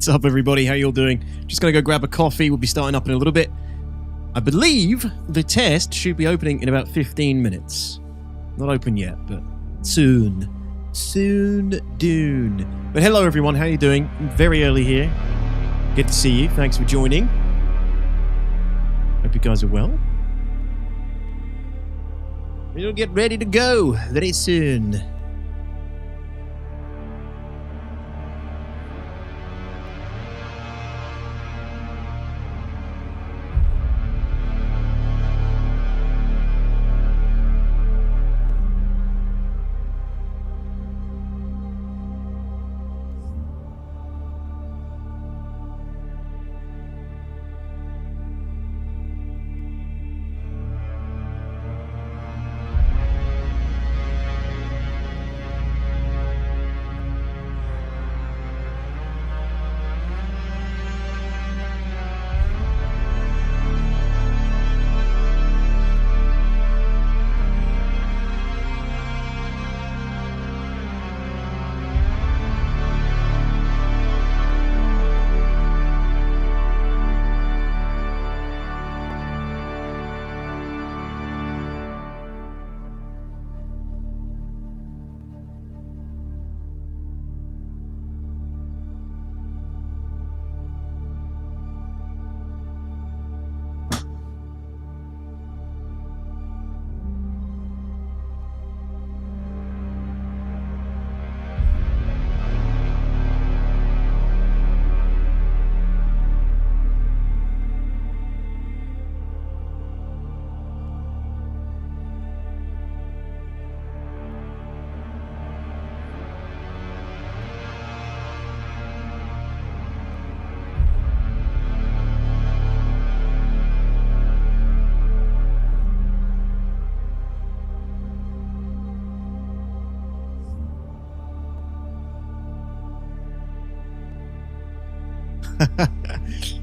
What's up, everybody? How you all doing? Just gonna go grab a coffee. We'll be starting up in a little bit. I believe the test should be opening in about 15 minutes. Not open yet, but soon. Soon, Dune. But hello, everyone. How you doing? Very early here. Good to see you. Thanks for joining. Hope you guys are well. We'll get ready to go very soon.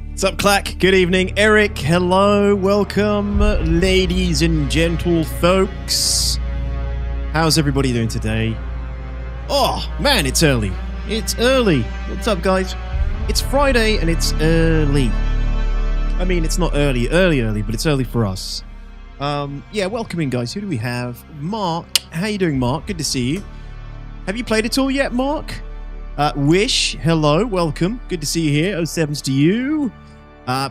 What's up, Clack? Good evening. Eric, hello. Welcome, ladies and gentle folks. How's everybody doing today? Oh, man, it's early. It's early. What's up, guys? It's Friday and it's early. I mean, it's not early, but it's early for us. Yeah, welcome in, guys. Who do we have? Mark. How you doing, Mark? Good to see you. Have you played it all yet, Mark? Wish, hello, welcome. Good to see you here. 07's to you.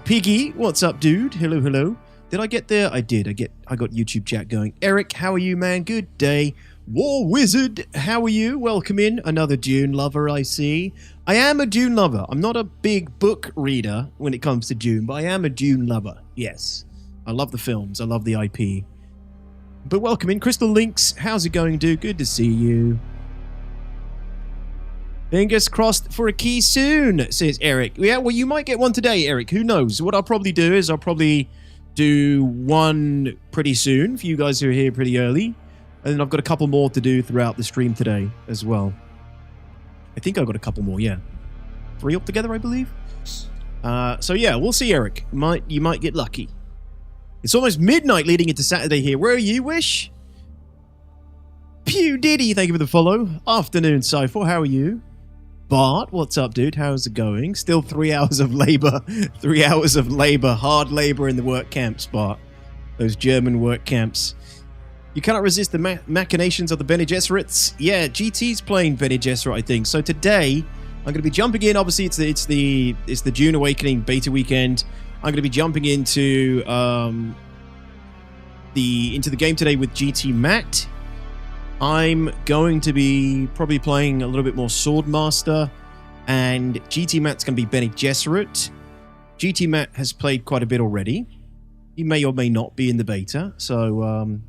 Piggy, what's up, dude? Hello, hello. Did I get there? I did. I got YouTube chat going. Eric, how are you, man? Good day. War Wizard, how are you? Welcome in. Another Dune lover, I see. I am a Dune lover. I'm not a big book reader when it comes to Dune, but I am a Dune lover. Yes. I love the films. I love the IP. But welcome in. Crystal Links, how's it going, dude? Good to see you. Fingers crossed for a key soon, says Eric. Yeah, well, you might get one today, Eric. Who knows? What I'll probably do is I'll probably do one pretty soon for you guys who are here pretty early. And then I've got a couple more to do throughout the stream today as well. I think I've got a couple more, yeah. 3 altogether, I believe. So yeah, we'll see, Eric. You might get lucky. It's almost midnight leading into Saturday here. Where are you, Wish? Pew Diddy, thank you for the follow. Afternoon, Cypher, how are you? Bart, what's up, dude? How's it going? Still 3 hours of labor. 3 hours of labor. Hard labor in the work camps, Bart. Those German work camps. You cannot resist the machinations of the Bene Gesserits. Yeah, GT's playing Bene Gesserit, I think. So today, I'm going to be jumping in. Obviously, it's the Dune Awakening beta weekend. I'm going to be jumping into the game today with GT Matt. I'm going to be probably playing a little bit more Swordmaster, and GT Matt's going to be Bene Gesserit. GT Matt has played quite a bit already. He may or may not be in the beta, so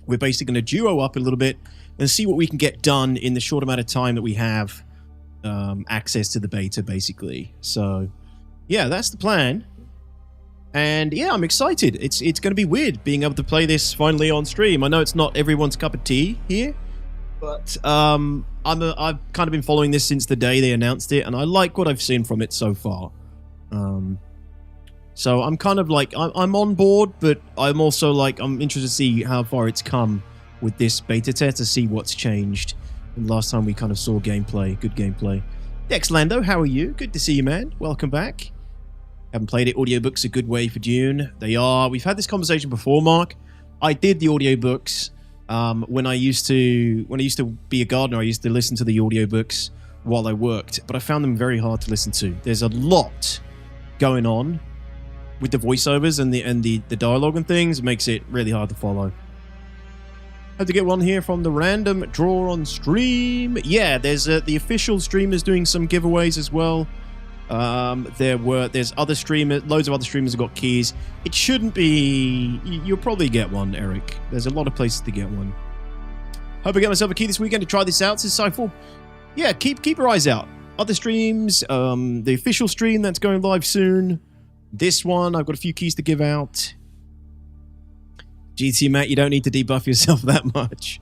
we're basically going to duo up a little bit and see what we can get done in the short amount of time that we have access to the beta, basically. So, yeah, that's the plan. And yeah, I'm excited. It's going to be weird being able to play this finally on stream. I know it's not everyone's cup of tea here, but I've kind of been following this since the day they announced it, and I like what I've seen from it so far. So I'm kind of like, I'm on board, but I'm also like, I'm interested to see how far it's come with this beta test, to see what's changed from the last time we kind of saw gameplay, good gameplay. Dex Lando, how are you? Good to see you, man. Welcome back. Haven't played it. Audiobooks a good way for Dune. They are. We've had this conversation before, Mark. I did the audiobooks when I used to be a gardener. I used to listen to the audiobooks while I worked, but I found them very hard to listen to. There's a lot going on with the voiceovers and the dialogue and things. It makes it really hard to follow. Had to get one here from the random draw on stream. Yeah, there's the official streamers doing some giveaways as well. There's other streamers, loads of other streamers have got keys. It shouldn't be. You'll probably get one, Eric. There's a lot of places to get one. Hope I get myself a key this weekend to try this out. Says Cypher. Yeah, keep your eyes out. Other streams, the official stream that's going live soon. This one, I've got a few keys to give out. GT Matt, you don't need to debuff yourself that much.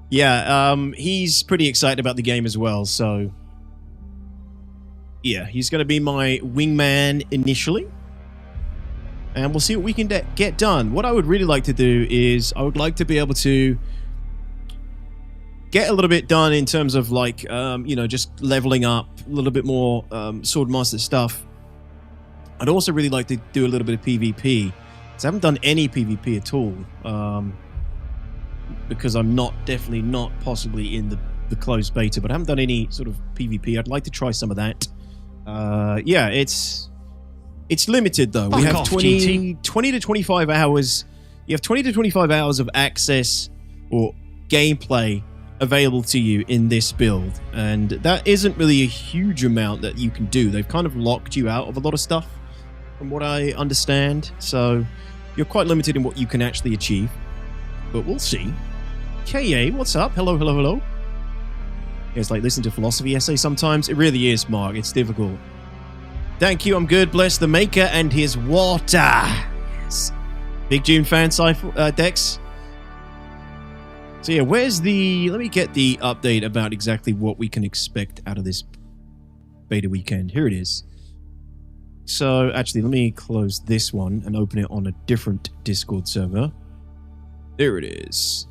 Yeah, he's pretty excited about the game as well, so yeah, he's going to be my wingman initially, and we'll see what we can get done. What I would really like to do is I would like to be able to get a little bit done in terms of like, just leveling up a little bit more Swordmaster stuff. I'd also really like to do a little bit of PvP. I haven't done any PvP at all, because I'm definitely not possibly in the closed beta, but I haven't done any sort of PvP. I'd like to try some of that. Yeah, it's limited though. We have 20 to 25 hours. You have 20 to 25 hours of access or gameplay available to you in this build, and that isn't really a huge amount that you can do. They've kind of locked you out of a lot of stuff, from what I understand, so you're quite limited in what you can actually achieve, but we'll see. KA, what's up? Hello. Yeah, it's like listening to philosophy essays sometimes. It really is, Mark. It's difficult. Thank you, I'm good. Bless the maker and his water. Yes. Big Dune fan, Dex. So yeah, let me get the update about exactly what we can expect out of this beta weekend. Here it is. So, actually, let me close this one and open it on a different Discord server. There it is.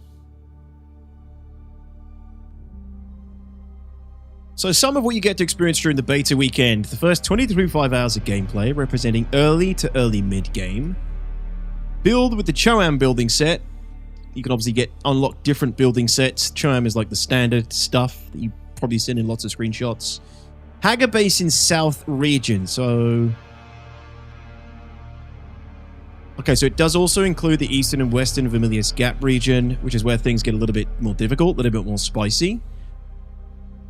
So, some of what you get to experience during the beta weekend. The first 20 to 25 hours of gameplay, representing early to early mid-game. Build with the Choam building set. You can obviously unlock different building sets. Choam is like the standard stuff that you've probably seen in lots of screenshots. Hagar base in South region, so... Okay, so it does also include the eastern and western Vermilius Gap region, which is where things get a little bit more difficult, a little bit more spicy.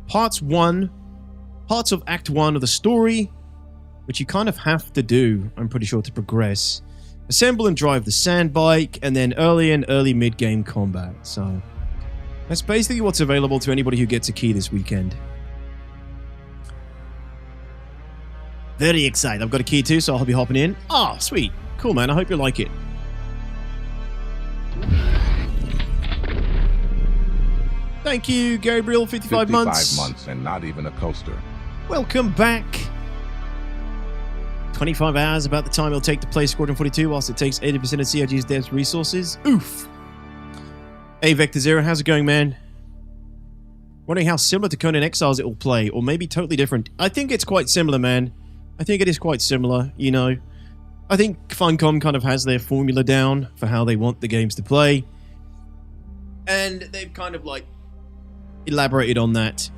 Parts of Act 1 of the story, which you kind of have to do, I'm pretty sure, to progress. Assemble and drive the sand bike, and then early and early mid-game combat. So that's basically what's available to anybody who gets a key this weekend. Very excited. I've got a key too, so I'll be hopping in. Oh, sweet. Cool, man. I hope you like it. Thank you, Gabriel. 55 months. 55 months and not even a coaster. Welcome back. 25 hours, about the time it'll take to play Squadron 42, whilst it takes 80% of CIG's devs resources. Oof. Hey, Vector Zero, how's it going, man? Wondering how similar to Conan Exiles it will play, or maybe totally different. I think it's quite similar, man. I think it is quite similar, you know. I think Funcom kind of has their formula down for how they want the games to play. And they've kind of, like, elaborated on that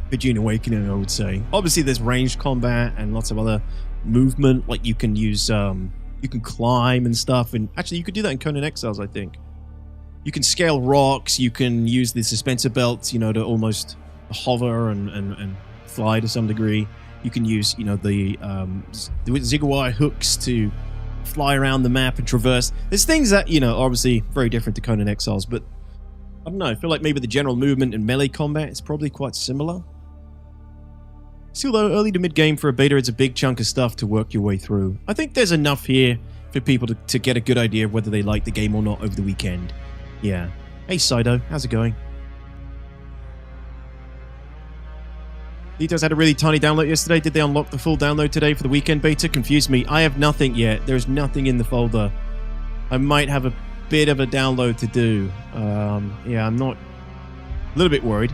for Dune Awakening, I would say. Obviously, there's ranged combat and lots of other movement. Like, you can use, you can climb and stuff. And actually, you could do that in Conan Exiles, I think. You can scale rocks. You can use the suspensor belts, you know, to almost hover and fly to some degree. You can use, you know, the zigzag hooks to fly around the map and traverse. There's things that, you know, are obviously very different to Conan Exiles, but I don't know. I feel like maybe the general movement and melee combat is probably quite similar. Still, though, early to mid-game for a beta, it's a big chunk of stuff to work your way through. I think there's enough here for people to get a good idea of whether they like the game or not over the weekend. Yeah. Hey, Sido. How's it going? Details had a really tiny download yesterday. Did they unlock the full download today for the weekend beta? Confused me. I have nothing yet. There's nothing in the folder. I might have a bit of a download to do. Yeah, I'm not... a little bit worried.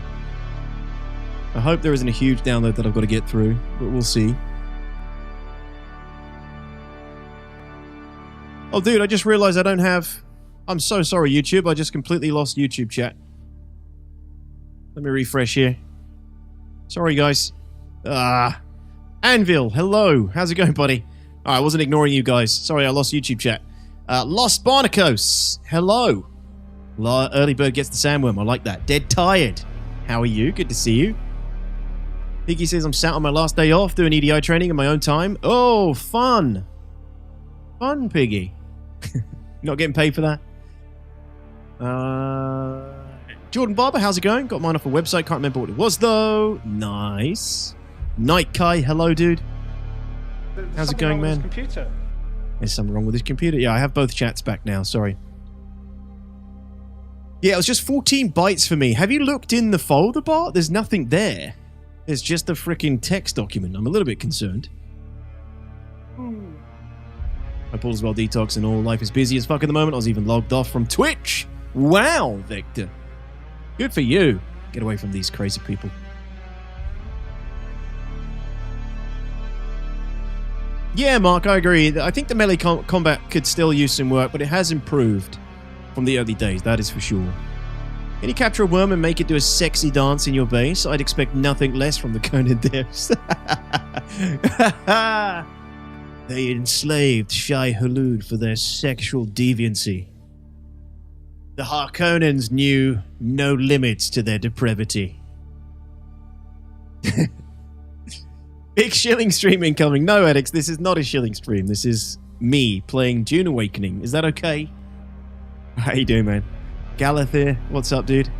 I hope there isn't a huge download that I've got to get through, but we'll see. Oh, dude, I just realized I don't have... I'm so sorry, YouTube. I just completely lost YouTube chat. Let me refresh here. Sorry, guys. Anvil, hello. How's it going, buddy? I wasn't ignoring you guys. Sorry, I lost YouTube chat. Lost Barnacos, hello. Early bird gets the sandworm. I like that. Dead Tired. How are you? Good to see you. Piggy says I'm sat on my last day off doing EDI training in my own time. Oh, fun. Fun, Piggy. Not getting paid for that. Jordan Barber, how's it going? Got mine off a website. Can't remember what it was, though. Nice. Night Kai, hello, dude. How's it going, man? Computer. There's something wrong with his computer. Yeah, I have both chats back now. Sorry. Yeah, it was just 14 bytes for me. Have you looked in the folder bar? There's nothing there. There's just a freaking text document. I'm a little bit concerned. My pool is well detoxed and all. Life is busy as fuck at the moment. I was even logged off from Twitch. Wow, Victor. Good for you. Get away from these crazy people. Yeah, Mark, I agree. I think the melee combat could still use some work, but it has improved from the early days, that is for sure. Can you capture a worm and make it do a sexy dance in your base? I'd expect nothing less from the Conan devs. They enslaved Shai Hulud for their sexual deviancy. The Harkonnens knew no limits to their depravity. Big shilling stream incoming. No, Edix, this is not a shilling stream. This is me playing Dune Awakening. Is that okay? How you doing, man? Galeth here. What's up, dude?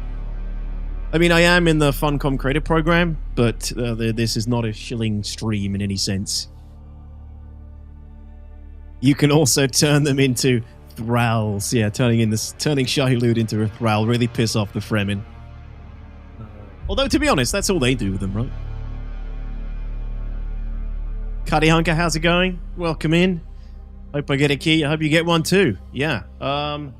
I mean, I am in the Funcom Creator Program, but this is not a shilling stream in any sense. You can also turn them into thralls. Yeah, turning Shai Hulud into a thrall really piss off the Fremen. Although, to be honest, that's all they do with them, right? Cuddy Hunker, how's it going? Welcome in. Hope I get a key. I hope you get one too. Yeah. I'll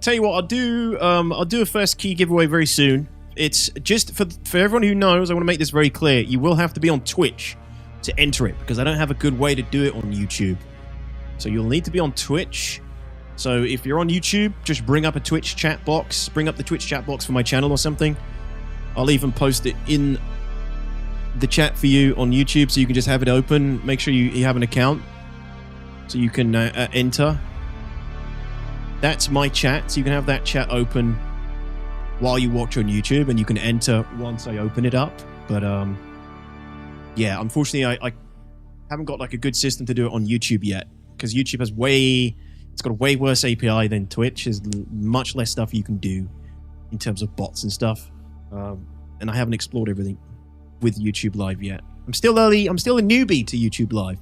tell you what, I'll do a first key giveaway very soon. It's just for everyone who knows, I want to make this very clear. You will have to be on Twitch to enter it, because I don't have a good way to do it on YouTube. So you'll need to be on Twitch. So if you're on YouTube, just bring up a Twitch chat box. Bring up the Twitch chat box for my channel or something. I'll even post it in the chat for you on YouTube, so you can just have it open. Make sure you have an account so you can enter. That's my chat, so you can have that chat open while you watch on YouTube, and you can enter once I open it up. But yeah, unfortunately I haven't got like a good system to do it on YouTube yet, because YouTube has it's got a way worse API than Twitch. There's much less stuff you can do in terms of bots and stuff, and I haven't explored everything with YouTube Live yet. I'm still early. I'm still a newbie to YouTube Live.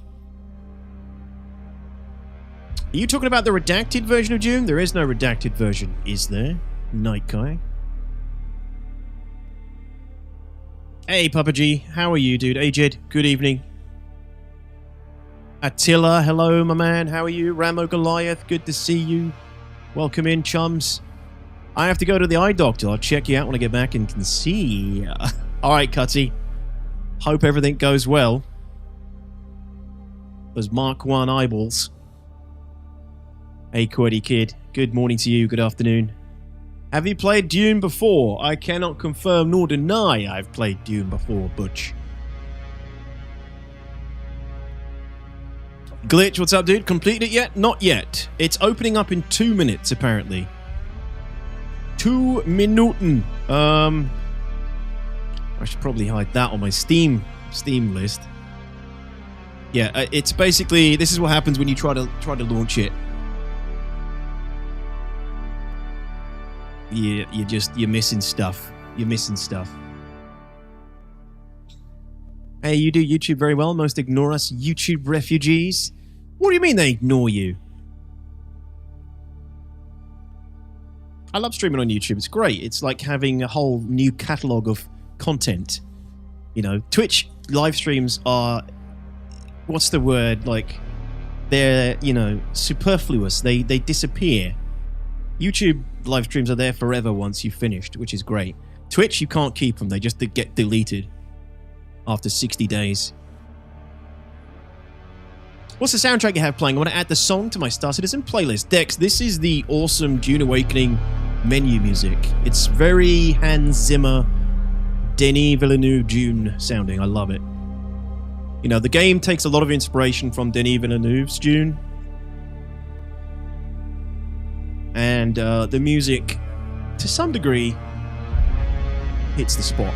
Are you talking about the redacted version of Dune? There is no redacted version, is there? Night Kai. Hey, Papa G. How are you, dude? Aged, good evening. Attila, hello, my man. How are you? Ramo Goliath, good to see you. Welcome in, chums. I have to go to the eye doctor. I'll check you out when I get back and can see. All right, Cutsy. Hope everything goes well. Those Mark 1 eyeballs. Hey, Quiddy Kid. Good morning to you. Good afternoon. Have you played Dune before? I cannot confirm nor deny I've played Dune before, Butch. Glitch, what's up, dude? Completed it yet? Not yet. It's opening up in 2 minutes, apparently. 2 Minuten. I should probably hide that on my Steam list. Yeah, it's basically, this is what happens when you try to launch it. Yeah, you're missing stuff. You're missing stuff. Hey, you do YouTube very well. Most ignore us YouTube refugees. What do you mean they ignore you? I love streaming on YouTube. It's great. It's like having a whole new catalog of content. You know, Twitch live streams are, what's the word? Like, they're, you know, superfluous. They disappear. YouTube live streams are there forever once you've finished, which is great. Twitch, you can't keep them. They just get deleted after 60 days. What's the soundtrack you have playing? I want to add the song to my Star Citizen playlist. Dex, this is the awesome Dune Awakening menu music. It's very Hans Zimmer, Denis Villeneuve Dune sounding. I love it. You know, the game takes a lot of inspiration from Denis Villeneuve's Dune. And the music, to some degree, hits the spot.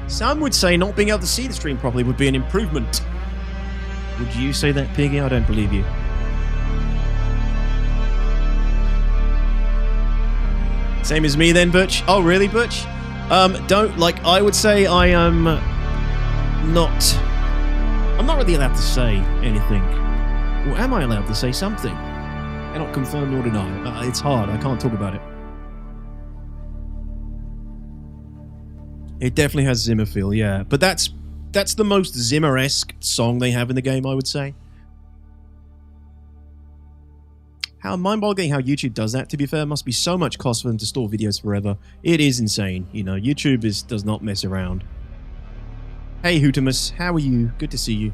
Some would say not being able to see the stream properly would be an improvement. Would you say that, Piggy? I don't believe you. Same as me then, Butch. Oh, really, Butch? I would say I am not... I'm not really allowed to say anything. Or am I allowed to say something? I cannot confirm nor deny. It's hard. I can't talk about it. It definitely has Zimmer feel, yeah. But that's the most Zimmer-esque song they have in the game, I would say. How mind-boggling how YouTube does that, to be fair. Must be so much cost for them to store videos forever. It is insane. You know, YouTube does not mess around. Hey, Hootamus. How are you? Good to see you.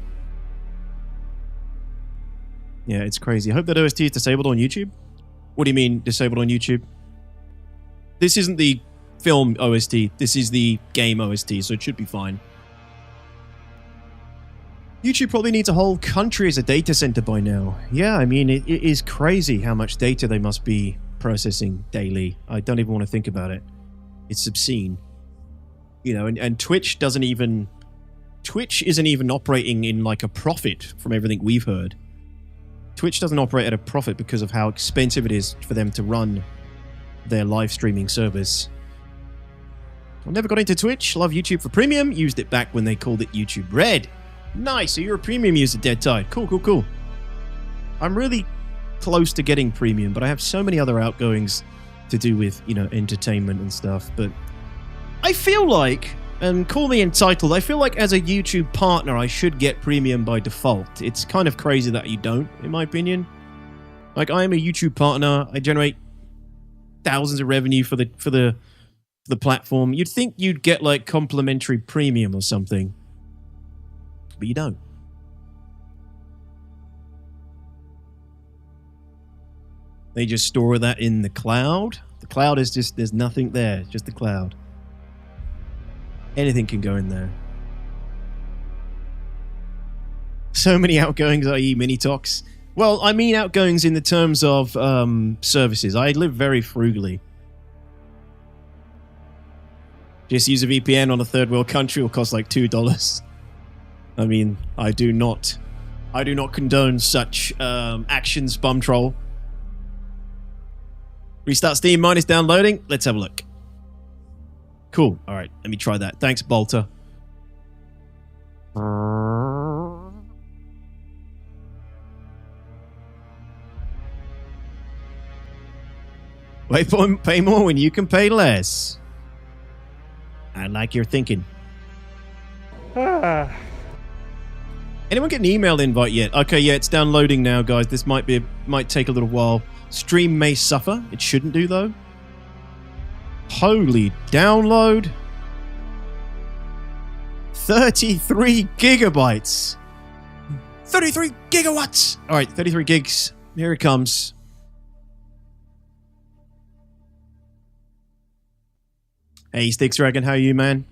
Yeah, it's crazy. I hope that OST is disabled on YouTube. What do you mean, disabled on YouTube? This isn't the film OST. This is the game OST, so it should be fine. YouTube probably needs a whole country as a data center by now. Yeah, I mean, it is crazy how much data they must be processing daily. I don't even want to think about it. It's obscene. You know, and Twitch isn't even operating in like a profit from everything we've heard. Twitch doesn't operate at a profit because of how expensive it is for them to run their live streaming service. I never got into Twitch. Love YouTube for premium. Used it back when they called it YouTube Red. Nice, so you're a premium user, Dead Tide. Cool, cool, cool. I'm really close to getting premium, but I have so many other outgoings to do with, you know, entertainment and stuff. But I feel like, and call me entitled, I feel like as a YouTube partner, I should get premium by default. It's kind of crazy that you don't, in my opinion. Like, I am a YouTube partner. I generate thousands of revenue for the platform. You'd think you'd get like complimentary premium or something. But you don't. They just store that in the cloud. The cloud is just, there's nothing there. It's just the cloud. Anything can go in there. So many outgoings, i.e. mini-talks. Well, I mean outgoings in the terms of services. I live very frugally. Just use a VPN on a third world country will cost like $2. I mean, I do not condone such actions, bum troll. Restart Steam, mine is downloading. Let's have a look. Cool. All right, let me try that. Thanks, Bolter. Pay more when you can pay less. I like your thinking. Anyone get an email invite yet? Okay, yeah, it's downloading now, guys. This might take a little while. Stream may suffer. It shouldn't do, though. Holy download. 33 gigabytes. 33 gigawatts. All right, 33 gigs. Here it comes. Hey, Sticks Dragon, how are you, man?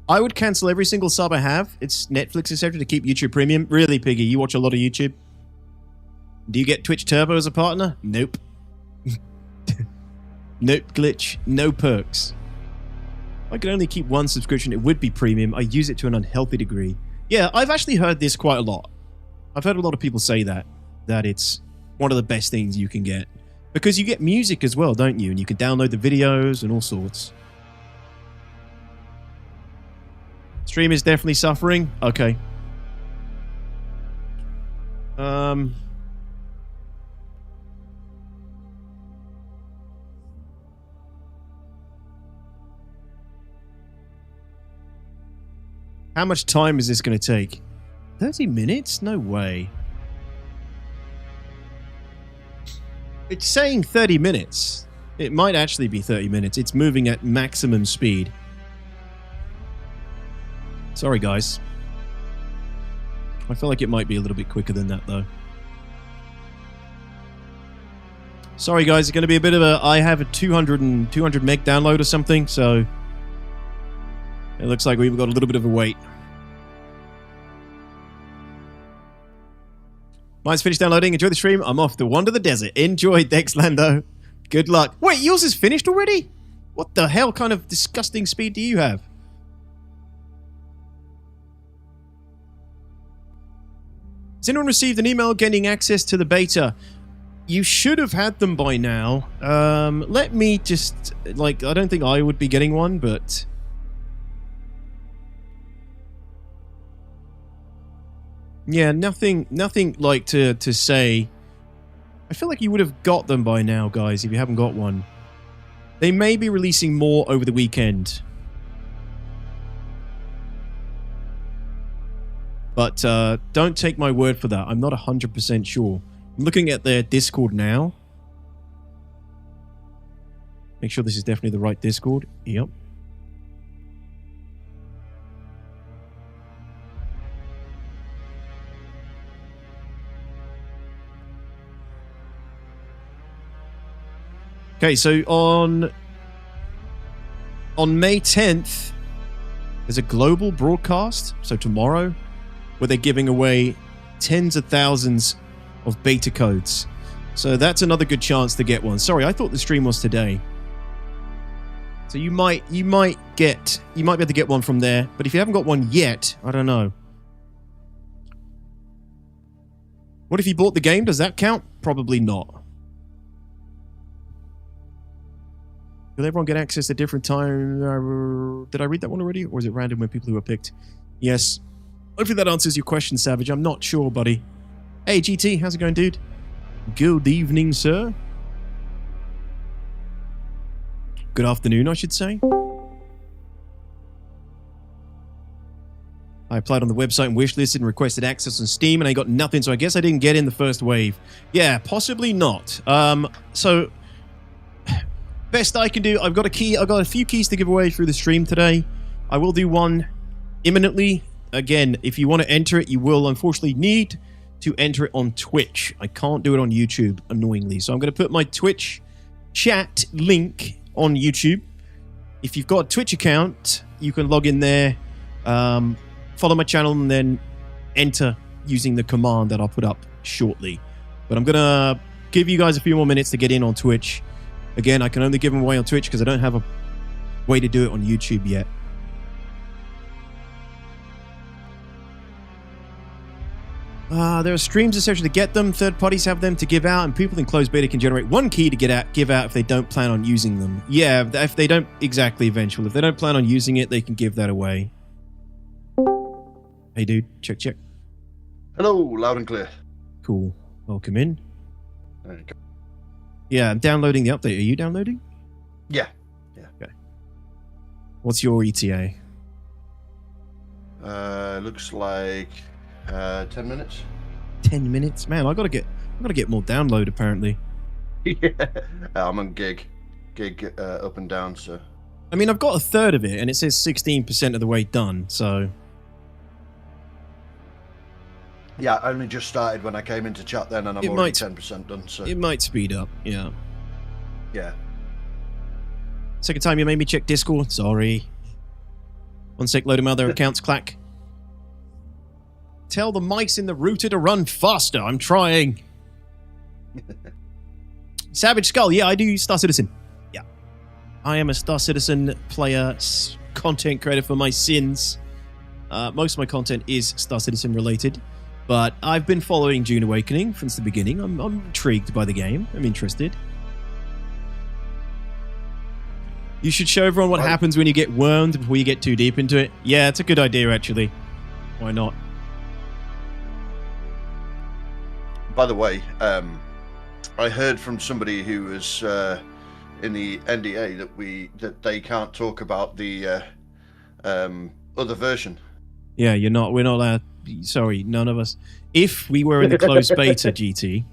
I would cancel every single sub I have. It's Netflix, etc. to keep YouTube Premium. Really, Piggy, you watch a lot of YouTube? Do you get Twitch Turbo as a partner? Nope. Nope, glitch. No perks. If I could only keep one subscription, it would be premium. I use it to an unhealthy degree. Yeah, I've actually heard this quite a lot. I've heard a lot of people say that it's one of the best things you can get. Because you get music as well, don't you? And you can download the videos and all sorts. Stream is definitely suffering. Okay. How much time is this going to take? 30 minutes? No way. It's saying 30 minutes. It might actually be 30 minutes. It's moving at maximum speed. Sorry, guys. I feel like it might be a little bit quicker than that, though. Sorry, guys. It's going to be a bit of a... I have a 200 meg download or something, so... It looks like we've got a little bit of a wait. Mine's finished downloading. Enjoy the stream. I'm off to wander the desert. Enjoy. Thanks, Lando. Good luck. Wait, yours is finished already? What the hell kind of disgusting speed do you have? Has anyone received an email getting access to the beta? You should have had them by now. Let me just... Like, I don't think I would be getting one, but... Yeah, nothing like to say. I feel like you would have got them by now, guys, if you haven't got one. They may be releasing more over the weekend. But don't take my word for that. I'm not 100% sure. I'm looking at their Discord now. Make sure this is definitely the right Discord. Yep. Okay, so on May 10th, there's a global broadcast, so tomorrow, where they're giving away tens of thousands of beta codes. So that's another good chance to get one. Sorry, I thought the stream was today. So you might be able to get one from there, but if you haven't got one yet, I don't know. What if you bought the game? Does that count? Probably not. Will everyone get access at different time? Did I read that one already? Or is it random when people who are picked? Yes. Hopefully that answers your question, Savage. I'm not sure, buddy. Hey, GT. How's it going, dude? Good evening, sir. Good afternoon, I should say. I applied on the website and wishlisted and requested access on Steam, and I got nothing, so I guess I didn't get in the first wave. Yeah, possibly not. So... Best I can do, I've got a few keys to give away through the stream today. I will do one imminently. Again, if you want to enter it, you will unfortunately need to enter it on Twitch. I can't do it on YouTube, annoyingly. So I'm going to put my Twitch chat link on YouTube. If you've got a Twitch account, you can log in there, follow my channel, and then enter using the command that I'll put up shortly. But I'm going to give you guys a few more minutes to get in on Twitch. Again, I can only give them away on Twitch because I don't have a way to do it on YouTube yet. There are streams essentially to get them. Third parties have them to give out, and people in closed beta can generate one key to give out if they don't plan on using them. Yeah, if they don't exactly eventually. If they don't plan on using it, they can give that away. Hey, dude. Check. Hello, loud and clear. Cool. Welcome in. There you go. Yeah, I'm downloading the update. Are you downloading? Yeah. Okay. What's your ETA? Looks like 10 minutes. 10 minutes? Man, I gotta get more download apparently. Yeah. I'm on gig up and down, so. I mean, I've got a third of it, and it says 16% of the way done, so. Yeah, I only just started when I came into chat then, and I'm already 10% done, so. It might speed up, yeah. Yeah. Second time you made me check Discord, sorry. One sec, load of other accounts, clack. Tell the mice in the router to run faster, I'm trying. Savage Skull, yeah, I do Star Citizen. Yeah. I am a Star Citizen player, content creator for my sins. Most of my content is Star Citizen related. But I've been following Dune Awakening since the beginning. I'm intrigued by the game. I'm interested. You should show everyone what happens when you get wormed before you get too deep into it. Yeah, it's a good idea, actually. Why not? By the way, I heard from somebody who was in the NDA that they can't talk about the other version. Yeah, we're not allowed. Sorry, none of us. If we were in the closed beta, GT,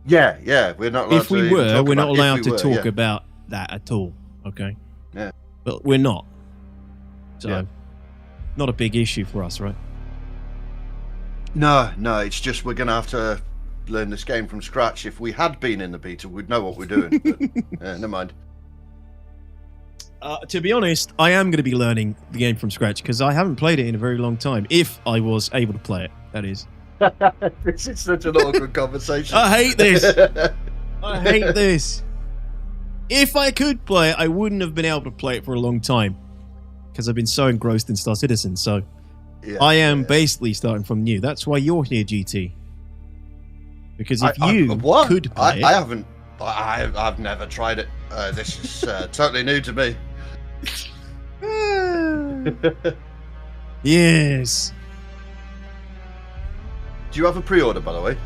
Yeah, we're not allowed If we to even were, talk we're not about allowed if to we were, talk yeah. about that at all. Okay. Yeah. But we're not. So, Yeah. not a big issue for us, right? No, it's just we're going to have to learn this game from scratch. If we had been in the beta, we'd know what we're doing. But, never mind. To be honest, I am going to be learning the game from scratch because I haven't played it in a very long time. If I was able to play it, that is. This is such an awkward conversation. I hate this. I hate this. If I could play it, I wouldn't have been able to play it for a long time because I've been so engrossed in Star Citizen. So Yeah, I am basically starting from new. That's why you're here, GT. Because if you could play it, I haven't. I've never tried it. This is totally new to me. Yes. Do you have a pre-order, by the way?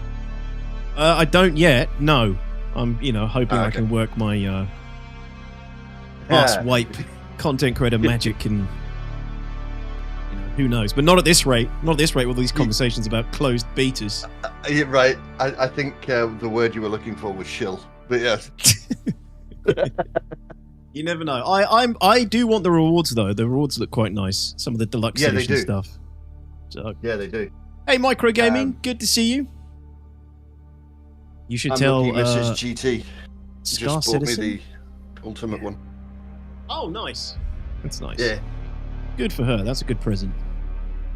I don't yet. No. I'm, hoping I Okay. can work my ass wipe content creator magic and who knows. But not at this rate. Not at this rate with all these conversations about closed betas. Yeah, right. I think the word you were looking for was shill. But yes. You never know. I do want the rewards though. The rewards look quite nice. Some of the deluxe Yeah, they edition do. stuff. So Yeah, they do. hey, Micro Gaming, good to see you. You should tell Mrs. GT. Scar Just bought Citizen. me the ultimate one. Oh, nice. That's nice. Yeah. Good for her. That's a good present.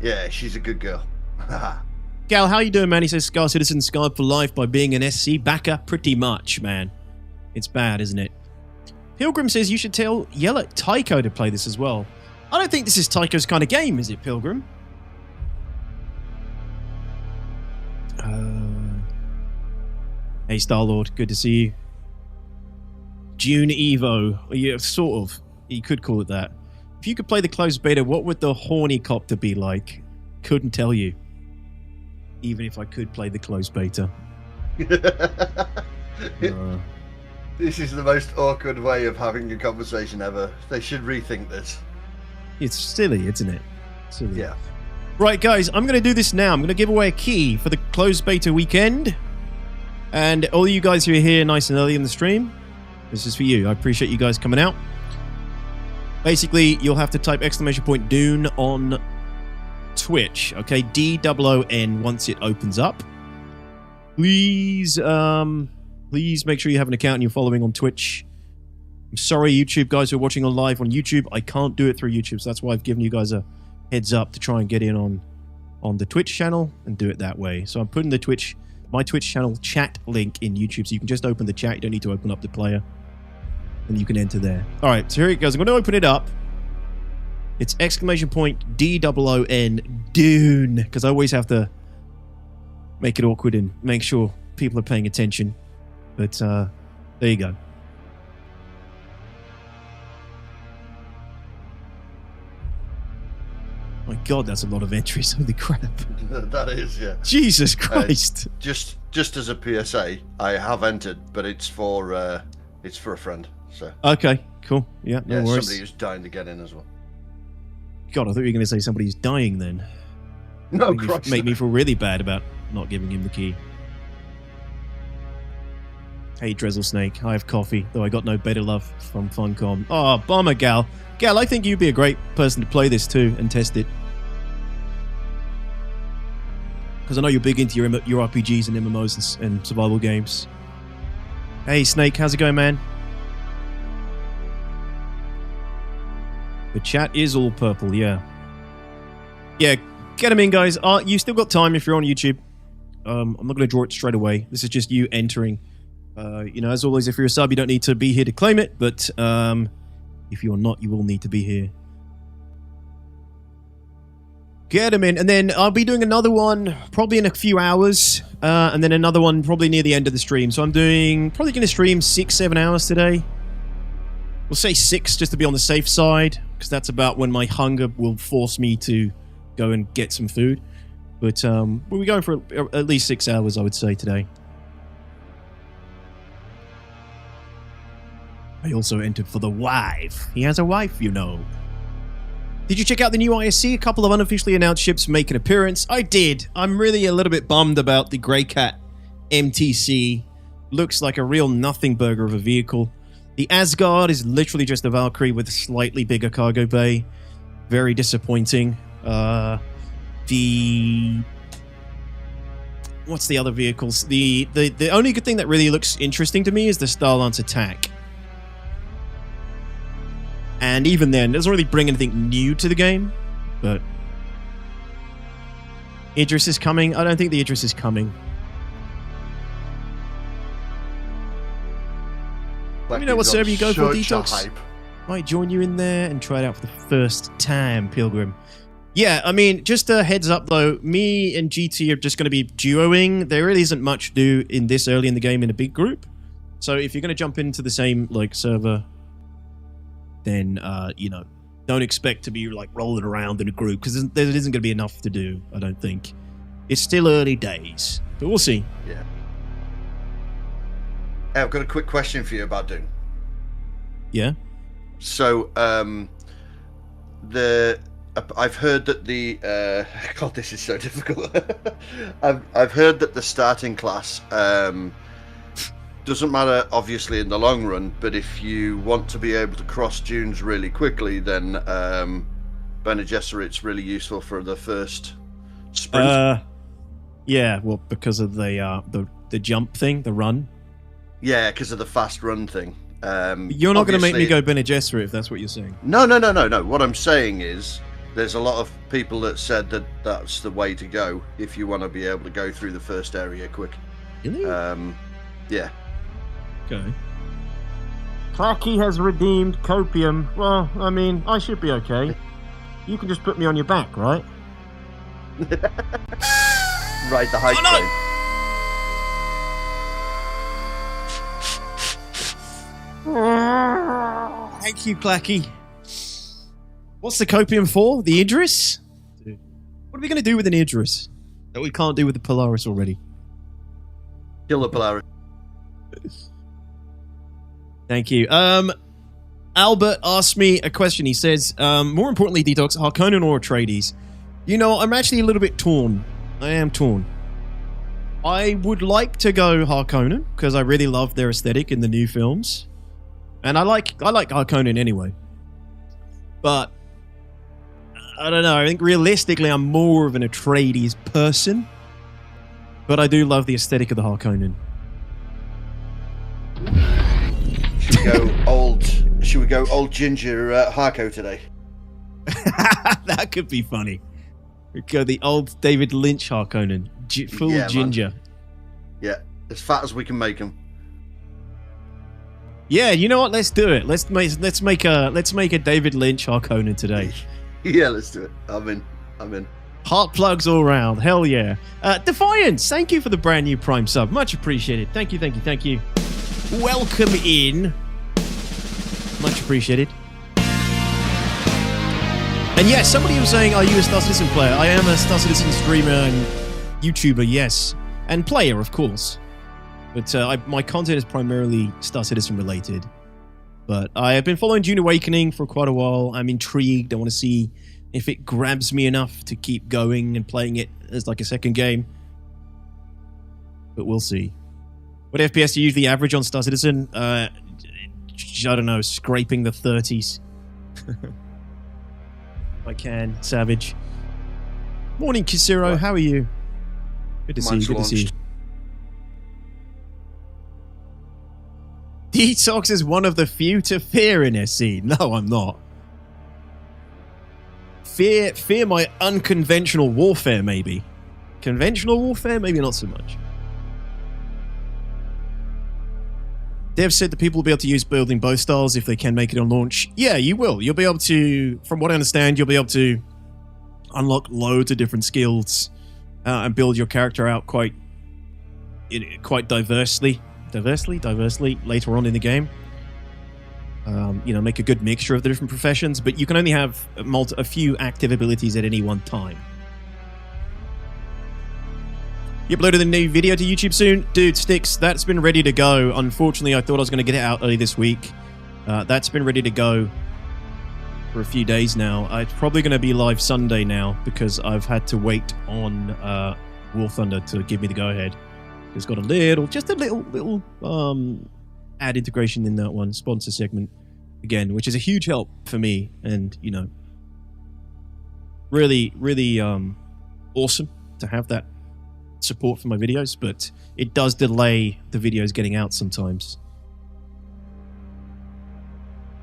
Yeah, she's a good girl. Gal, how you doing, man? He says Scar Citizen scarred for life by being an SC backer. Pretty much, man. It's bad, isn't it? Pilgrim says you should yell at Tycho to play this as well. I don't think this is Tycho's kind of game, is it, Pilgrim? Hey, Star-Lord. Good to see you. Dune Evo. Yeah, sort of. You could call it that. If you could play the closed beta, what would the horny copter be like? Couldn't tell you. Even if I could play the closed beta. This is the most awkward way of having a conversation ever. They should rethink this. It's silly, isn't it? Silly. Yeah. Right, guys, I'm going to do this now. I'm going to give away a key for the closed beta weekend. And all you guys who are here nice and early in the stream, this is for you. I appreciate you guys coming out. Basically, you'll have to type !Dune on Twitch, okay? DOON once it opens up. Please make sure you have an account and you're following on Twitch. I'm sorry, YouTube guys who are watching on live on YouTube. I can't do it through YouTube, so that's why I've given you guys a heads up to try and get in on the Twitch channel and do it that way. So I'm putting my Twitch channel chat link in YouTube, so you can just open the chat. You don't need to open up the player. And you can enter there. All right, so here it goes. I'm going to open it up. It's !DOON Dune, because I always have to make it awkward and make sure people are paying attention. But there you go. My God, that's a lot of entries. Holy crap! That is, yeah. Jesus Christ! Just as a PSA, I have entered, but it's for a friend. So Okay, cool. Yeah, no yeah, worries. somebody who's dying to get in as well. God, I thought you were going to say somebody's dying then. No, Make me feel really bad about not giving him the key. Hey, Drizzle Snake, I have coffee, though I got no better love from Funcom. Oh, bummer, Gal. Gal, I think you'd be a great person to play this too and test it. Because I know you're big into your RPGs and MMOs and survival games. Hey, Snake, how's it going, man? The chat is all purple, yeah. Yeah, get them in, guys. You still got time if you're on YouTube. I'm not going to draw it straight away. This is just you entering. As always, if you're a sub, you don't need to be here to claim it, but if you're not, you will need to be here. Get them in, and then I'll be doing another one probably in a few hours, and then another one probably near the end of the stream. So I'm probably going to stream 6-7 hours today. We'll say 6 just to be on the safe side, because that's about when my hunger will force me to go and get some food. But we'll be going for at least 6 hours, I would say, today. I also entered for the wife. He has a wife, you know. Did you check out the new ISC? A couple of unofficially announced ships make an appearance. I did. I'm really a little bit bummed about the Grey Cat MTC looks like a real nothing burger of a vehicle. The Asgard is literally just a Valkyrie with a slightly bigger cargo bay. Very disappointing. What's the other vehicles? The only good thing that really looks interesting to me is the Star Lance attack. And even then, it doesn't really bring anything new to the game. But Idris is coming. I don't think the Idris is coming. Let me know what server you go for, Detox. Might join you in there and try it out for the first time, Pilgrim. Yeah, I mean, just a heads up though, me and GT are just going to be duoing. There really isn't much to do in this early in the game in a big group. So if you're going to jump into the same like server, then you know, don't expect to be like rolling around in a group because there isn't going to be enough to do. I don't think it's still early days, but we'll see. Yeah. Hey, I've got a quick question for you about Dune. Yeah. So I've heard that the God, this is so difficult. I've heard that the starting class doesn't matter, obviously, in the long run. But if you want to be able to cross dunes really quickly, then Bene Gesserit's really useful for the first sprint. Yeah, well, because of the jump thing, the run. Yeah, because of the fast run thing. You're not going to make me go Bene Gesserit if that's what you're saying. No. What I'm saying is, there's a lot of people that said that that's the way to go if you want to be able to go through the first area quick. Really? Yeah. Okay. Clacky has redeemed copium. Well, I mean, I should be okay. You can just put me on your back, right? Ride the hype train. Thank you, Clacky. What's the copium for? The Idris? What are we going to do with an Idris that we can't do with the Polaris already? Kill the Polaris. Thank you. Albert asked me a question. He says, more importantly, Detox, Harkonnen or Atreides? You know, I'm actually a little bit torn. I am torn. I would like to go Harkonnen because I really love their aesthetic in the new films. And I like Harkonnen anyway. But I don't know. I think realistically, I'm more of an Atreides person. But I do love the aesthetic of the Harkonnen. Should we go old ginger Harko today? That could be funny. We go the old David Lynch Harkonnen, full ginger. Man. Yeah, as fat as we can make them. Yeah, you know what? Let's do it. Let's make a David Lynch Harkonnen today. Yeah, let's do it. I'm in. Heart plugs all around. Hell yeah. Defiance, thank you for the brand new Prime sub. Much appreciated. Thank you. Welcome in. Much appreciated. And yes, somebody was saying, are you a Star Citizen player? I am a Star Citizen streamer and YouTuber, yes. And player, of course. But my content is primarily Star Citizen related. But I have been following Dune Awakening for quite a while. I'm intrigued. I want to see if it grabs me enough to keep going and playing it as like a second game. But we'll see. What FPS do you usually average on Star Citizen? I don't know, scraping the 30s. I can. Savage. Morning, Kisiro. How are you? Good to see you. Good to see you. Detox is one of the few to fear in SC. No, I'm not. Fear my unconventional warfare, maybe. Conventional warfare, maybe not so much. Dev said that people will be able to use building both styles if they can make it on launch. Yeah, you will. You'll be able to, from what I understand, you'll be able to unlock loads of different skills and build your character out quite diversely later on in the game. Make a good mixture of the different professions, but you can only have a few active abilities at any one time. You uploaded a new video to YouTube soon? Dude, Sticks, that's been ready to go. Unfortunately, I thought I was going to get it out early this week. That's been ready to go for a few days now. It's probably going to be live Sunday now because I've had to wait on War Thunder to give me the go-ahead. It's got just a little ad integration in that one, sponsor segment, again, which is a huge help for me, and, you know, really, really awesome to have that support for my videos, but it does delay the videos getting out sometimes.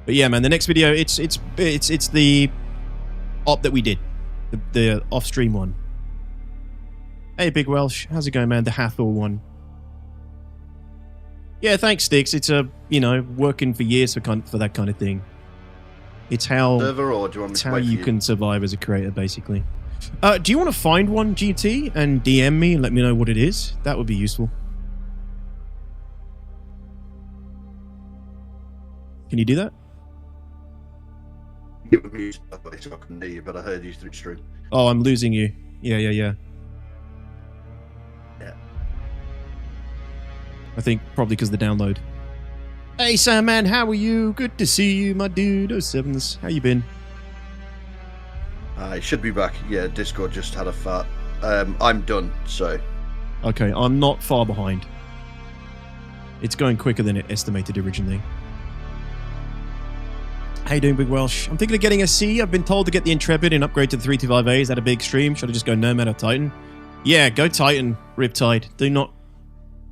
But yeah, man, the next video, it's the op that we did, the off-stream one. Hey, Big Welsh, how's it going, man? The Hathor one. Yeah, thanks, Sticks. It's you know, working for years for that kind of thing. It's how Server, or do you want me it's to how wait for you can survive as a creator, basically. Do you want to find one, GT, and DM me and let me know what it is? That would be useful. Can you do that? It would be so I couldn't hear you, but I heard you through stream. Oh, I'm losing you. Yeah. I think probably because of the download. Hey, Sam, man, how are you? Good to see you, my dude. 07s. How you been? It should be back. Yeah, Discord just had a fart. I'm done, so... Okay, I'm not far behind. It's going quicker than it estimated originally. How you doing, Big Welsh? I'm thinking of getting a C. I've been told to get the Intrepid and upgrade to the 325A. Is that a big stream? Should I just go Nomad or Titan? Yeah, go Titan, Riptide. Do not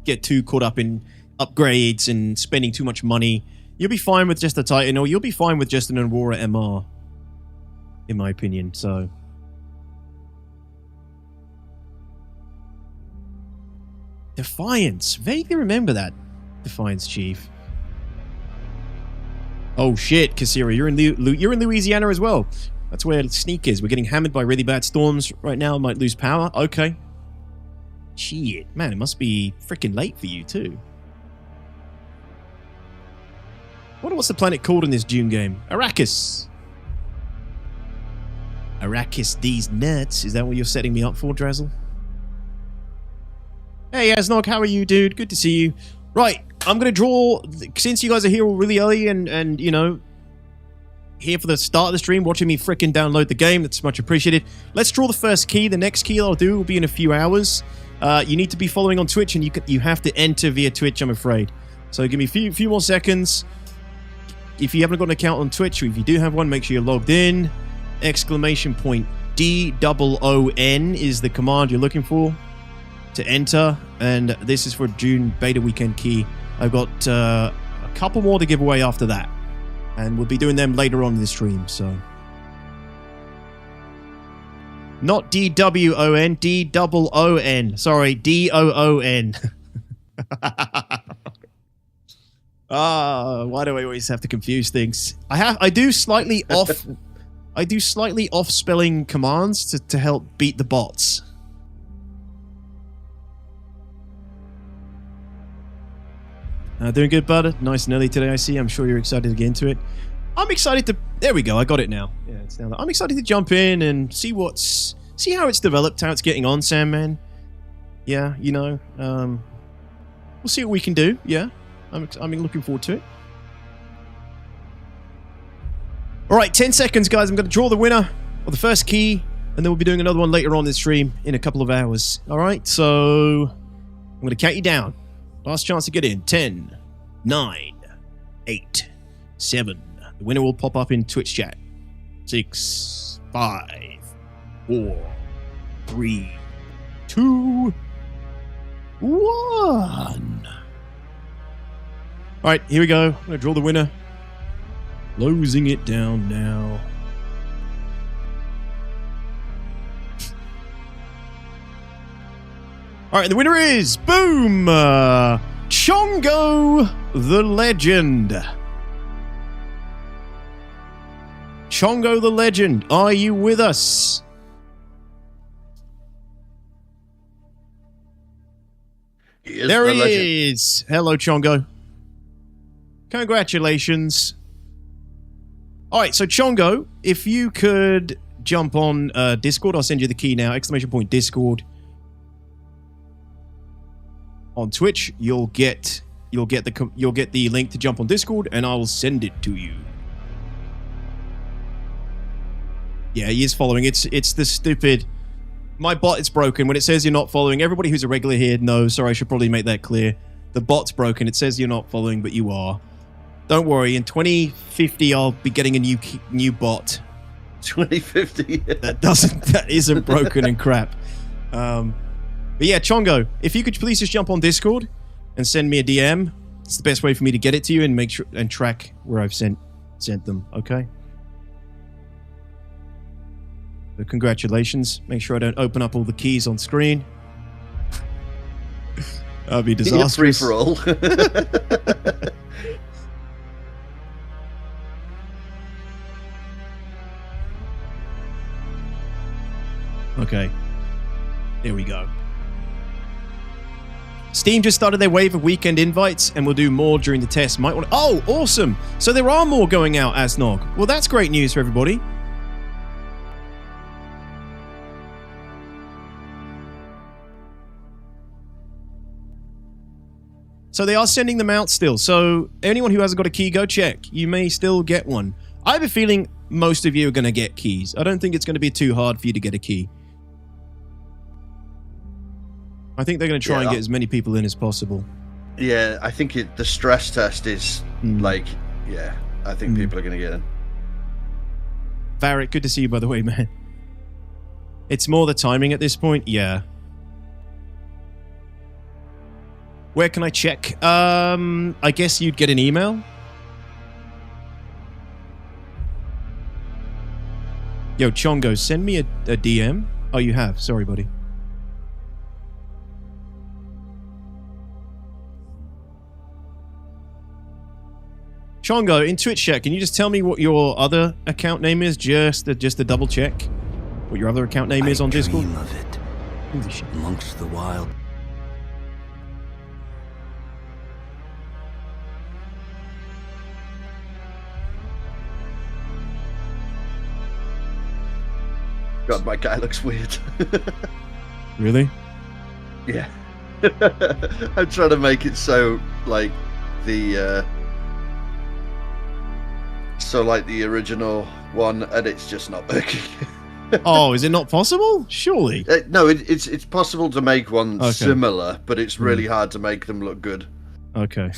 get too caught up in upgrades and spending too much money. You'll be fine with just a Titan, or you'll be fine with just an Aurora MR, in my opinion. So Defiance, vaguely remember that. Defiance Chief. Oh shit, Kassira, you're in Louisiana as well. That's where Sneak is. We're getting hammered by really bad storms right now. Might lose power. Okay. Shit, man, it must be freaking late for you too. What's the planet called in this Dune game? Arrakis. Arrakis, these nuts. Is that what you're setting me up for, Drazzle? Hey, Asnog, how are you, dude? Good to see you. Right, I'm going to draw, since you guys are here really early and you know, here for the start of the stream, watching me fricking download the game, that's much appreciated. Let's draw the first key. The next key I'll do will be in a few hours. You need to be following on Twitch, and you have to enter via Twitch, I'm afraid. So give me a few more seconds. If you haven't got an account on Twitch, or if you do have one, make sure you're logged in. Exclamation point DOON is the command you're looking for to enter, and this is for Dune beta weekend key. I've got a couple more to give away after that, and we'll be doing them later on in the stream. So not DWON, DOON. Sorry, DOON. Why do I always have to confuse things? I do slightly off spelling commands to help beat the bots. Doing good, bud. Nice and early today, I see. I'm sure you're excited to get into it. I'm excited to... There we go. I got it now. Yeah, it's now. I'm excited to jump in and see how it's developed, how it's getting on, Sam, man. Yeah, you know. We'll see what we can do. Yeah, I'm looking forward to it. All right, 10 seconds, guys. I'm going to draw the winner of the first key, and then we'll be doing another one later on this stream in a couple of hours. All right, so I'm going to count you down. Last chance to get in. 10, 9, 8, 7. The winner will pop up in Twitch chat. 6, 5, 4, 3, 2, 1. All right, here we go. I'm going to draw the winner. Closing it down now. All right, the winner is, boom, Chongo the Legend. Chongo the Legend, are you with us? There he is. Hello, Chongo. Congratulations. All right, so Chongo, if you could jump on Discord, I'll send you the key now. Exclamation point Discord. On Twitch, you'll get the link to jump on Discord, and I'll send it to you. Yeah, he is following. It's the stupid My bot is broken. When it says you're not following, everybody who's a regular here knows. Sorry, I should probably make that clear. The bot's broken. It says you're not following, but you are. Don't worry. In 2050, I'll be getting a new bot. 2050. That isn't broken and crap. But yeah, Chongo, if you could please just jump on Discord and send me a DM. It's the best way for me to get it to you and make sure and track where I've sent them. Okay. So congratulations. Make sure I don't open up all the keys on screen. That'd be disastrous. Free for all. Okay. There we go. Steam just started their wave of weekend invites and will do more during the test. Might want to... Oh, awesome. So there are more going out, Asnog. Well, that's great news for everybody. So they are sending them out still. So anyone who hasn't got a key, go check. You may still get one. I have a feeling most of you are going to get keys. I don't think it's going to be too hard for you to get a key. I think they're going to try and get as many people in as possible. Yeah, I think the stress test is I think people are going to get in. Varric, good to see you, by the way, man. It's more the timing at this point. Yeah. Where can I check? I guess you'd get an email. Yo, Chongo, send me a DM. Oh, you have. Sorry, buddy. Chongo, in Twitch chat, can you just tell me what your other account name is? Just to double check what your other account name is on Discord. I dream of it. Holy shit. Amongst the wild. God, my guy looks weird. Really? Yeah. I'm trying to make it so like the original one, and it's just not working. Oh, is it not possible? Surely. No, it's possible to make one similar, but it's really hard to make them look good. Okay.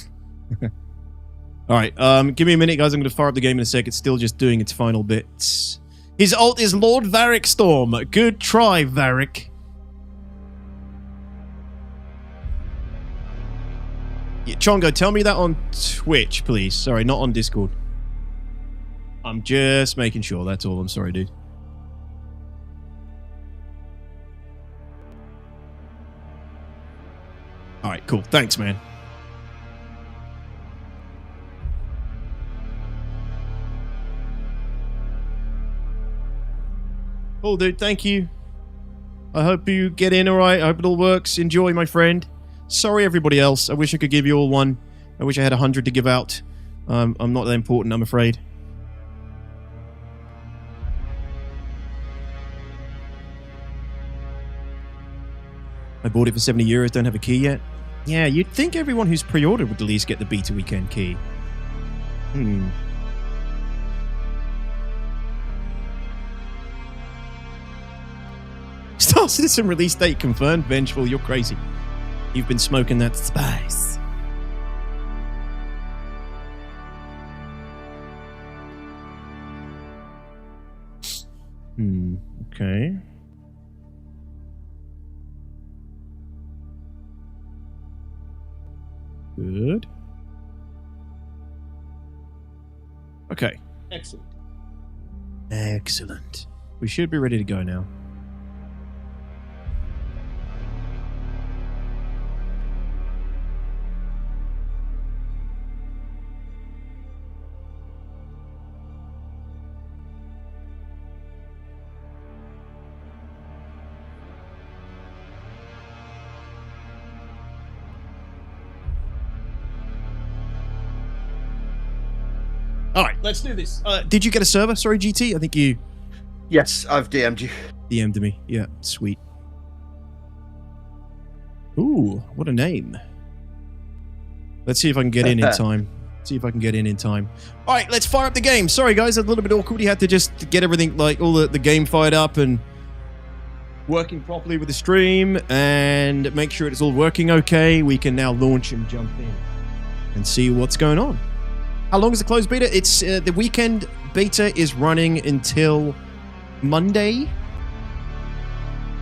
All right. Give me a minute, guys. I'm going to fire up the game in a sec. It's still just doing its final bits. His ult is Lord Varric Storm. Good try, Varric. Yeah, Chongo, tell me that on Twitch, please. Sorry, not on Discord. I'm just making sure. That's all. I'm sorry, dude. All right, cool. Thanks, man. Cool, dude. Thank you. I hope you get in all right. I hope it all works. Enjoy, my friend. Sorry, everybody else. I wish I could give you all one. I wish I had 100 to give out. I'm not that important, I'm afraid. I bought it for 70 euros. Don't have a key yet. Yeah, you'd think everyone who's pre-ordered would at least get the beta weekend key. Star Citizen release date confirmed. Vengeful, you're crazy. You've been smoking that spice. Okay. Good. Okay. Excellent. Excellent. We should be ready to go now. All right, let's do this. Did you get a server? Sorry, GT. I think you... Yes, I've DM'd you. DM'd me. Yeah, sweet. Ooh, what a name. Let's see if I can get in time. See if I can get in time. All right, let's fire up the game. Sorry, guys, a little bit awkward. You had to just get everything, like, all the game fired up and working properly with the stream and make sure it's all working okay, we can now launch and jump in and see what's going on. How long is the closed beta? It's the weekend beta is running until Monday,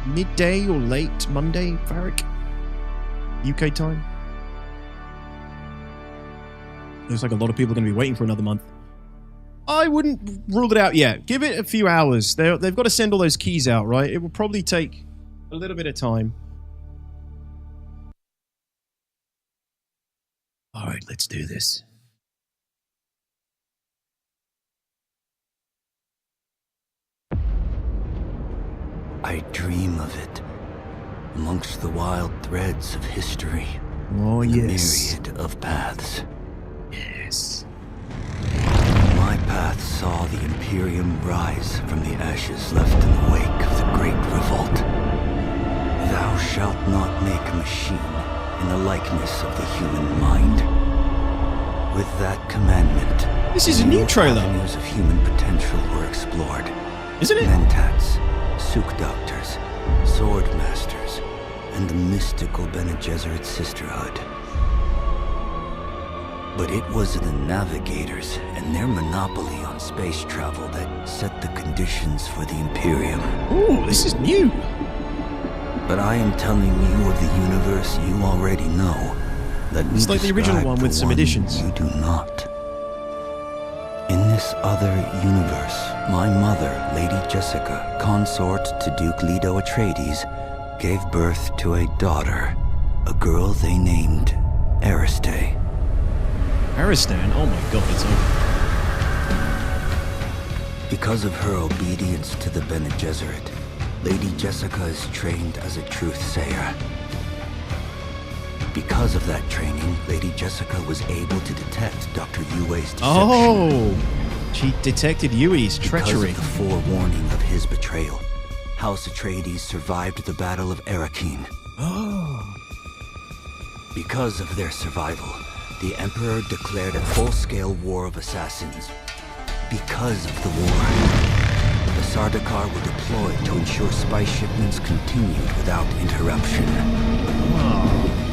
midday or late Monday, Varric, UK time. Looks like a lot of people are going to be waiting for another month. I wouldn't rule it out yet. Give it a few hours. They've got to send all those keys out, right? It will probably take a little bit of time. All right, let's do this. I dream of it, amongst the wild threads of history. Oh, and yes. a myriad of paths. Yes. My path saw the Imperium rise from the ashes left in the wake of the Great Revolt. Thou shalt not make a machine in the likeness of the human mind. With that commandment, This is a new trailer. avenues of human potential were explored. Isn't it? Mentats, Suk Doctors, Sword Masters, and the mystical Bene Gesserit Sisterhood. But it was the Navigators and their monopoly on space travel that set the conditions for the Imperium. Ooh, this is new. But I am telling you of the universe you already know. Let me It's like the original describe one with the some additions. You do not. In this other universe, my mother, Lady Jessica, consort to Duke Leto Atreides, gave birth to a daughter, a girl they named Ariste. Aristan? Oh my god, it's over. Because of her obedience to the Bene Gesserit, Lady Jessica is trained as a truth-sayer. Because of that training, Lady Jessica was able to detect Dr. Yue's deception. Oh, she detected Yui's treachery. Because of the forewarning of his betrayal, House Atreides survived the Battle of Arrakeen. Oh. Because of their survival, the Emperor declared a full-scale war of assassins. Because of the war, the Sardaukar were deployed to ensure spice shipments continued without interruption. Oh.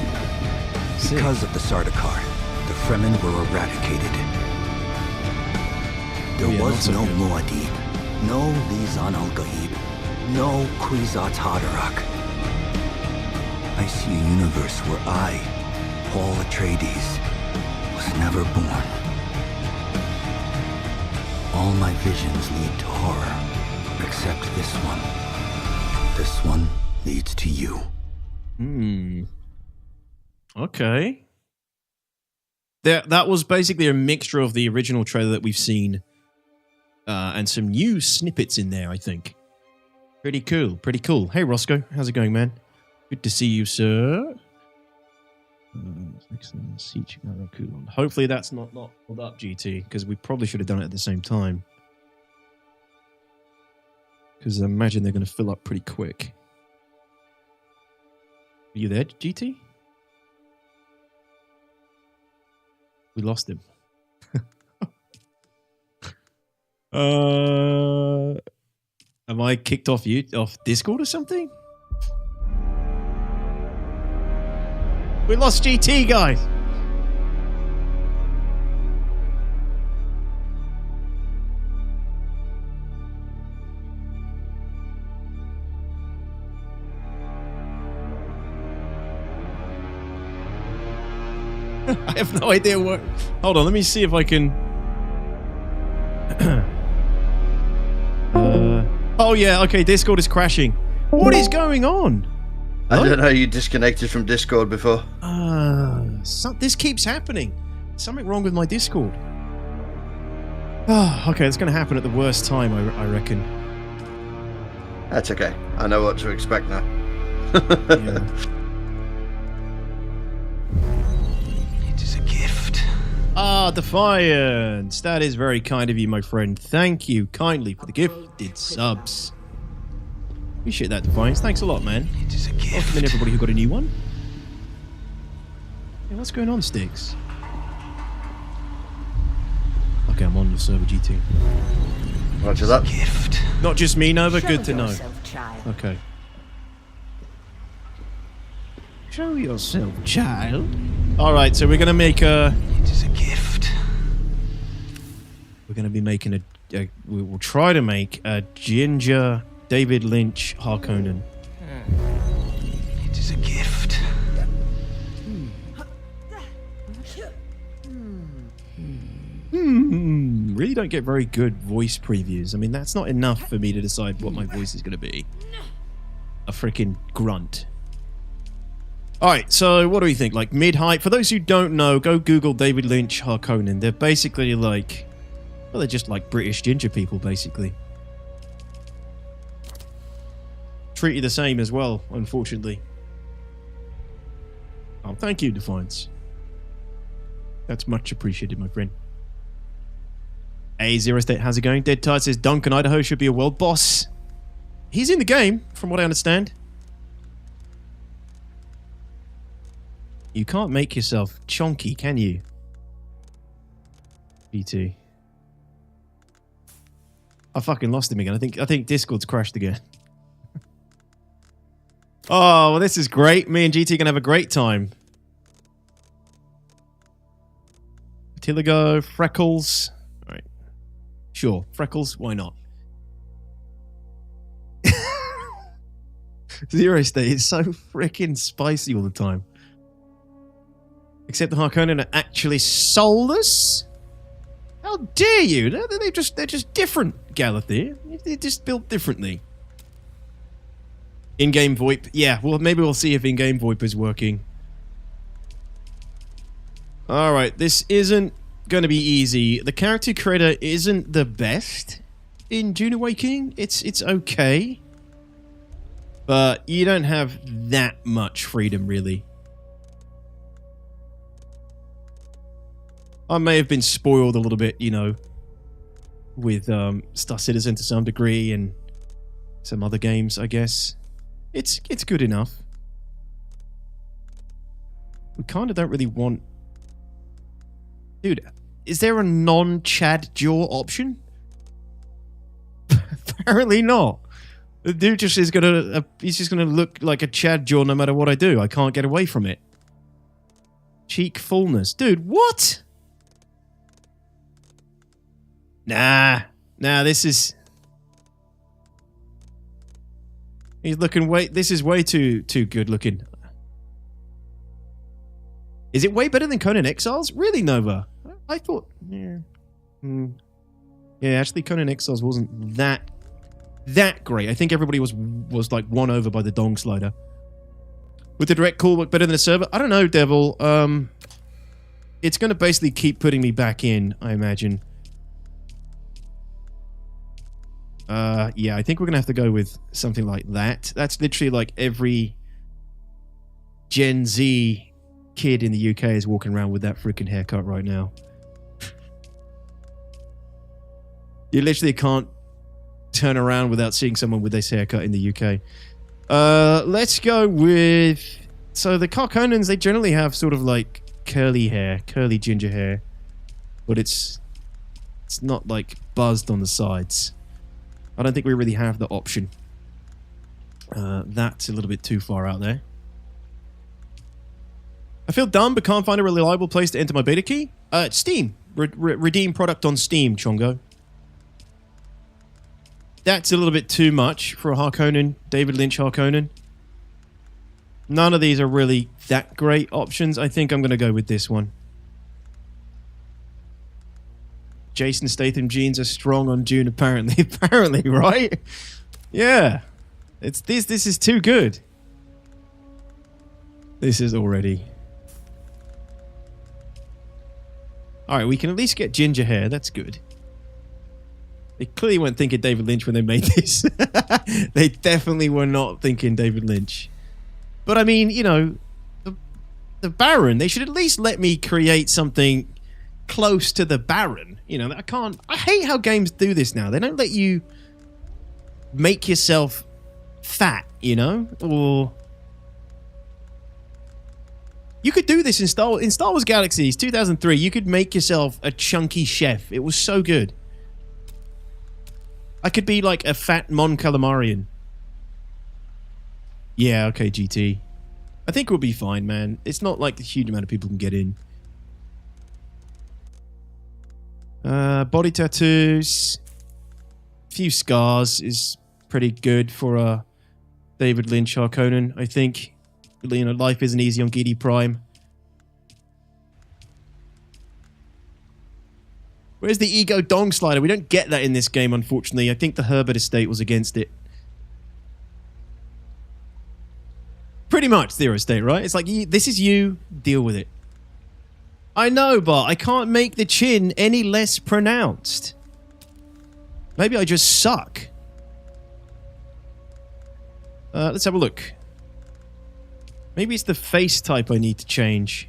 Because of the Sardaukar, the Fremen were eradicated. There was no Muad'Dib, no Lisan al-Gaib, no Kwisatz Haderach. I see a universe where I, Paul Atreides, was never born. All my visions lead to horror, except this one. This one leads to you. Okay. That was basically a mixture of the original trailer that we've seen and some new snippets in there, I think. Pretty cool, pretty cool. Hey, Roscoe, how's it going, man? Good to see you, sir. Hopefully that's not pulled up, GT, because we probably should have done it at the same time. Because I imagine they're going to fill up pretty quick. Are you there, GT? We lost him. Am I kicked off Discord or something? We lost GT, guys. I have no idea what... Hold on, let me see if I can... Oh yeah, okay, Discord is crashing. What is going on? I don't know, you disconnected from Discord before. This keeps happening. Something wrong with my Discord. Okay, it's going to happen at the worst time, I reckon. That's okay. I know what to expect now. Yeah. It is a gift. Defiance. That is very kind of you, my friend. Thank you kindly for the gifted subs. Appreciate that, Defiance. Thanks a lot, man. It is a gift. Welcome in everybody who got a new one. Hey, what's going on, Sticks? Okay, I'm on the server, GT. Roger that. Gift. Not just me, Nova. Show Good to know. yourself, child. Okay. Show yourself, child. Alright, so we're going to make a... It is a gift. We're going to be making we will try to make a ginger David Lynch Harkonnen. It is a gift. Really don't get very good voice previews. I mean, that's not enough for me to decide what my voice is going to be. A freaking grunt. Alright, so what do we think? Like mid-height? For those who don't know, go Google David Lynch Harkonnen. They're basically like... Well, they're just like British ginger people, basically. Treat you the same as well, unfortunately. Oh, thank you, Defiance. That's much appreciated, my friend. Hey, Zero State, how's it going? Dead Tide says Duncan Idaho should be a world boss. He's in the game, from what I understand. You can't make yourself chonky, can you? BT. I fucking lost him again. I think Discord's crashed again. Oh, well, this is great. Me and GT can have a great time. Tiligo, Freckles. All right. Sure, Freckles, why not? Zero State is so freaking spicy all the time. Except the Harkonnen are actually soulless? How dare you? They're just different, Galathir. They're just built differently. In-game VoIP. Yeah, well, maybe we'll see if in-game VoIP is working. Alright, this isn't going to be easy. The character creator isn't the best in Dune Awakening. It's okay. But you don't have that much freedom, really. I may have been spoiled a little bit, you know, with Star Citizen to some degree and some other games, I guess. It's good enough. We kind of don't really want... Dude, is there a non-Chad jaw option? Apparently not. The dude just is gonna... he's just gonna look like a Chad jaw no matter what I do. I can't get away from it. Cheek fullness. Dude, what? Nah, this is... He's looking way... This is way too good looking. Is it way better than Conan Exiles? Really, Nova? I thought... Yeah. Yeah, actually, Conan Exiles wasn't that great. I think everybody was like won over by the dong slider. Would the direct call work better than the server? I don't know, Devil. It's going to basically keep putting me back in, I imagine. Yeah, I think we're going to have to go with something like that. That's literally like every Gen Z kid in the UK is walking around with that freaking haircut right now. You literally can't turn around without seeing someone with this haircut in the UK. Let's go with... So the Harkonnens, they generally have sort of like curly hair, curly ginger hair. But it's not like buzzed on the sides. I don't think we really have the option. That's a little bit too far out there. I feel dumb, but can't find a reliable place to enter my beta key. Steam. Redeem product on Steam, Chongo. That's a little bit too much for a Harkonnen, David Lynch Harkonnen. None of these are really that great options. I think I'm going to go with this one. Jason Statham jeans are strong on Dune, apparently. Apparently, right? Yeah. This is too good. This is already... Alright, we can at least get ginger hair. That's good. They clearly weren't thinking David Lynch when they made this. They definitely were not thinking David Lynch. But I mean, you know, the Baron, they should at least let me create something close to the Baron. You know, I hate how games do this now. They don't let you make yourself fat, you know? Or... You could do this in Star Wars Galaxies 2003. You could make yourself a chunky chef. It was so good. I could be like a fat Mon Calamarian. Yeah, okay, GT. I think we'll be fine, man. It's not like a huge amount of people can get in. Body tattoos. Few scars is pretty good for a David Lynch Harkonnen, I think. You know, life isn't easy on Gidi Prime. Where's the ego dong slider? We don't get that in this game, unfortunately. I think the Herbert estate was against it. Pretty much Zero Estate, right? It's like, this is you, deal with it. I know, but I can't make the chin any less pronounced. Maybe I just suck. Let's have a look. Maybe it's the face type I need to change.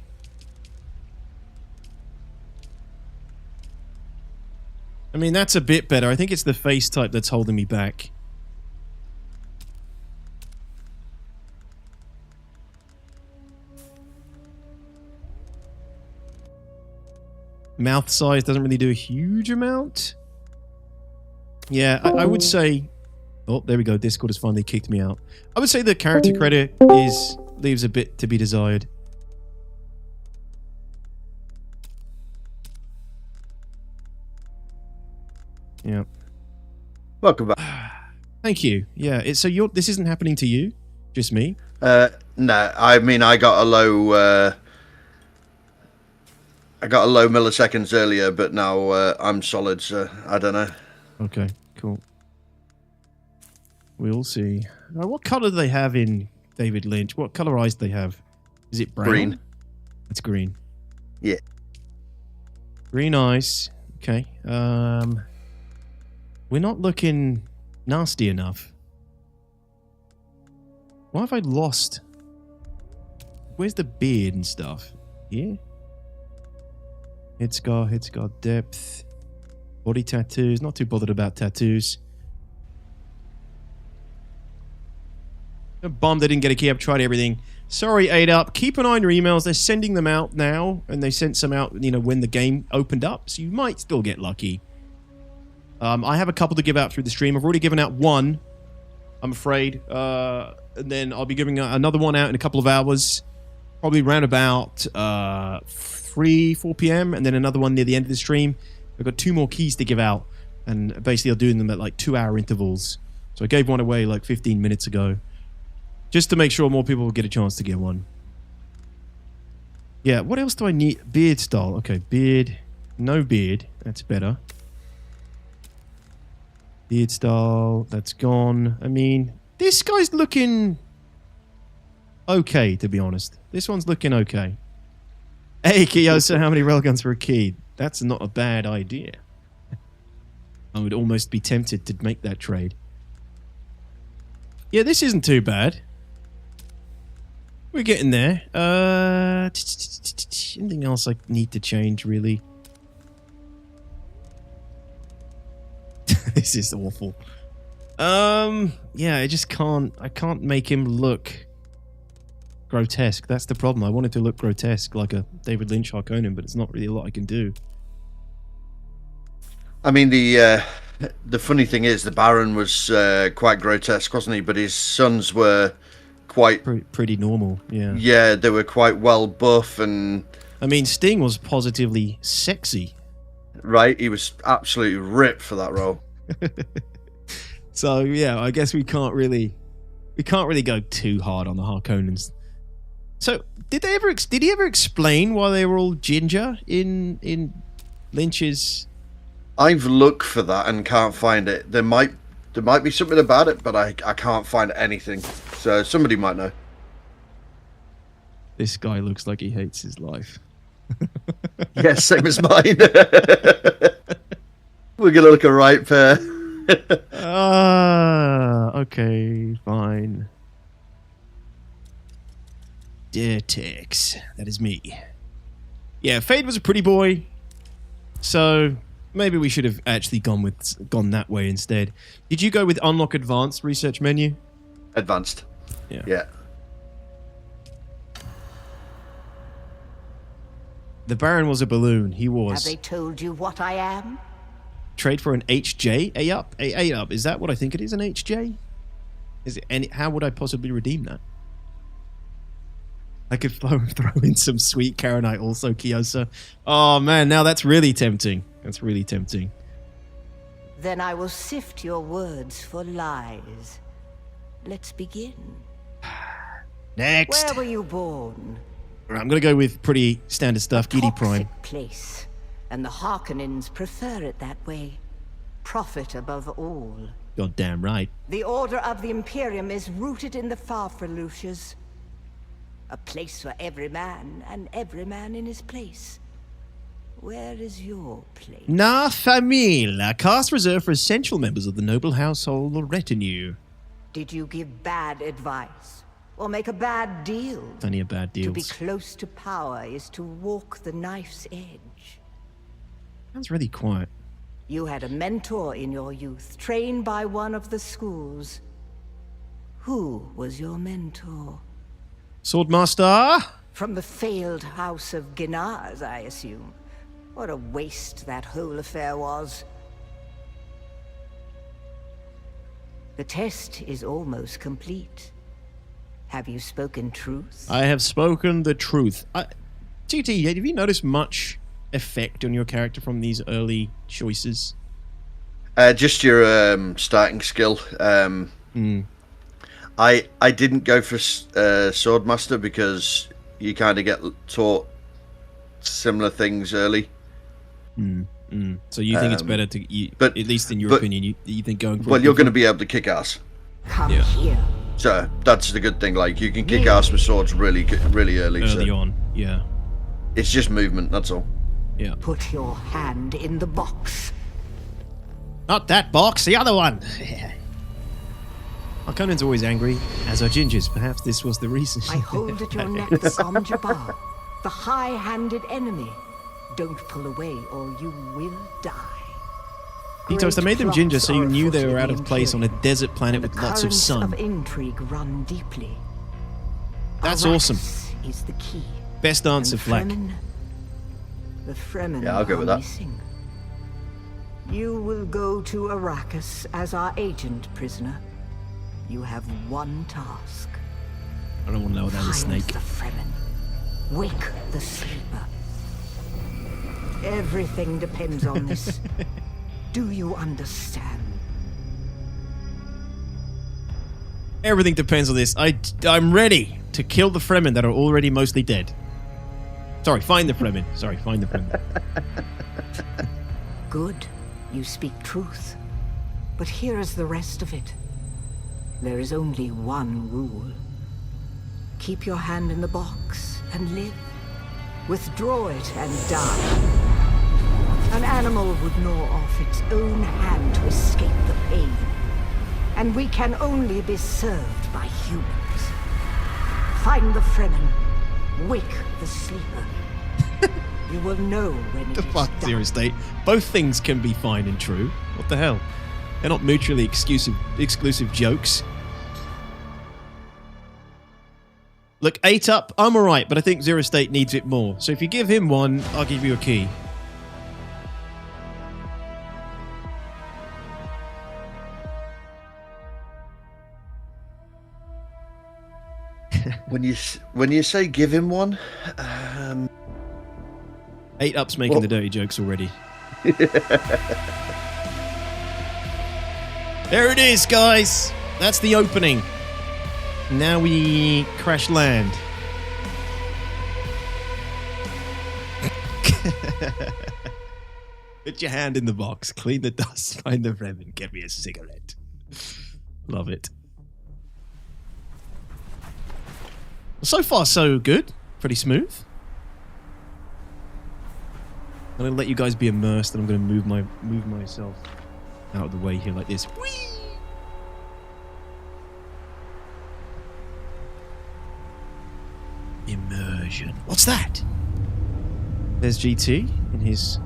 I mean, that's a bit better. I think it's the face type that's holding me back. Mouth size doesn't really do a huge amount. Yeah, I would say... Oh, there we go. Discord has finally kicked me out. I would say the character credit leaves a bit to be desired. Yeah. Welcome back. Thank you. Yeah. So this isn't happening to you? Just me? No, I mean I got a low milliseconds earlier, but now I'm solid, so I don't know. Okay, cool. We'll see. What color do they have in David Lynch? What color eyes do they have? Is it brown? Green. It's green. Yeah. Green eyes. Okay. We're not looking nasty enough. Why have I lost? Where's the beard and stuff? Here? Head scar depth. Body tattoos. Not too bothered about tattoos. I'm bummed I didn't get a key. I've tried everything. Sorry, 8up. Keep an eye on your emails. They're sending them out now, and they sent some out, you know, when the game opened up, so you might still get lucky. I have a couple to give out through the stream. I've already given out one, I'm afraid. And then I'll be giving another one out in a couple of hours, probably around about 4 p.m., and then another one near the end of the stream. I've got 2 more keys to give out, and basically I'm doing them at like 2-hour intervals. So I gave one away like 15 minutes ago, just to make sure more people will get a chance to get one. Yeah, what else do I need? Beard style. Okay, beard. No beard. That's better. Beard style. That's gone. I mean, this guy's looking okay, to be honest. This one's looking okay. Hey, Kiyo, so how many railguns for a key? That's not a bad idea. I would almost be tempted to make that trade. Yeah, this isn't too bad. We're getting there. Anything else I need to change, really? This is awful. Yeah, I just can't. I can't make him look grotesque. That's the problem. I wanted to look grotesque, like a David Lynch Harkonnen, but it's not really a lot I can do. I mean, the funny thing is, the Baron was quite grotesque, wasn't he? But his sons were quite pretty normal. Yeah. Yeah, they were quite well buff, and I mean, Sting was positively sexy. Right, he was absolutely ripped for that role. So yeah, I guess we can't really go too hard on the Harkonnens. So did he ever explain why they were all ginger in Lynch's? I've looked for that and can't find it. There might be something about it, but I can't find anything. So somebody might know. This guy looks like he hates his life. Yes, same as mine. We're gonna look a right pair. Okay, fine. Dear Tex, that is me. Yeah, Fade was a pretty boy, so maybe we should have actually gone that way instead. Did you go with unlock advanced research menu? Advanced. Yeah. The Baron was a balloon. He was. Have they told you what I am? Trade for an HJ? A up. Is that what I think it is? An HJ? Is it any? How would I possibly redeem that? I could throw in some sweet Karenite also, Kyosa. Oh man, now that's really tempting. That's really tempting. Then I will sift your words for lies. Let's begin. Next. Where were you born? I'm gonna go with pretty standard stuff, Giddy Prime. Place, and the Harkonnens prefer it that way. Profit above all. God damn right. The Order of the Imperium is rooted in the Farfaluches. A place for every man, and every man in his place. Where is your place? Na Famille, caste reserved for essential members of the noble household or retinue. Did you give bad advice? Or make a bad deal? Plenty of bad deals. To be close to power is to walk the knife's edge. Sounds really quiet. You had a mentor in your youth, trained by one of the schools. Who was your mentor? Swordmaster? From the failed house of Ginaz, I assume. What a waste that whole affair was. The test is almost complete. Have you spoken truth? I have spoken the truth. TT, have you noticed much effect on your character from these early choices? Just your starting skill. I didn't go for Swordmaster because you kind of get taught similar things early. So you think it's better to, but at least in your opinion, you think going for... Well, you're going to be able to kick ass. Come here. So that's the good thing. Like, you can kick ass with swords really early. Early on, yeah. It's just movement, that's all. Yeah. Put your hand in the box. Not that box, the other one. Conan's always angry, as are Gingers. Perhaps this was the reason. I hold at your neck Som Jabbar, the high-handed enemy. Don't pull away or you will die. Details, they made them ginger so you knew they were out of place on a desert planet with lots of sun. Of intrigue run deeply. That's awesome. Is the key. Best answer, Flack. The Fremen, yeah, I'll go with that. Missing. You will go to Arrakis as our agent, prisoner. You have one task. I don't want to know that as a snake. The Fremen. Wake the sleeper. Everything depends on this. Do you understand? Everything depends on this. I'm ready to kill the Fremen that are already mostly dead. Sorry, find the Fremen. Sorry, find the Fremen. Good. You speak truth. But here is the rest of it. There is only one rule. Keep your hand in the box and live. Withdraw it and die. An animal would gnaw off its own hand to escape the pain. And we can only be served by humans. Find the Fremen. Wake the sleeper. You will know when it is done. Zero State. Both things can be fine and true. What the hell? They're not mutually exclusive jokes. Look, 8 up, I'm alright, but I think Zero State needs it more. So if you give him one, I'll give you a key. When you say give him one, 8 up's making the dirty jokes already. There it is, guys. That's the opening. Now we crash land. Put your hand in the box, clean the dust, find the Fremen, get me a cigarette. Love it. So far, so good. Pretty smooth. I'm gonna let you guys be immersed, and I'm gonna move myself out of the way here like this. Whee! Immersion. What's that? There's GT in his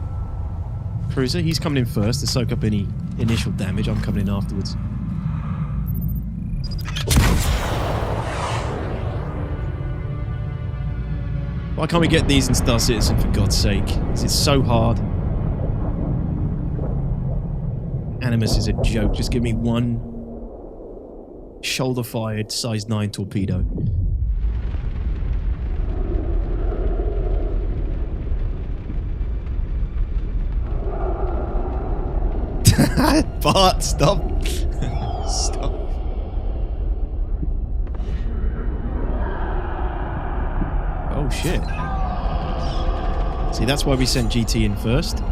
cruiser. He's coming in first to soak up any initial damage. I'm coming in afterwards. Why can't we get these in Star Citizen, for God's sake? It's so hard. Animus is a joke. Just give me one shoulder-fired size 9 torpedo. Bart, stop. Stop. Oh, shit. See, that's why we sent GT in first.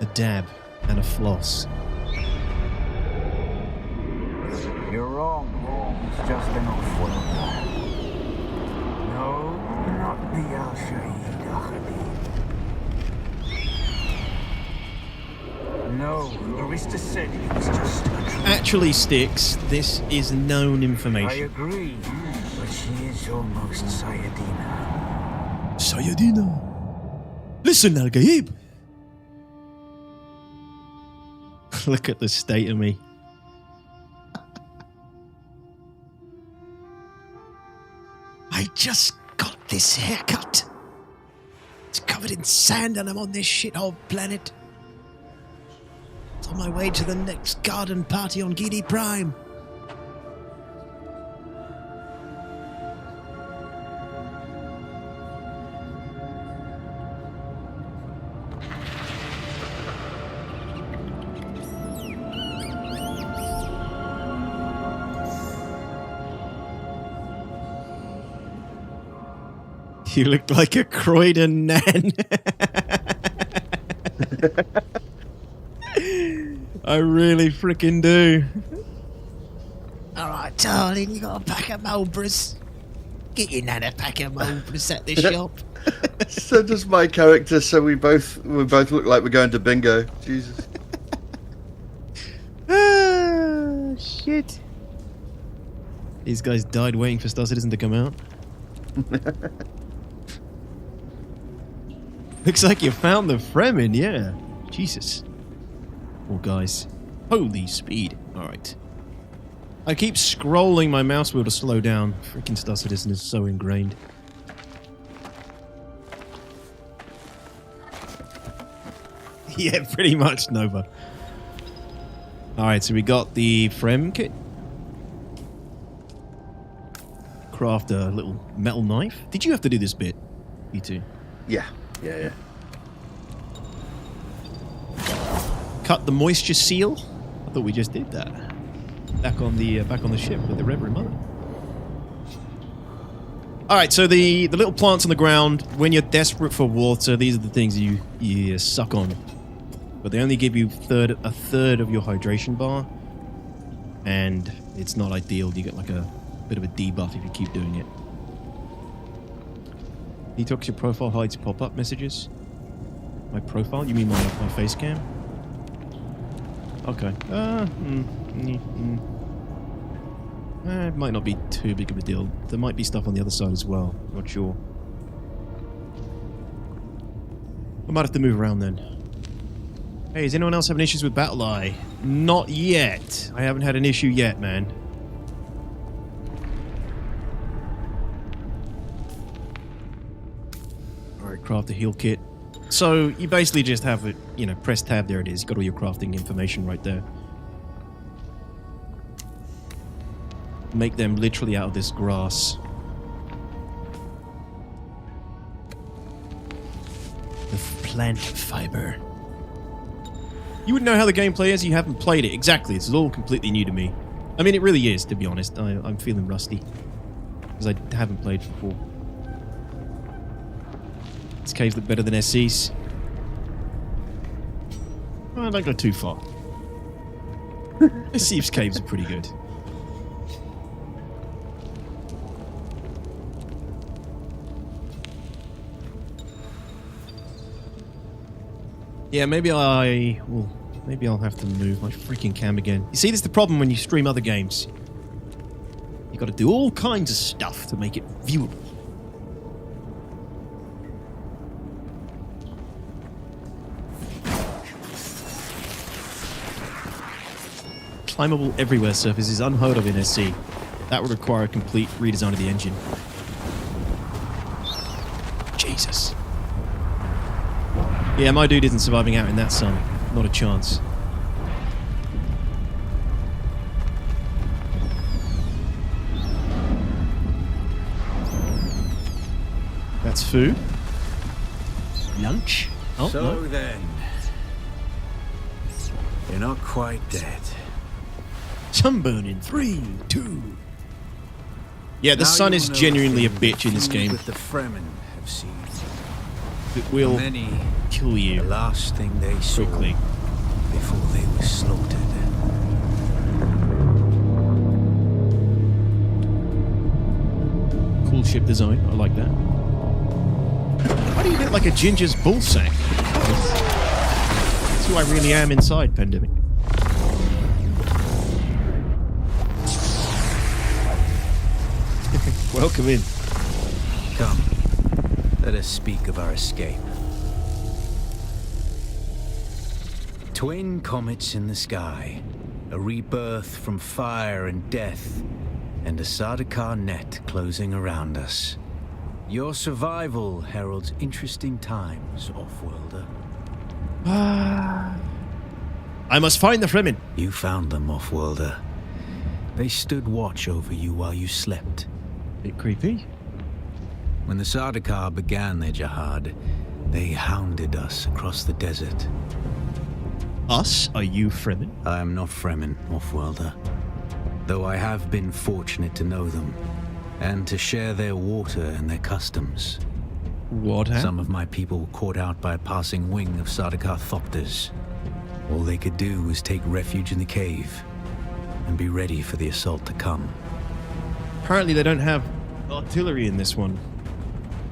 A dab and a floss. You're wrong. It's just an off-world. No, not the Al-Shaheed Ahadi. No, Arista said it was just a dream. Actually, Sticks, this is known I information. agree, but she is almost Sayadina. Sayadina. Listen, Al Gaib. Look at the state of me. I just got this haircut. It's covered in sand and I'm on this shithole planet. It's on my way to the next garden party on Gidi Prime. You look like a Croydon nan. I really freaking do. Alright, darling, you got a pack of Marlboros. Get your nan a pack of Marlboros at the shop. So does my character, so we both look like we're going to bingo. Jesus. Ah, shit. These guys died waiting for Star Citizen to come out. Looks like you found the Fremen, yeah. Jesus. Oh, guys. Holy speed. Alright. I keep scrolling my mouse wheel to slow down. Freaking Star Citizen is so ingrained. Yeah, pretty much, Nova. Alright, so we got the Frem kit. Craft a little metal knife. Did you have to do this bit? You too. Yeah. Cut the moisture seal. I thought we just did that. Back on the ship with the Reverend Mother. All right, so the little plants on the ground. When you're desperate for water, these are the things you suck on. But they only give you a third of your hydration bar, and it's not ideal. You get like a bit of a debuff if you keep doing it. Detox your profile hides pop-up messages. My profile? You mean my face cam? Okay. It might not be too big of a deal. There might be stuff on the other side as well. Not sure. I might have to move around then. Hey, is anyone else having issues with Battle Eye? Not yet. I haven't had an issue yet, man. Alright, craft a heal kit. So, you basically just have it, press tab, there it is. You've got all your crafting information right there. Make them literally out of this grass. The plant fiber. You wouldn't know how the gameplay is, you haven't played it. Exactly, it's all completely new to me. I mean, it really is, to be honest. I'm feeling rusty. Because I haven't played before. These caves look better than SC's. Well, don't go too far. SC's caves are pretty good. Yeah, maybe I'll have to move my freaking cam again. You see, this is the problem when you stream other games. You got to do all kinds of stuff to make it viewable. Climbable everywhere surface is unheard of in SC. That would require a complete redesign of the engine. Jesus. Yeah, my dude isn't surviving out in that sun. Not a chance. That's food. Lunch. Oh, So no. then, you're not quite dead. Sunburn in 3, 2. Yeah, the Now sun you is know genuinely a things bitch in this you game. That the Fremen have seen. It will Many, kill the you last thing they saw quickly. before they were slaughtered. Cool ship design. I like that. Why do you look like a ginger's ball sack? That's who I really am inside, Pandemic. Welcome in. Come, let us speak of our escape. Twin comets in the sky, a rebirth from fire and death, and a Sardaukar net closing around us. Your survival heralds interesting times, Offworlder. I must find the Fremen. You found them, Offworlder. They stood watch over you while you slept. Bit creepy. When the Sardaukar began their jihad, they hounded us across the desert. Us? Are you Fremen? I am not Fremen, Offworlder, though I have been fortunate to know them, and to share their water and their customs. What happened? Some of my people were caught out by a passing wing of Sardaukar thopters. All they could do was take refuge in the cave, and be ready for the assault to come. Apparently they don't have artillery in this one.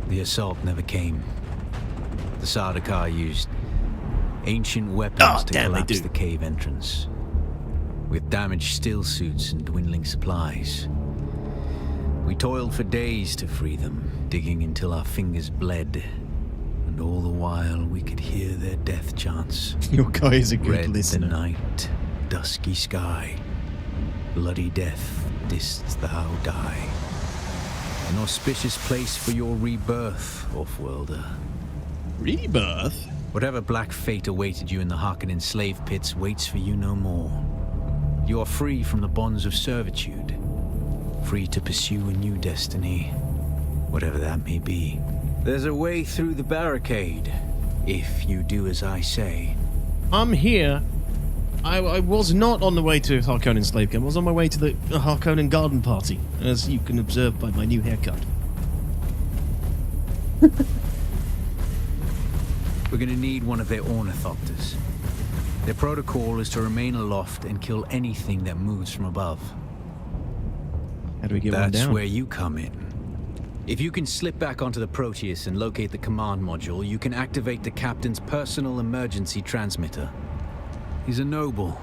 The assault never came. The Sardaukar used ancient weapons Oh, to damn, they collapse do. the cave entrance, with damaged steel suits and dwindling supplies. We toiled for days to free them, digging until our fingers bled, and all the while we could hear their death chants. Your guy is a good Red the listener. night, dusky sky, bloody death didst thou die. An auspicious place for your rebirth, Offworlder. Rebirth? Whatever black fate awaited you in the Harkonnen slave pits waits for you no more. You are free from the bonds of servitude, free to pursue a new destiny, whatever that may be. There's a way through the barricade, if you do as I say. I'm here. I was not on the way to Harkonnen slave camp. I was on my way to the Harkonnen garden party, as you can observe by my new haircut. We're gonna need one of their ornithopters. Their protocol is to remain aloft and kill anything that moves from above. How do we get one That's down? where you come in. If you can slip back onto the Proteus and locate the command module, you can activate the captain's personal emergency transmitter. He's a noble.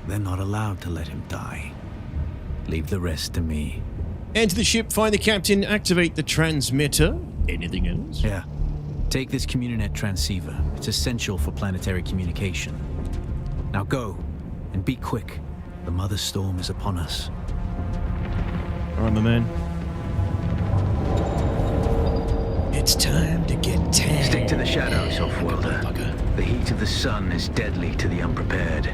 They're not allowed to let him die. Leave the rest to me. Enter the ship, find the captain, activate the transmitter. Anything else? Yeah. Take this Communinet transceiver. It's essential for planetary communication. Now go, and be quick. The Mother Storm is upon us. Alright, my man. It's time to get tan. Stick to the shadows, Offworlder. Motherfucker. The heat of the sun is deadly to the unprepared.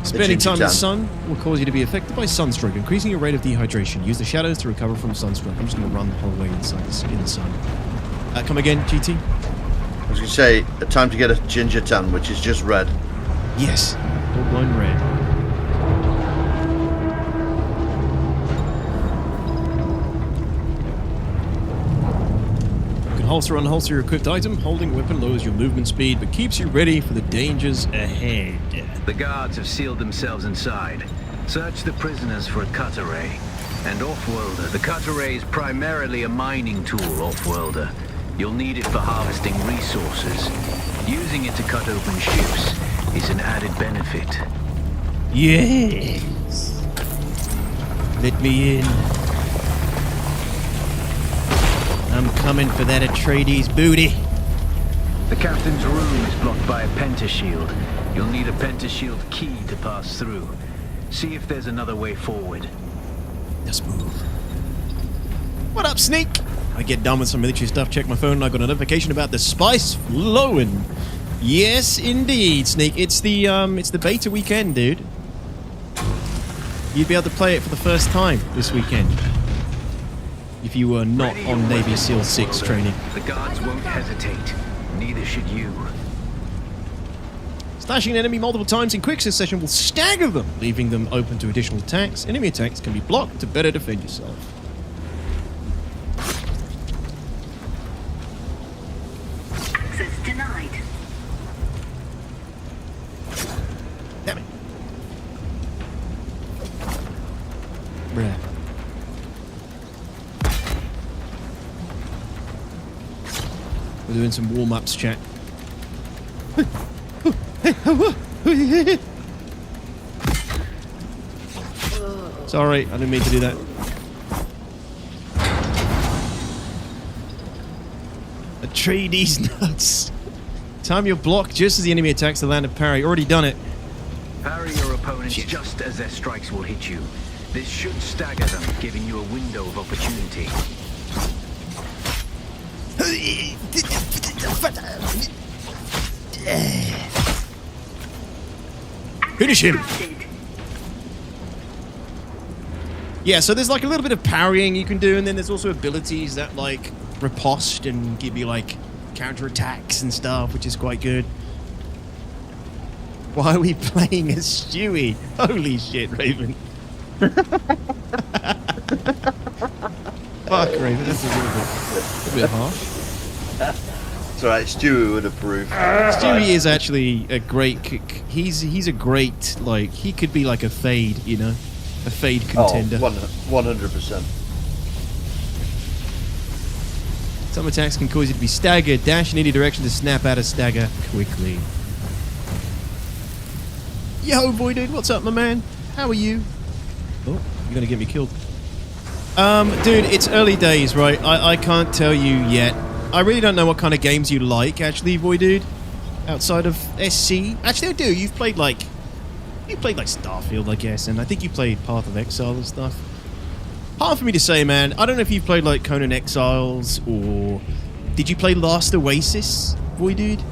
Spending time in the tan. sun will cause you to be affected by sunstroke, increasing your rate of dehydration. Use the shadows to recover from sunstroke. I'm just going to run the whole way inside in the sun. Come again, GT? I was going to say, time to get a ginger tan, which is just red. Yes. Full-blown red. You can holster or unholster your equipped item. Holding a weapon lowers your movement speed, but keeps you ready for the dangers ahead. The guards have sealed themselves inside. Search the prisoners for a cut array. And Offworlder, the cut array is primarily a mining tool, Offworlder. You'll need it for harvesting resources. Using it to cut open ships is an added benefit. Yes. Let me in. I'm coming for that Atreides booty. The captain's room is blocked by a pentashield. You'll need a pentashield key to pass through. See if there's another way forward. Let's move. What up, Sneak? I get done with some military stuff, check my phone, and I got a notification about the spice flowing. Yes, indeed, Sneak. It's the beta weekend, dude. You'd be able to play it for the first time this weekend. if you were not Ready on your Navy weapon, SEAL 6 Walter. training. The guards won't hesitate. Neither should you. Slashing an enemy multiple times in quick succession will stagger them, leaving them open to additional attacks. Enemy attacks can be blocked to better defend yourself. Access denied. Damn it. Bruh. We're doing some warm-ups, chat. Sorry, I didn't mean to do that. Atreides nuts. Time your block just as the enemy attacks the land of parry. Already done it. Parry your opponents just as their strikes will hit you. This should stagger them, giving you a window of opportunity. Finish him. Yeah, so there's like a little bit of parrying you can do, and then there's also abilities that like riposte and give you like counterattacks and stuff, which is quite good. Why are we playing as Stewie? Holy shit, Raven. Fuck, Raven, that's a little bit harsh. It's alright, Stewie would approve. Stewie is actually a great he's a great, like, he could be like a fade, you know? A fade contender. 100%. Some attacks can cause you to be staggered. Dash in any direction to snap out of stagger quickly. Yo, boy, dude, what's up, my man? How are you? Oh, you're gonna get me killed. Dude, it's early days, right? I can't tell you yet. I really don't know what kind of games you like, actually, boy, dude. Outside of SC. Actually, I do. You played like Starfield, I guess, and I think you played Path of Exile and stuff. Hard for me to say, man. I don't know if you've played like Conan Exiles, or did you play Last Oasis, boy, dude?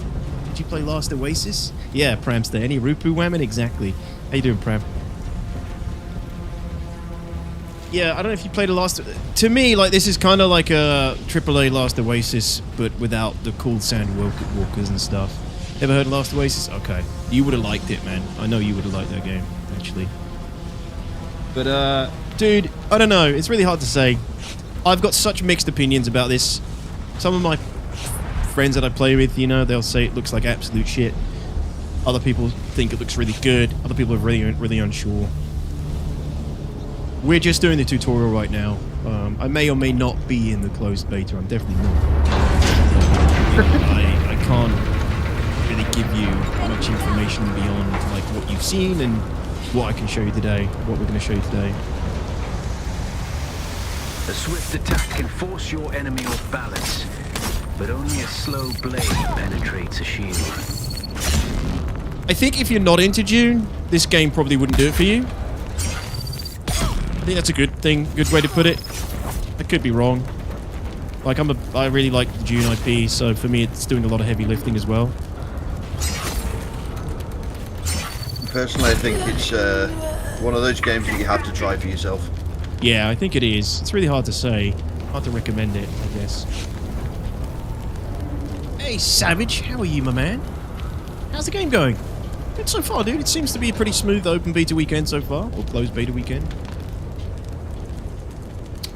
Did you play Last Oasis? Yeah, Pram's there. Any Rupu Whammon? Exactly. How you doing, Pram? Yeah, I don't know if you played a Last... To me, like, this is kind of like a AAA Last Oasis, but without the cool sound walkers and stuff. Ever heard of Last Oasis? Okay. You would have liked it, man. I know you would have liked that game, actually. But, dude, I don't know. It's really hard to say. I've got such mixed opinions about this. Some of my friends that I play with, you know, they'll say it looks like absolute shit. Other people think it looks really good. Other people are really unsure. We're just doing the tutorial right now. I may or may not be in the closed beta. I'm definitely not. I can't really give you much information beyond like what you've seen and what I can show you today. What we're going to show you today. A swift attack can force your enemy off balance, but only a slow blade penetrates a shield. I think if you're not into Dune, this game probably wouldn't do it for you. I think that's a good thing, good way to put it. I could be wrong. Like I really like the Dune IP, so for me it's doing a lot of heavy lifting as well. Personally, I think it's one of those games that you have to try for yourself. Yeah, I think it is. It's really hard to say. Hard to recommend it, I guess. Hey, Savage, how are you, my man? How's the game going? Good so far, dude. It seems to be a pretty smooth open beta weekend so far, or closed beta weekend.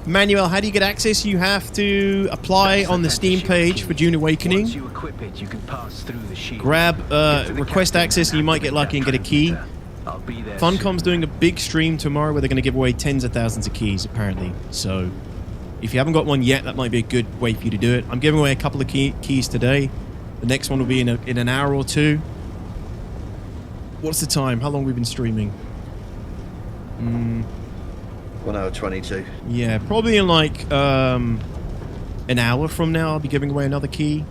Manuel, how do you get access? You have to apply on the Steam page for Dune Awakening. Once you equip it, you can pass through the shield. Grab, request access, and you might get lucky and get a key. I'll be there Funcom's doing a big stream tomorrow where they're going to give away tens of thousands of keys, apparently. So, if you haven't got one yet, that might be a good way for you to do it. I'm giving away a couple of keys today. The next one will be in an hour or two. What's the time? How long have we been streaming? 1 hour 22. Yeah, probably in like an hour from now I'll be giving away another key.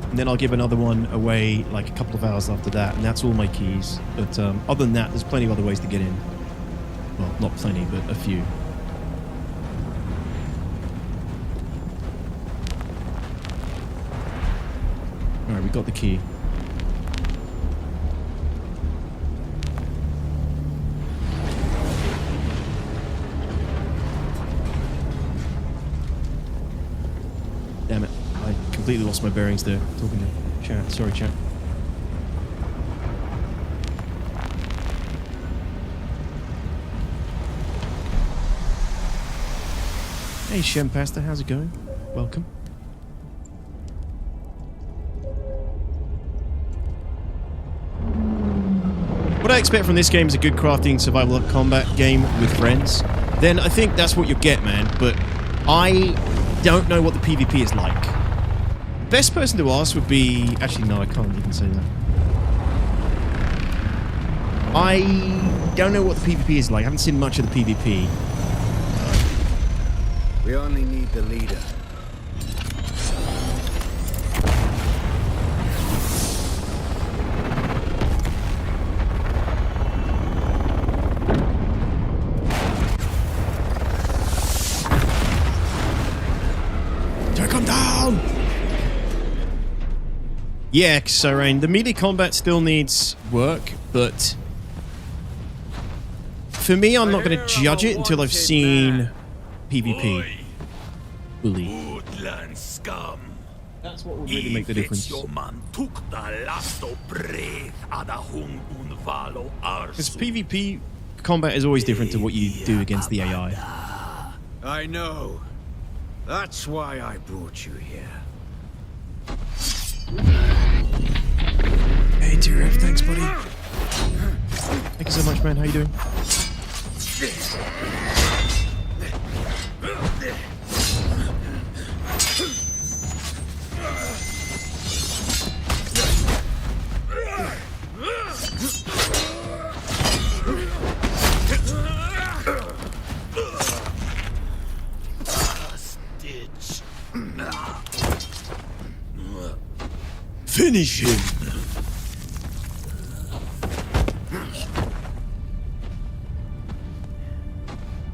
And then I'll give another one away like a couple of hours after that. And that's all my keys. But other than that, there's plenty of other ways to get in. Well, not plenty, but a few. Alright, we got the key. completely lost my bearings there, talking to chat. Sorry, chat. Hey, Shem Pastor, how's it going? Welcome. What I expect from this game is a good crafting survival combat game with friends. Then I think that's what you get, man. But I don't know what the PvP is like. Best person to ask would be... Actually, no, I can't even say that. I don't know what the PvP is like. I haven't seen much of the PvP. We only need the leader. Take him down! Yeah, so Rain, the melee combat still needs work, but for me, I'm not going to judge it until I've seen PvP. Bully. Woodland scum. That's what will really make the difference. Because PvP combat is always different to what you do against the AI. I know. That's why I brought you here. Hey, TRF, thanks, buddy. Thank you so much, man. How you doing? Finish him!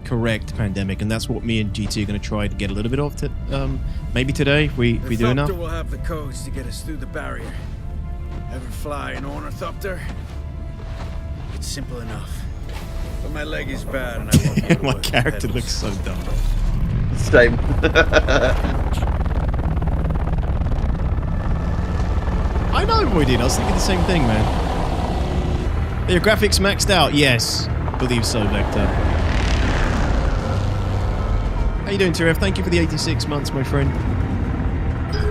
Correct, Pandemic, and that's what me and GT are going to try to get a little bit of. Maybe today, we do enough. The Thopter will have the codes to get us through the barrier. Ever fly an Ornithopter? It's simple enough. But my leg is bad and I won't be able to My work the character pedals. looks so dumb. Same. I know, boy, dude. I was thinking the same thing, man. Are your graphics maxed out? Yes. Believe so, Vector. How you doing, TRF? Thank you for the 86 months, my friend.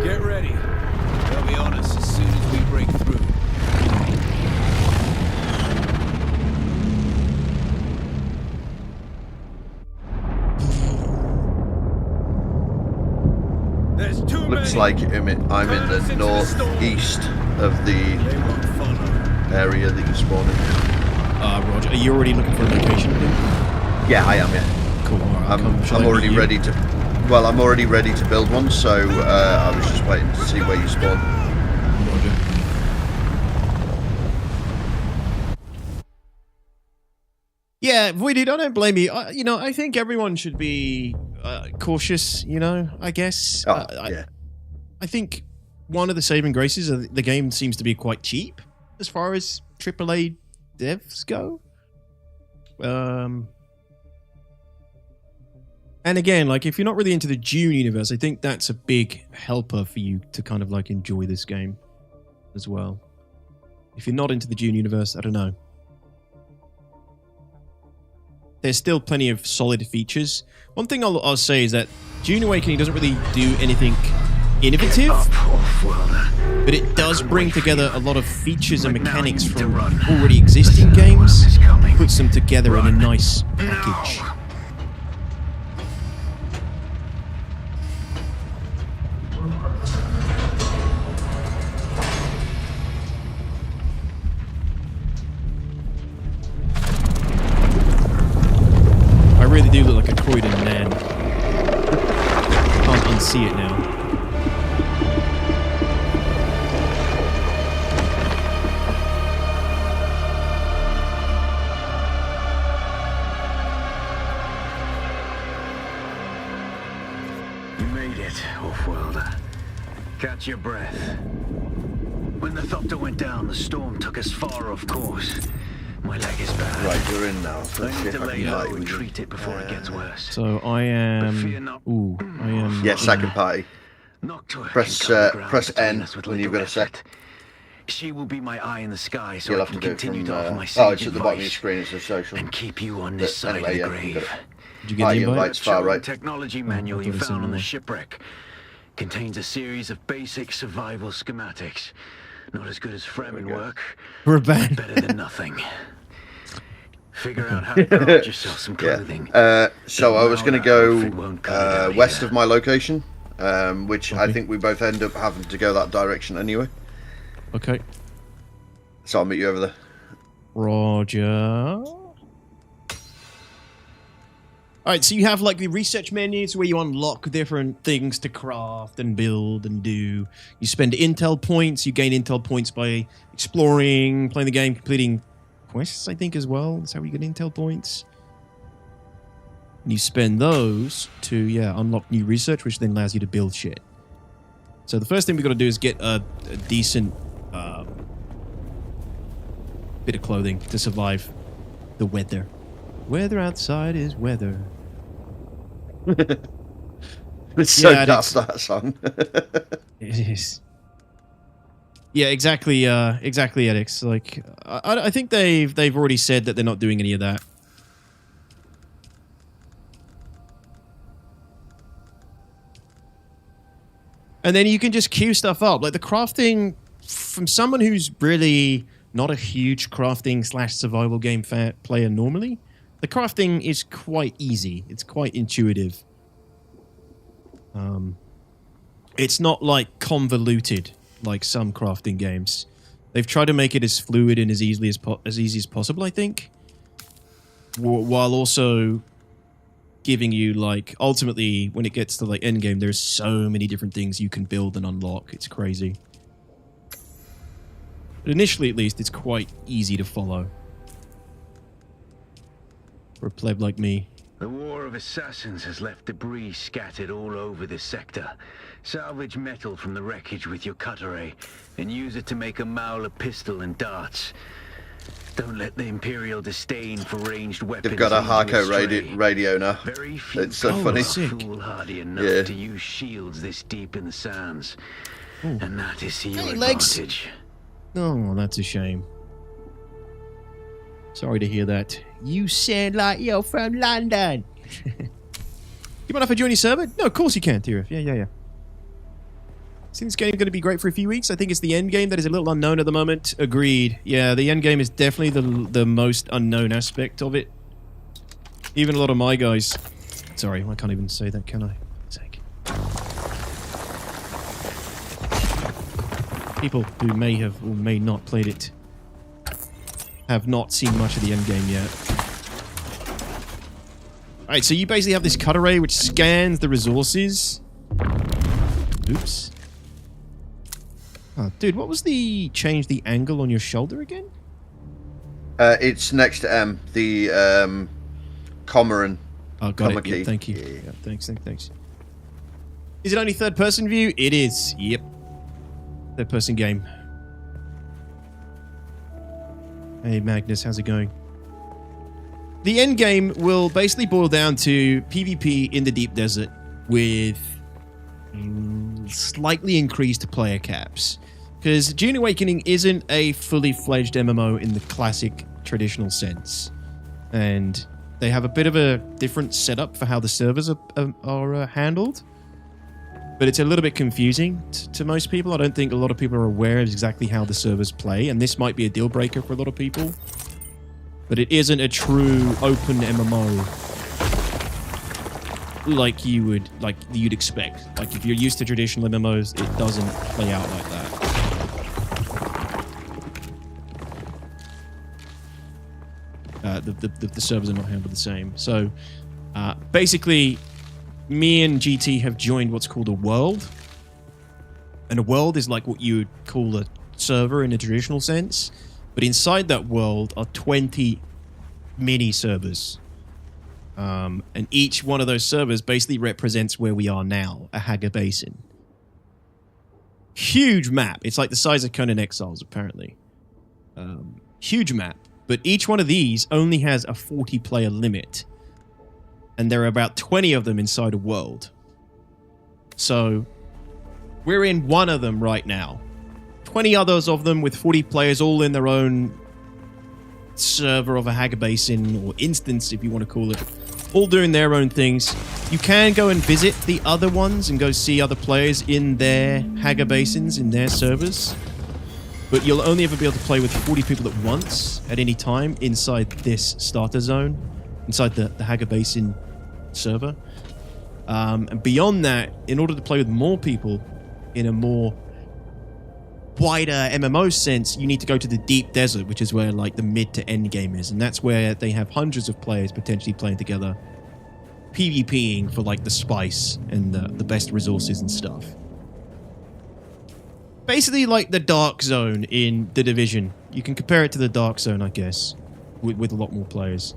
Get ready. They'll be on us as soon as we break through. There's too Looks many. like I'm in the northeast of the They won't follow. area that you spawn in. Roger. Are you already looking for a location, dude? Yeah, I am, yeah. Cool. All right, I'm already ready to... Well, I'm already ready to build one, so I was just waiting to see where you spawn. Roger. Yeah, Voided, I don't blame you. I think everyone should be cautious, I guess. Oh, yeah. I think one of the saving graces of the game seems to be quite cheap as far as AAA devs go. And again, like, if you're not really into the Dune universe, I think that's a big helper for you to kind of like enjoy this game as well. If you're not into the Dune universe, I don't know. There's still plenty of solid features. One thing I'll say is that Dune Awakening doesn't really do anything innovative, but it does bring together a lot of features and mechanics from already existing games, puts them together in a nice package. I really do look like a Croydon man. Can't unsee it now. You made it, Offworlder. Catch your breath. When the Thopter went down, the storm took us far off course. My leg is bad. Right, you're in now. So let's I see need if to I lay can low fight and with you. treat it before it gets worse. So I Fear am... not. Ooh, I am... Yeah, second party. Noctua Press, can cover ground press between N us with when you've little got a sec. effort. She will be my eye in the sky, so You'll I have can to do it continue from... to offer my oh, sage it's at the bottom of your advice screen. It's a social. and keep you on this But side anyway, of the yeah, you grave. got it. Did you get the invite? Invite's far right. Technology manual you thought I said found on the more. shipwreck contains a series of basic survival schematics. Not as good as Fremen work, We're but back. better than nothing. Figure out how to craft yourself some clothing. So I was going to Outfit won't cut it go out west here. of my location, which I Okay. think we both end up having to go that direction anyway. Okay. So I'll meet you over there. Roger. Alright, so you have like the research menus where you unlock different things to craft and build and do. You spend intel points, you gain intel points by exploring, playing the game, completing quests, I think, as well. That's how you get intel points. And you spend those to, unlock new research, which then allows you to build shit. So the first thing we've got to do is get a decent bit of clothing to survive the weather. Weather outside is weather. It's so Yeah, daft, that song. It is. Yeah, exactly. Exactly, Edix. Like, I think they've already said that they're not doing any of that. And then you can just queue stuff up. Like the crafting, from someone who's really not a huge crafting / survival game player normally, the crafting is quite easy. It's quite intuitive. It's not like convoluted like some crafting games. They've tried to make it as fluid and as easy as possible, I think, while also giving you, like, ultimately when it gets to like endgame, there's so many different things you can build and unlock. It's crazy. But initially, at least, it's quite easy to follow for a pleb like me. The War of Assassins has left debris scattered all over this sector. Salvage metal from the wreckage with your cutter and use it to make a Mauler pistol and darts. Don't let the Imperial disdain for ranged weapons. They've got a lead you Harco astray. radio now. Very few It's so people funny. are Sick. foolhardy enough Yeah. to use shields this deep in the sands. Ooh. And that is to your Hey, legs. advantage. Oh, that's a shame. Sorry to hear that. You sound like you're from London. You mind if I join your server? No, of course you can, Tira. Yeah. I think this game is going to be great for a few weeks. I think it's the end game that is a little unknown at the moment. Agreed. Yeah, the end game is definitely the most unknown aspect of it. Even a lot of my guys. Sorry, I can't even say that, can I? Sake. People who may have or may not played it have not seen much of the end game yet. Alright, so you basically have this cut array which scans the resources. Oops. Oh, dude, what was the change the angle on your shoulder again? It's next to M, the Cormoran. Oh, got Comma it. Yeah, key. thank you. Yeah. Yeah, thanks. Is it only third-person view? It is. Yep. Third-person game. Hey, Magnus, how's it going? The end game will basically boil down to PvP in the deep desert with slightly increased player caps. Because Dune Awakening isn't a fully fledged MMO in the classic traditional sense. And they have a bit of a different setup for how the servers are handled. But it's a little bit confusing to most people. I don't think a lot of people are aware of exactly how the servers play. And this might be a deal breaker for a lot of people. But it isn't a true open MMO like you'd expect. Like if you're used to traditional MMOs, it doesn't play out like that. The servers are not handled the same. So basically, me and GT have joined what's called a world. And a world is like what you would call a server in a traditional sense. But inside that world are 20 mini servers. And each one of those servers basically represents where we are now, a Haga Basin. Huge map. It's like the size of Conan Exiles, apparently. Huge map. But each one of these only has a 40-player limit. And there are about 20 of them inside a world. So We're in one of them right now. 20 others of them with 40 players all in their own server of a Haga Basin, or instance if you want to call it, all doing their own things. You can go and visit the other ones and go see other players in their Haga Basins, in their servers. But you'll only ever be able to play with 40 people at once, at any time, inside this starter zone, inside the Haga Basin server. And beyond that, in order to play with more people in a more wider MMO sense, you need to go to the deep desert, which is where like the mid to end game is, and that's where they have hundreds of players potentially playing together, PvPing for like the spice and the best resources and stuff. Basically like the Dark Zone in The Division. You can compare it to the Dark Zone, I guess, with a lot more players.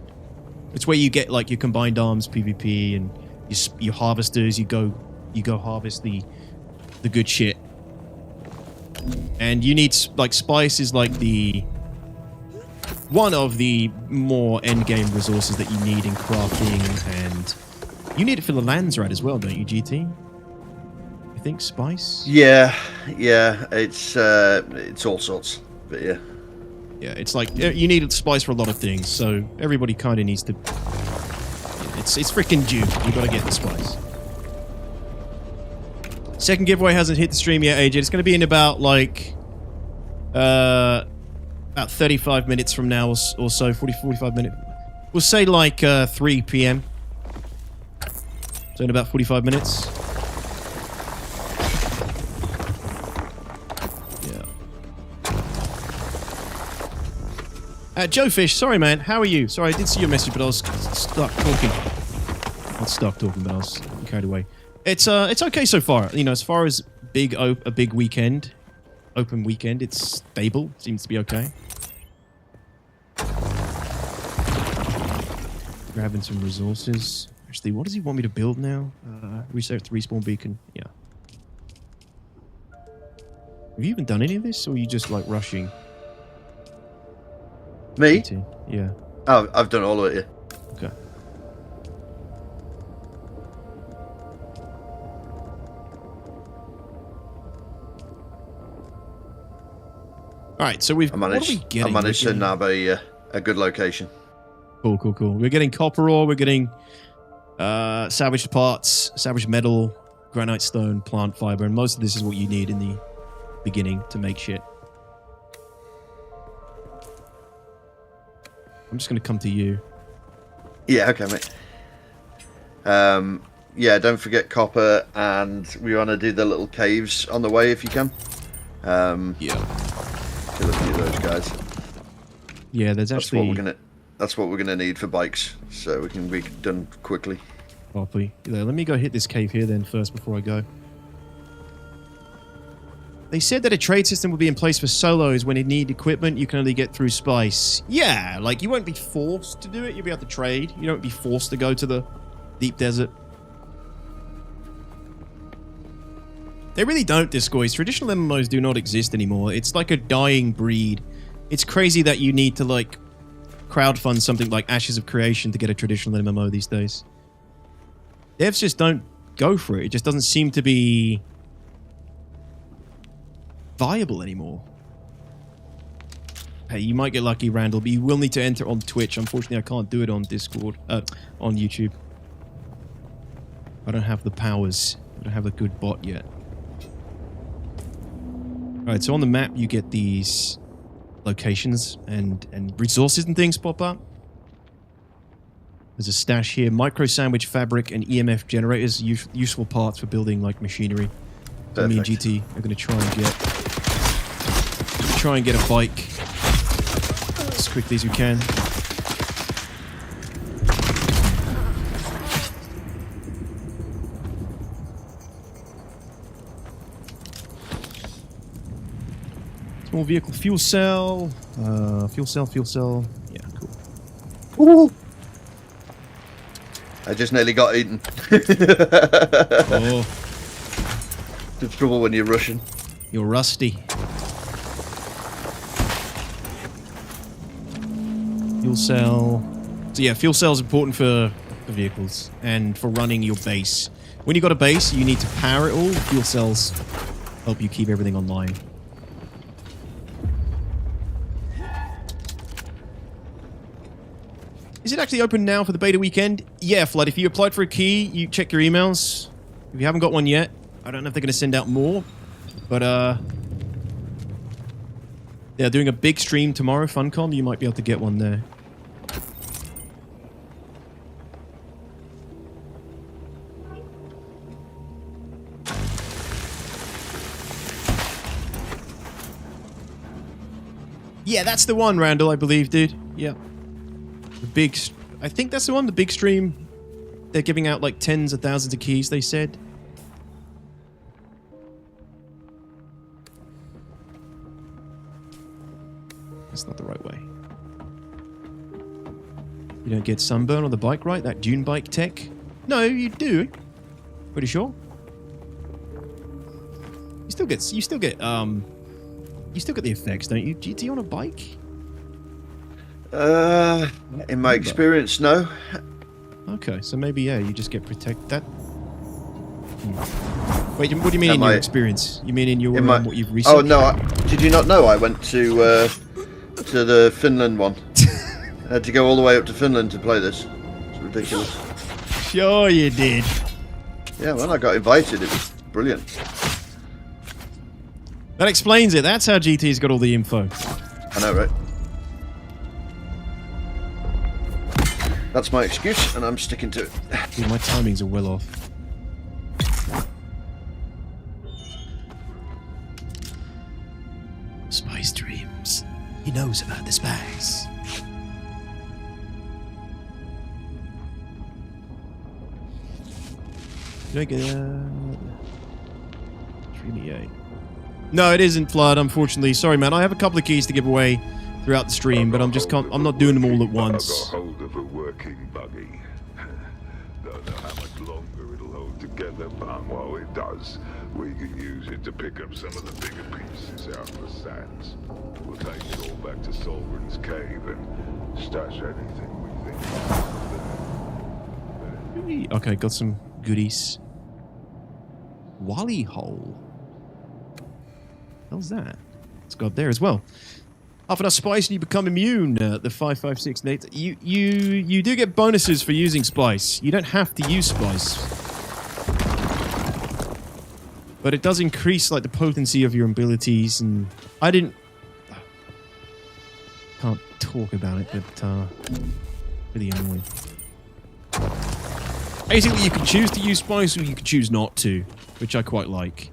It's where you get like your combined arms PvP and your harvesters. You go harvest the good shit. And you need, like, spice is like one of the more endgame resources that you need in crafting, and you need it for the lands right as well, don't you, GT? I think spice? Yeah, it's all sorts, but yeah. Yeah, it's like, you need spice for a lot of things, so everybody kind of needs to... It's freaking Dune. You gotta get the spice. Second giveaway hasn't hit the stream yet, AJ. It's going to be in about, like, about 35 minutes from now or so. 45 minutes. We'll say, like, 3 p.m. So in about 45 minutes. Yeah. Joe Fish, sorry, man. How are you? Sorry, I did see your message, but I was stuck talking. Not stuck talking, but I was carried away. It's okay so far. You know, as far as a big weekend, open weekend, it's stable. Seems to be okay. Grabbing some resources. Actually, what does he want me to build now? Research the respawn beacon. Yeah. Have you even done any of this, or are you just like rushing? Me? Yeah. Oh, I've done all of it. Yeah. Okay. All right, so I managed to nab a good location. Cool. We're getting copper ore, we're getting salvaged parts, salvaged metal, granite stone, plant fiber, and most of this is what you need in the beginning to make shit. I'm just going to come to you. Yeah, okay, mate. Yeah, don't forget copper, and we want to do the little caves on the way if you can. Yeah. Kill a few of those guys. Yeah, there's actually... That's what we're gonna need for bikes, so we can be done quickly. Copy. Yeah, let me go hit this cave here then first before I go. They said that a trade system will be in place for solos. When you need equipment, you can only get through spice. Yeah, like you won't be forced to do it. You'll be able to trade. You won't be forced to go to the deep desert. They really don't, Discoys. Traditional MMOs do not exist anymore. It's like a dying breed. It's crazy that you need to, like, crowdfund something like Ashes of Creation to get a traditional MMO these days. Devs just don't go for it. It just doesn't seem to be viable anymore. Hey, you might get lucky, Randall, but you will need to enter on Twitch. Unfortunately, I can't do it on Discord, on YouTube. I don't have the powers. I don't have a good bot yet. Alright, so on the map you get these locations and resources and things pop up. There's a stash here. Micro sandwich fabric and EMF generators, useful parts for building like machinery. So me and GT are going to try and get a bike as quickly as we can. Small vehicle fuel cell. Fuel cell. Yeah, cool. Ooh. I just nearly got eaten. Oh. The trouble when you're rushing. You're rusty. Fuel cell. So yeah, fuel cell is important for vehicles and for running your base. When you got a base, you need to power it all. Fuel cells help you keep everything online. Is it actually open now for the beta weekend? Yeah, Flood. If you applied for a key, you check your emails. If you haven't got one yet, I don't know if they're going to send out more. But, they're doing a big stream tomorrow, Funcom. You might be able to get one there. Yeah, that's the one, Randall, I believe, dude. Yeah. The big... I think that's the one, the big stream. They're giving out, like, tens of thousands of keys, they said. That's not the right way. You don't get sunburn on the bike, right? That dune bike tech? No, you do. Pretty sure. You still get the effects, don't you? GT on a bike? In my experience, no. Okay, so maybe, yeah, you just get protected. Wait, what do you mean in your experience? You mean in your what you've researched? Oh no! Did you not know I went to the Finland one? I had to go all the way up to Finland to play this. It's ridiculous. Sure you did. Yeah, when I got invited, it was brilliant. That explains it. That's how GT's got all the info. I know, right? That's my excuse, and I'm sticking to it. Dude, my timings are well off. Spice dreams. He knows about the spice. Did I get 3D8? No, it isn't Flood, unfortunately. Sorry, man. I have a couple of keys to give away throughout the stream, but I'm not doing them all at once. I got hold of a working buggy. Don't know how much longer it'll hold together, but while it does, we can use it to pick up some of the bigger pieces out of the sands. We'll take it all back to Solgren's cave and stash anything we think. Okay, got some goodies. Wally hole. How's that? It's got there as well. Half enough spice and you become immune. The 556 Nate. You do get bonuses for using spice. You don't have to use spice, but it does increase like the potency of your abilities. And I can't talk about it, but really annoying. Basically, you can choose to use spice or you can choose not to, which I quite like.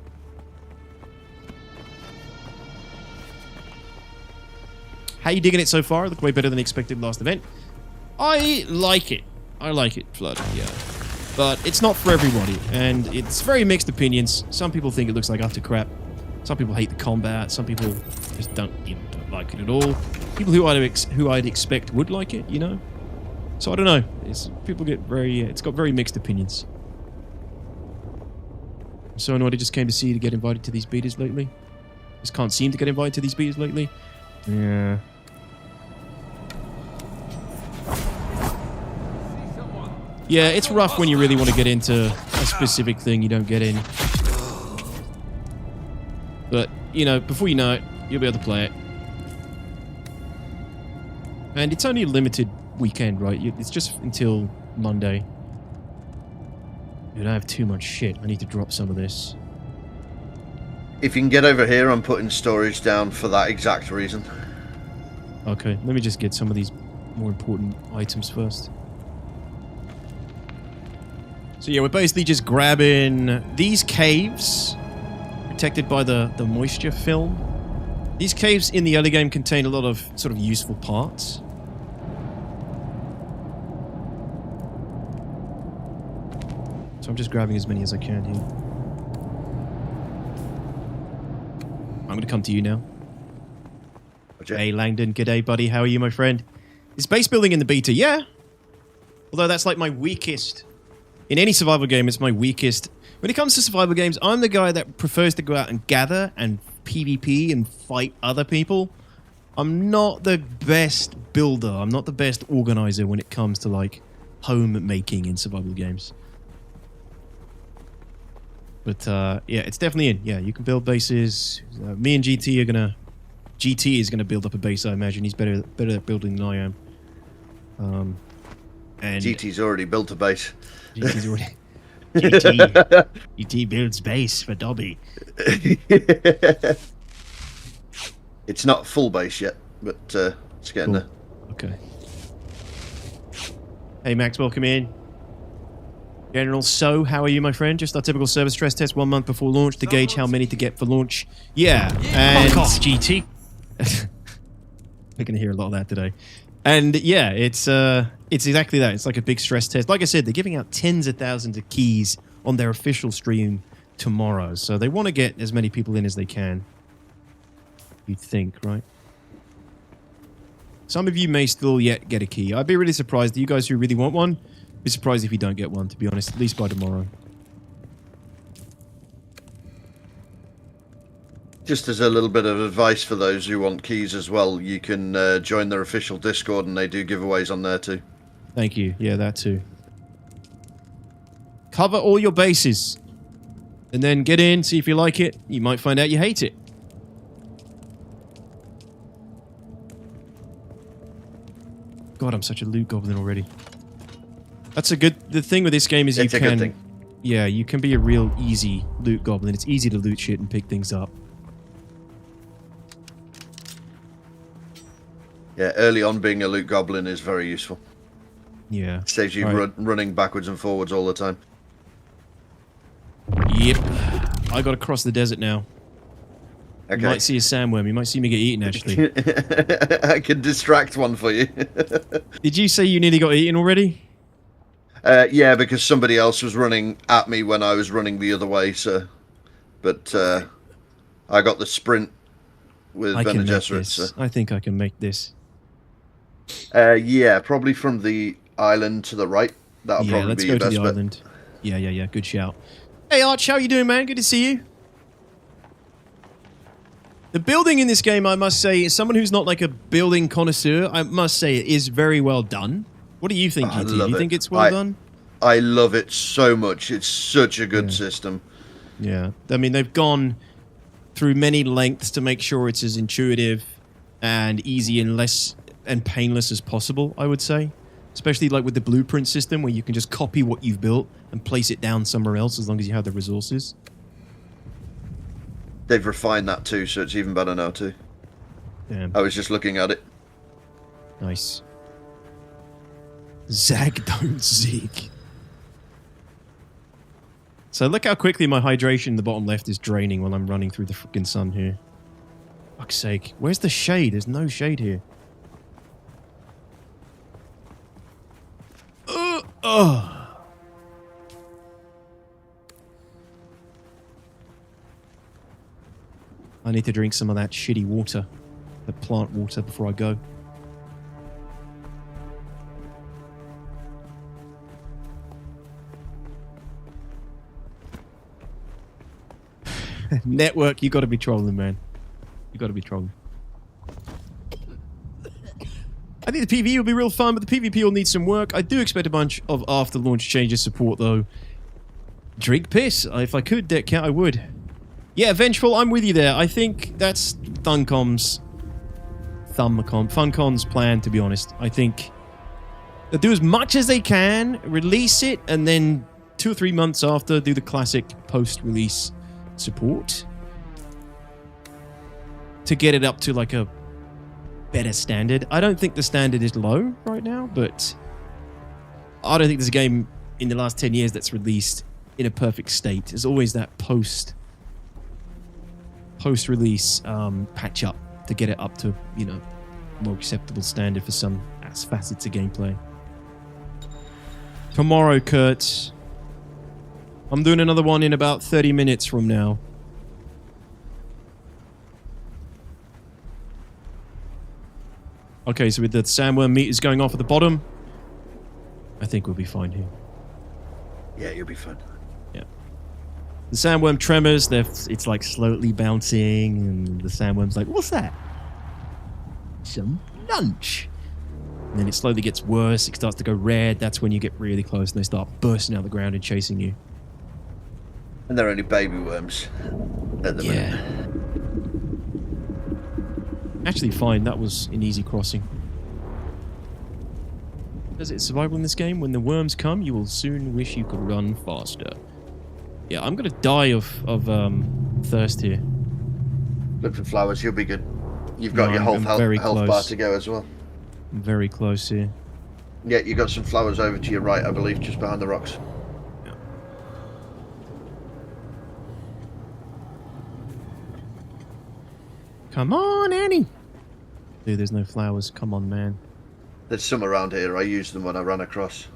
How you digging it so far? Look way better than expected last event. I like it. I like it, Flood, yeah. But it's not for everybody, and it's very mixed opinions. Some people think it looks like utter crap. Some people hate the combat. Some people just don't like it at all. People who I'd expect would like it, you know? So I don't know. People get it's got very mixed opinions. So annoyed I just came to see you to get invited to these betas lately. Just can't seem to get invited to these betas lately. Yeah. Yeah, it's rough when you really want to get into a specific thing you don't get in. But, you know, before you know it, you'll be able to play it. And it's only a limited weekend, right? It's just until Monday. Dude, I have too much shit. I need to drop some of this. If you can get over here, I'm putting storage down for that exact reason. Okay, let me just get some of these more important items first. So yeah, we're basically just grabbing these caves protected by the moisture film. These caves in the early game contain a lot of sort of useful parts. So I'm just grabbing as many as I can here. I'm going to come to you now. Hey Langdon, g'day buddy, how are you my friend? Is base building in the beta? Yeah. Although that's like my weakest. In any survival game, it's my weakest. When it comes to survival games, I'm the guy that prefers to go out and gather and PvP and fight other people. I'm not the best builder. I'm not the best organizer when it comes to like home making in survival games. But yeah, it's definitely in. Yeah, you can build bases. Me and GT are gonna. GT is gonna build up a base. I imagine he's better at building than I am. And GT's already built a base. GT's already. GT builds base for Dobby. It's not full base yet, but it's getting there. Okay. Hey Max, welcome in. General So, how are you, my friend? Just our typical service stress test 1 month before launch to gauge how many to get for launch. Yeah, and GT. We're going to hear a lot of that today. And yeah, it's exactly that. It's like a big stress test. Like I said, they're giving out tens of thousands of keys on their official stream tomorrow. So they want to get as many people in as they can. You'd think, right? Some of you may still yet get a key. I'd be really surprised. You guys who really want one, be surprised if you don't get one, to be honest, at least by tomorrow. Just as a little bit of advice for those who want keys as well, you can join their official Discord and they do giveaways on there too. Thank you. Yeah, that too. Cover all your bases. And then get in, see if you like it. You might find out you hate it. God, I'm such a loot goblin already. That's a good... The thing with this game is it's you a good can... thing. Yeah, you can be a real easy loot goblin. It's easy to loot shit and pick things up. Yeah, early on being a loot goblin is very useful. Yeah. Saves you running backwards and forwards all the time. Yep. I gotta cross the desert now. Okay. You might see a sandworm. You might see me get eaten, actually. I can distract one for you. Did you say you nearly got eaten already? Yeah, because somebody else was running at me when I was running the other way, so... But I got the sprint with Bene Gesserit, so... I think I can make this. Yeah, probably from the island to the right. That'll probably let's be go your to best the bet. island. Yeah. Good shout. Hey, Arch, how you doing, man? Good to see you. The building in this game, I must say, as someone who's not like a building connoisseur, I must say it is very well done. What do you think, GT? Do you think it's well done? I love it so much. It's such a good system. Yeah. I mean, they've gone through many lengths to make sure it's as intuitive and easy and less and painless as possible, I would say. Especially like with the blueprint system where you can just copy what you've built and place it down somewhere else as long as you have the resources. They've refined that too, so it's even better now too. Damn. I was just looking at it. Nice. Zag, don't zig. So look how quickly my hydration in the bottom left is draining while I'm running through the freaking sun here. Fuck's sake. Where's the shade? There's no shade here. I need to drink some of that shitty water. The plant water before I go. Network, you gotta be trolling, man. You gotta be trolling. I think the PvE will be real fun, but the PvP will need some work. I do expect a bunch of after-launch changes support, though. Drink piss. If I could, deck cat, I would. Yeah, Vengeful, I'm with you there. I think that's Funcom's plan, to be honest. I think they'll do as much as they can, release it, and then 2 or 3 months after, do the classic post-release support to get it up to like a better standard. I don't think the standard is low right now, but I don't think there's a game in the last 10 years that's released in a perfect state. There's always that post-release patch up to get it up to, you know, more acceptable standard for some facets of gameplay. Tomorrow, Kurt. I'm doing another one in about 30 minutes from now. Okay, so with the sandworm meters going off at the bottom, I think we'll be fine here. Yeah, you'll be fine. Yeah. The sandworm tremors, it's like slowly bouncing, and the sandworm's like, what's that? Some lunch. And then it slowly gets worse, it starts to go red, that's when you get really close and they start bursting out of the ground and chasing you. And they're only baby worms at the minute. Actually, fine. That was an easy crossing. Does it survival in this game? When the worms come, you will soon wish you could run faster. Yeah, I'm gonna die of thirst here. Look for flowers. You'll be good. You've got No, your whole I'm health very bar close. to go as well. I'm very close here. Yeah, you got some flowers over to your right, I believe, just behind the rocks. Come on, Annie. Dude, there's no flowers. Come on, man. There's some around here. I used them when I ran across.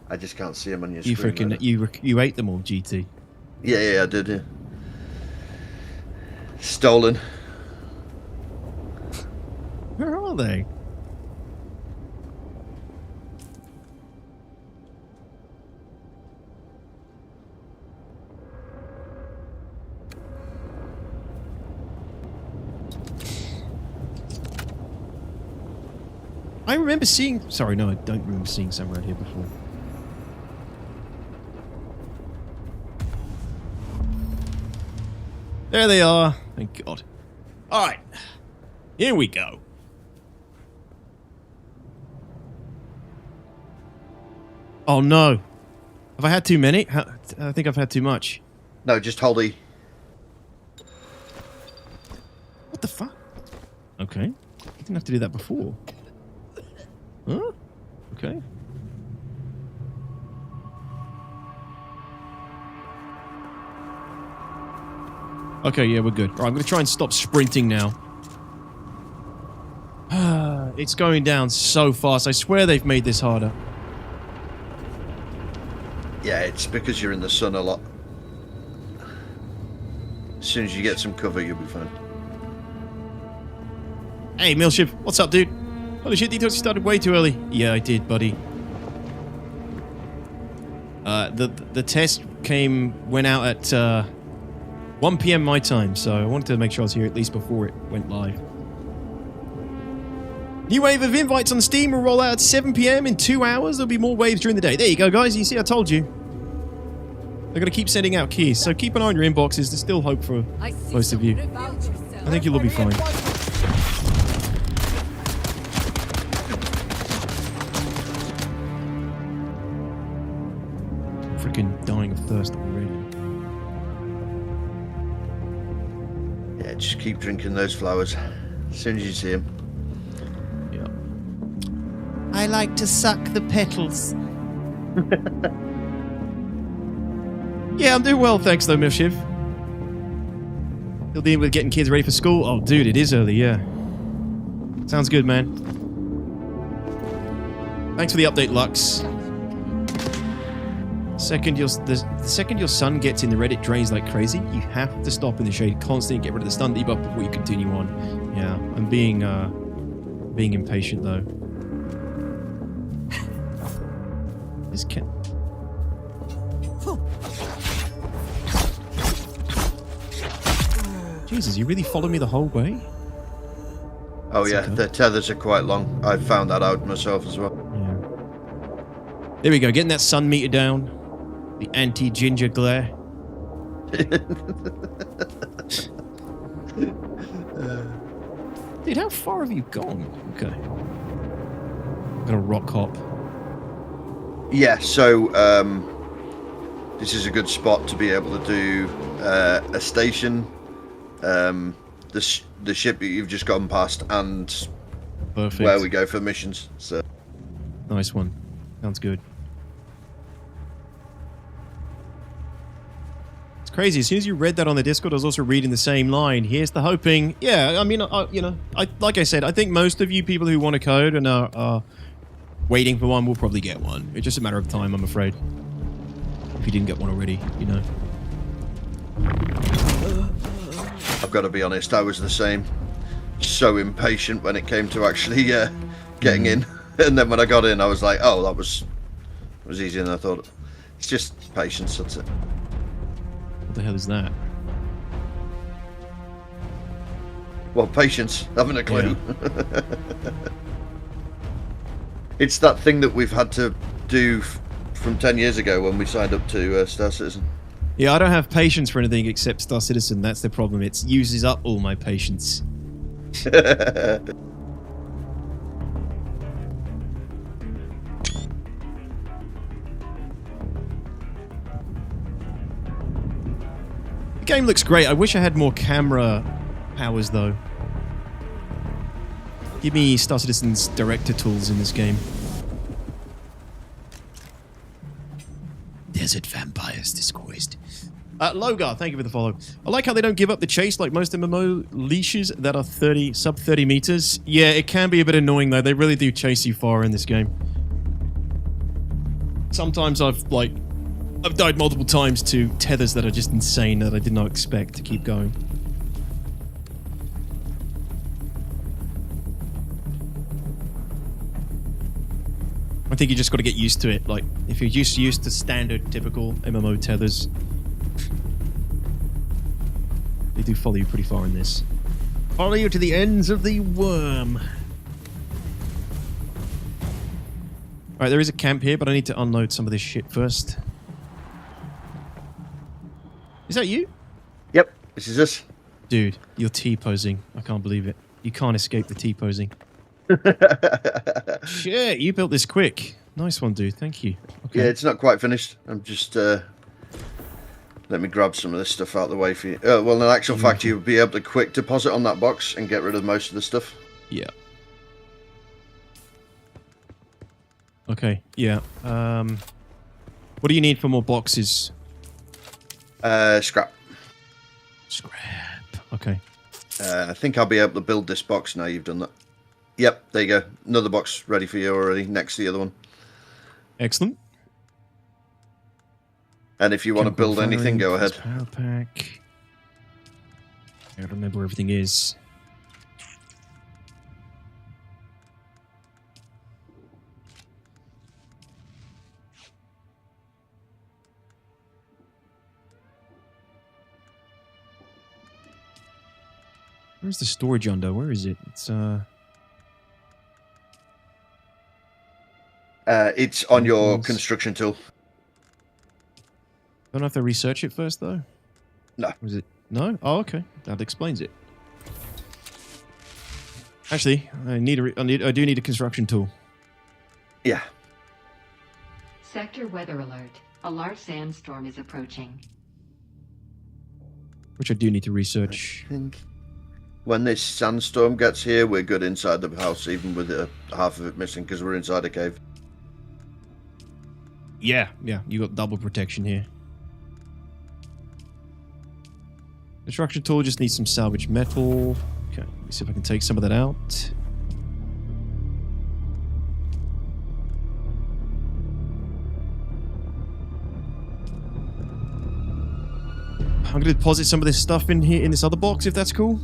I just can't see them on your You screen. freaking you ate them all, GT. Yeah, I did. Yeah. Stolen. Where are they? I remember seeing... Sorry, no, I don't remember seeing some around here before. There they are. Thank God. Alright. Here we go. Oh no. Have I had too many? I think I've had too much. No, just hold E. What the fuck? Okay. I didn't have to do that before. Huh? Okay. Okay, yeah, we're good. Alright, I'm going to try and stop sprinting now. It's going down so fast. I swear they've made this harder. Yeah, it's because you're in the sun a lot. As soon as you get some cover, you'll be fine. Hey, Millship. What's up, dude? Holy shit, Detox, you started way too early. Yeah, I did, buddy. The test went out at 1 p.m. my time, so I wanted to make sure I was here at least before it went live. New wave of invites on Steam will roll out at 7 p.m. in 2 hours. There'll be more waves during the day. There you go, guys. You see, I told you. They're going to keep sending out keys, so keep an eye on your inboxes. There's still hope for most of you. I think you'll all be fine. Freaking dying of thirst already. Yeah, just keep drinking those flowers. As soon as you see them. I like to suck the petals. Yeah, I'm doing well, thanks though, Milshiv. Still dealing with getting kids ready for school? Oh, dude, it is early, yeah. Sounds good, man. Thanks for the update, Lux. The second your son gets in the Reddit drains like crazy, you have to stop in the shade constantly and get rid of the stun debuff before you continue on. Yeah, I'm being impatient though. This can. Jesus, you really followed me the whole way? Oh That's yeah, okay. the tethers are quite long. I found that out myself as well. Yeah. There we go, getting that sun meter down. The anti-ginger glare. Dude, how far have you gone? Okay. I'm gonna rock hop. Yeah, so this is a good spot to be able to do a station, the ship that you've just gone past, and Perfect. where we go for missions. So Nice one. Sounds good. It's crazy. As soon as you read that on the Discord, I was also reading the same line. Here's the hoping. Yeah, I mean, like I said, I think most of you people who want a code and are waiting for one will probably get one. It's just a matter of time, I'm afraid. If you didn't get one already, you know. I've got to be honest, I was the same. So impatient when it came to actually getting in, and then when I got in, I was like, "Oh, that was easier than I thought." It's just patience. That's it. What the hell is that? Well, patience. Having a clue. Yeah. It's that thing that we've had to do from 10 years ago when we signed up to Star Citizen. Yeah, I don't have patience for anything except Star Citizen. That's the problem. It uses up all my patience. The game looks great. I wish I had more camera powers, though. Give me Star Citizen's director tools in this game. Desert vampires disguised. Logar, thank you for the follow. I like how they don't give up the chase like most MMO leashes that are sub 30 meters. Yeah, it can be a bit annoying though. They really do chase you far in this game. Sometimes I've died multiple times to tethers that are just insane that I did not expect to keep going. I think you just got to get used to it. Like, if you're just used to standard, typical MMO tethers, they do follow you pretty far in this. Follow you to the ends of the worm. Alright, there is a camp here, but I need to unload some of this shit first. Is that you? Yep, this is us. Dude, you're T-posing. I can't believe it. You can't escape the T-posing. Shit, you built this quick. Nice one, dude. Thank you. Okay. Yeah, it's not quite finished. I'm just... let me grab some of this stuff out of the way for you. Well, in actual fact, you'll be able to quick deposit on that box and get rid of most of the stuff. Yeah. Okay, yeah. What do you need for more boxes? Scrap. Scrap. Okay. I think I'll be able to build this box now you've done that. Yep, there you go. Another box ready for you already, next to the other one. Excellent. And if you want to build anything, go ahead. Power pack. I don't remember where everything is. Where's the storage under? Where is it? It's on your construction tool. Don't have to research it first, though? No. Was it? No? Oh, okay. That explains it. Actually, I do need a construction tool. Yeah. Sector weather alert. A large sandstorm is approaching. Which I do need to research. I think when this sandstorm gets here, we're good inside the house, even with half of it missing, because we're inside a cave. Yeah, you got double protection here. Construction tool just needs some salvage metal. Okay, let me see if I can take some of that out. I'm going to deposit some of this stuff in here, in this other box, if that's cool.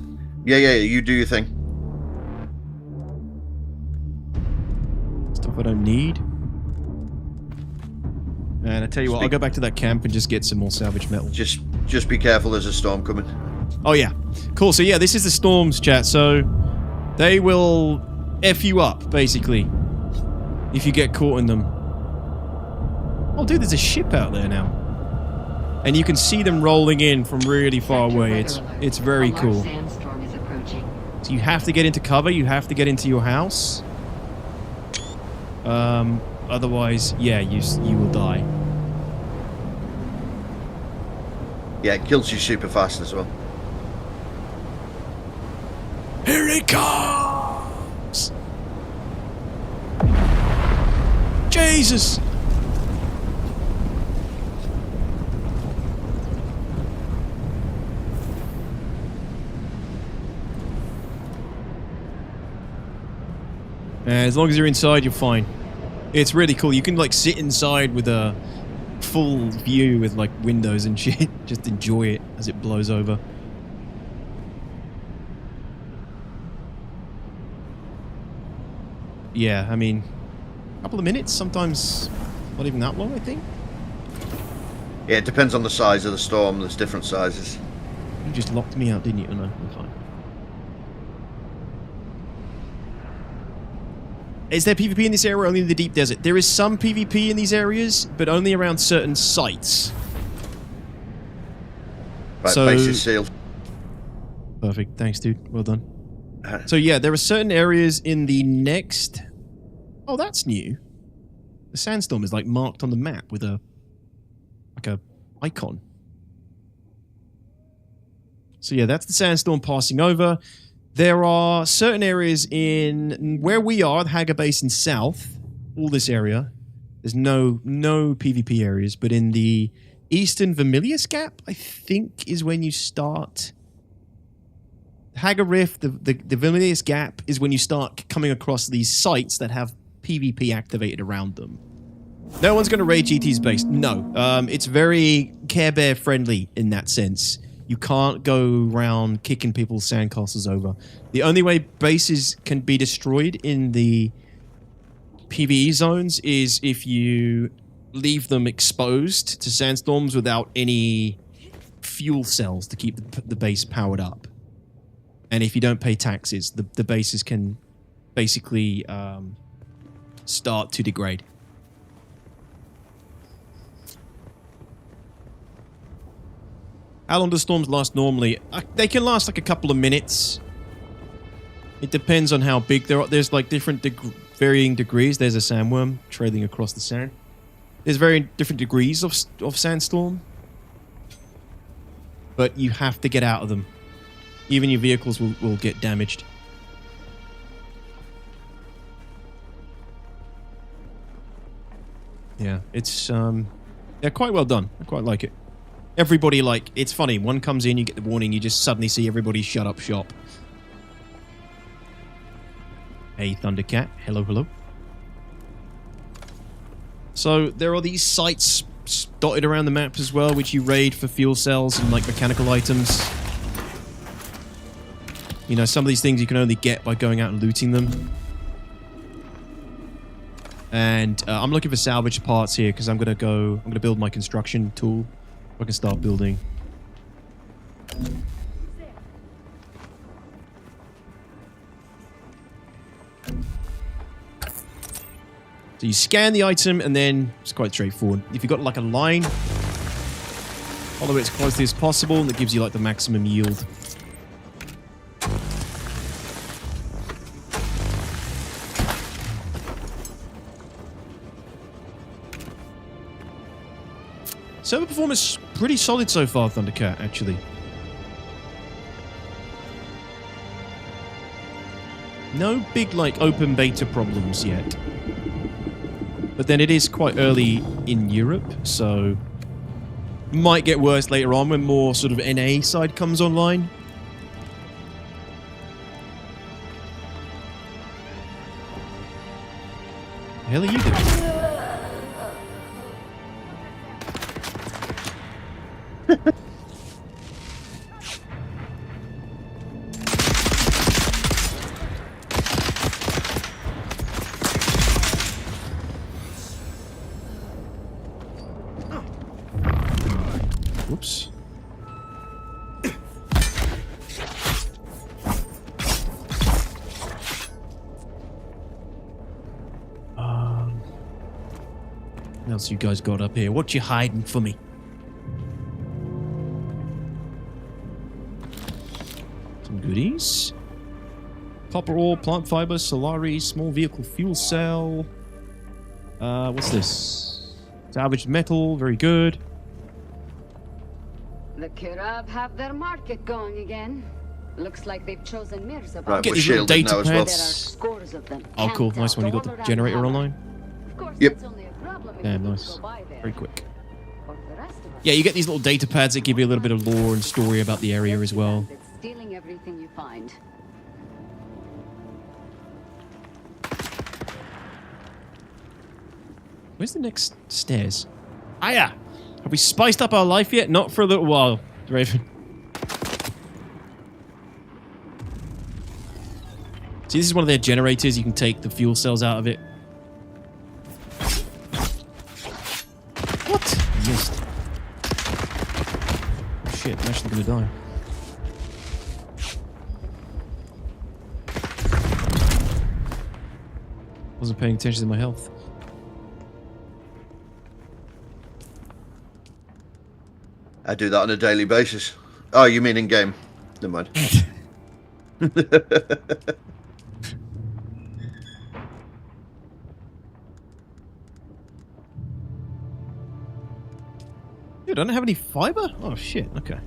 Yeah, you do your thing. Stuff I don't need. And I tell you what, I'll go back to that camp and just get some more salvage metal. Just be careful, there's a storm coming. Oh yeah. Cool, so yeah, this is the storms, chat. So they will F you up, basically, if you get caught in them. Oh dude, there's a ship out there now. And you can see them rolling in from really far away. It's very cool. So you have to get into cover, you have to get into your house. Otherwise, yeah, you will die. Yeah, it kills you super fast as well. Here he comes! Jesus! As long as you're inside, you're fine. It's really cool. You can like sit inside with a full view with like windows and shit. Just enjoy it as it blows over. Yeah, I mean, a couple of minutes, sometimes not even that long, I think. Yeah, it depends on the size of the storm. There's different sizes. You just locked me out, didn't you? Oh, no, I'm fine. Is there PvP in this area or only in the deep desert? There is some PvP in these areas, but only around certain sites. Right, So- base is sealed. Perfect. Thanks, dude. Well done. So yeah, there are certain areas in the next... Oh, that's new. The sandstorm is like marked on the map with a icon. So yeah, that's the sandstorm passing over. There are certain areas in where we are, the Haga Basin South, all this area. There's no PvP areas, but in the Eastern Vermilius Gap, I think is when you start. Haga Rift, the Vermilius Gap is when you start coming across these sites that have PvP activated around them. No one's going to raid GT's base. No. It's very Care Bear friendly in that sense. You can't go around kicking people's sandcastles over. The only way bases can be destroyed in the PvE zones is if you leave them exposed to sandstorms without any fuel cells to keep the base powered up. And if you don't pay taxes, the bases can basically start to degrade. How long do storms last normally? They can last like a couple of minutes. It depends on how big they are. There's like different varying degrees. There's a sandworm trailing across the sand. There's very different degrees of sandstorm. But you have to get out of them. Even your vehicles will get damaged. Yeah, it's they're quite well done. I quite like it. Everybody, like, it's funny. One comes in, you get the warning, you just suddenly see everybody shut up shop. Hey, Thundercat. Hello, hello. So, there are these sites dotted around the map as well, which you raid for fuel cells and, like, mechanical items. You know, some of these things you can only get by going out and looting them. And I'm looking for salvage parts here because I'm going to build my construction tool. I can start building. So you scan the item and then it's quite straightforward. If you've got like a line, follow it as closely as possible and it gives you like the maximum yield. Server performance pretty solid so far, Thundercat, actually. No big, like, open beta problems yet. But then it is quite early in Europe, so... might get worse later on when more sort of NA side comes online. The hell are you doing? Whoops. What else you guys got up here? What you hiding for me? Some goodies. Copper ore, plant fiber, solari, small vehicle fuel cell. What's this? Salvaged metal, very good. The Kirab have their market going again. Looks like they've chosen Mirza. Right, Get we're these little shielded data now as well. There are pads. scores of them. Oh, cool. Camped Nice one. You out got all the around generator harbor. online? Of course, Yep. that's only a problem if Damn, you nice. go by there. Very quick. For the rest of us, Yeah, you get these little data pads that give you a little bit of lore and story about the area as well. it's stealing everything you find. Where's the next stairs? Aya! Have we spiced up our life yet? Not for a little while, Raven. See, this is one of their generators. You can take the fuel cells out of it. What? I missed. Oh shit, I'm actually gonna die. Wasn't paying attention to my health. I do that on a daily basis. Oh, you mean in game? Never mind. Dude, I don't have any fiber? Oh, shit. Okay.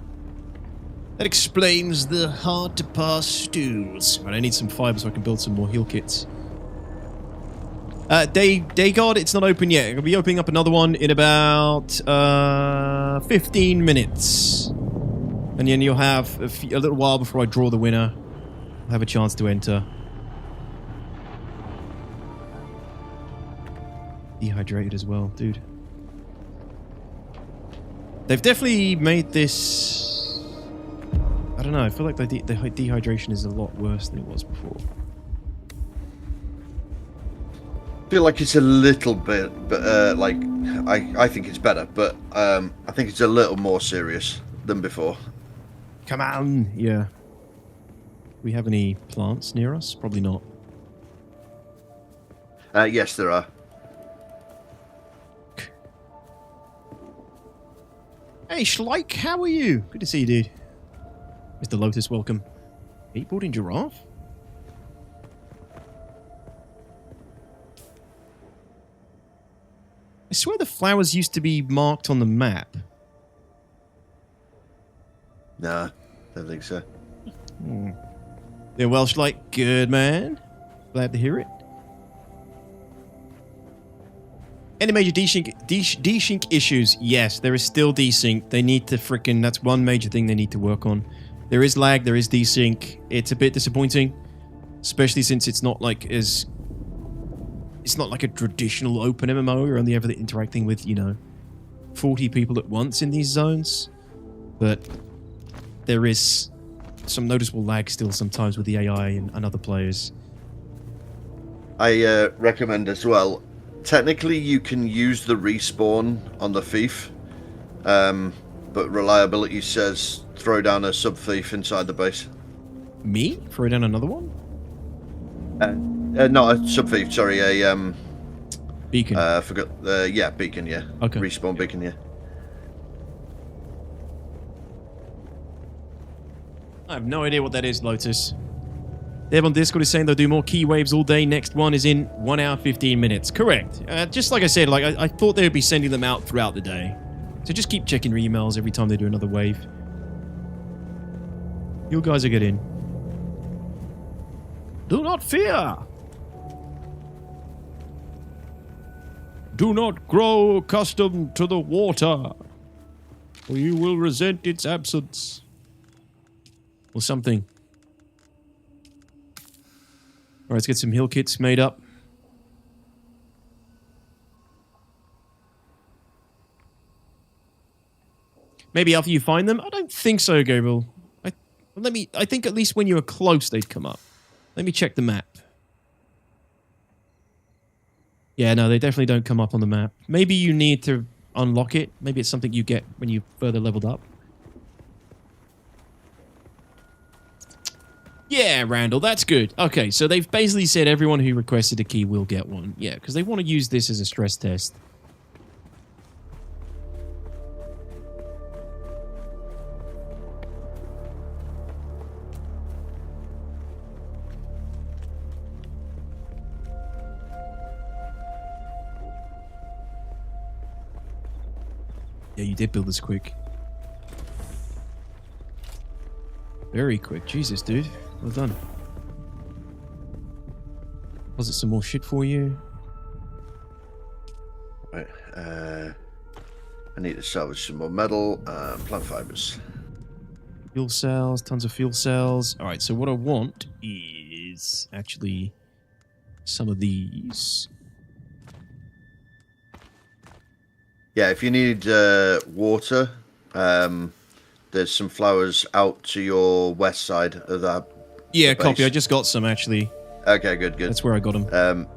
That explains the hard-to-pass stews. Right, I need some fiber so I can build some more heal kits. Day Guard, it's not open yet. I'll be opening up another one in about 15 minutes. And then you'll have a little while before I draw the winner. I'll have a chance to enter. Dehydrated as well, dude. They've definitely made this... I don't know, I feel like the dehydration is a lot worse than it was before. I feel like it's a little bit, but like, I think it's better, but I think it's a little more serious than before. Come on! Yeah. Do we have any plants near us? Probably not. Yes, there are. Hey, Schleich, how are you? Good to see you, dude. Mr. Lotus, welcome. Skateboarding giraffe? I swear the flowers used to be marked on the map. Nah, don't think so. Yeah, well, Schleich, good man. Glad to hear it. Any major desync issues? Yes, there is still desync. They need to frickin'... That's one major thing they need to work on. There is lag, there is desync. It's a bit disappointing. Especially since it's not like as... It's not like a traditional open MMO. You're only ever interacting with, 40 people at once in these zones. But there is some noticeable lag still sometimes with the AI and other players. I recommend as well... Technically, you can use the respawn on the thief, but reliability says throw down a sub-thief inside the base. Me? Throw down another one? Not a sub-thief, sorry, a... beacon. Forgot, yeah, beacon, yeah. Okay. Respawn beacon, yeah. I have no idea what that is, Lotus. Dev on Discord is saying they'll do more key waves all day. Next one is in 1 hour, 15 minutes. Correct. Just like I said, I thought they would be sending them out throughout the day. So just keep checking your emails every time they do another wave. You guys are good in. Do not fear. Do not grow accustomed to the water, or you will resent its absence. Or something. Alright, let's get some heal kits made up. Maybe after you find them? I don't think so, Gabriel. I think at least when you were close, they'd come up. Let me check the map. Yeah, no, they definitely don't come up on the map. Maybe you need to unlock it. Maybe it's something you get when you further leveled up. Yeah, Randall, that's good. Okay, so they've basically said everyone who requested a key will get one. Yeah, because they want to use this as a stress test. Yeah, you did build this quick. Very quick. Jesus, dude. Well done. Was it some more shit for you? Right. I need to salvage some more metal and plant fibers. Fuel cells, tons of fuel cells. Alright, so what I want is actually some of these. Yeah, if you need water, there's some flowers out to your west side of that. Yeah, copy. I just got some actually. Okay, good. That's where I got them.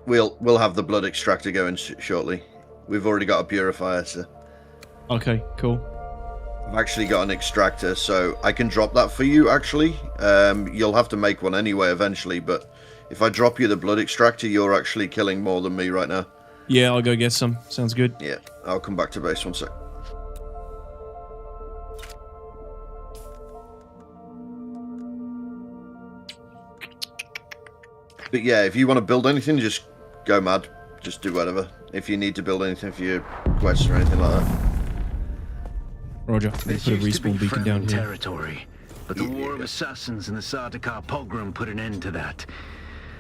We'll have the blood extractor going shortly. We've already got a purifier, so. Okay, cool. I've actually got an extractor, so I can drop that for you. Actually, you'll have to make one anyway eventually. But if I drop you the blood extractor, you're actually killing more than me right now. Yeah, I'll go get some. Sounds good. Yeah, I'll come back to base 1 sec. But yeah, if you want to build anything, just go mad. Just do whatever. If you need to build anything for your quests or anything like that. Roger. Let's This put a used to be respawn beacon down Fremen here. territory, but the War of Assassins and the Sardaukar pogrom put an end to that.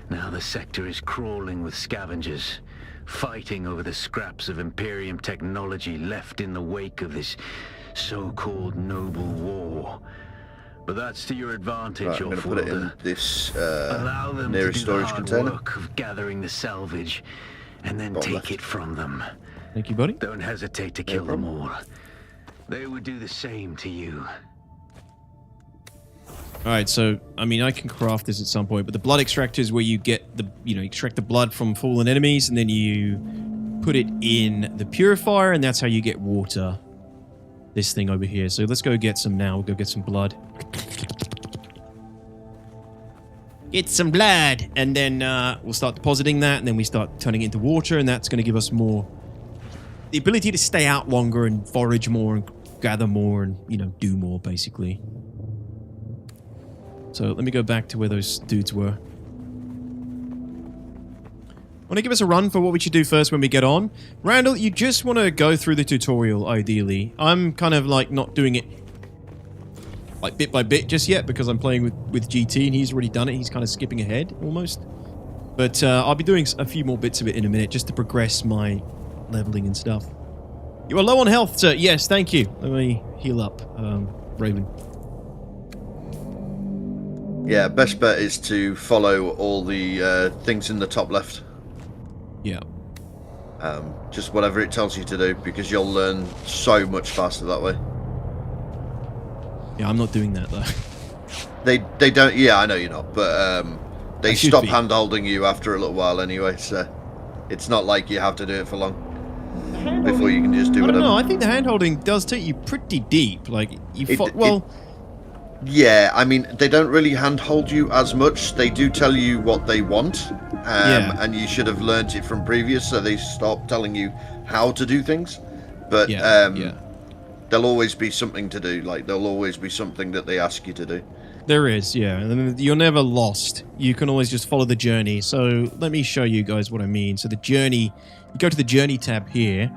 Now the sector is crawling with scavengers, fighting over the scraps of Imperium technology left in the wake of this so-called noble war. But that's to your advantage, Right, I'm going to put it in this Allow them to nearest do storage the hard container. work of gathering the salvage, and then Bottom take left. it from them. Thank you, buddy. Don't hesitate to kill them all. They would do the same to you. Alright, so, I mean, I can craft this at some point, but the blood extractor is where you get the, extract the blood from fallen enemies, and then you put it in the purifier, and that's how you get water. This thing over here. So let's go get some now. We'll go get some blood. Get some blood! And then we'll start depositing that, and then we start turning it into water, and that's going to give us more... the ability to stay out longer and forage more and gather more and, do more, basically. So let me go back to where those dudes were. Want to give us a run for what we should do first when we get on? Randall, you just want to go through the tutorial, ideally. I'm kind of like not doing it like bit by bit just yet because I'm playing with GT and he's already done it. He's kind of skipping ahead almost. But I'll be doing a few more bits of it in a minute just to progress my leveling and stuff. You are low on health, sir. Yes, thank you. Let me heal up, Raven. Yeah, best bet is to follow all the things in the top left. Yeah. Just whatever it tells you to do, because you'll learn so much faster that way. Yeah, I'm not doing that, though. They don't... Yeah, I know you're not, but they stop be. hand-holding you after a little while anyway, so it's not like you have to do it for long before you can just do I don't whatever. know. I think the hand-holding does take you pretty deep. Like, Yeah, I mean, they don't really handhold you as much. They do tell you what they want, and you should have learned it from previous, so they stop telling you how to do things. But there'll always be something to do. Like, there'll always be something that they ask you to do. There is, yeah. And you're never lost. You can always just follow the journey. So let me show you guys what I mean. So the journey, you go to the journey tab here,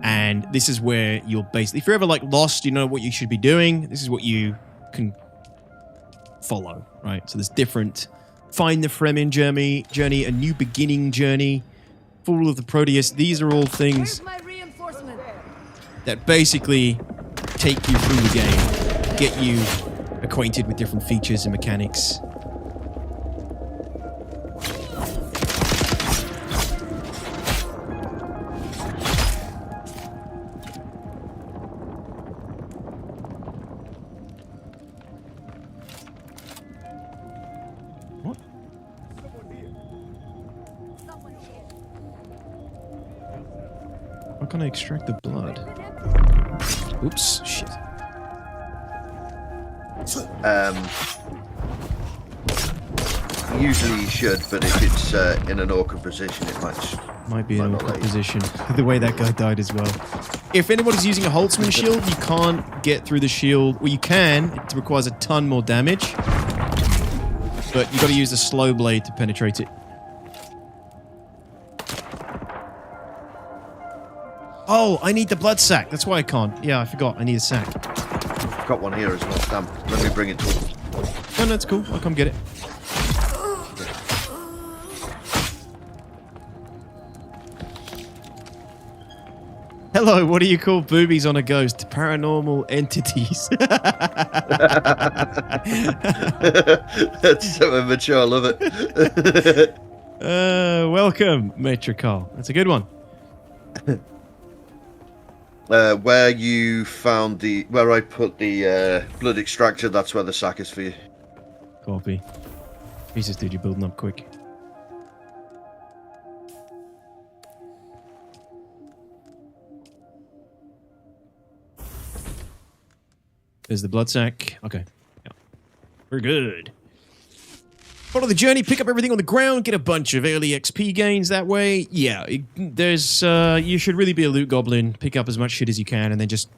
and this is where you'll basically, if you're ever like lost, you know what you should be doing. This is what you can follow, right? So there's different find the Fremen journey, a new beginning journey, fall of the Proteus. These are all things that basically take you through the game, get you acquainted with different features and mechanics. How can I extract the blood? Oops, shit. Usually you should, but if it's in an awkward position, it might be an awkward position. The way that guy died as well. If anybody's using a Holtzman shield, you can't get through the shield. Well, you can. It requires a ton more damage. But you got to use a slow blade to penetrate it. Oh, I need the blood sack. That's why I can't. Yeah, I forgot. I need a sack. I've got one here as well. Damn. Let me bring it to you. No, that's cool. I'll come get it. Hello, what do you call boobies on a ghost? Paranormal entities. That's so immature. I love it. Welcome, Metrical. That's a good one. Where you found where I put the blood extractor, that's where the sack is for you. Copy. Jesus, dude, you're building up quick. There's the blood sack. Okay. Yeah. We're good. Follow the journey, pick up everything on the ground, get a bunch of early XP gains that way. Yeah, there's you should really be a loot goblin, pick up as much shit as you can, and then just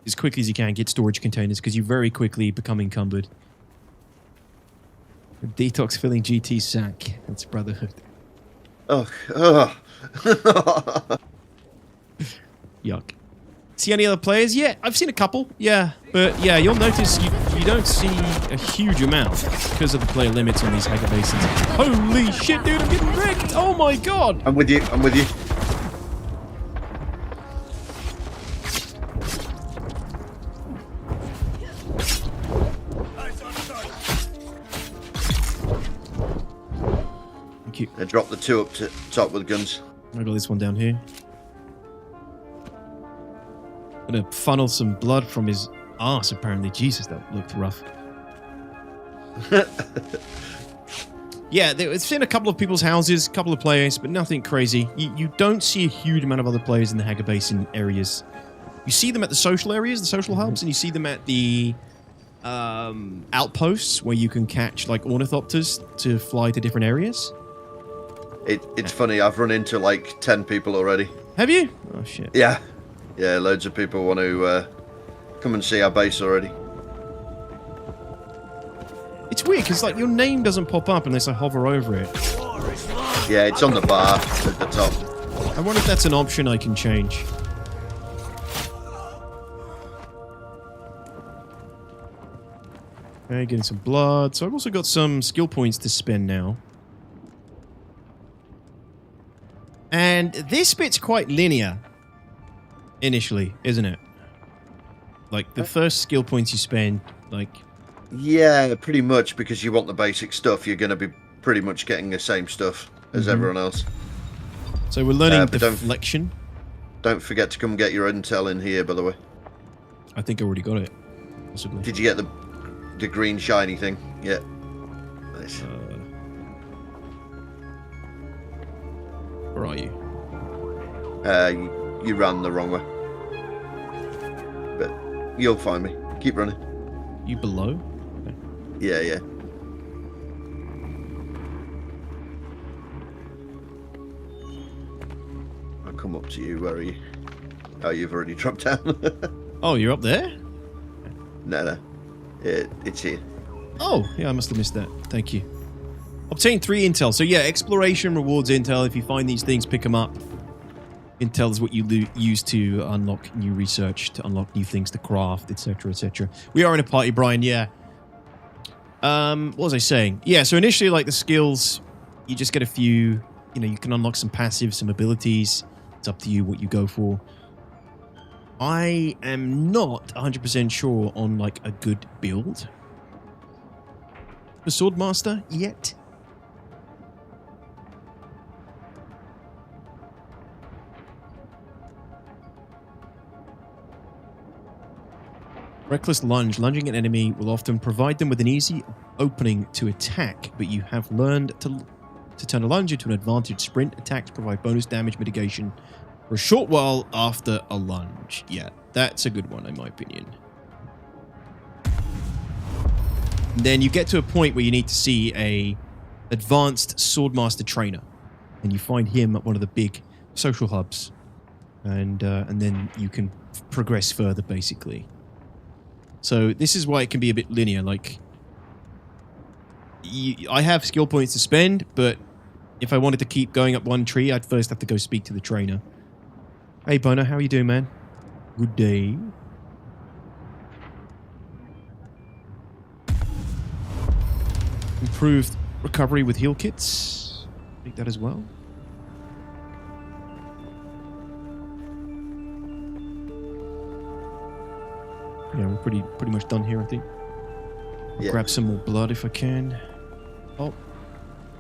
as quickly as you can get storage containers, because you very quickly become encumbered. Detox filling GT sack. That's Brotherhood. Oh. Yuck. See any other players? Yeah, I've seen a couple. Yeah, but yeah, you'll notice you don't see a huge amount because of the player limits on these Hagar Basins. Holy shit, dude, I'm getting wrecked! Oh my god! I'm with you. I'm with you. Thank you. I dropped the 2 up to top with guns. I got this one down here. Gonna funnel some blood from his arse, apparently. Jesus, that looked rough. Yeah, it's in a couple of people's houses, a couple of players, but nothing crazy. You don't see a huge amount of other players in the Hagar Basin areas. You see them at the social areas, the social hubs, and you see them at the outposts where you can catch like ornithopters to fly to different areas. It's funny, I've run into like 10 people already. Have you? Oh, shit. Yeah. Yeah, loads of people want to come and see our base already. It's weird, because like your name doesn't pop up unless I hover over it. Yeah, it's on the bar at the top. I wonder if that's an option I can change. Okay, getting some blood. So I've also got some skill points to spend now. And this bit's quite linear. Initially, isn't it? Like, the first skill points you spend, like... Yeah, pretty much, because you want the basic stuff, you're going to be pretty much getting the same stuff as everyone else. So we're learning deflection. Don't forget to come get your intel in here, by the way. I think I already got it. Possibly. Did you get the green shiny thing? Yeah. Nice. Where are you? You ran the wrong way. But you'll find me. Keep running. You below? Okay. Yeah. I'll come up to you. Where are you? Oh, you've already dropped down. Oh, you're up there? No. It's here. Oh, yeah, I must have missed that. Thank you. Obtain 3 intel. So yeah, exploration rewards intel. If you find these things, pick them up. Intel is what you use to unlock new research, to unlock new things to craft, etc., etc. We are in a party, Brian, yeah. What was I saying? Yeah, so initially, like, the skills, you just get a few, you know, you can unlock some passives, some abilities. It's up to you what you go for. I am not 100% sure on, like, a good build for Swordmaster yet. Reckless lunge. Lunging an enemy will often provide them with an easy opening to attack, but you have learned to turn a lunge into an advantage. Sprint attacks provide bonus damage mitigation for a short while after a lunge. Yeah, that's a good one in my opinion. And then you get to a point where you need to see a advanced Swordmaster trainer, and you find him at one of the big social hubs, and then you can progress further, basically. So this is why it can be a bit linear. Like, I have skill points to spend, but if I wanted to keep going up one tree, I'd first have to go speak to the trainer. Hey, Bono, how are you doing, man? Good day. Improved recovery with heal kits. Take that as well. Yeah, we're pretty much done here, I think. I'll grab some more blood if I can. Oh,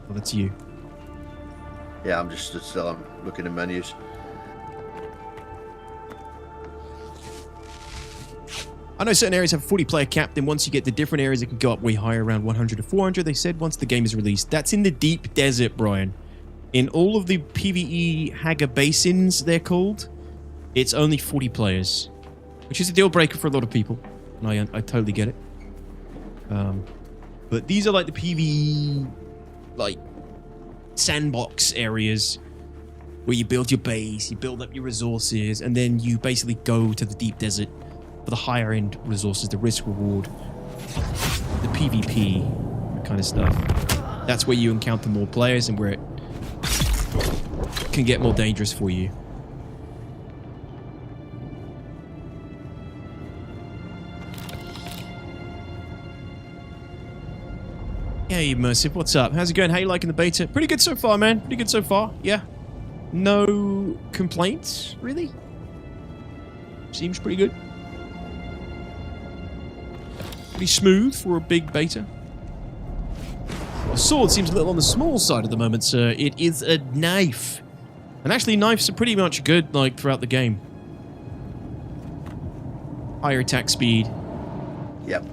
well, that's you. Yeah, I'm just stood still. I'm looking at menus. I know certain areas have a 40-player cap, then once you get to different areas, it can go up way higher, around 100 to 400, they said, once the game is released. That's in the deep desert, Brian. In all of the PvE Hagar Basins, they're called, it's only 40 players, which is a deal breaker for a lot of people, and I totally get it. But these are like the PvE, like, sandbox areas where you build your base, you build up your resources, and then you basically go to the deep desert for the higher end resources, the risk reward, the PvP kind of stuff. That's where you encounter more players and where it can get more dangerous for you. Hey, Immersive, what's up? How's it going? How you liking the beta? Pretty good so far, man. Pretty good so far. Yeah. No complaints, really. Seems pretty good. Pretty smooth for a big beta. The sword seems a little on the small side at the moment, sir. It is a knife. And actually, knives are pretty much good, like, throughout the game. Higher attack speed. Yep.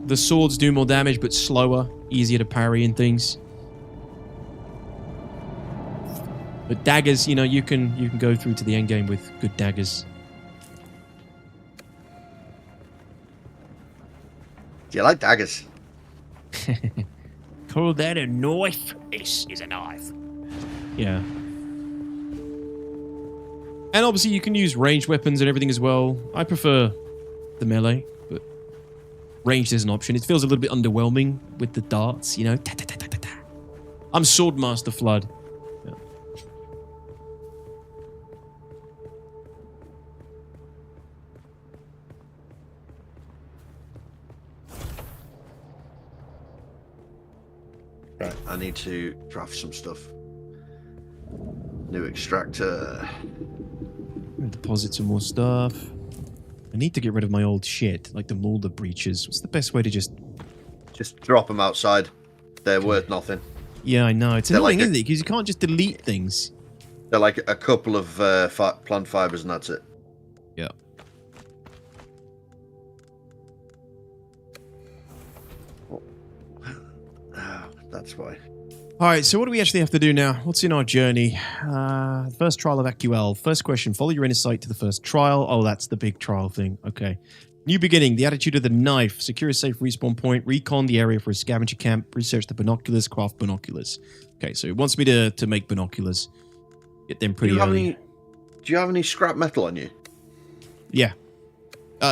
The swords do more damage, but slower, easier to parry and things. But daggers, you know, you can go through to the end game with good daggers. Do you like daggers? Call that a knife? This is a knife. Yeah. And obviously you can use ranged weapons and everything as well. I prefer the melee, but ranged is an option. It feels a little bit underwhelming with the darts, you know. Ta, ta, ta, ta, ta, ta. I'm Swordmaster Flood. Yeah. Right, I need to draft some stuff. New extractor. Deposit some more stuff. I need to get rid of my old shit, like the molder breaches. What's the best way to just drop them outside. They're worth nothing. Yeah, I know. It's They're annoying, like isn't it? Because you can't just delete things. They're like a couple of plant fibers and that's it. Yeah. That's why. All right, so what do we actually have to do now? What's in our journey? First trial of AQL. First question, follow your inner sight to the first trial. Oh, that's the big trial thing. Okay. New beginning, the attitude of the knife. Secure a safe respawn point. Recon the area for a scavenger camp. Research the binoculars. Craft binoculars. Okay, so it wants me to make binoculars. Get them pretty early. Do you have any scrap metal on you? Yeah.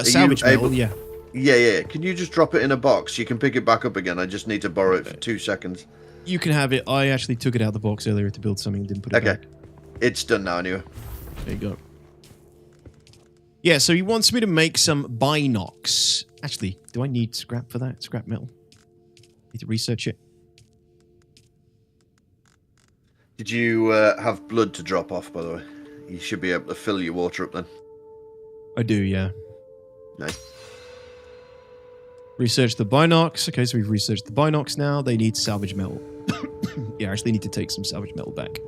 Salvage metal, yeah. Yeah. Can you just drop it in a box? You can pick it back up again. I just need to borrow it for 2 seconds. You can have it. I actually took it out of the box earlier to build something and didn't put it back. It's done now anyway. There you go. Yeah, so he wants me to make some binocs. Actually, do I need scrap for that? Scrap metal? Need to research it. Did you have blood to drop off, by the way? You should be able to fill your water up then. I do, yeah. Nice. Research the binocs. Okay, so we've researched the binocs now. They need salvage metal. Yeah, I actually need to take some salvage metal back.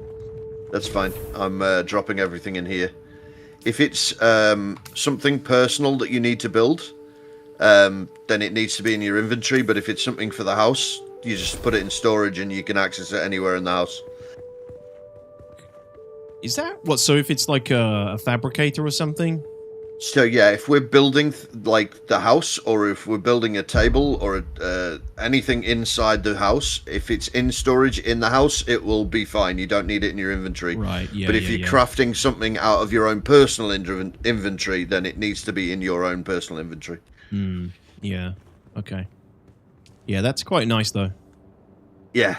That's fine. I'm dropping everything in here. If it's something personal that you need to build, then it needs to be in your inventory. But if it's something for the house, you just put it in storage and you can access it anywhere in the house. Is that what? So if it's like a fabricator or something? So yeah, if we're building like the house, or if we're building a table or anything inside the house, if it's in storage in the house, it will be fine. You don't need it in your inventory. Right. Yeah. But if you're crafting something out of your own personal inventory, then it needs to be in your own personal inventory. Yeah. Okay. Yeah, that's quite nice though. Yeah,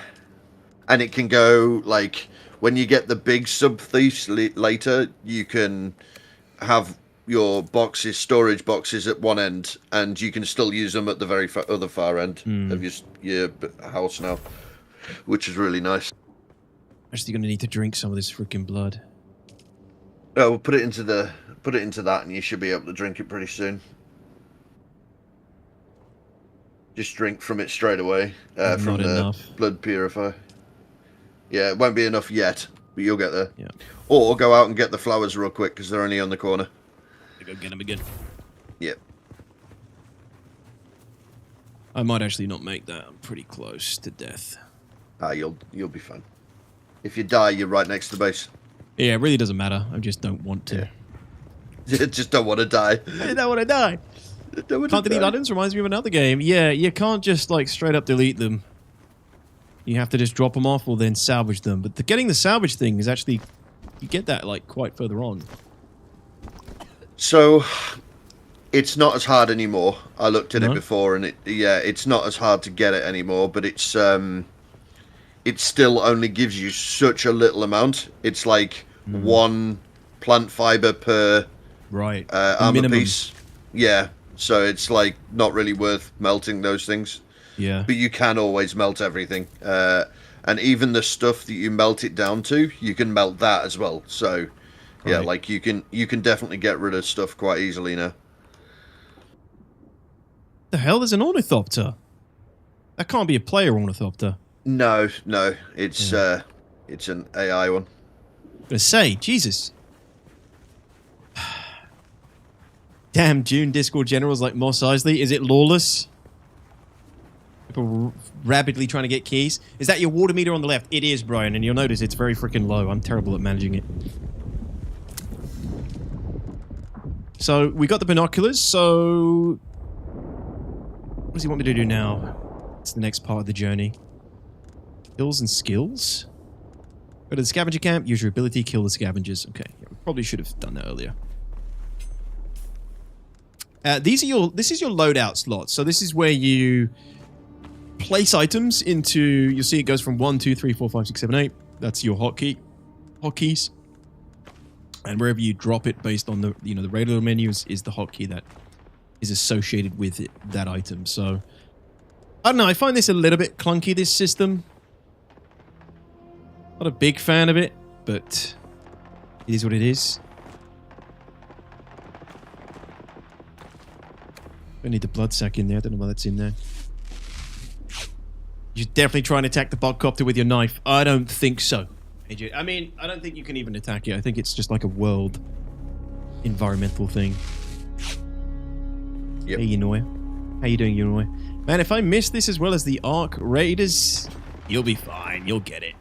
and it can go like when you get the big sub-thieves later, you can have your boxes, storage boxes at one end, and you can still use them at the very other far end of your house now, which is really nice. Actually, going to need to drink some of this freaking blood. Oh, we'll put it into that, and you should be able to drink it pretty soon. Just drink from it straight away from the blood purifier. Yeah, it won't be enough yet, but you'll get there. Yeah. Or go out and get the flowers real quick because they're only on the corner. Go get them again. Yep. I might actually not make that. I'm pretty close to death. You'll be fine. If you die, you're right next to the base. Yeah, it really doesn't matter. I just don't want to. Yeah. Just don't want to die. I don't want to die. Can't delete items reminds me of another game. Yeah, you can't just like straight up delete them. You have to just drop them off or then salvage them. But getting the salvage thing is actually, you get that like quite further on. So, It's not as hard anymore. I looked at No? it before, and it's not as hard to get it anymore. But it still only gives you such a little amount. It's like 1 plant fiber per Right. armor minimum. piece. Yeah, so it's like not really worth melting those things. Yeah. But you can always melt everything, and even the stuff that you melt it down to, you can melt that as well. So yeah, Right. like you can definitely get rid of stuff quite easily now. The hell is an ornithopter? That can't be a player ornithopter. No, it's an AI one. I'm gonna say, Jesus. Damn, Dune Discord generals like Mos Eisley. Is it lawless? People rapidly trying to get keys. Is that your water meter on the left? It is, Brian, and you'll notice it's very freaking low. I'm terrible at managing it. So, we got the binoculars, so... What does he want me to do now? It's the next part of the journey. Kills and skills? Go to the scavenger camp, use your ability, kill the scavengers. Okay, yeah, we probably should have done that earlier. This is your loadout slot. So this is where you place items into, you'll see it goes from 1, 2, 3, 4, 5, 6, 7, 8. That's your hotkeys. And wherever you drop it based on the, the regular menu is the hotkey that is associated with it, that item. So, I don't know, I find this a little bit clunky, this system. Not a big fan of it, but it is what it is. I need the blood sack in there. I don't know why that's in there. You're definitely trying to attack the botcopter with your knife. I don't think so. AJ. I mean, I don't think you can even attack it. I think it's just like a world environmental thing. Yep. Hey, Yunoi. How you doing, Yunoi? Man, if I miss this as well as the Ark Raiders, you'll be fine. You'll get it.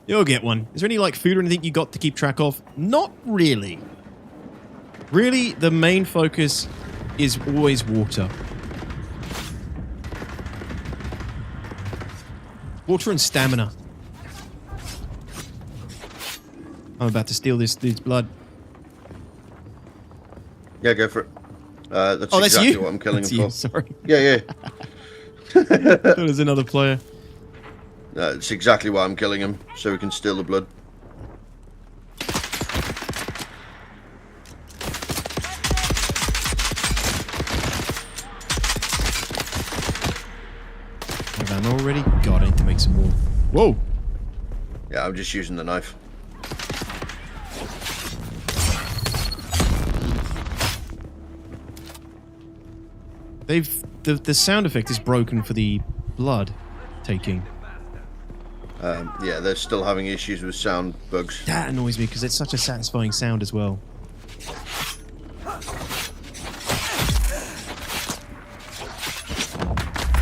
You'll get one. Is there any, like, food or anything you got to keep track of? Not really. Really, the main focus is always water. Water and stamina. I'm about to steal this dude's blood. Yeah, go for it. That's Oh, that's exactly you? what I'm killing That's him you, for. sorry. Yeah. That was another player. That's exactly why I'm killing him, so we can steal the blood. Have I already? God, I need to make some more. Whoa! Yeah, I'm just using the knife. The sound effect is broken for the blood taking. Yeah, they're still having issues with sound bugs. That annoys me because it's such a satisfying sound as well.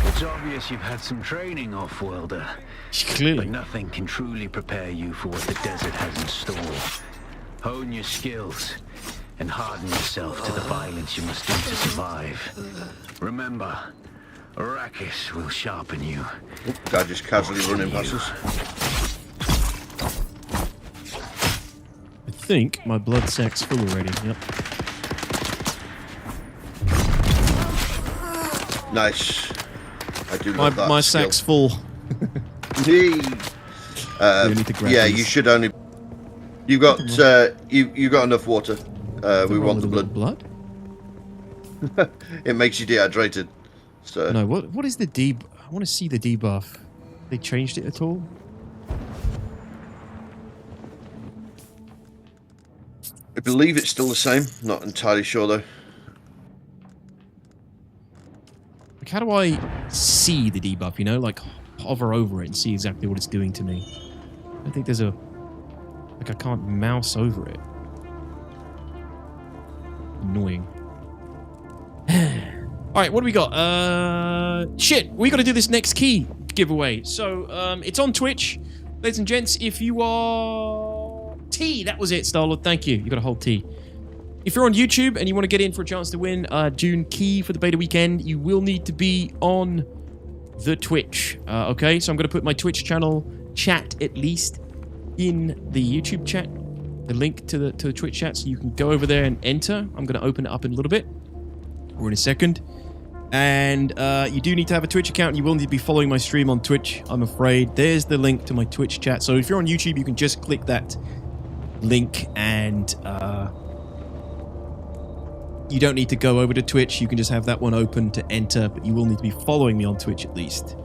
It's obvious you've had some training, off-worlder. Clearly. But nothing can truly prepare you for what the desert has in store. Hone your skills and harden yourself to the violence you must do to survive. Remember, Arrakis will sharpen you. Guy just casually running past us. I think my blood sack's full already. Yep. Nice. I do love that My skill. sack's full. Yay. need to grab Yeah, these. you should only. You got you got enough water. We want the blood. Blood? It makes you dehydrated. So No. What is the I want to see the debuff. They changed it at all? I believe it's still the same. Not entirely sure though. Like, how do I see the debuff? You know, like hover over it and see exactly what it's doing to me. I think there's a I can't mouse over it. Annoying. Alright, what do we got? Shit, we got to do this next key giveaway. So, it's on Twitch. Ladies and gents, if you are... T, that was it, Starlord. Thank you. You got a whole T. If you're on YouTube and you want to get in for a chance to win Dune key for the beta weekend, you will need to be on the Twitch. Okay, so I'm going to put my Twitch channel chat, at least, in the YouTube chat. the link to the Twitch chat, so you can go over there and enter. I'm going to open it up in a little bit, or in a second. And you do need to have a Twitch account. You will need to be following my stream on Twitch, I'm afraid. There's the link to my Twitch chat. So if you're on YouTube, you can just click that link, and you don't need to go over to Twitch. You can just have that one open to enter, but you will need to be following me on Twitch at least.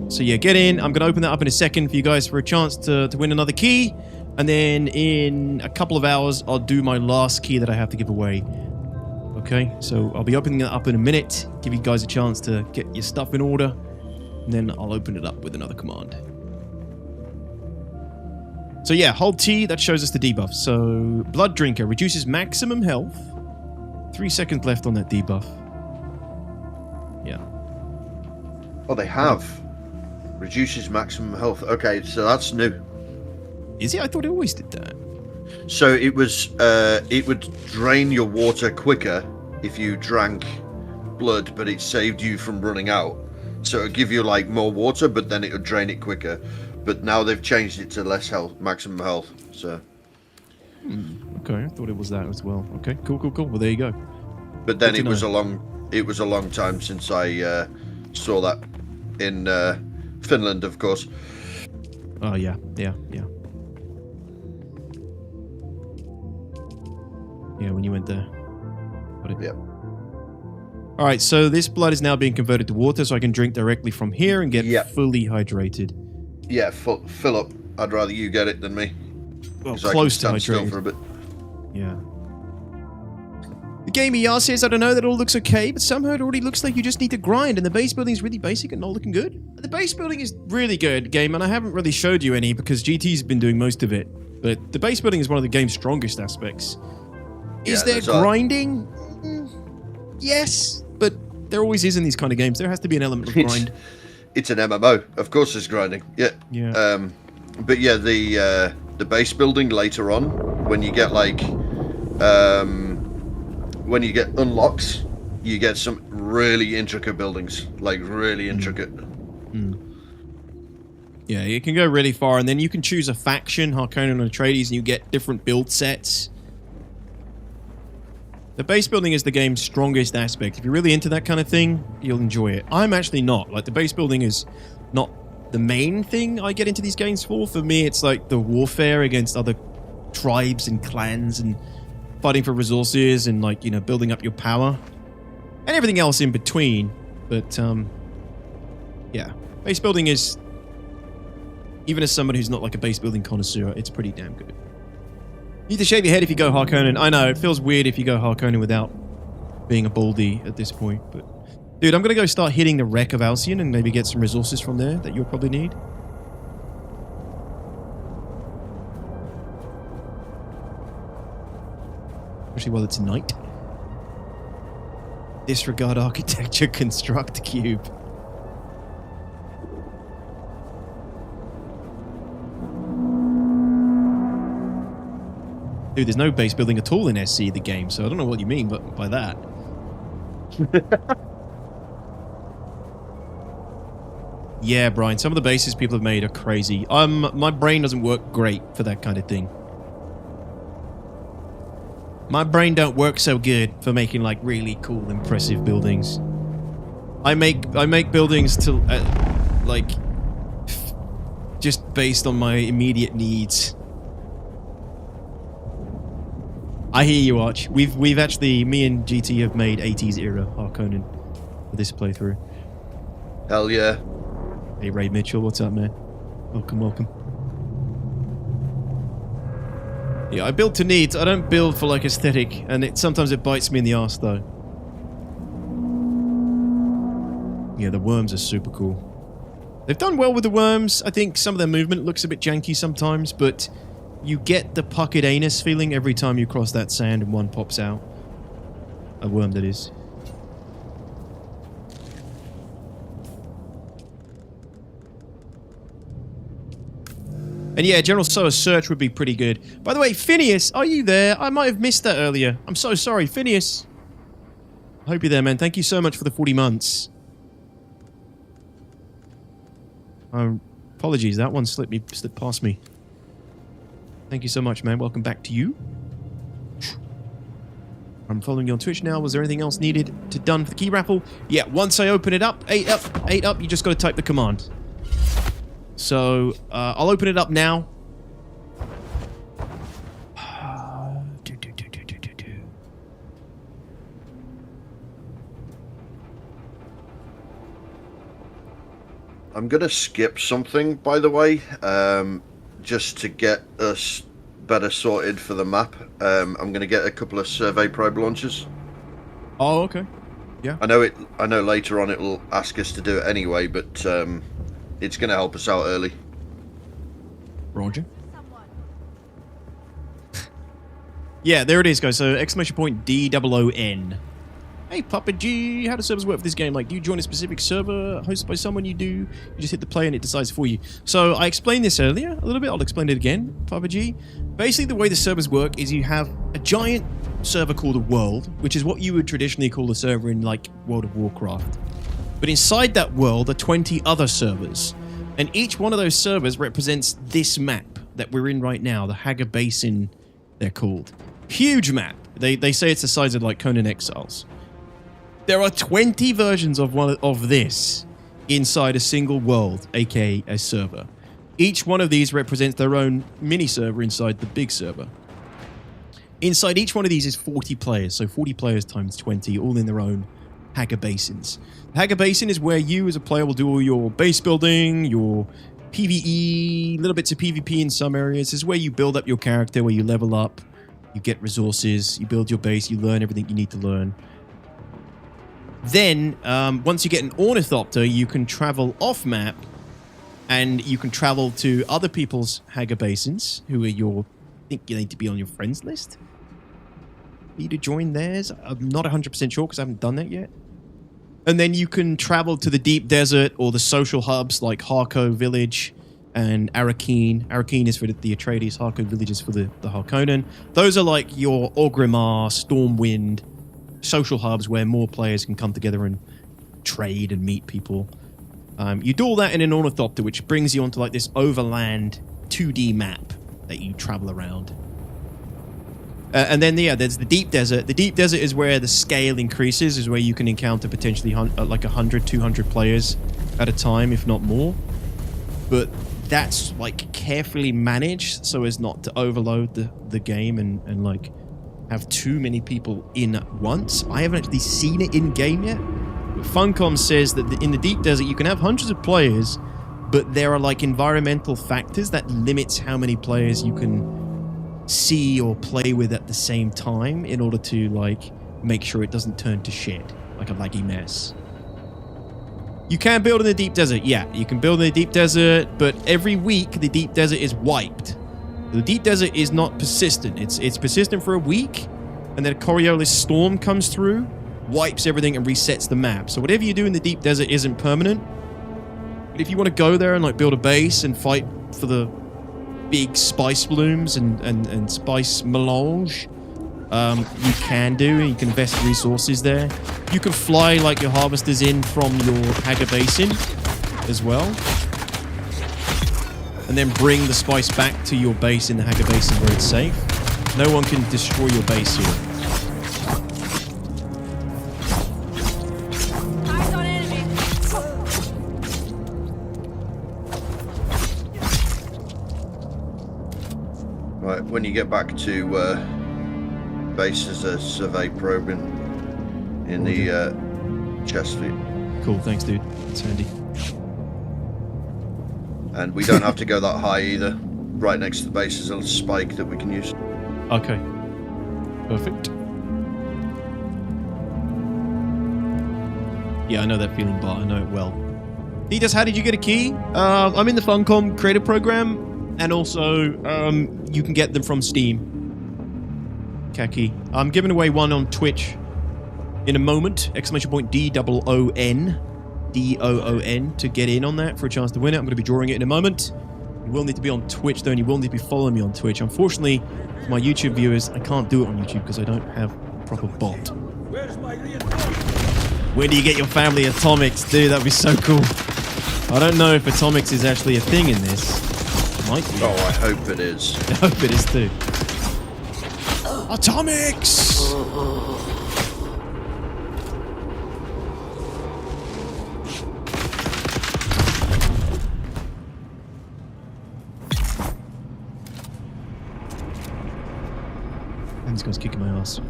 So yeah, get in. I'm going to open that up in a second for you guys for a chance to win another key. And then in a couple of hours, I'll do my last key that I have to give away. Okay, so I'll be opening it up in a minute. Give you guys a chance to get your stuff in order. And then I'll open it up with another command. So yeah, hold T. That shows us the debuff. So Blood Drinker reduces maximum health. 3 seconds left on that debuff. Yeah. Oh, they have. Reduces maximum health. Okay, so that's new. Is it? I thought it always did that. So it was, it would drain your water quicker if you drank blood, but it saved you from running out. So it would give you like more water, but then it would drain it quicker. But now they've changed it to less health, maximum health. So. Okay, I thought it was that as well. Okay, cool. Well, there you go. But then it was a long time since I saw that in Finland, of course. Oh yeah. Yeah, when you went there. Got it. Yeah. All right, so this blood is now being converted to water, so I can drink directly from here and get fully hydrated. Yeah, fill up. I'd rather you get it than me. Well, close to hydrated. Still for a bit. Yeah. The game ER says, I don't know, that all looks okay, but somehow it already looks like you just need to grind, and the base building is really basic and not looking good. The base building is really good, game, and I haven't really showed you any because GT's been doing most of it. But the base building is one of the game's strongest aspects. Is there grinding? Yes, but there always is in these kind of games. There has to be an element of grind. It's an MMO, of course. There's grinding. Yeah. But yeah, the base building later on, when you get like, when you get unlocks, you get some really intricate buildings, like really intricate. Yeah, it can go really far, and then you can choose a faction, Harkonnen or Atreides, and you get different build sets. The base building is the game's strongest aspect. If you're really into that kind of thing, you'll enjoy it. I'm actually not. Like, the base building is not the main thing I get into these games for. For me, it's like the warfare against other tribes and clans and fighting for resources and, like, you know, building up your power. And everything else in between. But, yeah. Base building is, even as someone who's not like a base building connoisseur, it's pretty damn good. You need to shave your head if you go Harkonnen. I know, it feels weird if you go Harkonnen without being a baldy at this point, but... Dude, I'm gonna go start hitting the wreck of Alcyon and maybe get some resources from there that you'll probably need. Especially while it's night. Disregard architecture, construct cube. Dude, there's no base building at all in SC, the game, so I don't know what you mean by that. Yeah, Brian, some of the bases people have made are crazy. My brain doesn't work great for that kind of thing. My brain don't work so good for making, like, really cool, impressive buildings. I make buildings to, like, just based on my immediate needs. I hear you, Arch. We've actually, me and GT have made 80s era Harkonnen for this playthrough. Hell yeah. Hey, Ray Mitchell, what's up, man? Welcome. Yeah, I build to needs. I don't build for, like, aesthetic, and sometimes it bites me in the arse, though. Yeah, the worms are super cool. They've done well with the worms. I think some of their movement looks a bit janky sometimes, but you get the puckered anus feeling every time you cross that sand and one pops out. A worm, that is. And yeah, General Soa's search would be pretty good. By the way, Phineas, are you there? I might have missed that earlier. I'm so sorry, Phineas. I hope you're there, man. Thank you so much for the 40 months. Apologies, that one slipped past me. Thank you so much, man. Welcome back to you. I'm following you on Twitch now. Was there anything else needed to done for the key raffle? Yeah, once I open it up, 8 up, you just got to type the command. So, I'll open it up now. I'm going to skip something, by the way, just to get us better sorted for the map. I'm going to get a couple of survey probe launchers. Oh, okay. Yeah. I know later on it will ask us to do it anyway, but it's going to help us out early. Roger. Yeah, there it is, guys. So, !DOON. Hey, Papa G, how do servers work for this game? Like, do you join a specific server hosted by someone? You do. You just hit the play and it decides for you. So, I explained this earlier a little bit. I'll explain it again, Papa G. Basically, the way the servers work is you have a giant server called a world, which is what you would traditionally call a server in, like, World of Warcraft. But inside that world are 20 other servers. And each one of those servers represents this map that we're in right now, the Haga Basin, they're called. Huge map. They say it's the size of, like, Conan Exiles. There are 20 versions of this inside a single world, aka a server. Each one of these represents their own mini-server inside the big server. Inside each one of these is 40 players, so 40 players times 20, all in their own Haga Basins. The Haga Basin is where you as a player will do all your base building, your PvE, little bits of PvP in some areas. This is where you build up your character, where you level up, you get resources, you build your base, you learn everything you need to learn. Then, once you get an ornithopter, you can travel off-map, and you can travel to other people's Haga Basins, who are I think you need to be on your friends list. For you to join theirs. I'm not 100% sure, because I haven't done that yet. And then you can travel to the deep desert, or the social hubs, like Harko Village and Arakeen. Arakeen is for the Atreides, Harko Village is for the Harkonnen. Those are like your Orgrimmar, Stormwind social hubs where more players can come together and trade and meet people. You do all that in an ornithopter, which brings you onto like this overland 2D map that you travel around. And then, yeah, there's the deep desert. The deep desert is where the scale increases, is where you can encounter potentially like 100, 200 players at a time, if not more. But that's like carefully managed so as not to overload the game and like have too many people in at once. I haven't actually seen it in game yet. But Funcom says that in the deep desert you can have hundreds of players, but there are like environmental factors that limits how many players you can see or play with at the same time in order to like make sure it doesn't turn to shit, like a laggy mess. You can build in the deep desert, yeah, you can build in the deep desert, but every week the deep desert is wiped. The deep desert is not persistent. It's persistent for a week, and then a Coriolis storm comes through, wipes everything, and resets the map. So whatever you do in the deep desert isn't permanent. But if you want to go there and like build a base and fight for the big spice blooms and spice melange, you can do. You can invest resources there. You can fly like your harvesters in from your Haga Basin as well, and then bring the spice back to your base in the Haga Basin where it's safe. No one can destroy your base here. Eyes on enemy. Right, when you get back to base, there's a survey probe in the chest fleet. Cool, thanks dude. It's handy. And we don't have to go that high either. Right next to the base is a spike that we can use. Okay. Perfect. Yeah, I know that feeling, Bart. I know it well. Ditas, how did you get a key? I'm in the Funcom creator program, and also you can get them from Steam. Kaki. I'm giving away one on Twitch in a moment. !DOON. DOON to get in on that for a chance to win it. I'm going to be drawing it in a moment. You will need to be on Twitch though, and you will need to be following me on Twitch. Unfortunately, for my YouTube viewers, I can't do it on YouTube because I don't have a proper bot. Where do you get your family atomics? Dude, that'd be so cool. I don't know if atomics is actually a thing in this. Might be. Oh, I hope it is. I hope it is too. Atomics! And this guy's kicking my ass.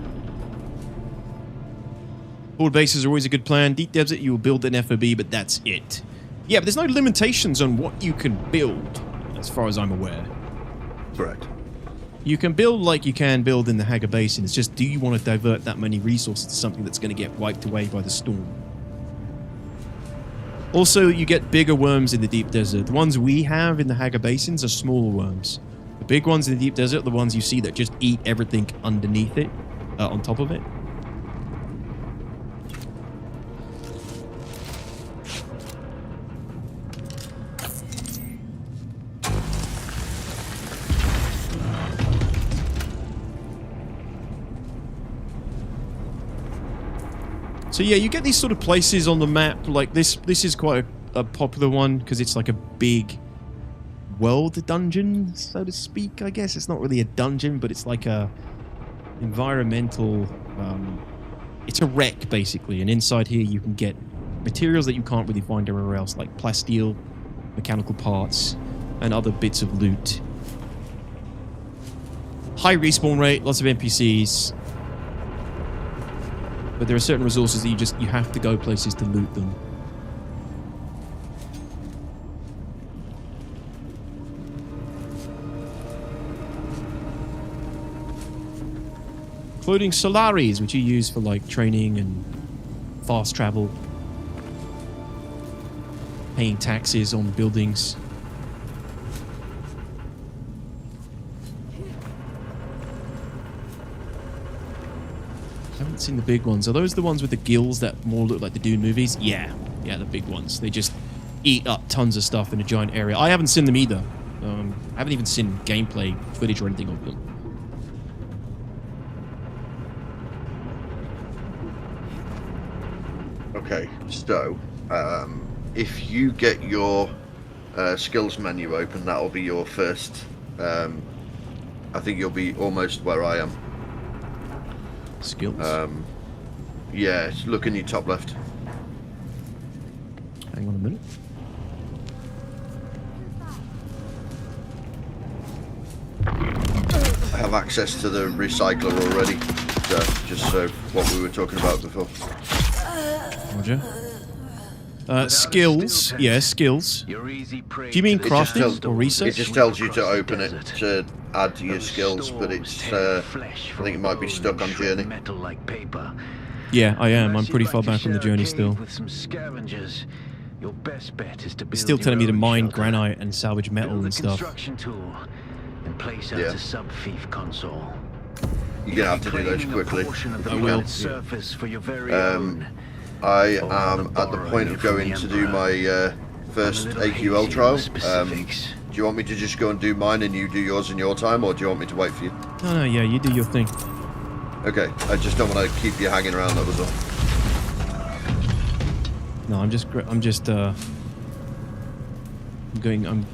Forward bases are always a good plan. Deep desert, you will build an FOB, but that's it. Yeah, but there's no limitations on what you can build, as far as I'm aware. Correct. You can build like you can build in the Haga Basin. It's just, do you want to divert that many resources to something that's going to get wiped away by the storm? Also, you get bigger worms in the deep desert. The ones we have in the Haga Basins are smaller worms. The big ones in the deep desert are the ones you see that just eat everything underneath it, on top of it. So yeah, you get these sort of places on the map, like this is quite a popular one, because it's like a big world dungeon, so to speak, I guess. It's not really a dungeon, but it's like a environmental, it's a wreck, basically, and inside here you can get materials that you can't really find everywhere else, like plasteel, mechanical parts, and other bits of loot. High respawn rate, lots of NPCs. But there are certain resources that you have to go places to loot them. Including Solaris, which you use for like training and fast travel. Paying taxes on buildings. I haven't seen the big ones. Are those the ones with the gills that more look like the Dune movies? Yeah, the big ones. They just eat up tons of stuff in a giant area. I haven't seen them either. I haven't even seen gameplay footage or anything of them. Okay, so if you get your skills menu open, that'll be your first. I think you'll be almost where I am. Skills? Yeah, look in your top left. Hang on a minute. I have access to the recycler already, so just so what we were talking about before. Roger. Skills. Yeah, skills. Do you mean crafting or research? It just tells you to open it to add to your skills, but it's I think it might be stuck on journey. Yeah, I am. I'm pretty far back on the journey still. It's still telling me to mine granite and salvage metal and stuff. Yeah. You're gonna have to do those quickly. I will. I am at the point of going to do my first AQL trial. Do you want me to just go and do mine and you do yours in your time, or do you want me to wait for you? No, yeah, you do your thing. Okay, I just don't want to keep you hanging around, that was all. No, I'm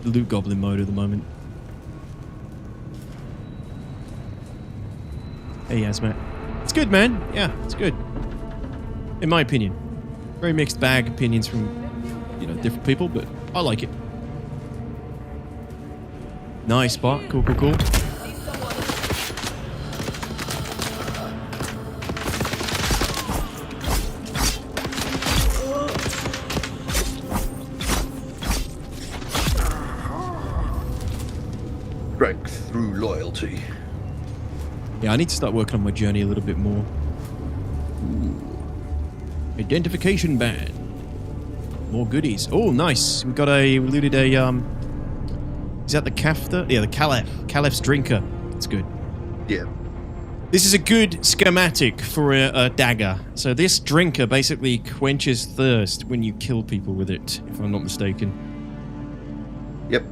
loot goblin mode at the moment. Hey, Asmat. It's good, man. Yeah, it's good. In my opinion. Very mixed bag opinions from, different people, but I like it. Nice spot. Cool. Strength through loyalty. Yeah, I need to start working on my journey a little bit more. Ooh. Identification band. More goodies. Oh, nice. We looted a, is that the Kafta? Yeah, the Calef's drinker. It's good. Yeah. This is a good schematic for a dagger. So this drinker basically quenches thirst when you kill people with it, if I'm not mistaken. Yep.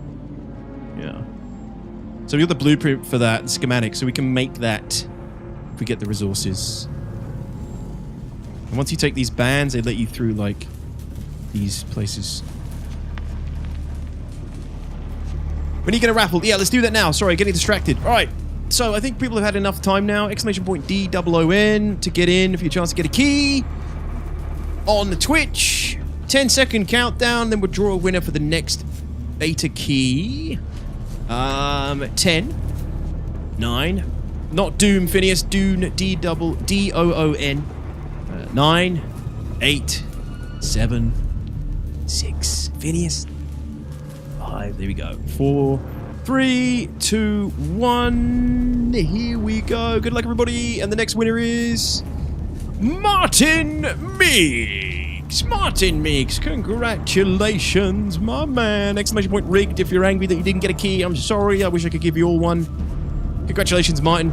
Yeah. So we got the blueprint for that, the schematic, so we can make that if we get the resources. And once you take these bands, they let you through, like, these places. When you get a raffle. Yeah, let's do that now. Sorry, getting distracted. All right. So I think people have had enough time now. Exclamation point DOON to get in for your chance to get a key on the Twitch. 10-second countdown. Then we'll draw a winner for the next beta key. 10, 9, not Doom, Phineas, Dune, DOON. 9, 8, 7, 6, Phineas. 5, there we go. 4, 3, 2, 1. Here we go. Good luck, everybody. And the next winner is Martin Meeks. Martin Meeks, congratulations, my man. Exclamation point rigged if you're angry that you didn't get a key. I'm sorry. I wish I could give you all one. Congratulations, Martin.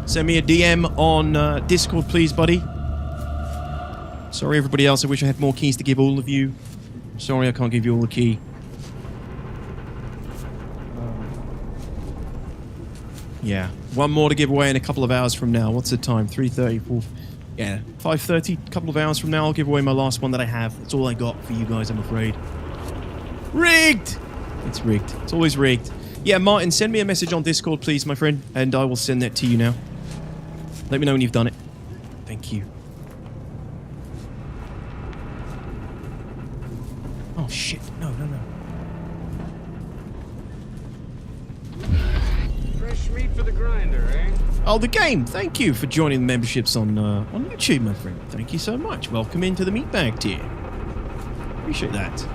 Send me a DM on Discord, please, buddy. Sorry, everybody else. I wish I had more keys to give all of you. Sorry, I can't give you all the key. Yeah, one more to give away in a couple of hours from now. What's the time? 3:30, 4... Yeah, 5:30, a couple of hours from now, I'll give away my last one that I have. That's all I got for you guys, I'm afraid. Rigged! It's rigged. It's always rigged. Yeah, Martin, send me a message on Discord, please, my friend, and I will send that to you now. Let me know when you've done it. Thank you. Oh, shit. No. Fresh meat for the grinder, eh? Oh, the game. Thank you for joining the memberships on YouTube, my friend. Thank you so much. Welcome into the meat bag tier. Appreciate that.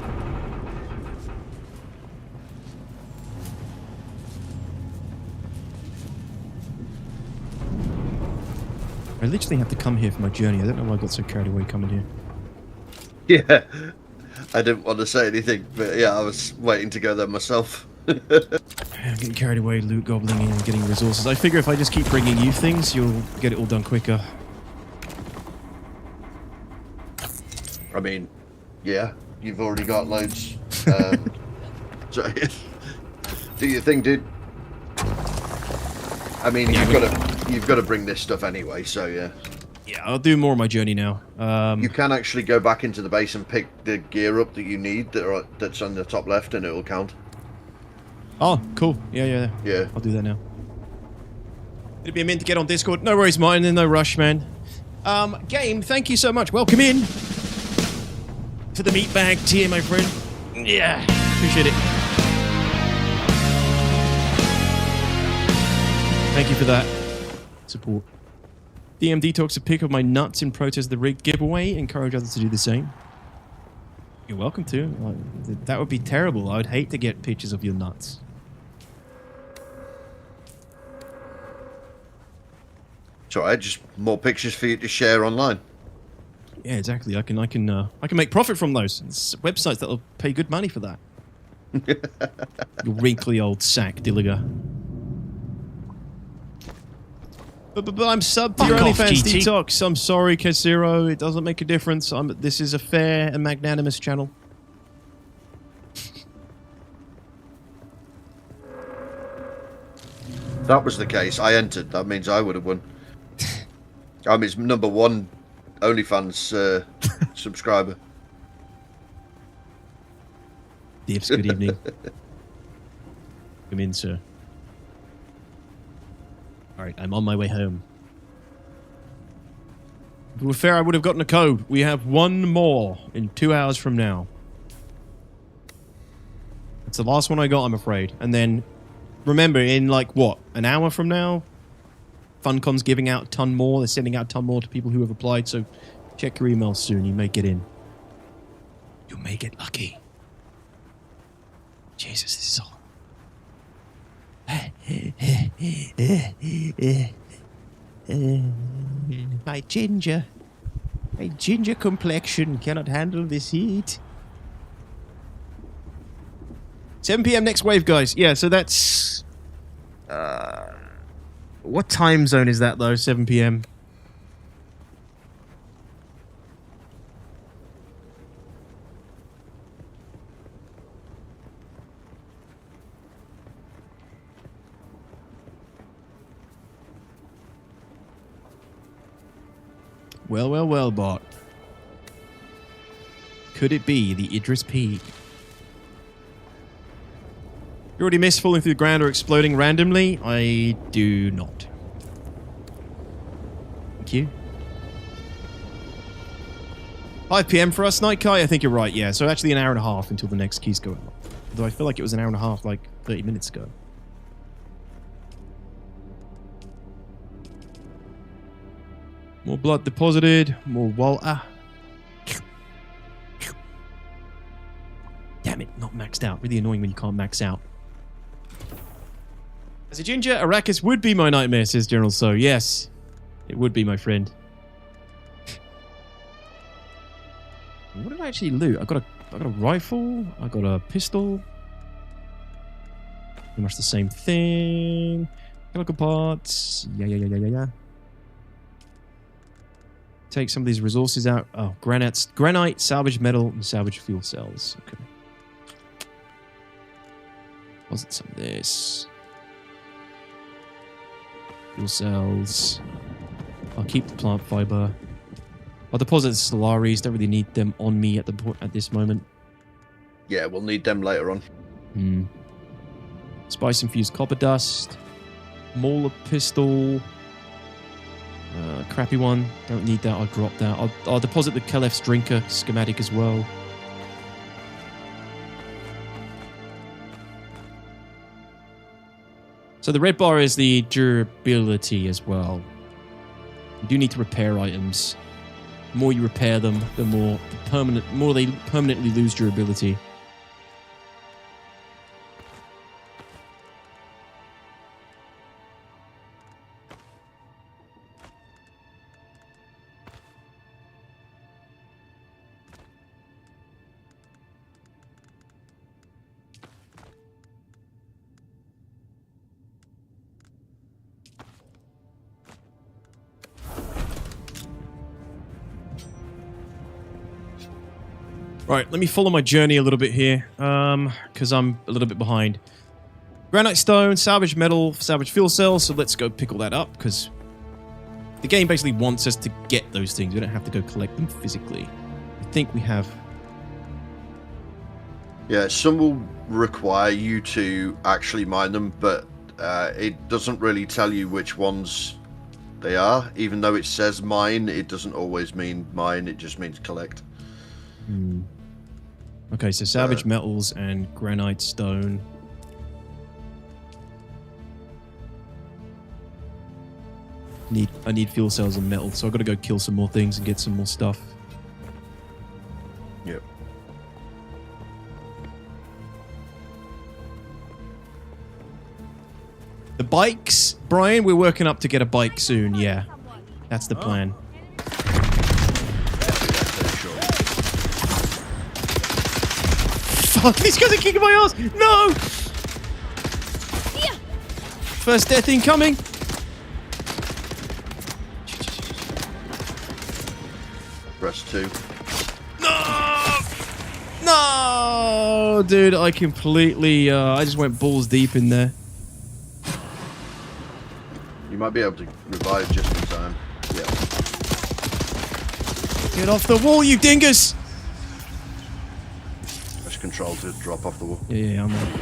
I literally have to come here for my journey. I don't know why I got so carried away coming here. Yeah, I didn't want to say anything, but yeah, I was waiting to go there myself. I'm getting carried away loot gobbling and getting resources. I figure if I just keep bringing you things, you'll get it all done quicker. I mean, yeah, you've already got loads. So, do your thing, dude. I mean, you've got to bring this stuff anyway, so yeah. Yeah, I'll do more on my journey now. You can actually go back into the base and pick the gear up that you need that's on the top left, and it will count. Oh, cool. Yeah. I'll do that now. It'd be a minute to get on Discord. No worries, Martin. No rush, man. Game, thank you so much. Welcome in to the meat bag tier, my friend. Yeah, appreciate it. Thank you for that support. DMD talks a pic of my nuts in protest of the rigged giveaway. Encourage others to do the same. You're welcome to. That would be terrible. I would hate to get pictures of your nuts. It's alright, just more pictures for you to share online. Yeah, exactly. I can make profit from those. It's websites that'll pay good money for that. You wrinkly old sack, Dilliger. But I'm sub to your OnlyFans detox. I'm sorry, Casero. It doesn't make a difference. This is a fair and magnanimous channel. If that was the case, I entered. That means I would have won. I'm his #1 OnlyFans subscriber. Divs, good evening. Come in, sir. Alright, I'm on my way home. If it were fair, I would have gotten a code. We have one more in 2 hours from now. It's the last one I got, I'm afraid. And then, remember, in like, what, an hour from now? Funcom's giving out a ton more. They're sending out a ton more to people who have applied, so check your emails soon. You may get in. You may get lucky. Jesus, this is all... My ginger complexion cannot handle this heat. 7 PM next wave, guys. Yeah, so that's... what time zone is that, though? 7 PM? Well, bot. Could it be the Idris P? You already miss falling through the ground or exploding randomly? I do not. Thank you. 5 PM for us, Night Kai? I think you're right, yeah. So actually an hour and a half until the next keys go out. Although I feel like it was an hour and a half, like 30 minutes ago. More blood deposited, more wall. Damn it, not maxed out. Really annoying when you can't max out. As a ginger, Arrakis would be my nightmare, says General So. Yes, it would be, my friend. What did I actually loot? I got a rifle. I got a pistol. Pretty much the same thing. Chemical parts. Yeah. Take some of these resources out. Oh, granite, salvage metal, and salvage fuel cells. Okay. Deposit some of this. Fuel cells. I'll keep the plant fiber. I'll deposit the Solaris. Don't really need them on me at this moment. Yeah, we'll need them later on. Spice infused copper dust. Mauler pistol. Crappy one. Don't need that. I'll drop that. I'll deposit the Kelef's drinker schematic as well. So the red bar is the durability as well. You do need to repair items. The more you repair them, the more they permanently lose durability. Right, let me follow my journey a little bit here, because I'm a little bit behind. Granite stone, salvage metal, salvage fuel cells, so let's go pick all that up, because the game basically wants us to get those things. We don't have to go collect them physically. I think we have... Yeah, some will require you to actually mine them, but it doesn't really tell you which ones they are. Even though it says mine, it doesn't always mean mine, it just means collect. Okay, so salvage metals and granite stone. I need fuel cells and metal, so I've got to go kill some more things and get some more stuff. Yep. The bikes, Brian, we're working up to get a bike soon, yeah. That's the plan. Fuck, these guys are kicking my ass! No! First death incoming! Press 2. No! No! Dude, I completely... I just went balls deep in there. You might be able to revive just in time. Yeah. Get off the wall, you dingus! Press control to drop off the wall. Yeah, I'm on.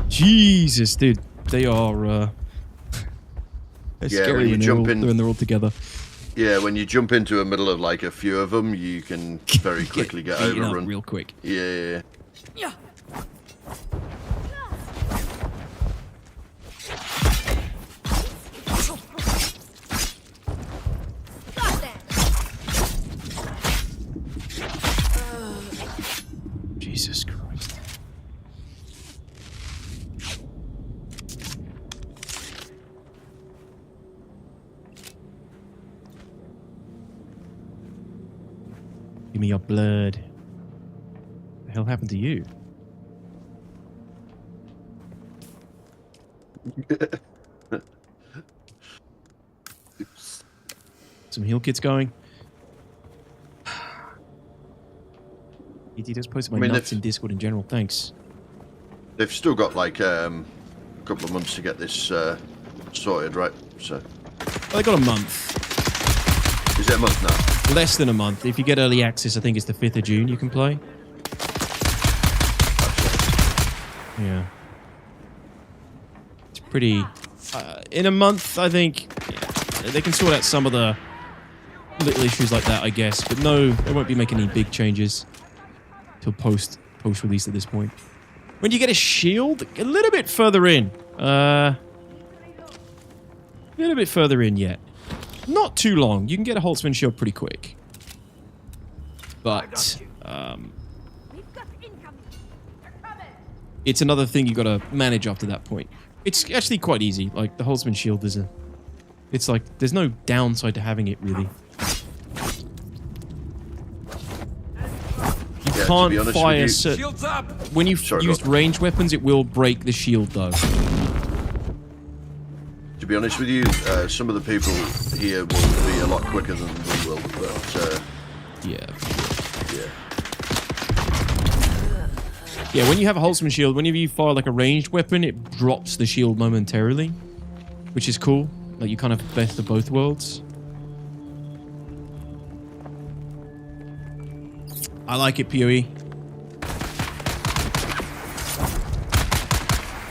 Jesus, dude. They are, they're scary when they're all together. Yeah, when you jump into the middle of like a few of them, you can very quickly get overrun. Real quick. Yeah. Jesus Christ. Give me your blood. What the hell happened to you? Some heal kits going. He just posted my nuts in Discord in general. Thanks. They've still got like a couple of months to get this sorted, right? So. Well, they got a month. Is it a month now? Less than a month. If you get early access, I think it's the 5th of June you can play. Yeah. It's pretty... in a month, I think, they can sort out some of the little issues like that, I guess. But no, they won't be making any big changes till post-release at this point. When you get a shield, a little bit further in. A little bit further in yet. Not too long. You can get a Holtzman shield pretty quick. But, it's another thing you gotta manage after that point. It's actually quite easy. Like, the Holtzman shield is a... It's like, there's no downside to having it, really. You can't fire... Shields up! When you've used ranged weapons, it will break the shield, though. To be honest with you, some of the people here will be a lot quicker than we will, but... yeah. Yeah. Yeah, when you have a Holtzman shield, whenever you fire like a ranged weapon, it drops the shield momentarily, which is cool. Like, you kind of best of both worlds. I like it, PoE.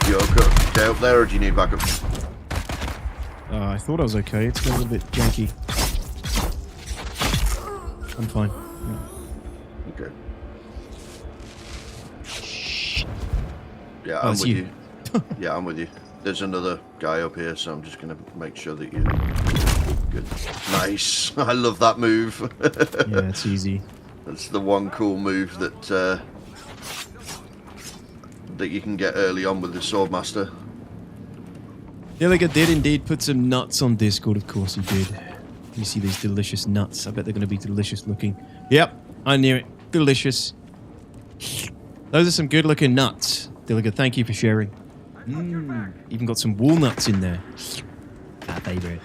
You okay up there, or do you need backup? I thought I was okay. It's a little bit janky. I'm fine. Yeah. Okay. Yeah, Oh, I'm with you. you. Yeah, I'm with you. There's another guy up here, so I'm just going to make sure that you're good. Nice. I love that move. Yeah, it's easy. That's the one cool move that that you can get early on with the Swordmaster. Dilliger did indeed put some nuts on Discord, of course he did. You see these delicious nuts. I bet they're going to be delicious looking. Yep, I knew it. Delicious. Those are some good looking nuts. Dilliger, thank you for sharing. Even got some walnuts in there. My favorite.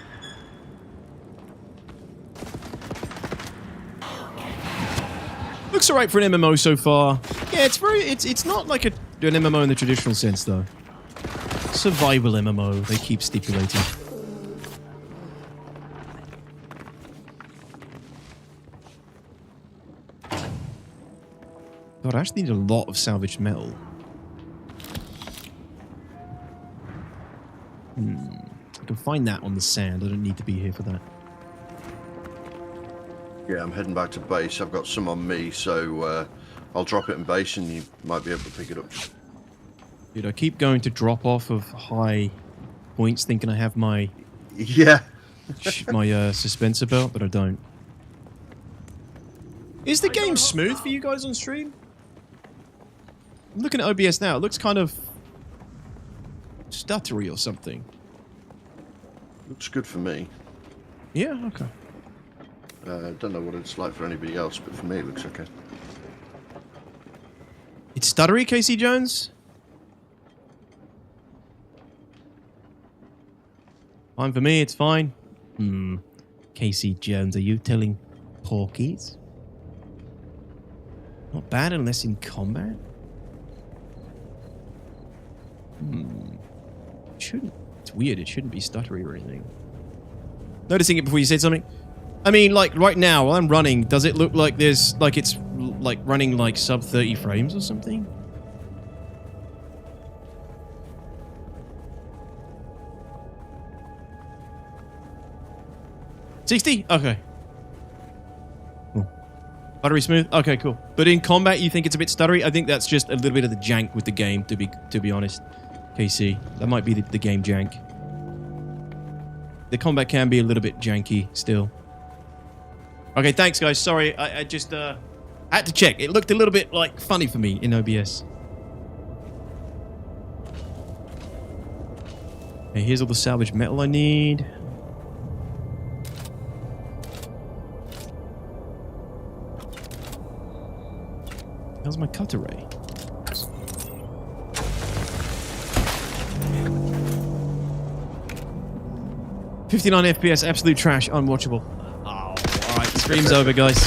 Looks alright for an MMO so far. Yeah, it's not like an MMO in the traditional sense though. Survival MMO, they keep stipulating. God, I actually need a lot of salvaged metal. I can find that on the sand. I don't need to be here for that. Yeah, I'm heading back to base. I've got some on me, so I'll drop it in base and you might be able to pick it up. Dude, I keep going to drop off of high points thinking I have my... Yeah. my suspensor belt, but I don't. Is the game smooth for you guys on stream? I'm looking at OBS now. It looks kind of stuttery or something. Looks good for me. Yeah, okay. I don't know what it's like for anybody else, but for me it looks okay. It's stuttery, Casey Jones? Fine for me, it's fine. Casey Jones, are you telling porkies? Not bad unless in combat? Shouldn't. It's weird, it shouldn't be stuttery or anything. Noticing it before you said something? I mean, like, right now, while I'm running, does it look like there's, like, it's, like, running, like, sub 30 frames or something? $60? Okay. Cool. Buttery smooth? Okay, cool. But in combat, you think it's a bit stuttery? I think that's just a little bit of the jank with the game, to be honest. KC. That might be the game jank. The combat can be a little bit janky still. Okay, thanks, guys. Sorry, I just had to check. It looked a little bit, like, funny for me in OBS. Okay, here's all the salvaged metal I need. How's my cutter ray? $59 FPS, absolute trash, unwatchable. Oh, alright, stream's over, guys.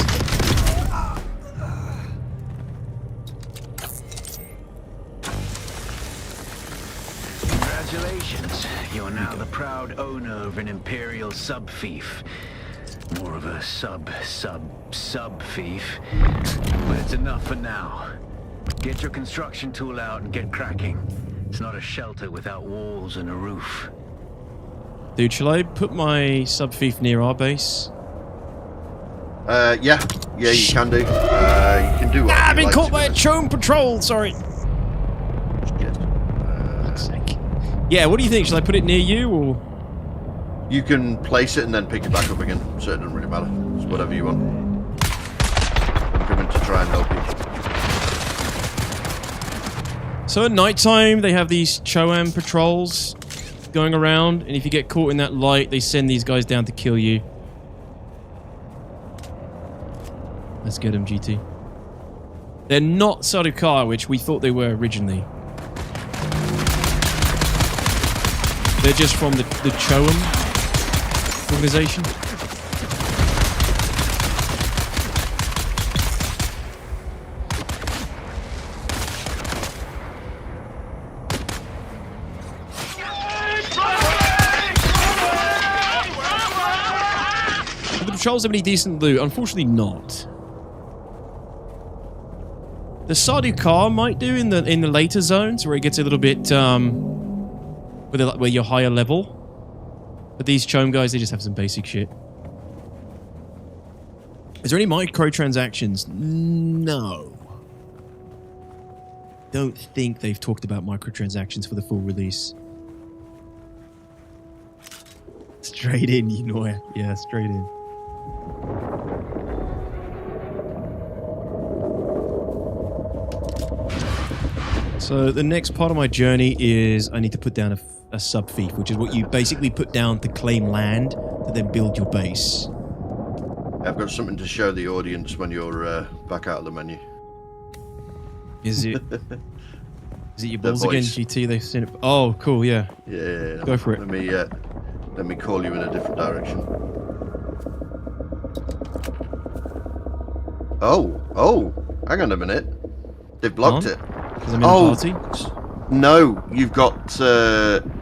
Congratulations, you're now the proud owner of an Imperial sub-fief. More of a sub-fief. But it's enough for now. Get your construction tool out and get cracking. It's not a shelter without walls and a roof. Dude, shall I put my sub-thief near our base? Yeah, you can do. You can do what I've been like caught to by a be chome patrol, sorry. Shit. Fuck's sake. Yeah, what do you think? Shall I put it near you, or...? You can place it and then pick it back up again, so it doesn't really matter. It's whatever you want. I'm coming to try and help you. So at night time, they have these Choam patrols going around, and if you get caught in that light, they send these guys down to kill you. Let's get them, GT. They're not Sardaukar, which we thought they were originally. They're just from the Choam organization. Do the patrols have any decent loot? Unfortunately not. The Sardaukar might do in the later zones where it gets a little bit where you're higher level. But these Chome guys, they just have some basic shit. Is there any microtransactions? No. Don't think they've talked about microtransactions for the full release. Straight in, you know it. Yeah, straight in. So the next part of my journey is I need to put down a sub-thief, which is what you basically put down to claim land to then build your base. I've got something to show the audience when you're back out of the menu. Is it? Is it your balls again, GT? They've seen it. Oh, cool. Yeah. Yeah. Go for it. Let me call you in a different direction. Oh! Hang on a minute. They've blocked it. Because I'm in the party? No, you've got.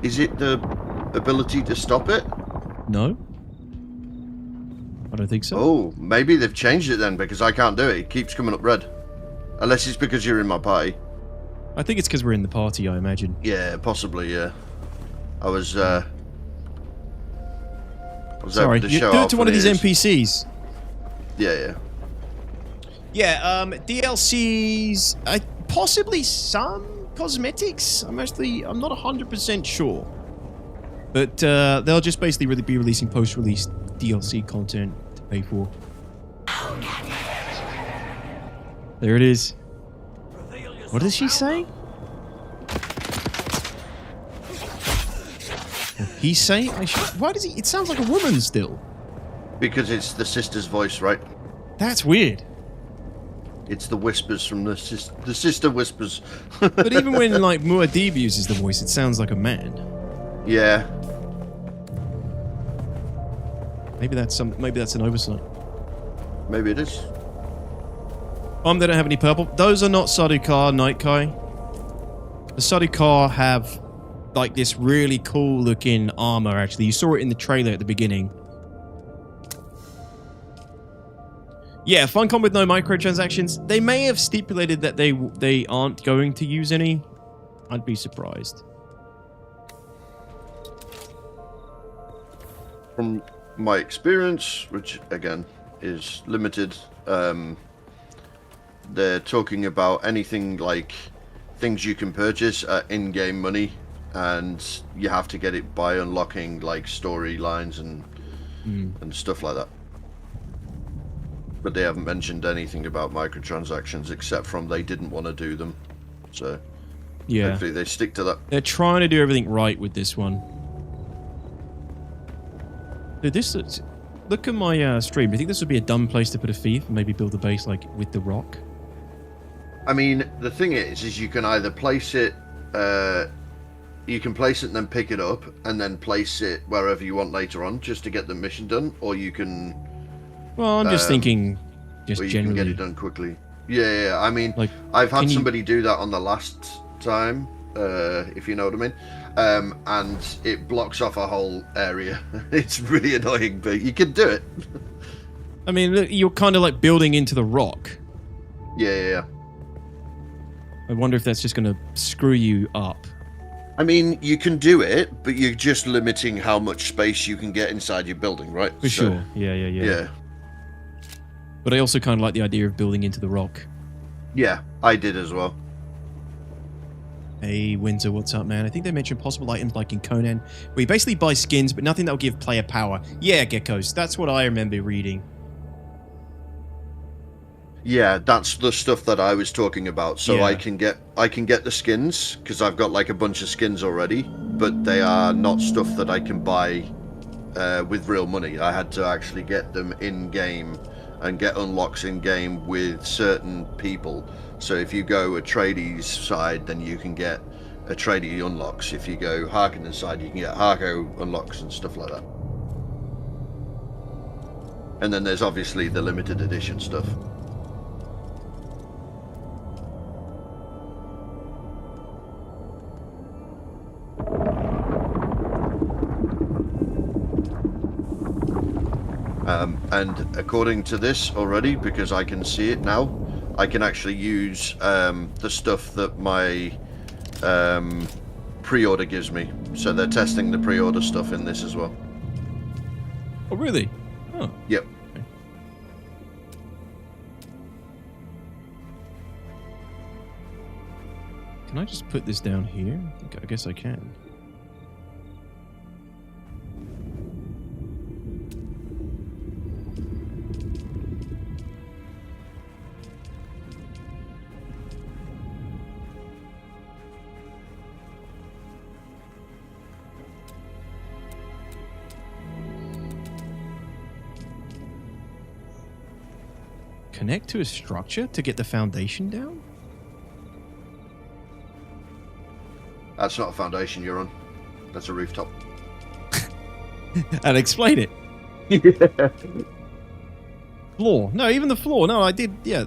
Is it the ability to stop it? No. I don't think so. Oh, maybe they've changed it then because I can't do it. It keeps coming up red. Unless it's because you're in my party. I think it's because we're in the party, I imagine. Yeah, possibly, yeah. I was Sorry, able to show do it how to one of funny these it is. NPCs. Yeah. Yeah, DLCs, possibly some cosmetics. I'm not 100% sure. But they'll just basically be releasing post-release DLC content to pay for. There it is. What is she saying? He's saying? Why does he? It sounds like a woman still. Because it's the sister's voice, right? That's weird. It's the whispers from the sister whispers. But even when like Muad'Dib uses the voice, it sounds like a man. Yeah. Maybe that's an oversight. Maybe it is. They don't have any purple. Those are not Sardaukar Night Kai. The Sardaukar have like this really cool looking armor. Actually, you saw it in the trailer at the beginning. Yeah, Funcom with no microtransactions. They may have stipulated that they aren't going to use any. I'd be surprised. From my experience, which again is limited, they're talking about anything like things you can purchase at in-game money, and you have to get it by unlocking like storylines and stuff like that. But they haven't mentioned anything about microtransactions except from they didn't want to do them. So yeah, hopefully they stick to that. They're trying to do everything right with this one. Dude, look at my stream. Do you think this would be a dumb place to put a thief and maybe build a base like with the rock? I mean, the thing is you can either place it, you can place it and then pick it up, and then place it wherever you want later on, just to get the mission done, or you can. Well, I'm just thinking, just generally. You can get it done quickly. Yeah. I mean, like, I've had somebody do that on the last time, if you know what I mean, and it blocks off a whole area. It's really annoying, but you can do it. I mean, you're kind of like building into the rock. Yeah. I wonder if that's just going to screw you up. I mean, you can do it, but you're just limiting how much space you can get inside your building, right? For sure. Yeah. But I also kind of like the idea of building into the rock. Yeah, I did as well. Hey, Windsor, what's up, man? I think they mentioned possible items like in Conan, where you basically buy skins, but nothing that'll give player power. Yeah, Geckos, that's what I remember reading. Yeah, that's the stuff that I was talking about. So Yeah. I can get the skins because I've got like a bunch of skins already, but they are not stuff that I can buy with real money. I had to actually get them in game and get unlocks in game with certain people. So if you go a tradies side, then you can get a tradie unlocks. If you go Harkonnen side, you can get Harko unlocks and stuff like that. And then there's obviously the limited edition stuff. And according to this already, because I can see it now, I can actually use the stuff that my pre-order gives me. So they're testing the pre-order stuff in this as well. Oh, really? Oh. Yep. Okay. Can I just put this down here? I guess I can. Connect to a structure to get the foundation down? That's not a foundation you're on. That's a rooftop. And explain it. Yeah. Floor. No, even the floor. No, I did. Yeah.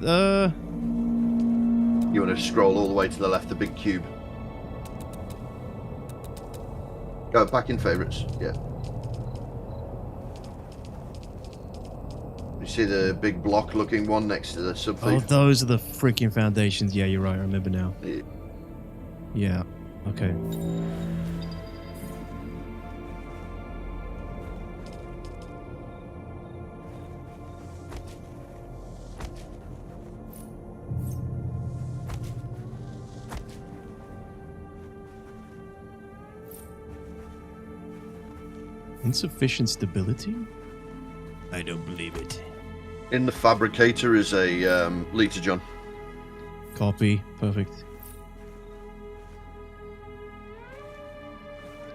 You want to scroll all the way to the left, the big cube. Go back in favorites. Yeah. You see the big block looking one next to the sub Oh, those are the freaking foundations. Yeah, you're right. I remember now. Yeah. Yeah. Okay. Insufficient stability? I don't believe it. In the fabricator is a liter John. Copy. Perfect.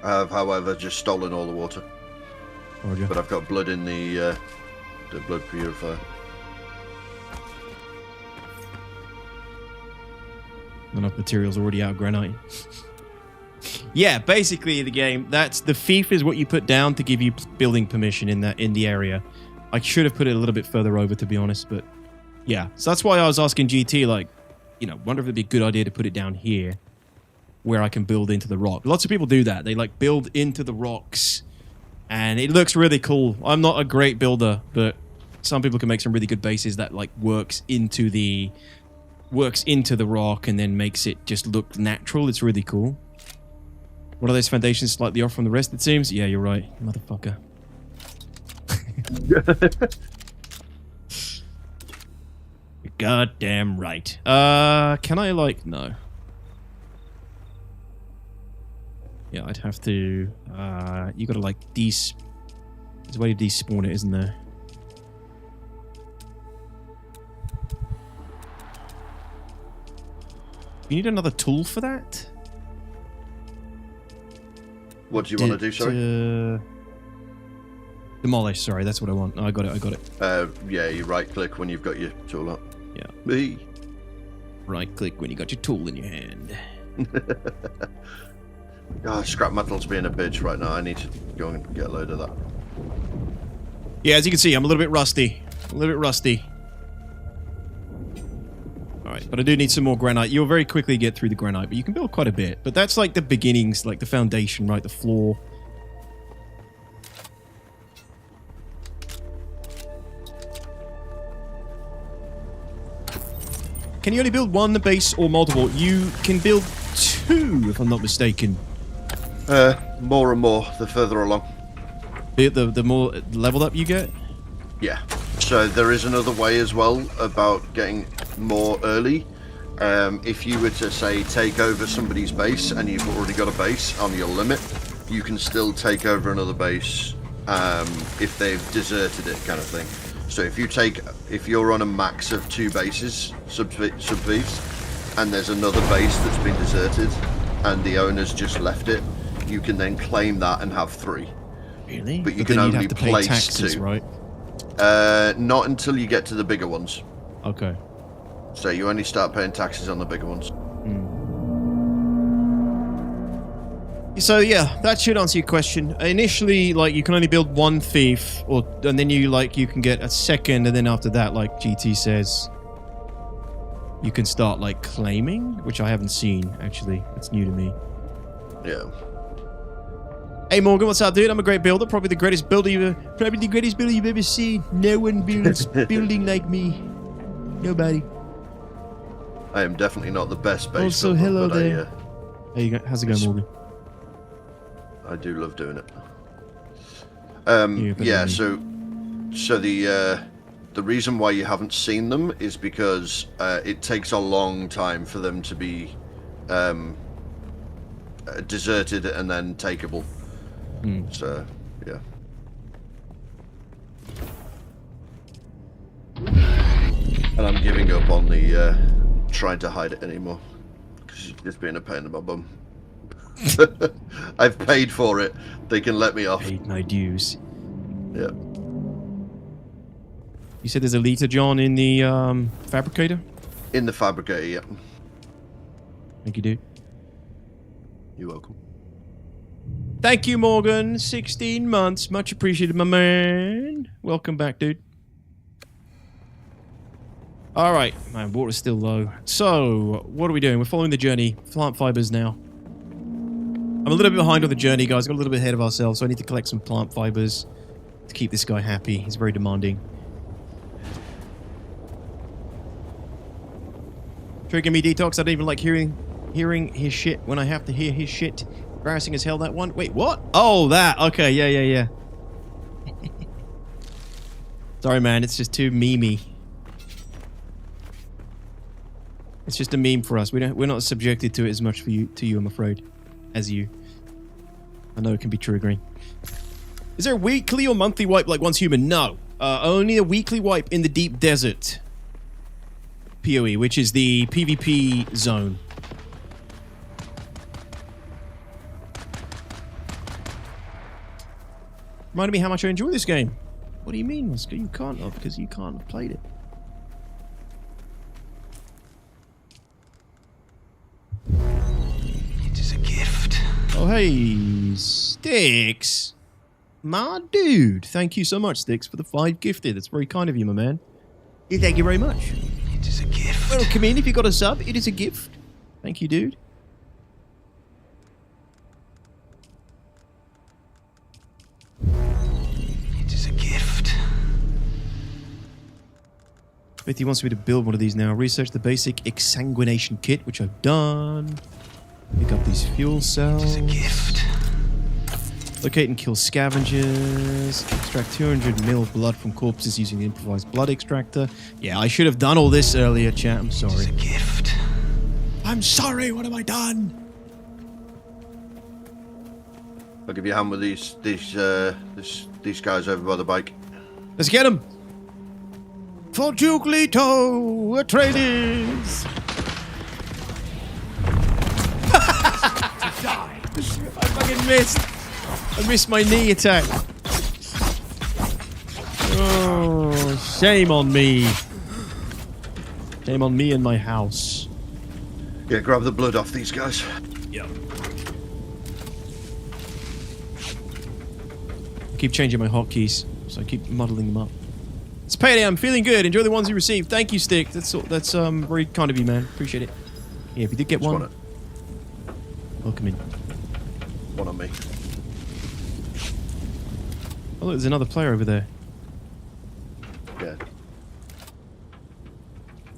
I have, however, just stolen all the water. Roger. But I've got blood in the blood purifier. Enough materials already out granite. Yeah, basically the game, that's the fief is what you put down to give you building permission in the area. I should have put it a little bit further over, to be honest, but yeah. So that's why I was asking GT, like, you know, wonder if it'd be a good idea to put it down here where I can build into the rock. Lots of people do that. They like build into the rocks and it looks really cool. I'm not a great builder, but some people can make some really good bases that like works into the rock and then makes it just look natural. It's really cool. One of those foundations slightly off from the rest, it seems. Yeah, you're right, motherfucker. You're goddamn right. Can I like no? Yeah, I'd have to. You gotta like there's a way to despawn it, isn't there? You need another tool for that? What do you want to do, sorry? Demolish, sorry, that's what I want. Oh, I got it. Yeah, you right click when you've got your tool up. Yeah. Me. Right click when you got your tool in your hand. Oh, scrap metal's being a bitch right now. I need to go and get a load of that. Yeah, as you can see, I'm a little bit rusty. Alright, but I do need some more granite. You'll very quickly get through the granite, but you can build quite a bit. But that's like the beginnings, like the foundation, right? The floor. can you only build one base or multiple? You can build 2, if I'm not mistaken. More and more the further along. The more leveled up you get? Yeah. So there is another way as well about getting more early. If you were to, say, take over somebody's base and you've already got a base on your limit, you can still take over another base if they've deserted it, kind of thing. So if you're on a max of 2 bases, sub-thieves, and there's another base that's been deserted and the owner's just left it, you can then claim that and have 3. Really? But you then can you'd only have to pay place taxes, 2. right? Not until you get to the bigger ones. Okay. So you only start paying taxes on the bigger ones. So yeah, that should answer your question. Initially, like, you can only build 1 thief, and then you can get a second, and then after that, like GT says, you can start like claiming, which I haven't seen actually. It's new to me. Yeah. Hey Morgan, what's up, dude? I'm a great builder, probably the greatest builder you've ever seen. No one builds building like me. Nobody. I am definitely not the best base Also, builder, hello but there. How's it going, Morgan? I do love doing it. Yeah, so the reason why you haven't seen them is because it takes a long time for them to be deserted and then takeable. So, yeah. And I'm giving up on the trying to hide it anymore because it's just being a pain in my bum. I've paid for it. They can let me off. Paid my dues. Yeah. You said there's a liter, John, in the fabricator? In the fabricator, yeah. Thank you, dude. You're welcome. Thank you, Morgan. 16 months. Much appreciated, my man. Welcome back, dude. Alright. Man, water's still low. So, what are we doing? We're following the journey. Plant fibers now. I'm a little bit behind on the journey, guys. Got a little bit ahead of ourselves, so I need to collect some plant fibers to keep this guy happy. He's very demanding. Trigger me, Detox. I don't even like hearing his shit when I have to hear his shit. Embarrassing as hell, that one. Wait, what? Oh, that. Okay, yeah. Sorry, man. It's just too memey. It's just a meme for us. We're not subjected to it as much to you, I'm afraid, as you. I know it can be triggering. Is there a weekly or monthly wipe like Once Human? No. Only a weekly wipe in the Deep Desert PoE, which is the PvP zone. Reminded me how much I enjoy this game. What do you mean, Oscar? You can't have, because you can't have played it. It is a gift. Oh, hey, Sticks. My dude. Thank you so much, Sticks, for the 5 gifted. That's very kind of you, my man. Thank you very much. It is a gift. Well, come in if you got a sub. It is a gift. Thank you, dude. It is a gift. Betty wants me to build one of these now. Research the basic exsanguination kit, which I've done. Pick up these fuel cells. It is a gift. Locate and kill scavengers. Extract 200 mil blood from corpses using the improvised blood extractor. Yeah, I should have done all this earlier, chat. I'm sorry. It is a gift. I'm sorry. What have I done? I'll give you a hand with these guys over by the bike. Let's get them. For Juglito, Atreides. I fucking missed. I missed my knee attack. Oh, shame on me. Shame on me and my house. Yeah, grab the blood off these guys. Yep. I keep changing my hotkeys, so I keep muddling them up. It's payday. I'm feeling good. Enjoy the ones you received. Thank you, Stick. That's very kind of you, man. Appreciate it. Yeah, if you did get one, welcome in. One on me. Oh, look, there's another player over there. Yeah.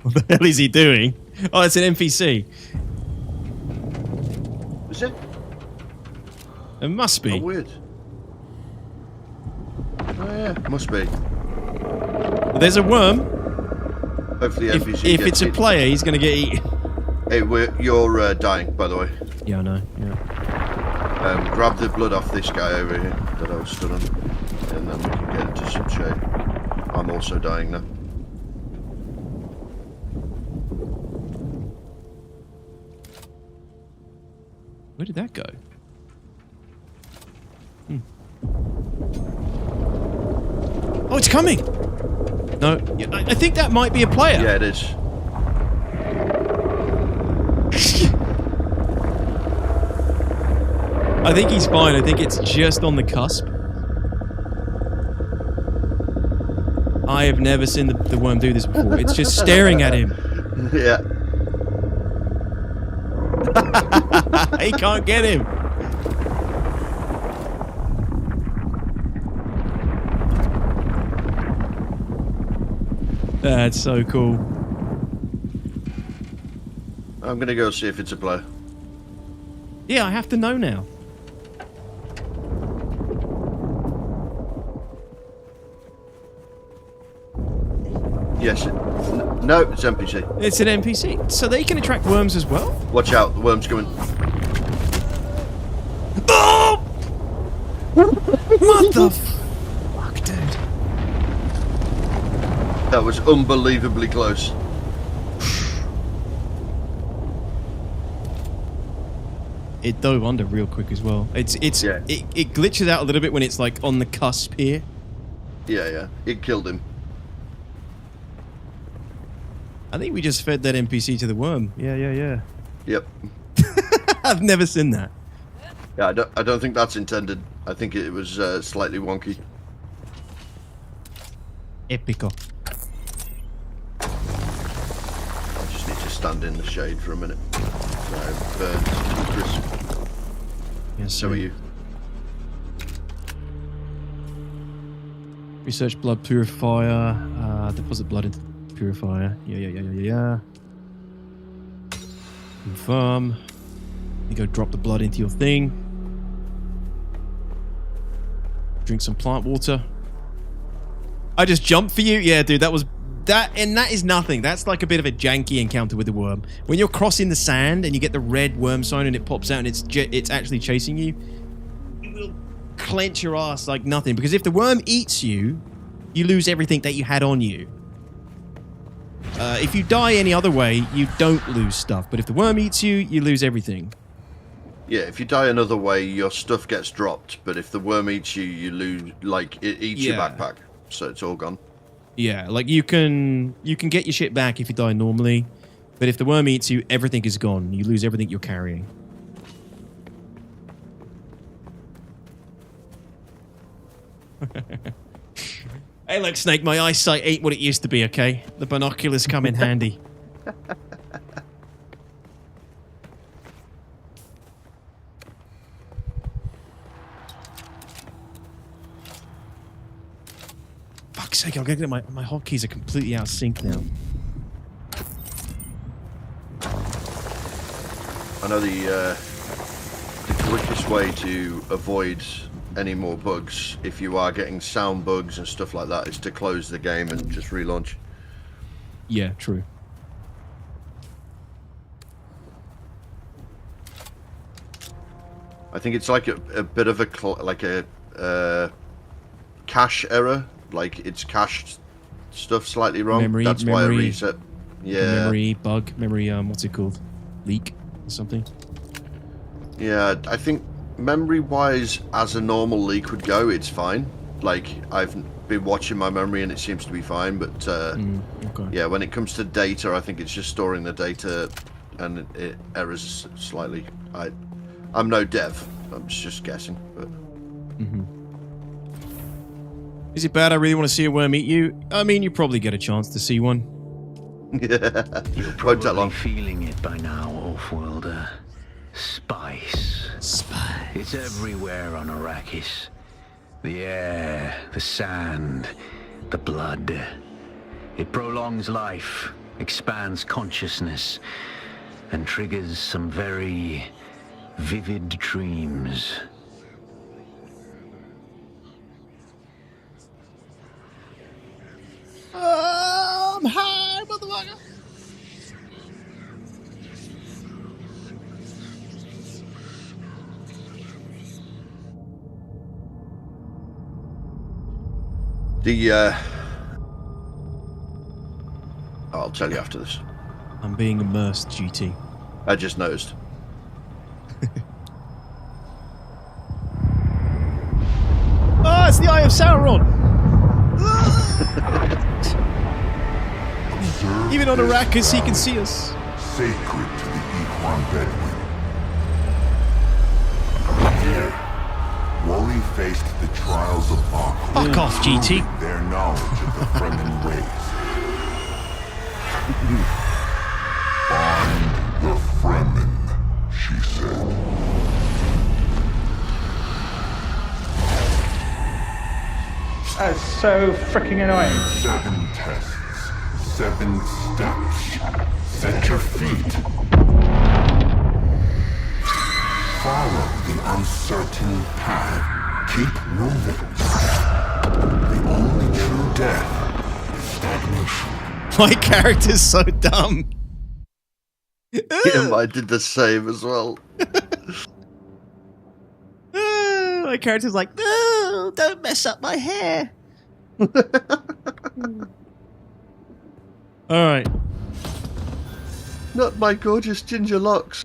What the hell is he doing? Oh, it's an NPC. Is it? It must be. Oh, weird. Oh, yeah, must be. There's a worm. Hopefully, If it's a player, he's going to get eaten. Hey, you're dying, by the way. Yeah, I know. Yeah. Grab the blood off this guy over here that I was stood on, and then we can get into some shade. I'm also dying now. Where did that go? Oh, it's coming! No, I think that might be a player. Yeah, it is. I think he's fine. I think it's just on the cusp. I have never seen the worm do this before. It's just staring at him. Yeah. He can't get him. That's so cool. I'm gonna go see if it's a player. Yeah, I have to know now. Yes. No, it's NPC. It's an NPC. So they can attract worms as well? Watch out, the worm's coming. Oh! What the fuck, dude? That was unbelievably close. It dove under real quick as well. It glitches out a little bit when it's like on the cusp here. Yeah. It killed him. I think we just fed that NPC to the worm. Yeah. Yep. I've never seen that. Yeah, I don't think that's intended. I think it was slightly wonky. Epico. I just need to stand in the shade for a minute. So I'm burnt to a crisp. Yes, So are you. Research blood purifier. Deposit blood into purifier. Yeah. Confirm. You go drop the blood into your thing. Drink some plant water. I just jumped for you? Yeah, dude, that was... That is nothing. That's like a bit of a janky encounter with the worm. When you're crossing the sand and you get the red worm sign and it pops out and it's actually chasing you, you will clench your ass like nothing. Because if the worm eats you, you lose everything that you had on you. If you die any other way, you don't lose stuff. But if the worm eats you, you lose everything. Yeah, if you die another way, your stuff gets dropped. But if the worm eats you, you lose... Like, it eats your backpack. So it's all gone. Yeah, like you can get your shit back if you die normally, but if the worm eats you, everything is gone. You lose everything you're carrying. Hey, look, Snake, my eyesight ain't what it used to be, okay? The binoculars come in handy. Fuck's sake, I'm gonna get my hotkeys are completely out of sync now. I know the quickest way to avoid any more bugs, if you are getting sound bugs and stuff like that, is to close the game and just relaunch. Yeah, true. I think it's like a bit of a cache error. Like it's cached stuff slightly wrong. That's why I reset. Yeah. Memory bug. Memory what's it called? Leak or something. Yeah, I think memory-wise, as a normal leak would go, it's fine. Like I've been watching my memory and it seems to be fine. But okay. Yeah, when it comes to data, I think it's just storing the data and it errors slightly. I'm no dev. I'm just guessing. But. Is it bad? I really want to see a worm eat you. I mean, you probably get a chance to see one. Yeah, you're probably feeling it by now, Off-worlder. Spice. It's everywhere on Arrakis. The air, the sand, the blood. It prolongs life. expands consciousness, and triggers some very vivid dreams. I'm high, motherfucker. I'll tell you after this. I'm being immersed, GT. I just noticed. Oh, it's the Eye of Sauron! Even on Arrakis, he can see us. Sacred to the Ikhwan Bedouin. Here, Wally faced the trials of Akhu. Fuck off, GT. proving their knowledge of the Fremen ways. Find the Fremen, she said. That's so freaking annoying. 7 tests, 7 steps. Set your feet. Follow the uncertain path. Keep moving. The only true death is stagnation. My character's so dumb. Yeah, I did the same as well. My character's like, no, don't mess up my hair. Alright. Not my gorgeous ginger locks.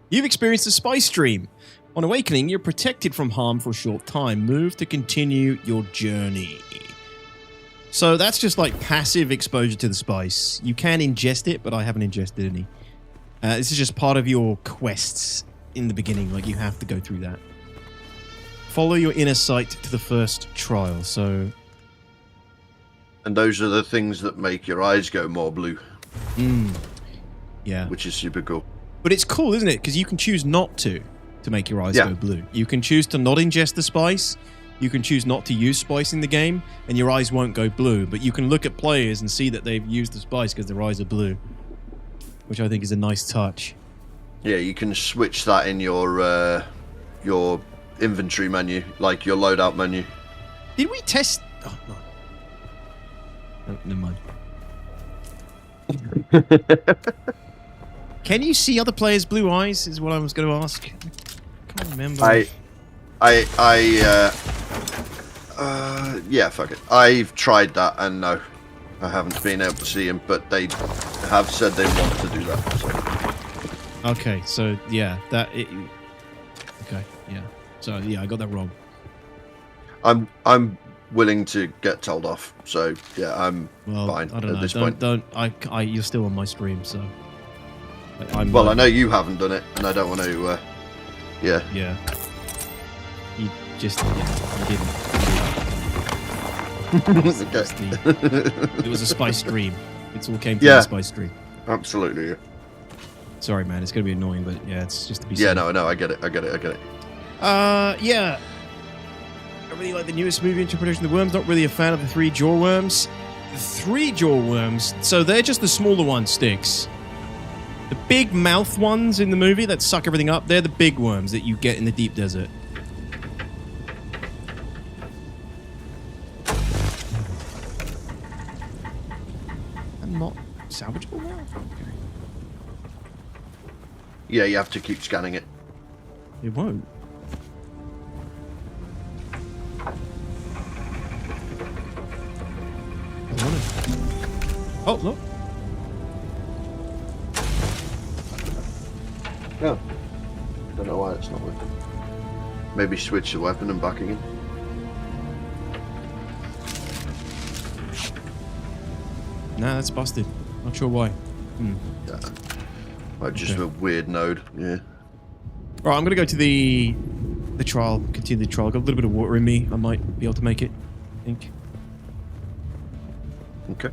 You've experienced a spice stream. On awakening, you're protected from harm for a short time. Move to continue your journey. So that's just like passive exposure to the spice. You can ingest it, but I haven't ingested any. This is just part of your quests in the beginning. Like, you have to go through that. Follow your inner sight to the first trial. So, And those are the things that make your eyes go more blue. Yeah. Which is super cool. But it's cool, isn't it? Because you can choose not to make your eyes go blue. You can choose to not ingest the spice. You can choose not to use spice in the game, and your eyes won't go blue. But you can look at players and see that they've used the spice because their eyes are blue, which I think is a nice touch. Yeah, you can switch that in your inventory menu, like your loadout menu. Did we test? Oh, no. Oh, never mind. Can you see other players' blue eyes? Is what I was going to ask. I can't remember. Yeah, fuck it. I've tried that, and no, I haven't been able to see him, but they have said they want to do that. So. Okay, so yeah, okay, yeah. So yeah, I got that wrong. I'm willing to get told off, so yeah, I'm fine I don't at this know. point. You're still on my stream, so. I know you haven't done it, and I don't want to. Yeah. Yeah. You just you didn't. It was a spice stream. It all came from the spice stream. Absolutely. Yeah. Sorry, man. It's gonna be annoying, but yeah, it's just to be. Yeah, no, I get it. Yeah. I really like the newest movie interpretation of the worms. Not really a fan of the 3 jaw worms. The 3 jaw worms. So they're just the smaller ones, Sticks. The big mouth ones in the movie that suck everything up, they're the big worms that you get in the deep desert. I'm not salvageable now? Okay. Yeah, you have to keep scanning it. It won't. Oh, look. No. Don't know why it's not working. Maybe switch the weapon and back again. Nah, that's busted. Not sure why. Yeah. Like just a weird node, yeah. Right, I'm gonna go to the trial, continue the trial. Got a little bit of water in me. I might be able to make it, I think. Okay.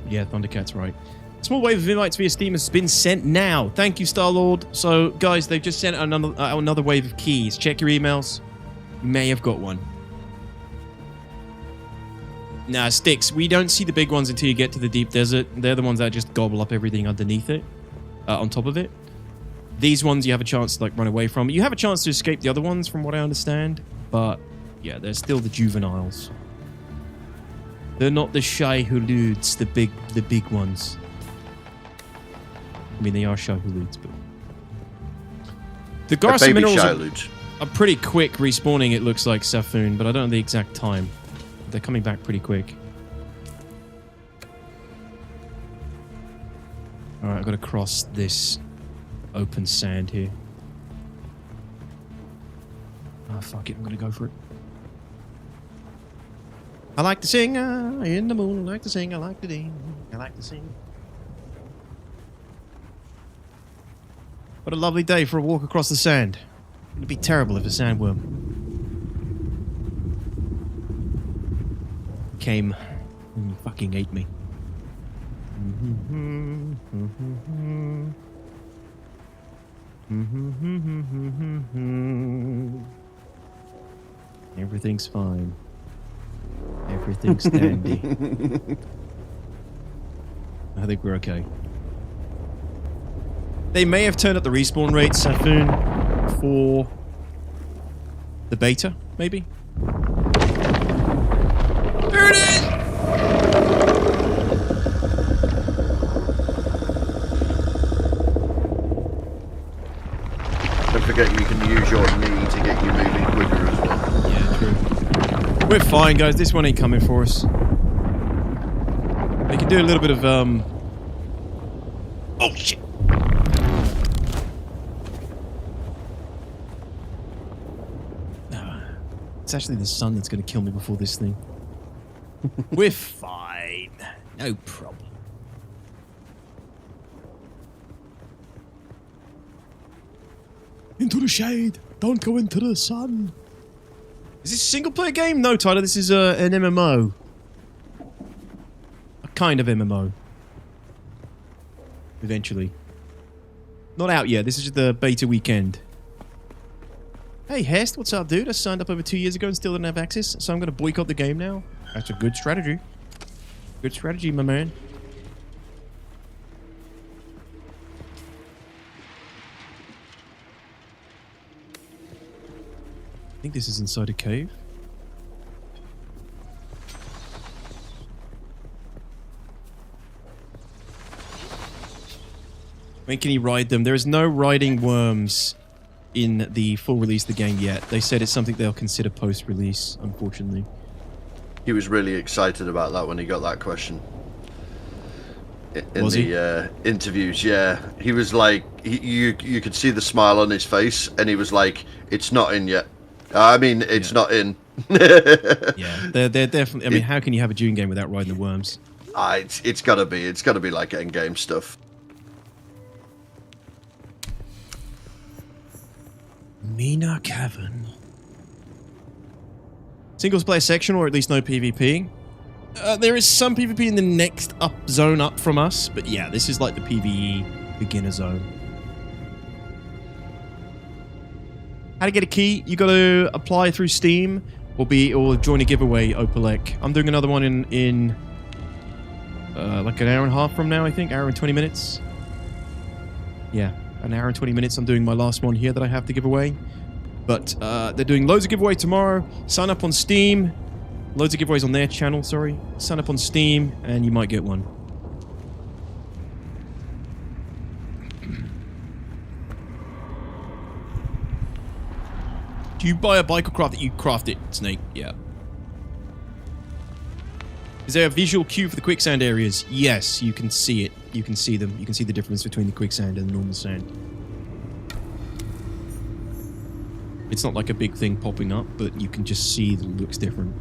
Yeah, Thundercat's right. Small wave of invites via Steam has been sent now. Thank you, Star-Lord. So, guys, they've just sent another wave of keys. Check your emails. You may have got one. Nah, sticks. We don't see the big ones until you get to the deep desert. They're the ones that just gobble up everything underneath it, on top of it. These ones you have a chance to like run away from. You have a chance to escape the other ones, from what I understand. But yeah, they're still the juveniles. They're not the shy huluds, the big ones. I mean, they are shy huluds, but the Garcia minerals are pretty quick respawning. It looks like Safun, but I don't know the exact time. They're coming back pretty quick. All right, I've got to cross this open sand here. Oh, fuck it. I'm going to go for it. I like to sing in the moon. I like to sing. I like to ding. I like to sing. What a lovely day for a walk across the sand. It'd be terrible if a sandworm came and fucking ate me. Everything's fine. Everything's dandy. I think we're okay. They may have turned up the respawn rate, Safun, for the beta, maybe? There it is! Don't forget you can use your knee to get you moving quicker as well. Yeah, true. We're fine, guys. This one ain't coming for us. We can do a little bit of, Oh, shit! It's actually the sun that's going to kill me before this thing. We're fine. No problem. Into the shade. Don't go into the sun. Is this a single-player game? No, Tyler. This is an MMO. A kind of MMO. Eventually. Not out yet. This is just the beta weekend. Hey, Hest, what's up, dude? I signed up over 2 years ago and still didn't have access, so I'm going to boycott the game now. That's a good strategy. Good strategy, my man. I think this is inside a cave. When can you ride them? There is no riding worms in the full release of the game yet. They said it's something they'll consider post-release, unfortunately. He was really excited about that when he got that question. In the interviews, yeah. He was like, you could see the smile on his face, and he was like, it's not in yet. I mean, it's not in. Yeah, they're definitely... I mean, how can you have a Dune game without riding the worms? It's gotta be. It's gotta be like endgame stuff. Mina Cavern. Singles player section, or at least no PvP. There is some PvP in the next zone up from us, but yeah, this is like the PvE beginner zone. How to get a key? You got to apply through Steam or join a giveaway, Opalek. I'm doing another one in like an hour and a half from now, I think. Hour and 20 minutes. Yeah, an hour and 20 minutes. I'm doing my last one here that I have to give away. But they're doing loads of giveaway tomorrow. Sign up on Steam. Loads of giveaways on their channel, sorry. Sign up on Steam and you might get one. Do you buy a bike or craft it? You craft it, Snake. Yeah. Is there a visual cue for the quicksand areas? Yes, you can see it. You can see them. You can see the difference between the quicksand and the normal sand. It's not like a big thing popping up, but you can just see that it looks different.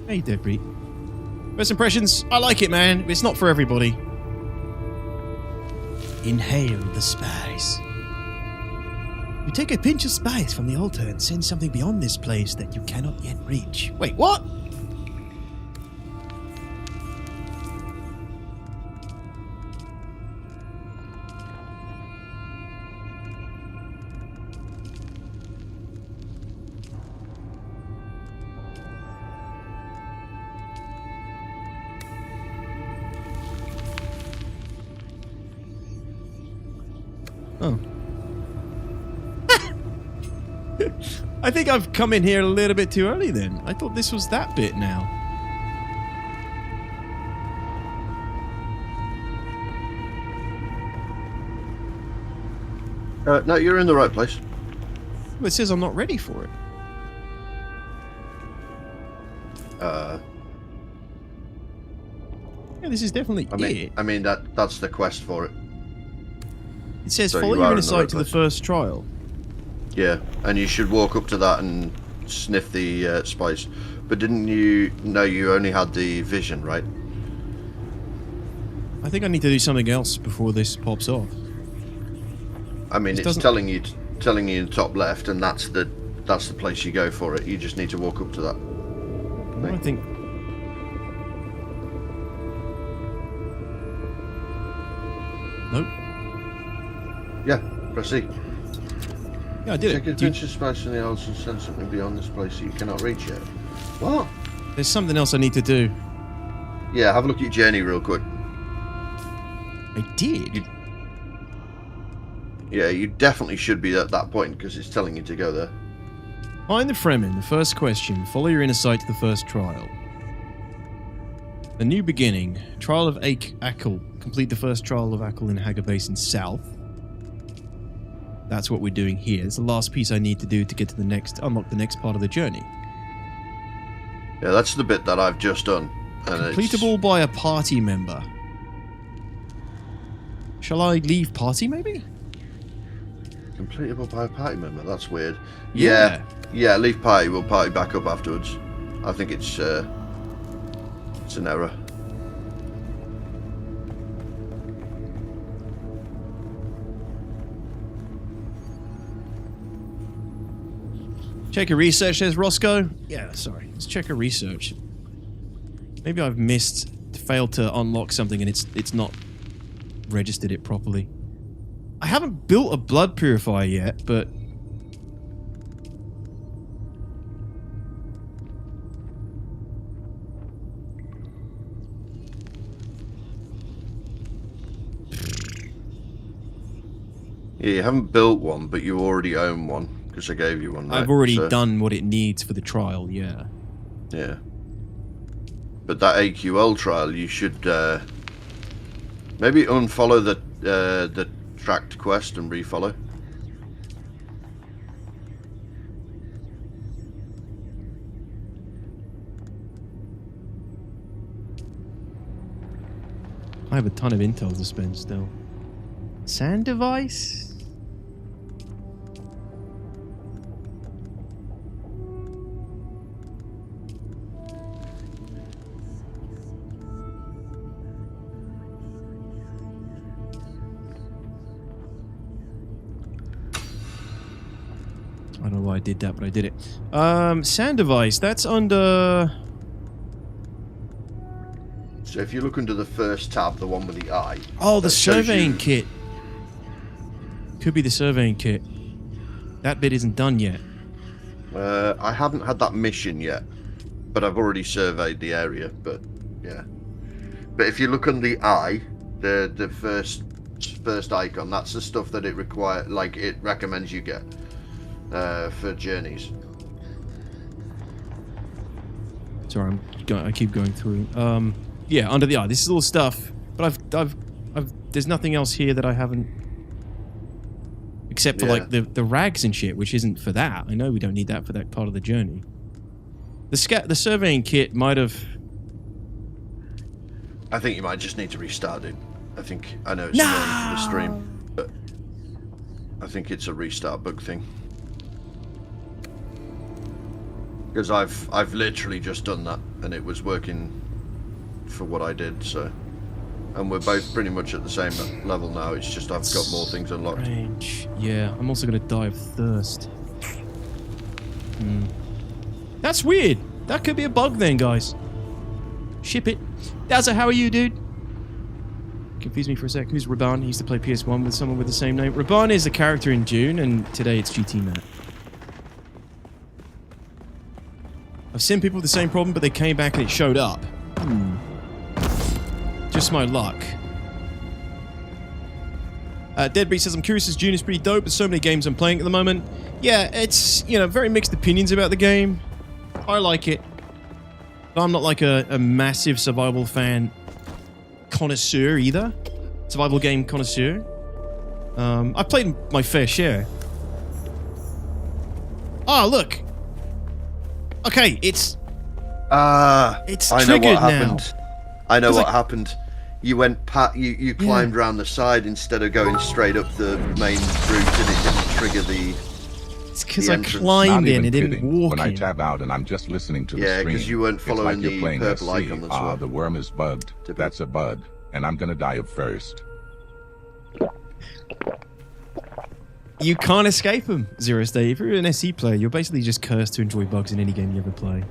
Hey, Deadbeat. First impressions, I like it, man. It's not for everybody. Inhale the spice. You take a pinch of spice from the altar and send something beyond this place that you cannot yet reach. Wait, what? Oh. I think I've come in here a little bit too early then. I thought this was that bit now. No, you're in the right place. Well, it says I'm not ready for it. Yeah, this is definitely it. I mean that's the quest for it. It says So follow you your are inner in the sight right to the place. first trial. Yeah, and you should walk up to that and sniff the spice. But didn't you know you only had the vision, right? I think I need to do something else before this pops off. I mean, It it's doesn't- telling you in the top left, and that's the place you go for it. You just need to walk up to that. I think. Nope. Yeah, proceed. Yeah, I did Take it. adventure spice in the elves and send something beyond this place that you cannot reach yet. What? There's something else I need to do. Yeah, have a look at your journey real quick. I did. Yeah, you definitely should be at that point because it's telling you to go there. Find the Fremen. The first question. Follow your inner sight to the first trial. A new beginning. Trial of Akel. Complete the first trial of Akel in Hagar Basin South. That's what we're doing here. It's the last piece I need to do to get to the next, unlock the next part of the journey. Yeah, that's the bit that I've just done. And Completable by a party member. Shall I leave party maybe? Completable by a party member. That's weird. Yeah. Yeah, leave party. We'll party back up afterwards. I think it's an error. Check your research, says Roscoe. Yeah, sorry. Let's check your research. Maybe I've failed to unlock something and it's not registered it properly. I haven't built a blood purifier yet, but Yeah, you haven't built one, but you already own one because I gave you one. Right? I've already So, done what it needs for the trial, yeah. Yeah. But that AQL trial, you should maybe unfollow the tracked quest and refollow. I have a ton of intel to spend still. Sand device? I don't know why I did that, but I did it. Sand device, that's under... So if you look under the first tab, the one with the eye. Oh, the that shows surveying you- kit. Could be the surveying kit. That bit isn't done yet. I haven't had that mission yet, but I've already surveyed the area. But yeah, but if you look on the eye, the first icon, that's the stuff that it it recommends you get for journeys. Sorry, I keep going through. Yeah, under the eye. This is all stuff, but I've there's nothing else here that I haven't. Except for like the rags and shit, which isn't for that. I know we don't need that for that part of the journey. The surveying kit might have. I think you might just need to restart it. I know it's annoying for the stream, but I think it's a restart bug thing. Because I've literally just done that and it was working for what I did, so. And we're both pretty much at the same level now. It's just I've got more things unlocked. Strange. Yeah, I'm also gonna die of thirst. That's weird. That could be a bug then, guys. Ship it. Dazza, how are you, dude? Confused me for a sec. Who's Raban? He used to play PS1 with someone with the same name. Raban is a character in Dune, and today it's GT Matt. I've seen people with the same problem, but they came back and it showed up. Just my luck. Deadbeat says, I'm curious as Dune is pretty dope, but so many games I'm playing at the moment. Yeah, it's, very mixed opinions about the game. I like it. But I'm not like a massive survival fan connoisseur either. Survival game connoisseur. I've played my fair share. Oh, look. Okay, it's I know what happened. now. I know what happened. You went you climbed around the side instead of going straight up the main route, and it didn't trigger the. It's because I climbed in, it didn't walk when in. I tab out and I'm just listening to the Yeah, stream. because you weren't following it's like you're playing the purple SC. icon as well. The worm is bugged. That's a bud, and I'm gonna die of thirst. You can't escape them, Zero Stay. If you're an SE player, you're basically just cursed to enjoy bugs in any game you ever play.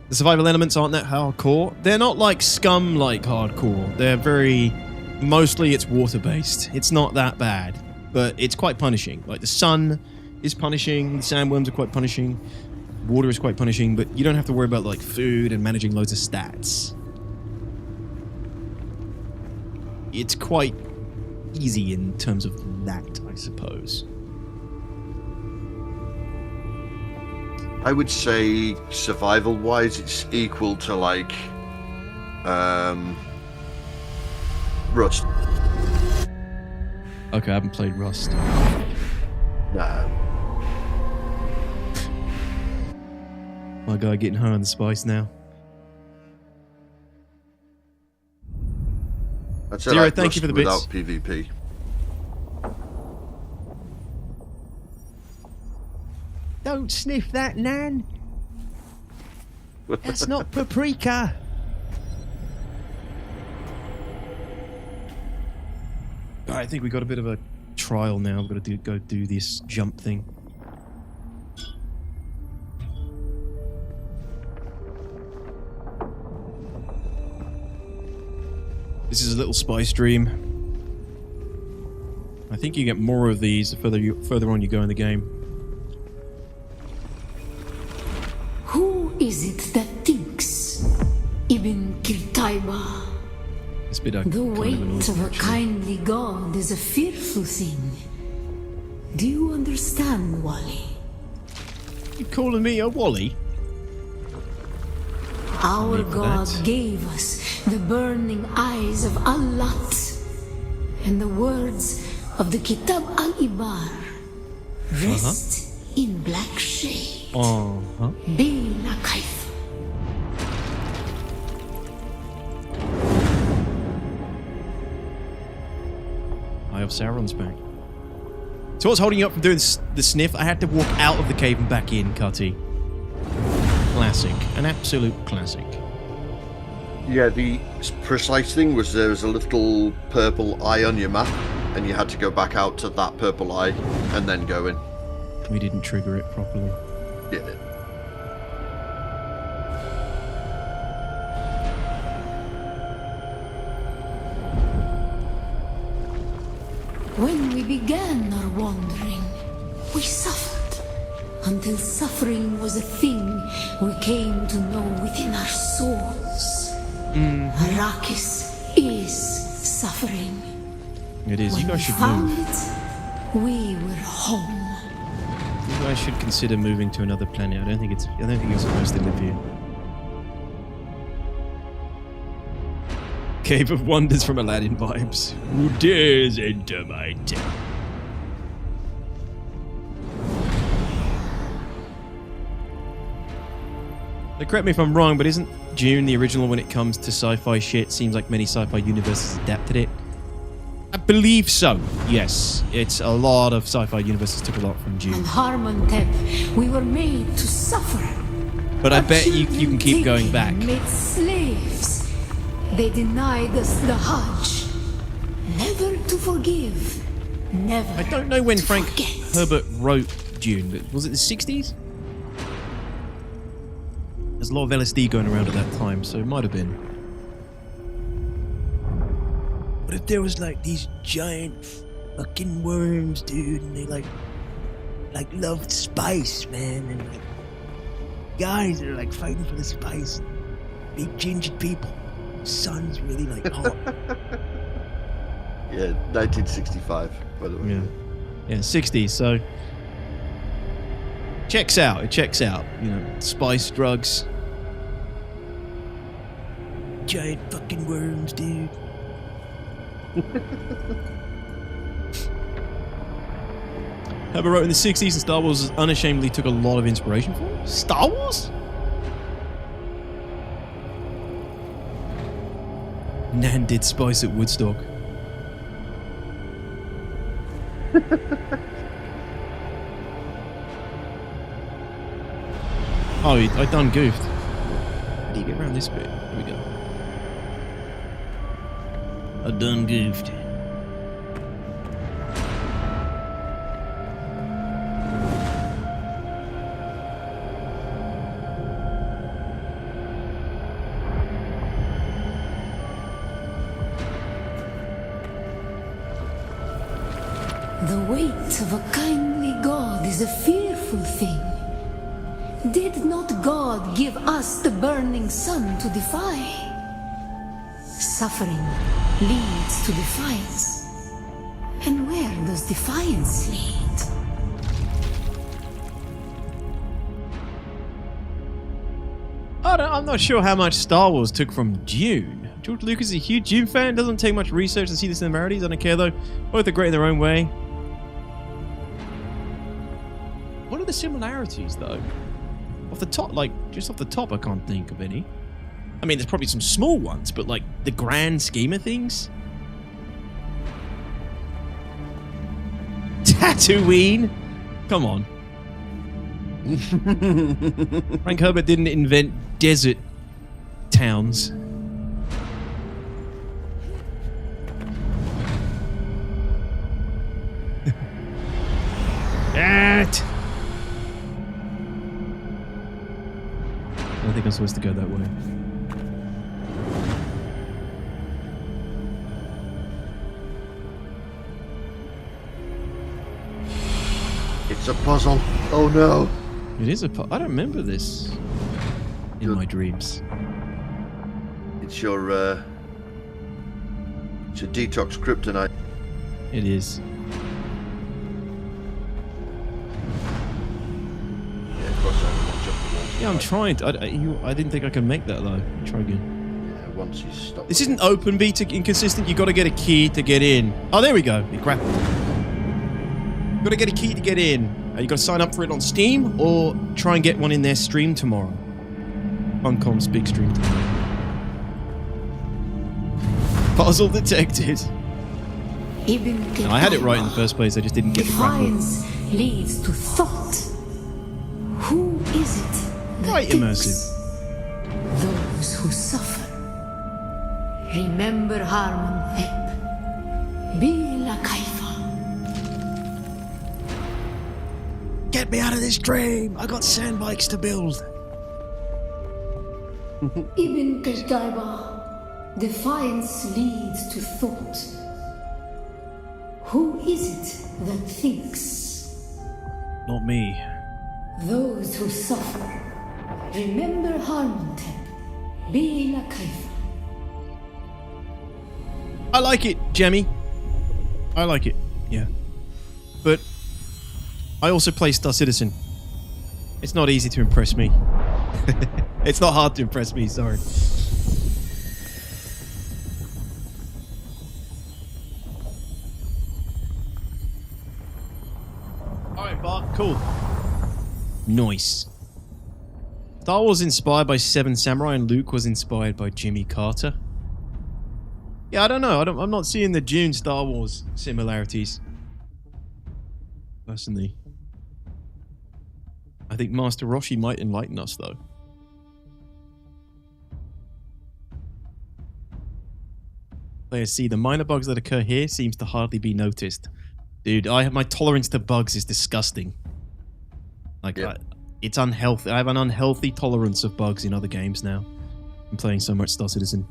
The survival elements aren't that hardcore. They're not like Scum-like hardcore. They're mostly it's water-based. It's not that bad, but it's quite punishing. Like the sun is punishing, the sandworms are quite punishing, water is quite punishing, but you don't have to worry about like food and managing loads of stats. It's quite easy in terms of that, I suppose. I would say survival-wise, it's equal to like Rust. Okay, I haven't played Rust. No. My guy getting high on the spice now. I'd say Zero, like thank Rust you for the bits. without PvP. Don't sniff that, Nan. That's not paprika. Alright, I think we got a bit of a trial now. We've got to go do this jump thing. This is a little spice dream. I think you get more of these the further on you go in the game. Who is it that thinks Ibn Kirtaiba? The weight of a kindly god is a fearful thing. Do you understand, Wally? You calling me a Wally? Our god gave us the burning eyes of Allat and the words of the Kitab al-Ibar. Rest in black shade. Bila Kaif. Eye of Sauron's back. So what's holding you up from doing the sniff? I had to walk out of the cave and back in, Cutty. Classic. An absolute classic. Yeah, the precise thing was there was a little purple eye on your map, and you had to go back out to that purple eye and then go in. We didn't trigger it properly. Yeah. When we began our wandering, we suffered. Until suffering was a thing we came to know within our souls. Arrakis is suffering. It is. When You guys should found move. it, we were home. You guys should consider moving to another planet. I don't think you're supposed to live here. Cave of Wonders from Aladdin vibes. Who dares enter my tent? Now, correct me if I'm wrong, but isn't Dune the original when it comes to sci-fi shit? Seems like many sci-fi universes adapted it. I believe so. Yes, it's a lot of sci-fi universes took a lot from Dune. And Harmontep, we were made to suffer. But I Our bet you children can keep going taken, back. Made slaves. They denied us the Hajj. Never to forgive. Never. I don't know when to Frank forget. Herbert wrote Dune, but was it the 60s? There's a lot of LSD going around at that time, so it might have been. What if there was like these giant fucking worms, dude, and they like loved spice, man, and like guys that are like fighting for the spice, big gingered people. Sun's really like hot. Yeah, 1965, by the way. Yeah. Yeah, 60s, so... Checks out, it checks out. You know, spice, drugs. Giant fucking worms, dude. Herbert wrote in the 60s, and Star Wars unashamedly took a lot of inspiration from Star Wars? Nan did spice at Woodstock. Oh, I done goofed. How do you get around this bit? Here we go. I done goofed. The weight of a kindly God is a fearful thing. Did not God give us the burning sun to defy? Suffering leads to defiance. And where does defiance lead? I'm not sure how much Star Wars took from Dune. George Lucas is a huge Dune fan. Doesn't take much research to see the similarities. I don't care though. Both are great in their own way. What are the similarities though? Off the top, like, just off the top, I can't think of any. I mean, there's probably some small ones, but like, the grand scheme of things? Tatooine? Come on. Frank Herbert didn't invent desert towns. That. I don't think I'm supposed to go that way. It's a puzzle. Oh no. It is a puzzle. I don't remember this in my dreams. It's your detox kryptonite. It is. Yeah, I'm trying to. I didn't think I could make that though. Try again. Yeah, once you stop. This isn't open beta inconsistent. You got to get a key to get in. Oh, there we go. Crap. Got to get a key to get in. You got to sign up for it on Steam or try and get one in their stream tomorrow. Funcom's big stream tomorrow. Puzzle detected. No, I had it right in the first place. I just didn't get the crap up. Defiance leads to thought. Who is it? Quite immersive. Those who suffer. Remember Harmon Thep. Bila Kaifa. Get me out of this dream! I got sandbikes to build. Ibn Qutayba. Defiance leads to thought. Who is it that thinks? Not me. Those who suffer. Remember Harmontep. Bila Kaifa. I like it, Jemmy. I like it, yeah. But I also play Star Citizen. It's not easy to impress me. It's not hard to impress me, sorry. Alright, Bart, cool. Nice. Star Wars inspired by Seven Samurai and Luke was inspired by Jimmy Carter. Yeah, I don't know. I'm not seeing the Dune Star Wars similarities. Personally. I think Master Roshi might enlighten us, though. Player C, the minor bugs that occur here seems to hardly be noticed. Dude, my tolerance to bugs is disgusting. Like, yeah. It's unhealthy. I have an unhealthy tolerance of bugs in other games now. I'm playing so much Star Citizen.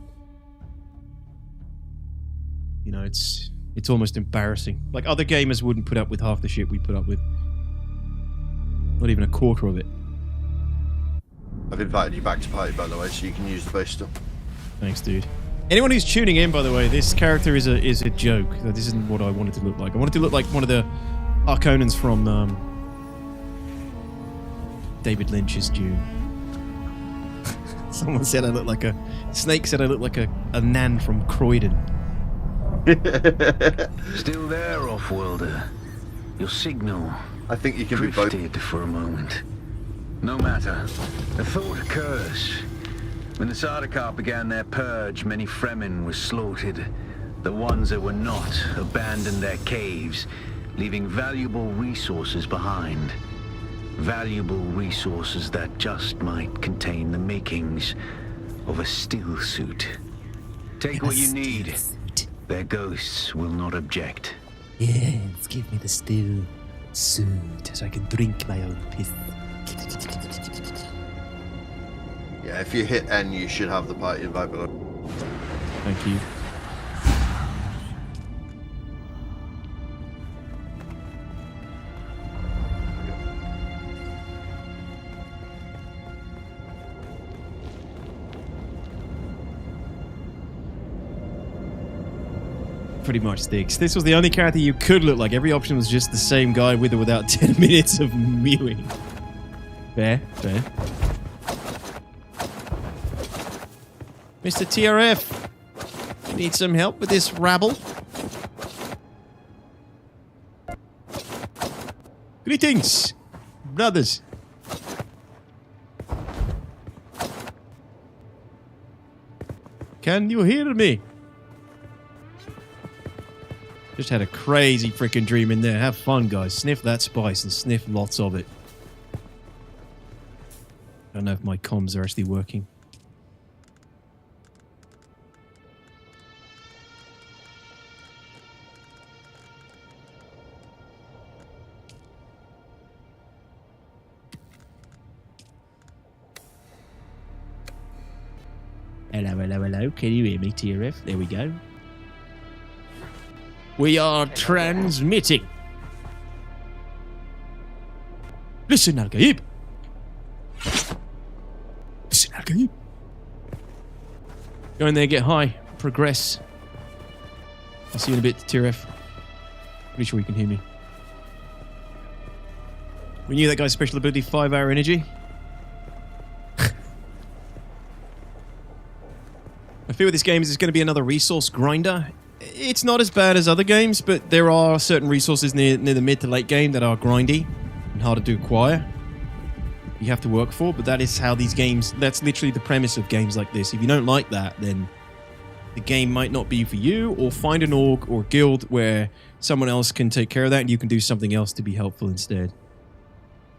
You know, it's almost embarrassing. Like, other gamers wouldn't put up with half the shit we put up with. Not even a quarter of it. I've invited you back to party, by the way, so you can use the base still. Thanks, dude. Anyone who's tuning in, by the way, this character is a joke. This isn't what I wanted to look like. I wanted to look like one of the Arconans from David Lynch's Dune. Someone said I look like a... Snake said I look like a Nan from Croydon. Still there, off-worlder? Your signal... I think you can be both. Drifted for a moment. No matter. A thought occurs. When the Sardaukar began their purge, many Fremen were slaughtered. The ones that were not abandoned their caves, leaving valuable resources behind. Valuable resources that just might contain the makings of a still suit. Take what you need. Their ghosts will not object. Yes, give me the still suit so I can drink my own piss. Yeah, if you hit N, you should have the party invite below. Thank you. Pretty much sticks. This was the only character you could look like. Every option was just the same guy with or without 10 minutes of mewing. Fair, fair. Mr. TRF, you need some help with this rabble? Greetings, brothers. Can you hear me? Just had a crazy freaking dream in there. Have fun, guys. Sniff that spice and sniff lots of it. I don't know if my comms are actually working. Hello, hello, hello. Can you hear me, TRF? There we go. We are transmitting. Listen, Al-Gaib. Listen, Al-Gaib. Go in there, get high, progress. I'll see you in a bit, TRF. Pretty sure you can hear me. We knew that guy's special ability, 5-hour energy. I feel with this game is going to be another resource grinder. It's not as bad as other games, but there are certain resources near the mid to late game that are grindy and hard to acquire. You have to work for, but that is how these games... That's literally the premise of games like this. If you don't like that, then the game might not be for you, or find an org or guild where someone else can take care of that and you can do something else to be helpful instead.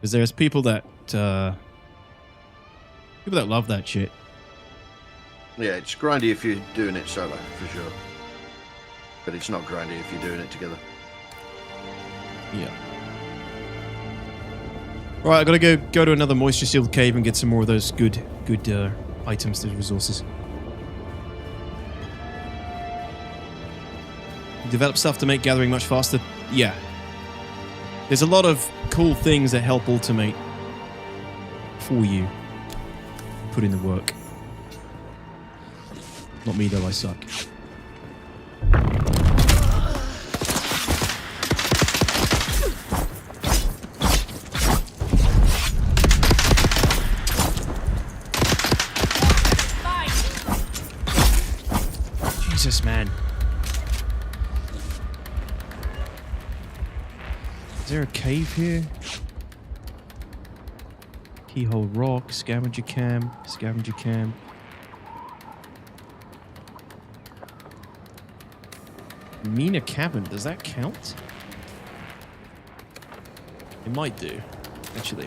Because there's people that love that shit. Yeah, it's grindy if you're doing it solo, for sure. But it's not grindy if you're doing it together. Yeah. Right, I gotta go to another moisture sealed cave and get some more of those good items, those resources. Develop stuff to make gathering much faster. Yeah. There's a lot of cool things that help automate for you. Put in the work. Not me though, I suck. Jesus, man. Is there a cave here? Keyhole rock, scavenger cam, scavenger cam. Mina Cavern, does that count? It might do, actually.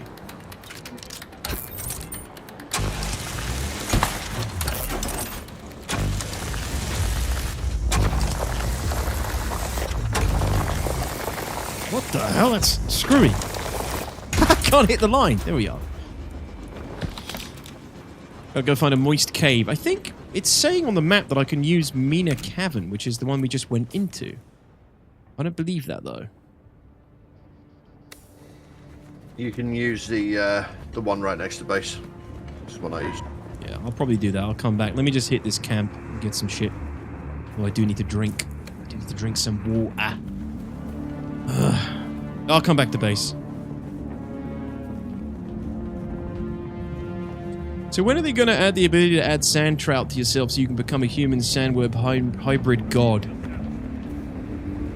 What the hell? That's screwy. I can't hit the line. There we are. I'll go find a moist cave. I think it's saying on the map that I can use Mina Cavern, which is the one we just went into. I don't believe that, though. You can use the one right next to base. This is one I used. Yeah, I'll probably do that. I'll come back. Let me just hit this camp and get some shit. Oh, I do need to drink. I do need to drink some water. I'll come back to base. So when are they going to add the ability to add sand trout to yourself so you can become a human sandworm hybrid god?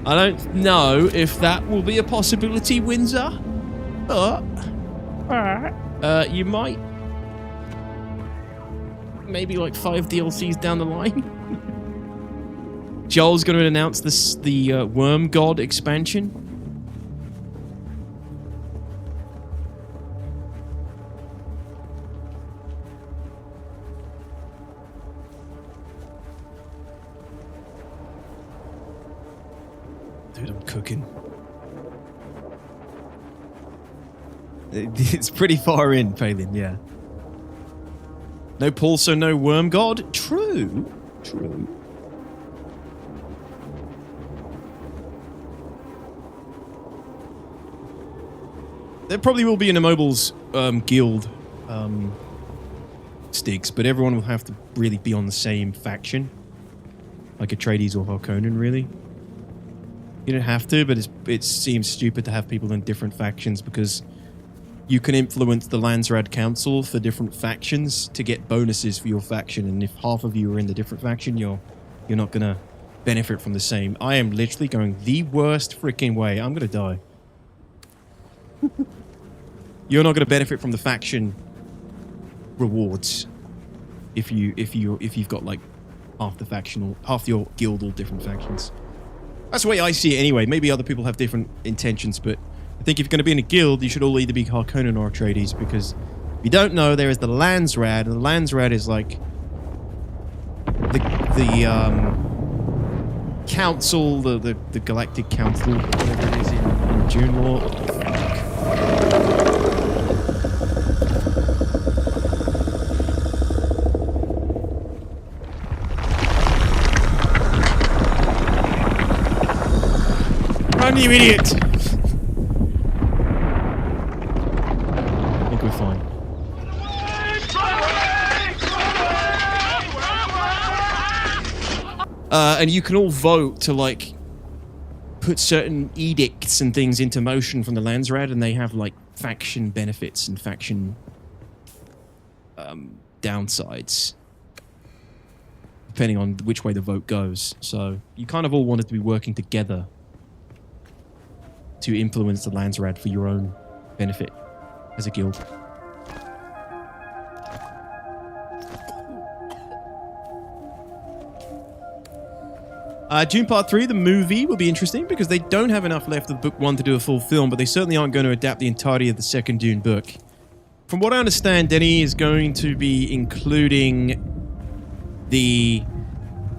I don't know if that will be a possibility, Windsor. But you might. Maybe like 5 DLCs down the line. Joel's going to announce the Worm God expansion. Dude, I'm cooking. It's pretty far in, Palin, yeah. No Paul, so no Worm God? True. True. There probably will be an Immobiles guild sticks, but everyone will have to really be on the same faction. Like Atreides or Harkonnen, really. You don't have to, but it seems stupid to have people in different factions because you can influence the Landsraad Council for different factions to get bonuses for your faction, and if half of you are in the different faction, you're not gonna benefit from the same. I am literally going the worst freaking way. I'm gonna die. You're not gonna benefit from the faction rewards if you've got like half your guild all different factions. That's the way I see it anyway. Maybe other people have different intentions, but I think if you're going to be in a guild, you should all either be Harkonnen or Atreides, because if you don't know, there is the Landsraad, and the Landsraad is like the council, the Galactic Council, whatever it is in Dune Lore. Run, you idiot! I think we're fine. And you can all vote to, like, put certain edicts and things into motion from the Landsraad, and they have, like, faction benefits and faction downsides, depending on which way the vote goes. So you kind of all wanted to be working together to influence the Landsraad for your own benefit as a guild. Dune Part 3, the movie, will be interesting because they don't have enough left of Book 1 to do a full film, but they certainly aren't going to adapt the entirety of the second Dune book. From what I understand, Denny is going to be including the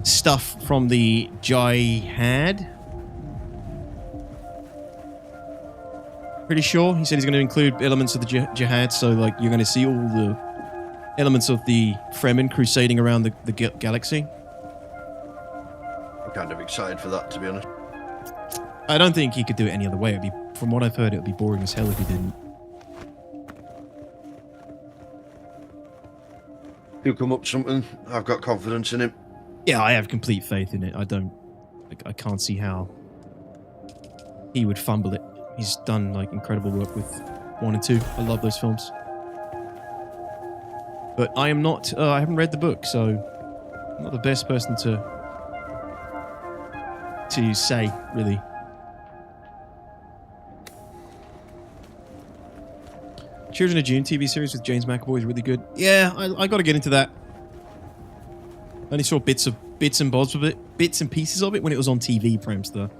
stuff from the Jihad. Pretty sure. He said he's going to include elements of the Jihad, so like you're going to see all the elements of the Fremen crusading around the galaxy. I'm kind of excited for that, to be honest. I don't think he could do it any other way. It'd be, from what I've heard, it would be boring as hell if he didn't. He'll come up with something. I've got confidence in him. Yeah, I have complete faith in it. I can't see how he would fumble it. He's done like incredible work with 1 and 2. I love those films. But I am not, I haven't read the book, so I'm not the best person to say, really. Children of Dune TV series with James McAvoy is really good. Yeah, I got to get into that. I only saw bits and bobs of it, bits and pieces of it when it was on TV, Premster.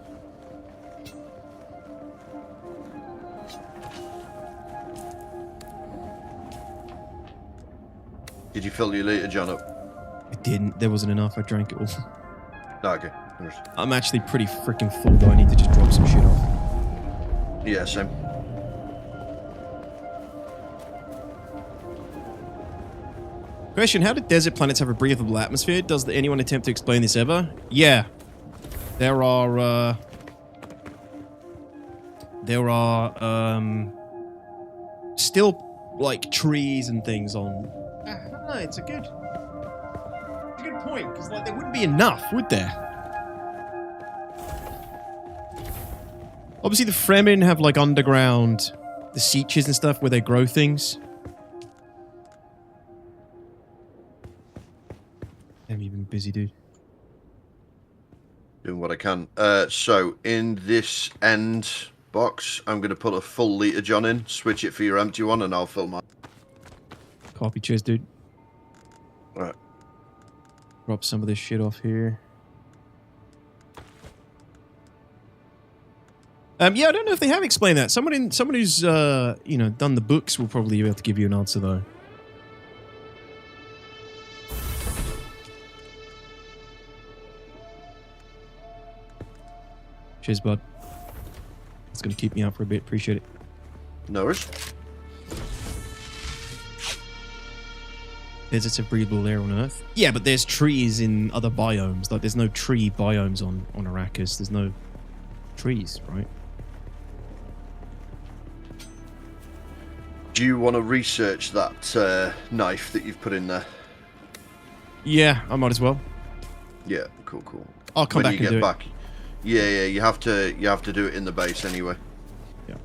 Did you fill your liter, John, up? I didn't. There wasn't enough. I drank it all. Oh, okay. I'm actually pretty freaking full, though. I need to just drop some shit off. Yeah, same. Question, how do desert planets have a breathable atmosphere? Does anyone attempt to explain this ever? Yeah. There are still, like, trees and things on It's a good point, because like there wouldn't be enough, would there? Obviously, the Fremen have like underground, the sieges and stuff where they grow things. Damn, you've been busy, dude. Doing what I can. So in this end box, I'm going to put a full liter John in, switch it for your empty one, and I'll fill mine. Copy, cheers, dude. Right. Drop some of this shit off here. Yeah, I don't know if they have explained that. Someone who's you know, done the books will probably be able to give you an answer though. Cheers, bud. It's gonna keep me out for a bit. Appreciate it. No worries. Deserts of breathable air on Earth. Yeah, but there's trees in other biomes. Like, there's no tree biomes on Arrakis. There's no trees, right? Do you want to research that knife that you've put in there? Yeah, I might as well. Yeah, cool. I'll come back and do it. Yeah, you have to do it in the base anyway. Yeah.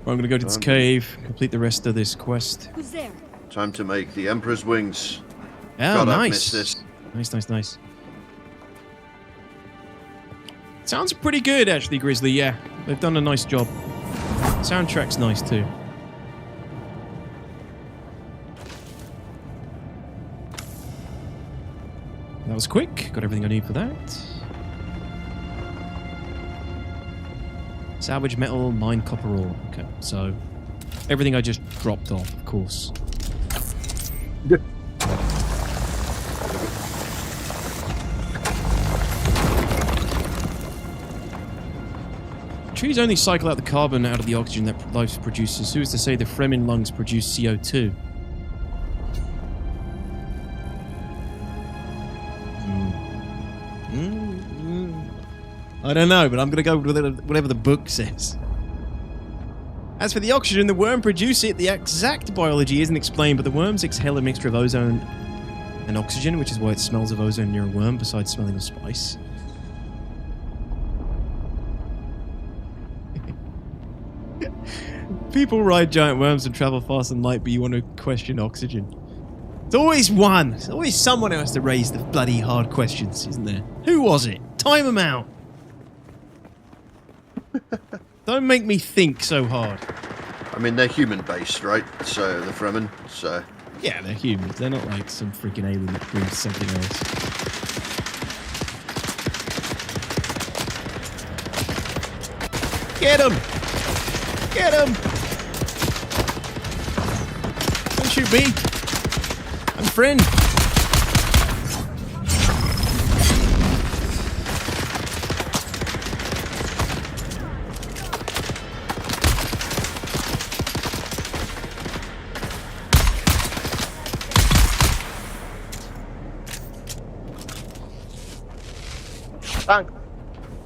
I'm gonna go to this cave, complete the rest of this quest. Who's there? Time to make the Emperor's wings. Oh, God, I've nice. missed this. Nice. Sounds pretty good, actually, Grizzly. Yeah, they've done a nice job. Soundtrack's nice too. That was quick. Got everything I need for that. Salvage metal, mine copper ore. Okay, so everything I just dropped off, of course. Good. Trees only cycle out the carbon out of the oxygen that life produces. Who is to say the Fremen lungs produce CO2? I don't know, but I'm going to go with whatever the book says. As for the oxygen the worm produce it, the exact biology isn't explained, but the worms exhale a mixture of ozone and oxygen, which is why it smells of ozone near a worm, besides smelling of spice. People ride giant worms and travel fast and light, but you want to question oxygen. It's always one. There's always someone who has to raise the bloody hard questions, isn't there? Who was it? Time them out. Don't make me think so hard. I mean, they're human-based, right? So, the Fremen, so... Yeah, they're humans. They're not like some freaking alien that brings something else. Get him! Get him! Don't shoot me! I'm a friend! Thanks.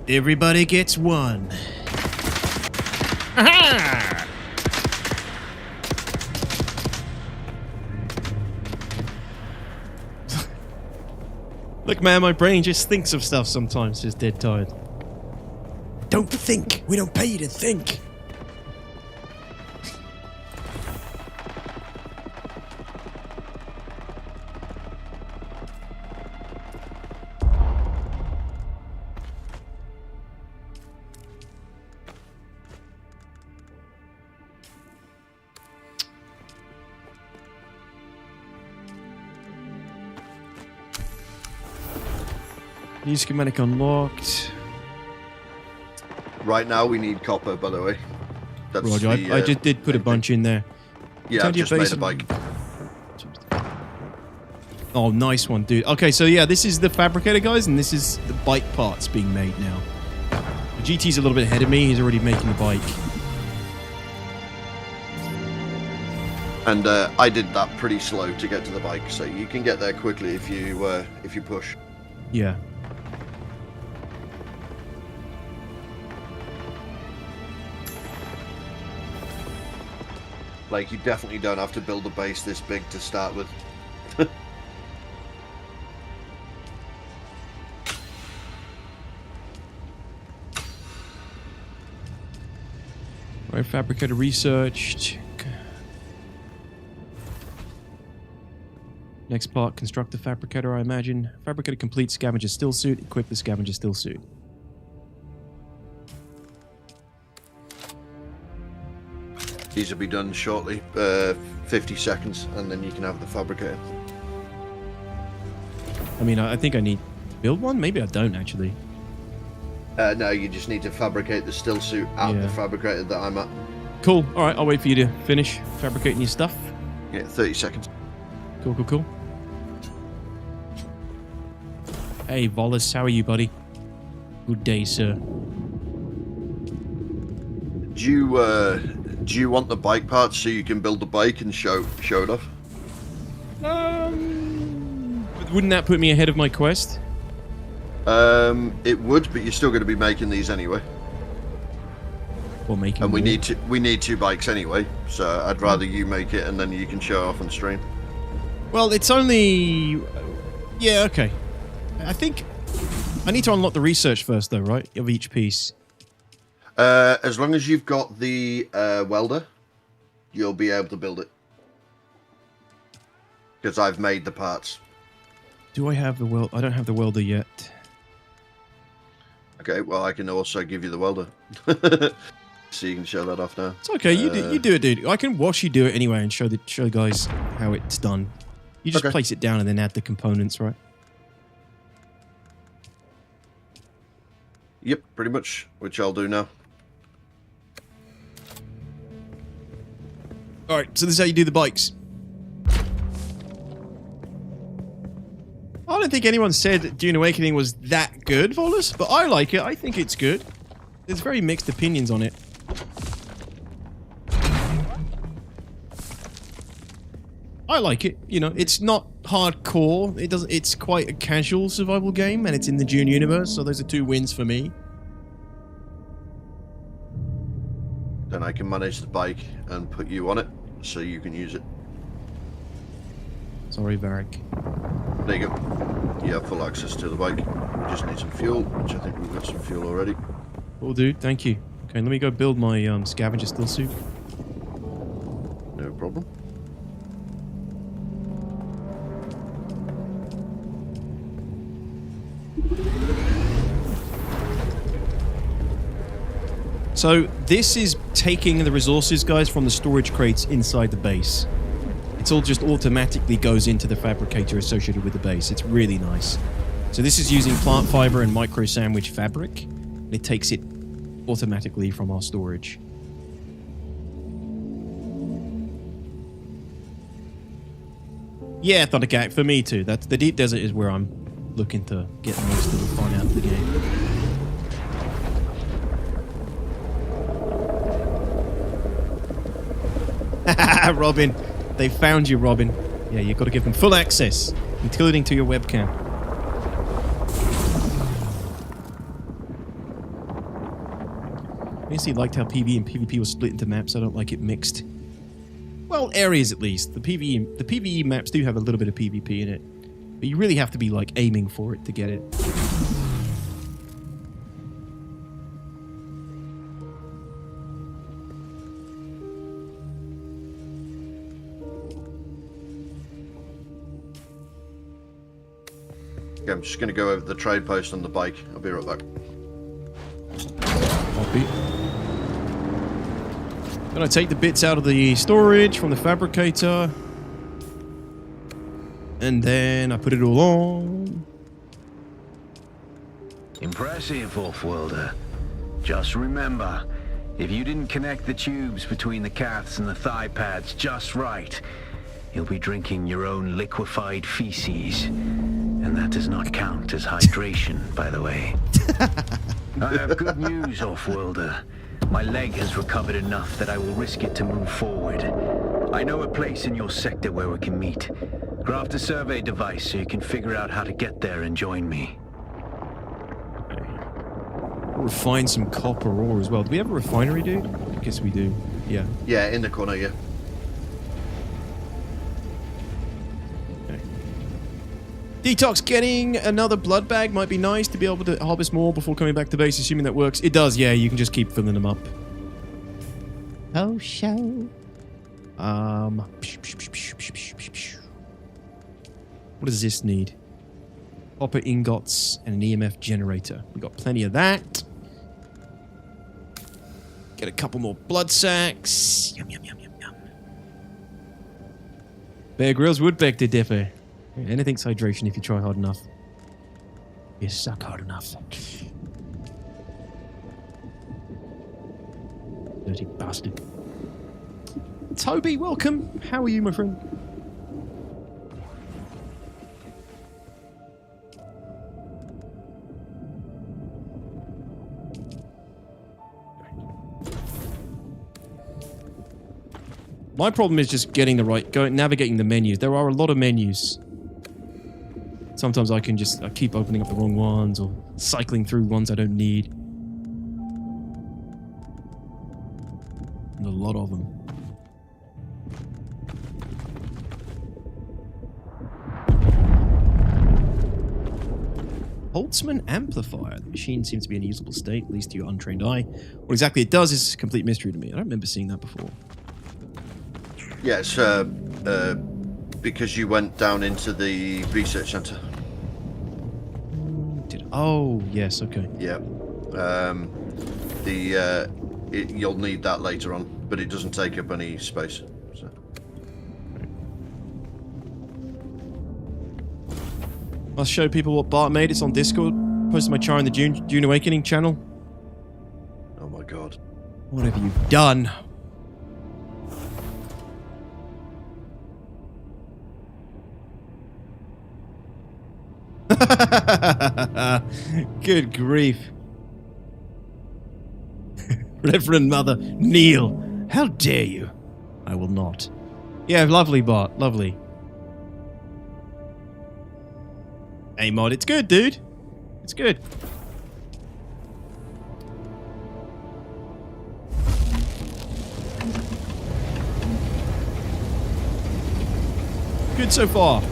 Everybody gets one. Aha! Look, man, my brain just thinks of stuff sometimes, just dead tired. Don't think. We don't pay you to think. New schematic unlocked. Right now we need copper, by the way. That's Roger, I just did put a bunch in there. Yeah, I've just made a bike. Oh, nice one, dude. Okay, so yeah, this is the fabricator, guys, and this is the bike parts being made now. The GT's a little bit ahead of me. He's already making the bike. And I did that pretty slow to get to the bike, so you can get there quickly if you push. Yeah. Like, you definitely don't have to build a base this big to start with. Right, fabricator researched. Next part, construct the fabricator, I imagine. Fabricator complete, scavenger still suit. Equip the scavenger still suit. These will be done shortly, 50 seconds, and then you can have the fabricator. I mean, I think I need to build one. Maybe I don't, actually. No, you just need to fabricate the still suit at the fabricator that I'm at. Cool. All right, I'll wait for you to finish fabricating your stuff. Yeah, 30 seconds. Cool, cool, cool. Hey, Volus, how are you, buddy? Good day, sir. Do you want the bike parts so you can build the bike and show it off? Wouldn't that put me ahead of my quest? It would, but you're still going to be making these anyway. Or making. And we need two bikes anyway, so I'd rather you make it and then you can show off on stream. Well, it's only. Yeah, okay. I think I need to unlock the research first, though, right? Of each piece. As long as you've got the welder, you'll be able to build it. Because I've made the parts. Do I have the weld? I don't have the welder yet. Okay, well, I can also give you the welder. So you can show that off now. It's okay, you do it, dude. I can watch you do it anyway and show guys how it's done. You just place it down and then add the components, right? Yep, pretty much, which I'll do now. Alright, so this is how you do the bikes. I don't think anyone said Dune Awakening was that good, Volus, but I like it. I think it's good. There's very mixed opinions on it. I like it. You know, it's not hardcore. It's quite a casual survival game, and it's in the Dune universe, so those are 2 wins for me. Then I can manage the bike and put you on it, so you can use it. Sorry, Varric. There you go. You have full access to the bike. We just need some fuel, which I think we've got some fuel already. Cool, dude. Thank you. Okay, let me go build my scavenger still suit. No problem. So this is taking the resources, guys, from the storage crates inside the base. It's all just automatically goes into the fabricator associated with the base. It's really nice. So this is using plant fiber and micro sandwich fabric. And it takes it automatically from our storage. Yeah, Thundercat, for me too. That's the deep desert is where I'm looking to get most of the fun out of the game. Robin, they found you, Robin. Yeah, you've got to give them full access, including to your webcam. I basically liked how PvE and PvP was split into maps. I don't like it mixed. Well, areas at least. The PvE maps do have a little bit of PvP in it, but you really have to be like aiming for it to get it. Okay, I'm just going to go over the trade post on the bike. I'll be right back. Copy. Gonna take the bits out of the storage from the fabricator. And then I put it all on. Impressive, Off-Worlder. Just remember, if you didn't connect the tubes between the calves and the thigh pads just right, you'll be drinking your own liquefied feces. And that does not count as hydration, by the way. I have good news, Off-Worlder. My leg has recovered enough that I will risk it to move forward. I know a place in your sector where we can meet. Craft a survey device so you can figure out how to get there and join me. Refine some copper ore as well. Do we have a refinery, dude? I guess we do. Yeah. Yeah, in the corner, yeah. Okay. Detox getting another blood bag might be nice to be able to harvest more before coming back to base, assuming that works. It does, yeah. You can just keep filling them up. Oh, show. What does this need? Copper ingots and an EMF generator. We got plenty of that. Get a couple more blood sacks. Yum, yum, yum, yum, yum. Bear Grylls would beg to differ. Anything's hydration if you try hard enough. You suck hard enough. Dirty bastard. Toby, welcome. How are you, my friend? My problem is just getting the right, navigating the menus. There are a lot of menus. Sometimes I keep opening up the wrong ones or cycling through ones I don't need. And a lot of them. Holtzman amplifier. The machine seems to be in a usable state, at least to your untrained eye. What exactly it does is a complete mystery to me. I don't remember seeing that before. Yeah, it's because you went down into the research center. Oh, yes, okay. Yeah. You'll need that later on, but it doesn't take up any space. So. I'll show people what Bart made. It's on Discord. Posted my char in the Dune Awakening channel. Oh my god. What have you done? Good grief. Reverend Mother, kneel. How dare you? I will not. Yeah, lovely, Bart. Lovely. Hey, mod, it's good, dude. It's good. Good so far.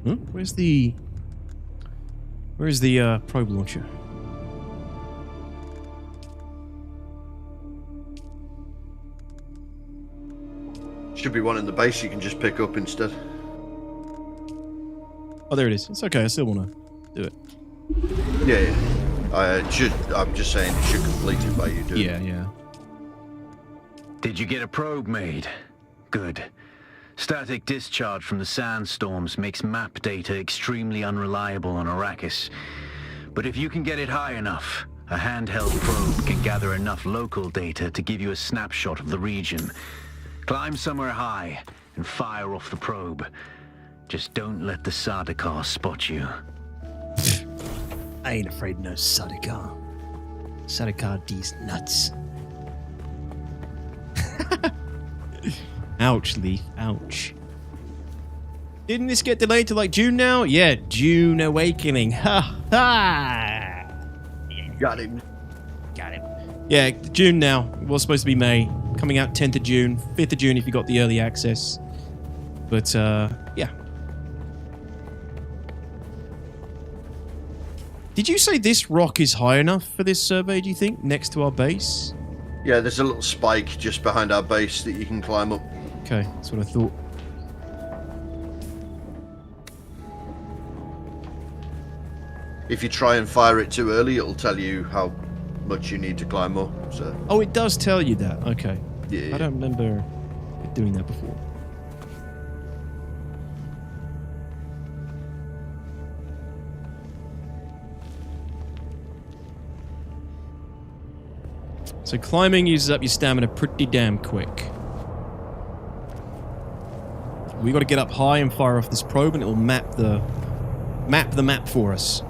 Huh? Where's the probe launcher? Should be one in the base you can just pick up instead. Oh, there it is. It's okay. I still want to do it. Yeah. I'm just saying it should complete it by you doing it. Yeah. Did you get a probe made? Good. Static discharge from the sandstorms makes map data extremely unreliable on Arrakis. But if you can get it high enough, a handheld probe can gather enough local data to give you a snapshot of the region. Climb somewhere high and fire off the probe. Just don't let the Sardaukar spot you. I ain't afraid of no Sardaukar. Sardaukar these nuts. Ouch, Leaf. Ouch. Didn't this get delayed to like June now? Yeah, Dune Awakening. Ha ha! Got him. Yeah, June now. It was supposed to be May. Coming out 10th of June, 5th of June if you got the early access. But, yeah. Did you say this rock is high enough for this survey, do you think? Next to our base? Yeah, there's a little spike just behind our base that you can climb up. Okay, that's what I thought. if you try and fire it too early, it'll tell you how much you need to climb more. So. Oh, it does tell you that. Okay. Yeah. I don't remember it doing that before. So climbing uses up your stamina pretty damn quick. We got to get up high and fire off this probe, and it will map the map for us.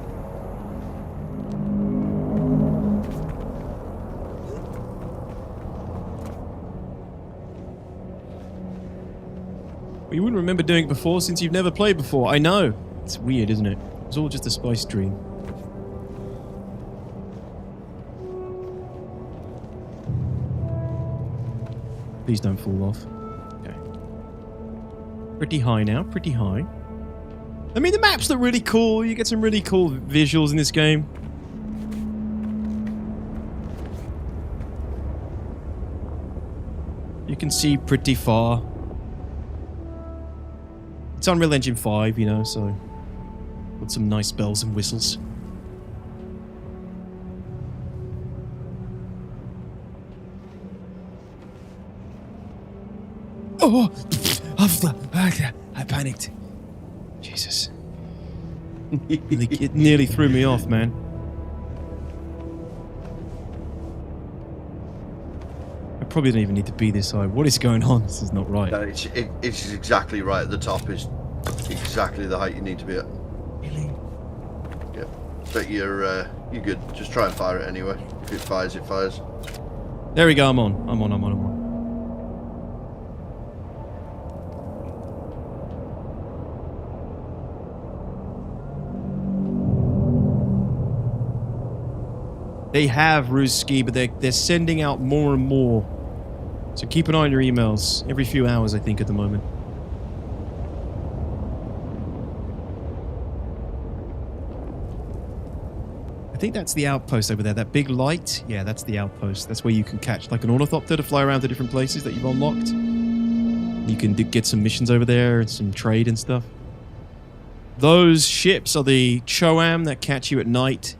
Well, you wouldn't remember doing it before since you've never played before. I know. It's weird, isn't it? It's all just a spice dream. Please don't fall off. Okay. Pretty high now, pretty high. I mean, the maps look really cool. You get some really cool visuals in this game. You can see pretty far. It's Unreal Engine 5, you know, so got some nice bells and whistles. Oh! I panicked. Jesus. It nearly threw me off, man. I probably don't even need to be this high. What is going on? This is not right. No, it's exactly right at the top. Is exactly the height you need to be at. Really? Yeah. But you're good. Just try and fire it anyway. If it fires, it fires. There we go. I'm on. They have Ruski, but they're sending out more and more. So keep an eye on your emails. Every few hours, I think, at the moment. I think that's the outpost over there. That big light? Yeah, that's the outpost. That's where you can catch like an ornithopter to fly around to different places that you've unlocked. You can get some missions over there and some trade and stuff. Those ships are the Choam that catch you at night.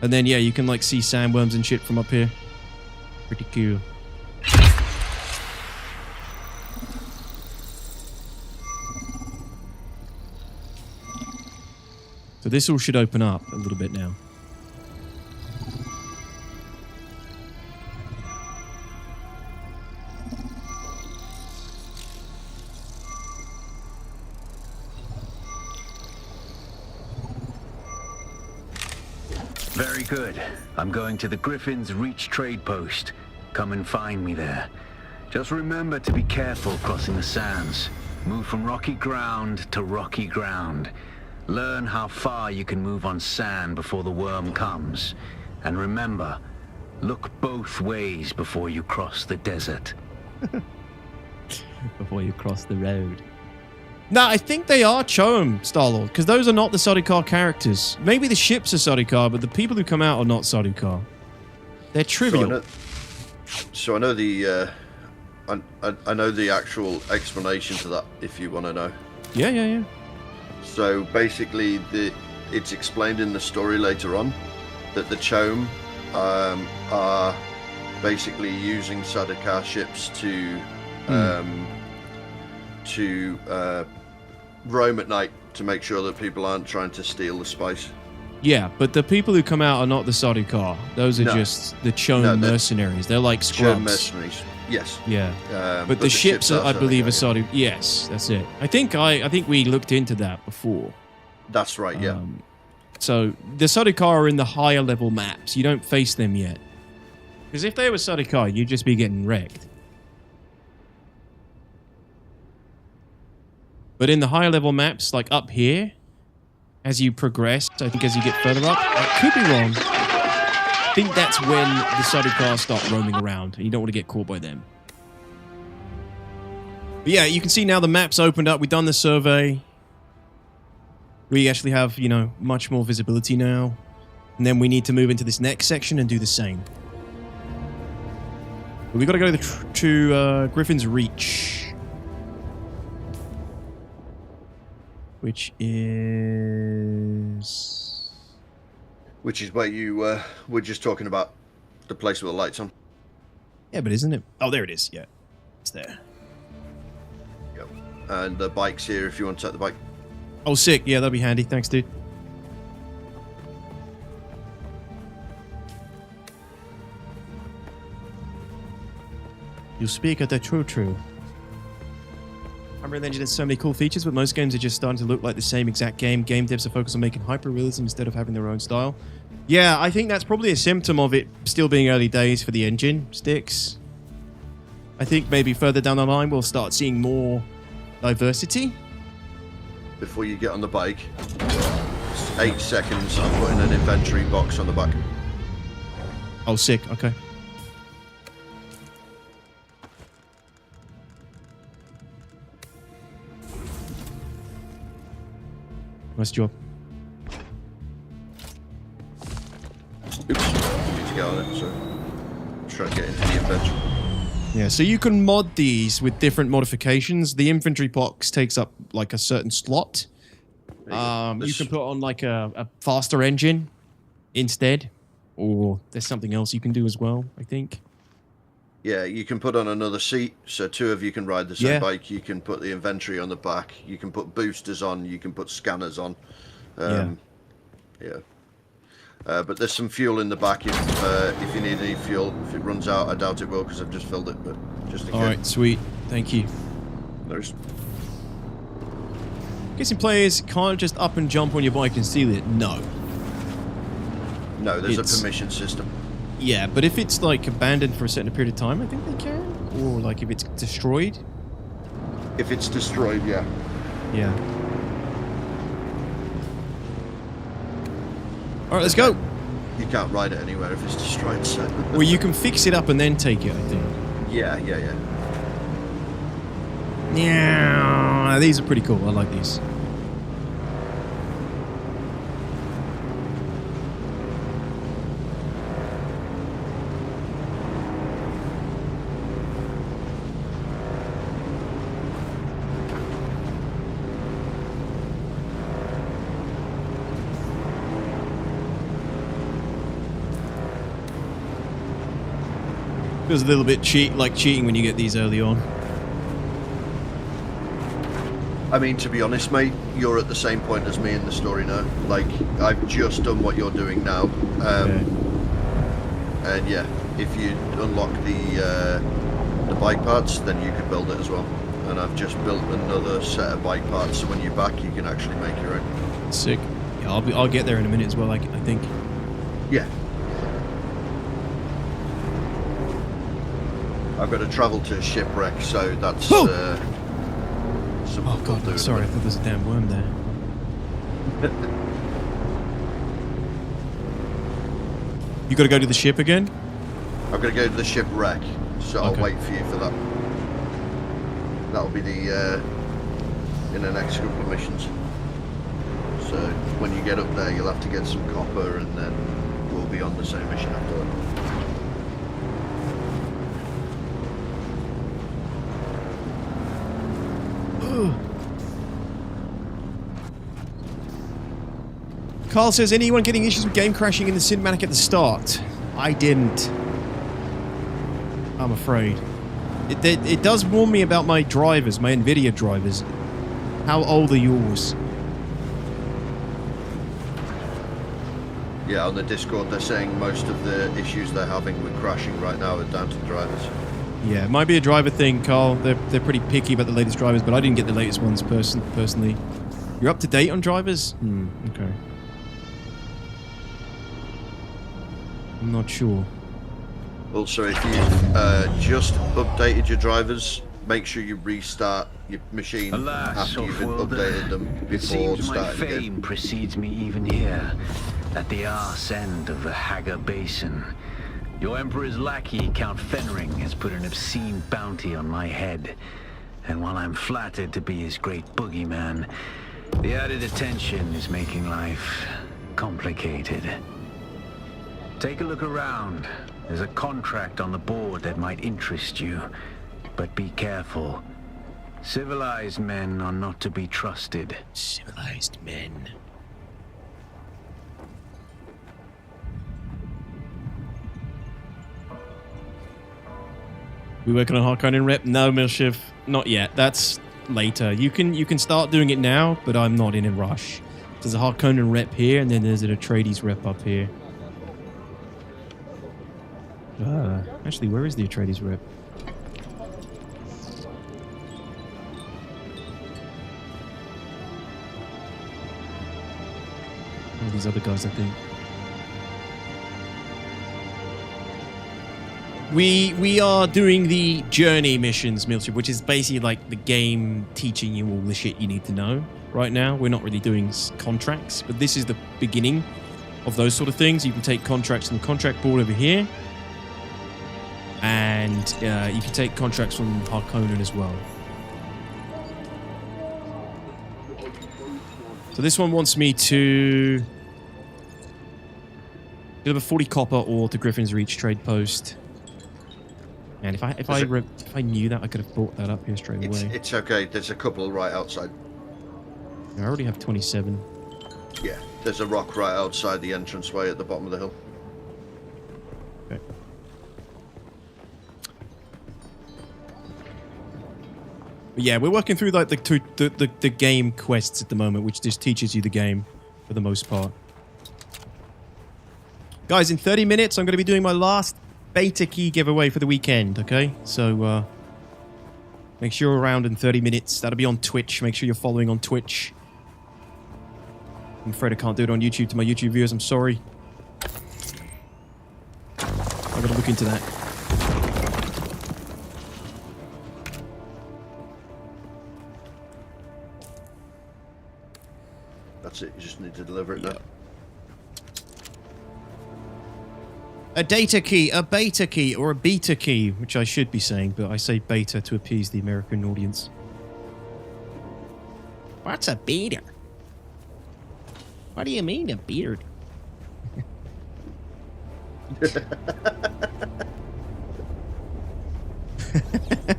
And then, yeah, you can, like, see sandworms and shit from up here. Pretty cool. So this all should open up a little bit now. Very good. I'm going to the Griffin's Reach trade post. Come and find me there. Just remember to be careful crossing the sands. Move from rocky ground to rocky ground. Learn how far you can move on sand before the worm comes. And remember, look both ways before you cross the desert. Before you cross the road. No, I think they are Choam, Star-Lord, because those are not the Sardaukar characters. Maybe the ships are Sardaukar, but the people who come out are not Sardaukar. They're trivial. So I know the I know the actual explanation to that, if you want to know. Yeah. So basically, it's explained in the story later on that the Choam are basically using Sardaukar ships to roam at night to make sure that people aren't trying to steal the spice. Yeah, but the people who come out are not the Sardaukar. Those are just the Choam mercenaries. They're like scrubs. Choam mercenaries. Yes. Yeah. But the ships are, I believe, are Sardaukar. Yes, that's it. I think we looked into that before. That's right. Yeah. So the Sardaukar are in the higher level maps. You don't face them yet. Because if they were Sardaukar, you'd just be getting wrecked. But in the higher level maps, like up here, as you progress, I think as you get further up, I could be wrong. I think that's when the Sardaukar start roaming around, and you don't want to get caught by them. But yeah, you can see now the map's opened up. We've done the survey. We actually have, much more visibility now. And then we need to move into this next section and do the same. But we've got to go to Griffin's Reach. which is where you were just talking about, the place with the lights on. Yeah, but isn't it? Oh, there it is. Yeah, it's there. Yep. And the bike's here if you want to take the bike. Oh, sick. Yeah, that'll be handy. Thanks, dude. You speak at the true. Unreal Engine has so many cool features, but most games are just starting to look like the same exact game. Game devs are focused on making hyper-realism instead of having their own style. Yeah, I think that's probably a symptom of it still being early days for the engine sticks. I think maybe further down the line we'll start seeing more diversity. Before you get on the bike, 8 seconds, I'm putting an inventory box on the back. Oh, sick. Okay. Nice job. Oops, need to get on it, so let's try to get into the inventory. Yeah, so you can mod these with different modifications. The inventory box takes up like a certain slot. You can put on like a faster engine instead, or there's something else you can do as well, I think. Yeah, you can put on another seat, so 2 of you can ride the same bike. You can put the inventory on the back. You can put boosters on. You can put scanners on. But there's some fuel in the back if you need any fuel. If it runs out, I doubt it will because I've just filled it, but just in case. Alright, sweet. Thank you. There's... Guessing players can't just up and jump on your bike and steal it. No. No, there's a permission system. Yeah, but if it's like abandoned for a certain period of time, I think they can. Or like if it's destroyed. If it's destroyed, yeah. Yeah. Alright, let's go. You can't ride it anywhere if it's destroyed, so... Well, you can fix it up and then take it, I think. Yeah. Yeah, these are pretty cool. I like these. Feels a little bit cheating when you get these early on. I mean, to be honest, mate, you're at the same point as me in the story now. Like, I've just done what you're doing now. And yeah, if you unlock the bike parts, then you could build it as well. And I've just built another set of bike parts, so when you're back, you can actually make your own. Sick. Yeah, I'll get there in a minute as well, I think. Yeah. I've got to travel to a shipwreck, so that's oh god, sorry, I thought there was a damn worm there. You gotta go to the ship again? I've got to go to the shipwreck, so I'll wait for you for that. That'll be the in the next couple of missions. So when you get up there, you'll have to get some copper, and then we'll be on the same mission after that. Carl says, anyone getting issues with game crashing in the cinematic at the start? I didn't. I'm afraid. It does warn me about my drivers, my NVIDIA drivers. How old are yours? Yeah, on the Discord they're saying most of the issues they're having with crashing right now are down to the drivers. Yeah, it might be a driver thing, Carl. They're pretty picky about the latest drivers, but I didn't get the latest ones personally. You're up to date on drivers? Okay. I'm not sure. Also, if you've just updated your drivers, make sure you restart your machine after you've updated them before starting again. My fame precedes me even here, at the arse end of the Haga Basin. Your Emperor's lackey, Count Fenring, has put an obscene bounty on my head. And while I'm flattered to be his great boogeyman, the added attention is making life complicated. Take a look around. There's a contract on the board that might interest you. But be careful. Civilized men are not to be trusted. Civilized men. We working on Harkonnen rep? No, Milshiv, not yet. That's later. You can start doing it now, but I'm not in a rush. There's a Harkonnen rep here, and then there's an Atreides rep up here. Actually, where is the Atreides rep? All these other guys, I think. We are doing the journey missions, Milchip, which is basically like the game teaching you all the shit you need to know right now. We're not really doing contracts, but this is the beginning of those sort of things. You can take contracts from the contract board over here, and you can take contracts from Harkonnen as well. So this one wants me to deliver 40 copper or to Griffin's Reach trade post. And if I knew that, I could have brought that up here straight away. It's okay. There's a couple right outside. I already have 27. Yeah, there's a rock right outside the entranceway at the bottom of the hill. Okay. But yeah, we're working through like the game quests at the moment, which just teaches you the game for the most part. Guys, in 30 minutes, I'm going to be doing my last beta key giveaway for the weekend, okay? So, make sure you're around in 30 minutes. That'll be on Twitch. Make sure you're following on Twitch. I'm afraid I can't do it on YouTube. To my YouTube viewers, I'm sorry. I've got to look into that. That's it. You just need to deliver it now. A data key, a beta key, or a beta key, which I should be saying, but I say beta to appease the American audience. What's a beta? What do you mean, a beard?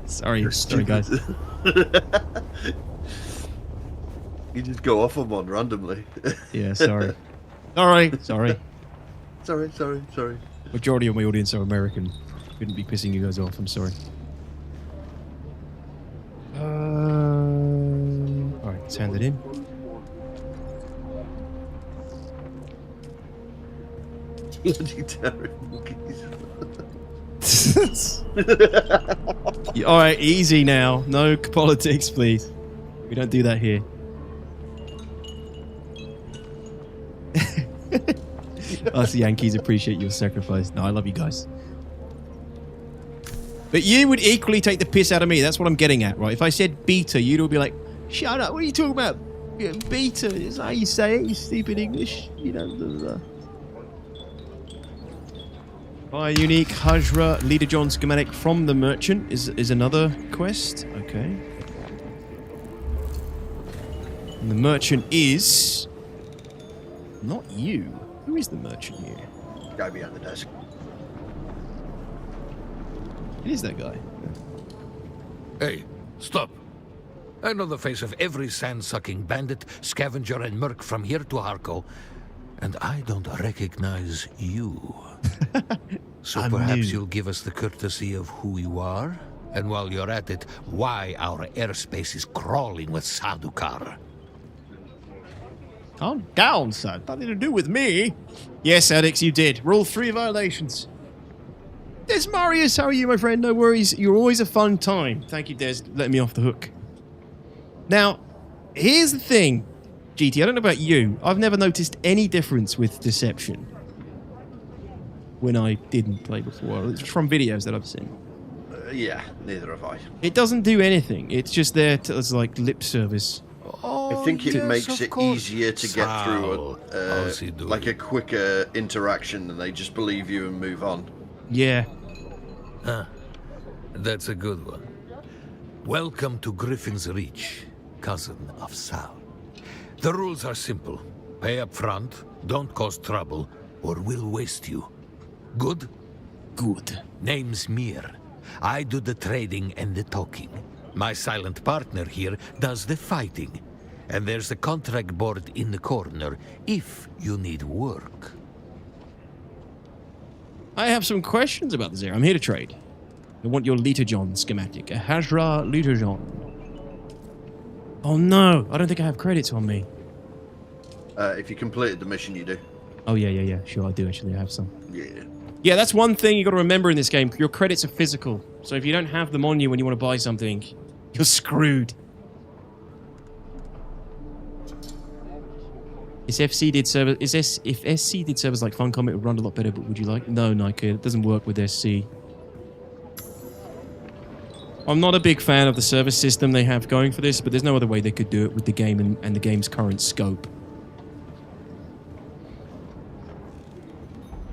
sorry guys. You just go off on one randomly. Yeah, sorry. Sorry. Majority of my audience are American. Couldn't be pissing you guys off, I'm sorry. Alright, let's hand it in. Bloody terrible Alright, easy now. No politics, please. We don't do that here. Us Yankees appreciate your sacrifice. No, I love you guys. But you would equally take the piss out of me. That's what I'm getting at, right? If I said beta, you'd all be like, shut up, what are you talking about? Yeah, beta is how you say it, you stupid English. You know, blah, blah, blah. Buy a unique Hajra Leader John schematic from the merchant is another quest. Okay. And the merchant is not you. Who is the merchant here? Guy behind the desk. It is that guy. Hey, stop. I know the face of every sand-sucking bandit, scavenger, and merc from here to Harko, and I don't recognize you. So perhaps you'll give us the courtesy of who you are? And while you're at it, why our airspace is crawling with Sadukar? Calm down, son. Nothing to do with me. Yes, Alex, you did. Rule 3 violations. Des Marius, how are you, my friend? No worries. You're always a fun time. Thank you, Des, letting me off the hook. Now, here's the thing, GT. I don't know about you. I've never noticed any difference with deception when I didn't play before. It's from videos that I've seen. Yeah, neither have I. It doesn't do anything. It's just there as like lip service. I think it makes it easier to get through like a quicker interaction, and they just believe you and move on. Yeah. Huh. That's a good one. Welcome to Griffin's Reach, cousin of Sal. The rules are simple. Pay up front, don't cause trouble, or we'll waste you. Good? Good. Name's Mir. I do the trading and the talking. My silent partner here does the fighting. And there's the contract board in the corner, if you need work. I have some questions about this area. I'm here to trade. I want your Litajon schematic. A Hajra Litajon. Oh no, I don't think I have credits on me. If you completed the mission, you do. Oh yeah. Sure, I do actually. I have some. Yeah. Yeah, that's one thing you got to remember in this game. Your credits are physical. So if you don't have them on you when you want to buy something, you're screwed. If SC did servers like Funcom, it would run a lot better, but would you like? No, Nike, it doesn't work with SC. I'm not a big fan of the service system they have going for this, but there's no other way they could do it with the game and the game's current scope.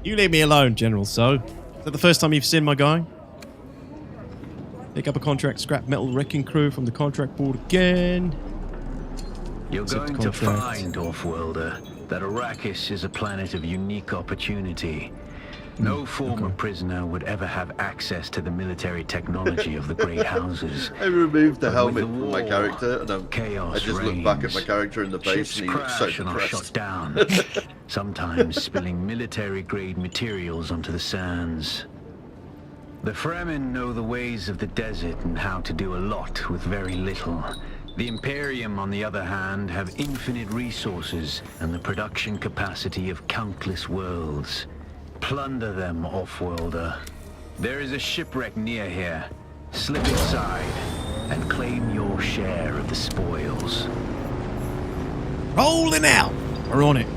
You leave me alone, General So. Is that the first time you've seen my guy? Pick up a contract, scrap metal wrecking crew from the contract board again. You're going to find, Offworlder, that Arrakis is a planet of unique opportunity. No former prisoner would ever have access to the military technology of the great houses. I removed the helmet from my character, and I just look back at my character in the base, Ships and he looks so crash and are depressed. shot down, sometimes spilling military-grade materials onto the sands. The Fremen know the ways of the desert and how to do a lot with very little. The Imperium, on the other hand, have infinite resources and the production capacity of countless worlds. Plunder them, Offworlder. There is a shipwreck near here. Slip inside and claim your share of the spoils. Rolling out! We're on it.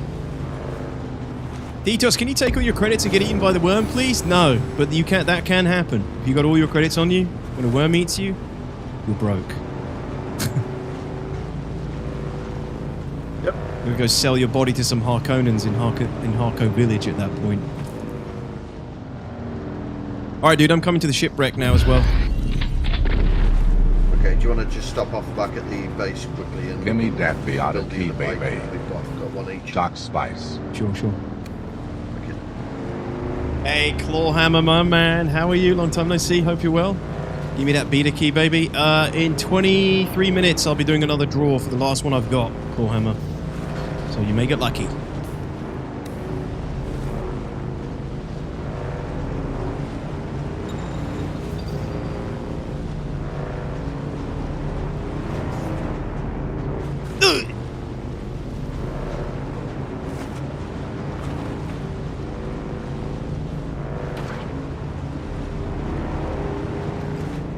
Ditos, can you take all your credits and get eaten by the worm, please? No, but you can't. That can happen. If you got all your credits on you, when a worm eats you, you're broke. Yep. You're gonna go sell your body to some Harkonnens in Harko Village at that point. Alright, dude, I'm coming to the shipwreck now as well. Okay, do you want to just stop off back at the base quickly and... Give me that Beata tea, build the bike? baby. We've got one each. Doc Spice. Sure. Hey, Clawhammer, my man. How are you? Long time no see. Hope you're well. Give me that beta key, baby. In 23 minutes, I'll be doing another draw for the last one I've got, Clawhammer. So you may get lucky.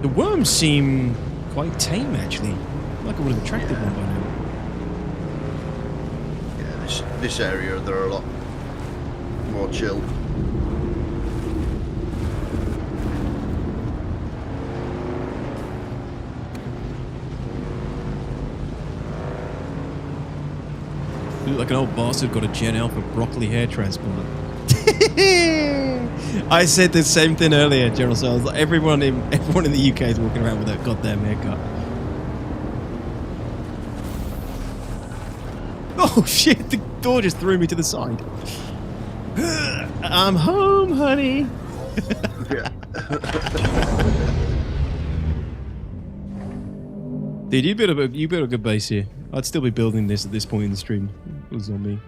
The worms seem quite tame, actually. Like I would have attracted one by now. Yeah, this area, they're a lot more chill. You look like an old bastard got a Gen Alpha broccoli hair transplant. I said the same thing earlier, General Sales. Like everyone in the UK is walking around with that goddamn haircut. Oh shit! The door just threw me to the side. I'm home, honey. Dude, you built a good base here. I'd still be building this at this point in the stream. It was on me.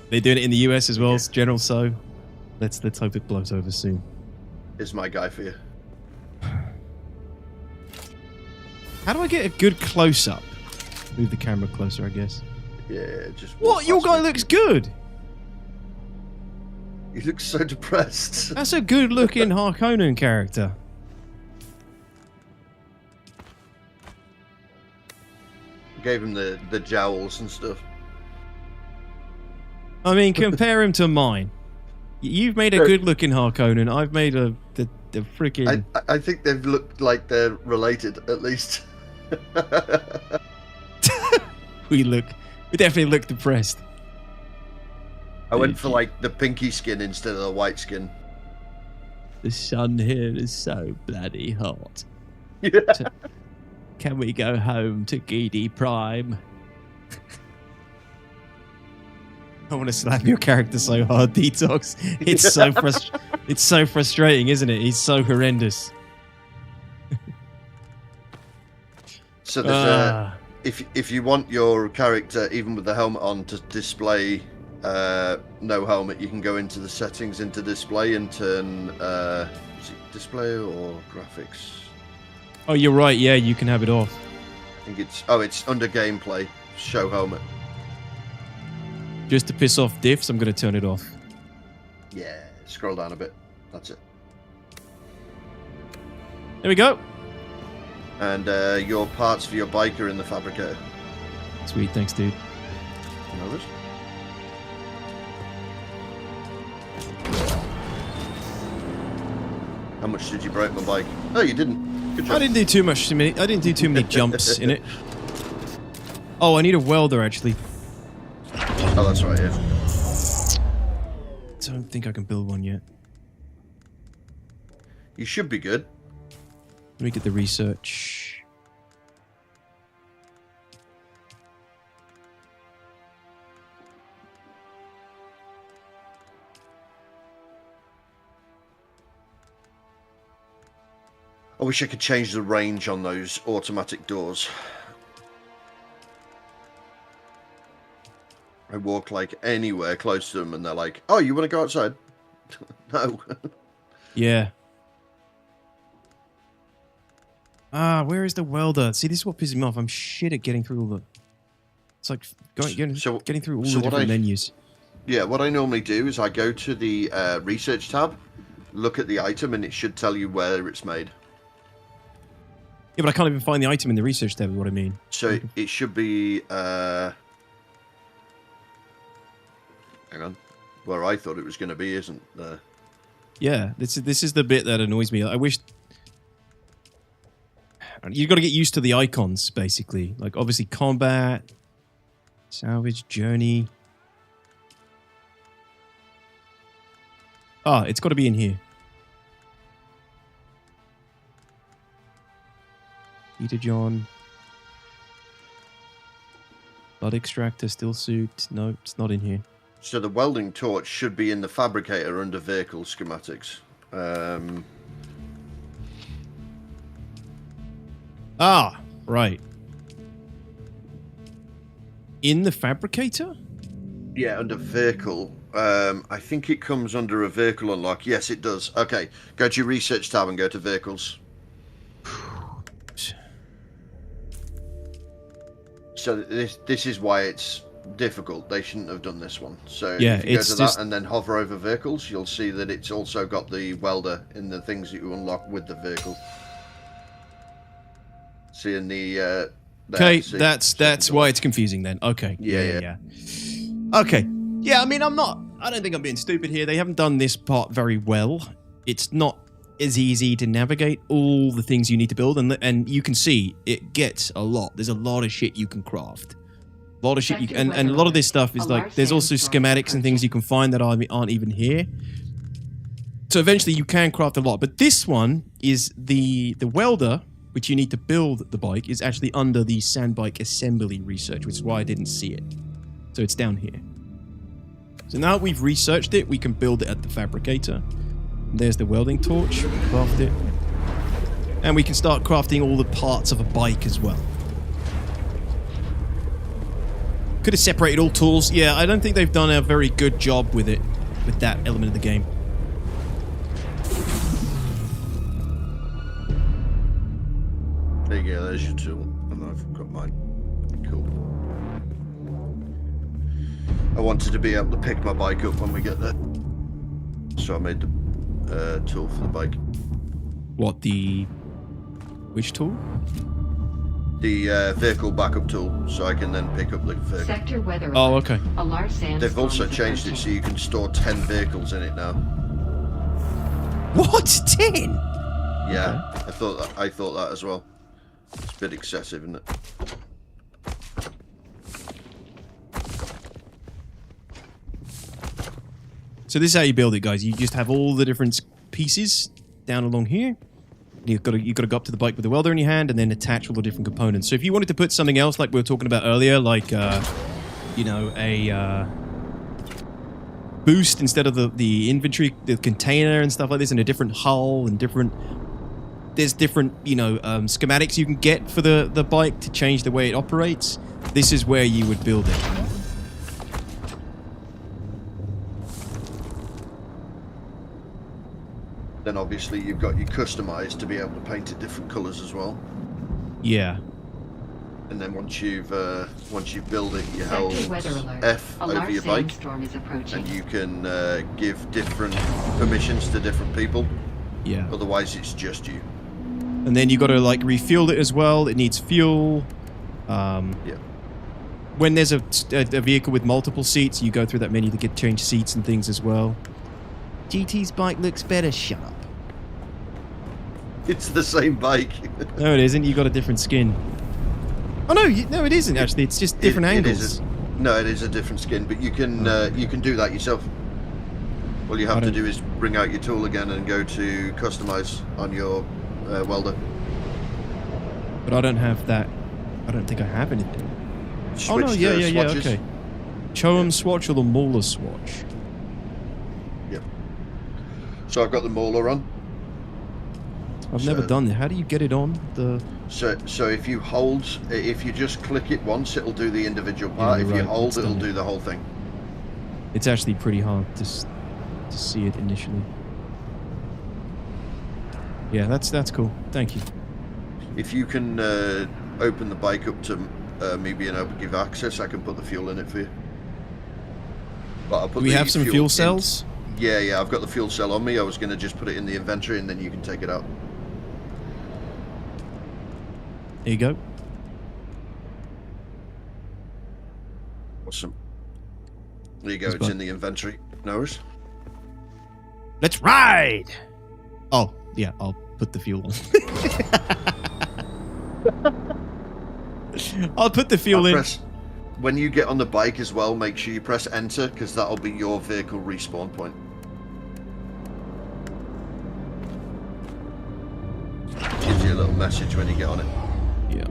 They're doing it in the US as well, General. So let's hope it blows over soon. Here's my guy for you. How do I get a good close up? Move the camera closer, I guess. Yeah, just. What? Your guy looks good. He looks so depressed. That's a good looking Harkonnen character. Gave him the jowls and stuff. I mean, compare him to mine. You've made a good looking Harkonnen. I've made the freaking. I think they've looked like they're related, at least. We definitely look depressed. I went for like the pinky skin instead of the white skin. The sun here is so bloody hot. Yeah. Can we go home to Gidi Prime? I want to slap your character so hard, Detox. It's it's so frustrating, isn't it? He's so horrendous. So there's if you want your character, even with the helmet on, to display no helmet, you can go into the settings, into display, and turn is it display or graphics? Oh, you're right. Yeah, you can have it off. I think it's under gameplay, show helmet. Just to piss off diffs, I'm going to turn it off. Yeah, scroll down a bit. That's it. There we go. And your parts for your bike are in the fabricator. Sweet, thanks, dude. No worries. How much did you break my bike? Oh, you didn't. Good job. I didn't do too much. I didn't do too many jumps in it. Oh, I need a welder actually. Oh, that's right. Yeah. Don't think I can build one yet. You should be good. Let me get the research. I wish I could change the range on those automatic doors. I walk like anywhere close to them and they're like, oh, you want to go outside? No. Yeah. Where is the welder? See, this is what pisses me off. I'm shit at getting through all the... It's like getting through all the different menus. Yeah, what I normally do is I go to the research tab, look at the item, and it should tell you where it's made. Yeah, but I can't even find the item in the research tab, is what I mean. So it should be... hang on. Where I thought it was going to be isn't there. Yeah, this is the bit that annoys me. I wish... You've got to get used to the icons, basically. Like, obviously, combat, salvage, journey. Ah, it's got to be in here. Peter John. Blood extractor, still suit. No, it's not in here. So the welding torch should be in the fabricator under vehicle schematics. Ah, right. In the fabricator? Yeah, under vehicle. I think it comes under a vehicle unlock. Yes, it does. Okay, go to your research tab and go to vehicles. So this is why it's difficult. They shouldn't have done this one. So yeah, if you go to that and then hover over vehicles, you'll see that it's also got the welder in the things that you unlock with the vehicle. See in the... okay, that's why it's confusing then. Okay. Yeah. Okay. Yeah, I mean, I don't think I'm being stupid here. They haven't done this part very well. It's not as easy to navigate all the things you need to build, and you can see it gets a lot. There's a lot of shit you can craft. A lot of shit and a lot of this stuff is like, there's also schematics and things you can find that aren't even here. So eventually you can craft a lot, but this one is the welder, which you need to build the bike, is actually under the sand bike assembly research, which is why I didn't see it. So it's down here. So now that we've researched it, we can build it at the fabricator. There's the welding torch, we can craft it. And we can start crafting all the parts of a bike as well. Could have separated all tools. Yeah, I don't think they've done a very good job with it, with that element of the game. There you go, there's your tool. And I've got mine. Cool. I wanted to be able to pick my bike up when we get there. So I made the tool for the bike. What, which tool? The vehicle backup tool, so I can then pick up the vehicle. Sector weather. Oh, okay. A large sandstorm. They've also changed it so you can store 10 vehicles in it now. What? 10? Yeah, okay. I thought that as well. It's a bit excessive, isn't it? So this is how you build it, guys. You just have all the different pieces down along here. You've got to go up to the bike with the welder in your hand and then attach all the different components. So if you wanted to put something else, like we were talking about earlier, like you know, boost instead of the inventory, the container and stuff like this, and a different hull and there's different, you know, schematics you can get for the bike to change the way it operates. This is where you would build it. Then obviously you've got your customized to be able to paint it different colors as well. Yeah. And then once you build it, you hold F over your bike, and you can give different permissions to different people. Yeah. Otherwise, it's just you. And then you got to like refuel it as well. It needs fuel. Yeah. When there's a vehicle with multiple seats, you go through that menu to change seats and things as well. GT's bike looks better. Shut up. It's the same bike. No, it isn't. You got a different skin. Oh no, no, it isn't actually. It's just different angles. No, it is a different skin, but you can do that yourself. All you have to do is bring out your tool again and go to customize on your welder. But I don't have that. I don't think I have anything. Switch oh no, yeah, swatches. okay. Choam swatch or the Mauler swatch? Yep. So I've got the Mauler on. I've never done it. How do you get it on? So if you hold, if you just click it once, it'll do the individual part. If you hold, it'll do the whole thing. It's actually pretty hard to see it initially. Yeah, that's cool. Thank you. If you can open the bike up to me being able to give access, I can put the fuel in it for you. But I'll put Do we have some fuel cells? Yeah, I've got the fuel cell on me. I was going to just put it in the inventory and then you can take it out. There you go. Awesome. There you go, it's in the inventory. No worries. Let's ride! Oh, yeah, I'll put the fuel on. I'll put the fuel in. When you get on the bike as well, make sure you press enter, because that'll be your vehicle respawn point. Gives you a little message when you get on it. Yeah.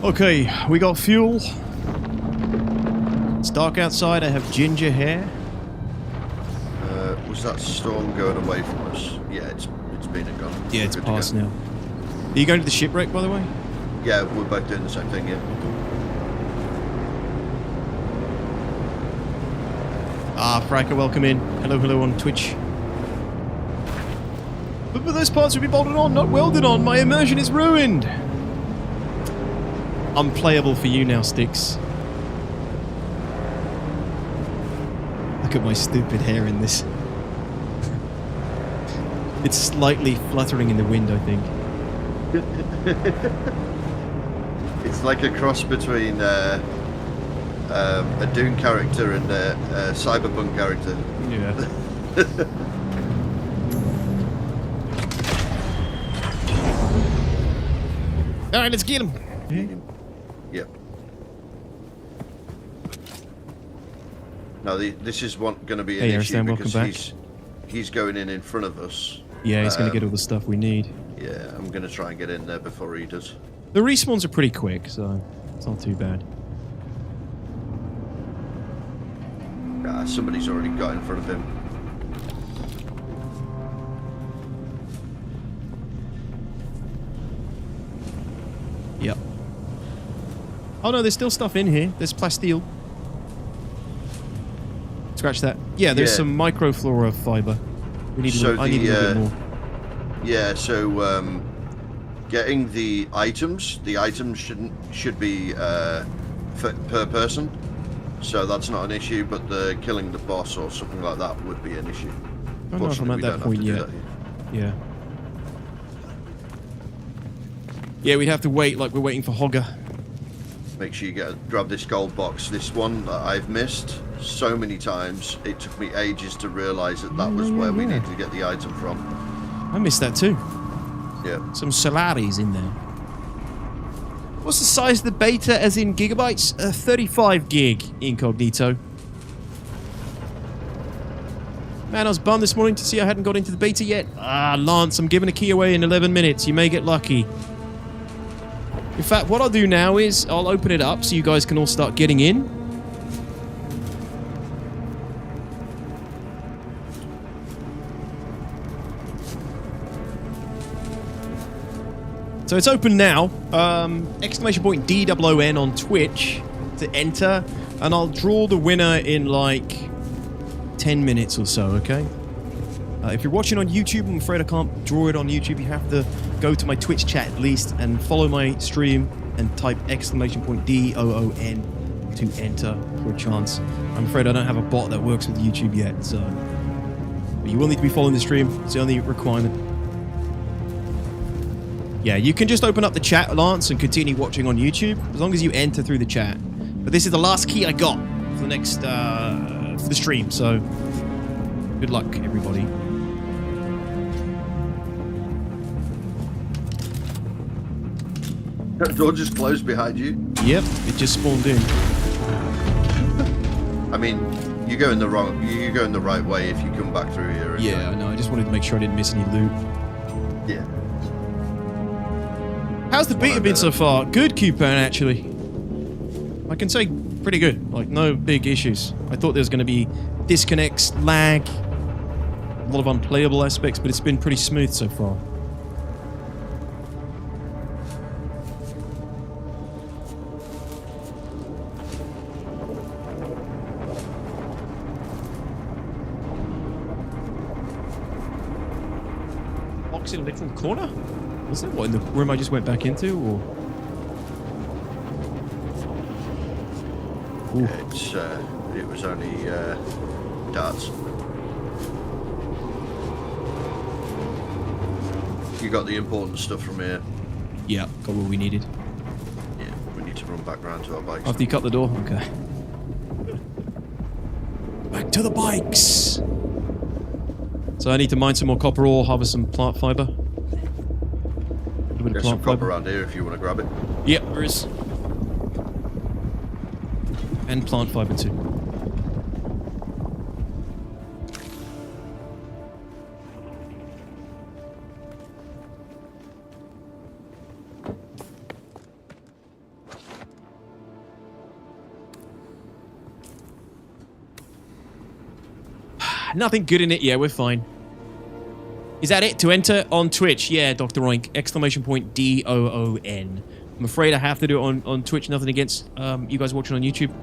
Okay, we got fuel. It's dark outside. I have ginger hair. Was that storm going away from us? Yeah, it's been and gone. Yeah, it's past now. Are you going to the shipwreck, by the way? Yeah, we're both doing the same thing, yeah. Ah, Fracker, welcome in. Hello on Twitch. But those parts will be bolted on, not welded on. My immersion is ruined. Unplayable for you now, Sticks. Look at my stupid hair in this. It's slightly fluttering in the wind, I think. It's like a cross between a Dune character and a Cyberpunk character. Yeah. Alright, let's get him. Yep. Now, this is going to be an issue because he's going in front of us. Yeah, he's going to get all the stuff we need. Yeah, I'm going to try and get in there before he does. The respawns are pretty quick, so it's not too bad. Somebody's already got in front of him. Yep. Oh no, there's still stuff in here. There's plasteel. Scratch that. Yeah, there's some microflora fiber. We need I need a little bit more. Yeah, so getting the items should be per person, so that's not an issue. But killing the boss or something like that would be an issue. I don't know if I'm at that point yet. Yeah. Yeah, we'd have to wait like we're waiting for Hogger. Make sure you grab this gold box. This one that I've missed so many times. It took me ages to realise that was where we needed to get the item from. I missed that too. Yeah. Some Solaris in there. What's the size of the beta as in gigabytes? 35 gig incognito. Man, I was bummed this morning to see I hadn't got into the beta yet. Ah, Lance, I'm giving a key away in 11 minutes. You may get lucky. In fact, what I'll do now is I'll open it up so you guys can all start getting in. So it's open now. Exclamation point DOON on Twitch to enter. And I'll draw the winner in like 10 minutes or so, okay? If you're watching on YouTube, I'm afraid I can't draw it on YouTube. You have to go to my Twitch chat at least and follow my stream and type exclamation point DOON to enter for a chance. I'm afraid I don't have a bot that works with YouTube yet, so... But you will need to be following the stream. It's the only requirement. Yeah, you can just open up the chat, Lance, and continue watching on YouTube, as long as you enter through the chat. But this is the last key I got for the next, for the stream, so good luck, everybody. That door just closed behind you? Yep, it just spawned in. I mean, you're going the right way if you come back through here. Yeah, I know, I just wanted to make sure I didn't miss any loot. Yeah. How's the beta been so far? Good, Coupon, actually. I can say pretty good. Like, no big issues. I thought there was going to be disconnects, lag, a lot of unplayable aspects, but it's been pretty smooth so far. Box in a little corner? Was that what, in the room I just went back into, or? It was only darts. You got the important stuff from here. Yeah, got what we needed. Yeah, we need to run back round to our bikes. After you cut the door? Okay. Back to the bikes! So I need to mine some more copper ore, harvest some plant fiber. There's some copper around here if you want to grab it. Yep, there is. And plant fiber too. Nothing good in it. Yeah, we're fine. Is that it? To enter on Twitch? Yeah, Dr. Roink. Exclamation point DOON. I'm afraid I have to do it on Twitch. Nothing against you guys watching on YouTube.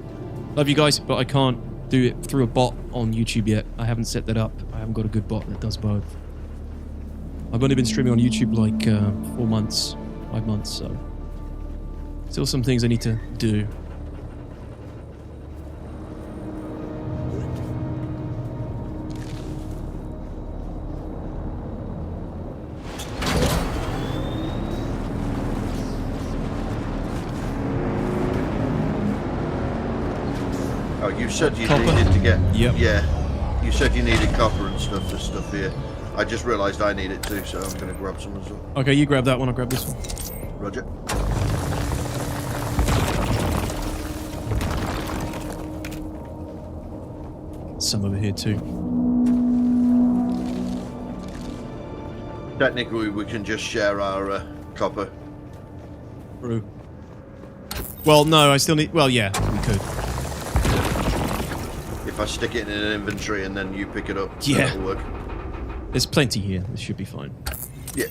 Love you guys, but I can't do it through a bot on YouTube yet. I haven't set that up. I haven't got a good bot that does both. I've only been streaming on YouTube like 4 months, 5 months, so... Still some things I need to do. You said you needed to get... Yep. Yeah. You said you needed copper and stuff. There's stuff here. I just realised I need it too, so I'm going to grab some as well. Okay, you grab that one, I'll grab this one. Roger. Some over here too. Technically, we can just share our copper. True. Well, no, I still need... Well, yeah, we could. If I stick it in an inventory and then you pick it up, yeah, that'll work. There's plenty here. This should be fine. Yeah.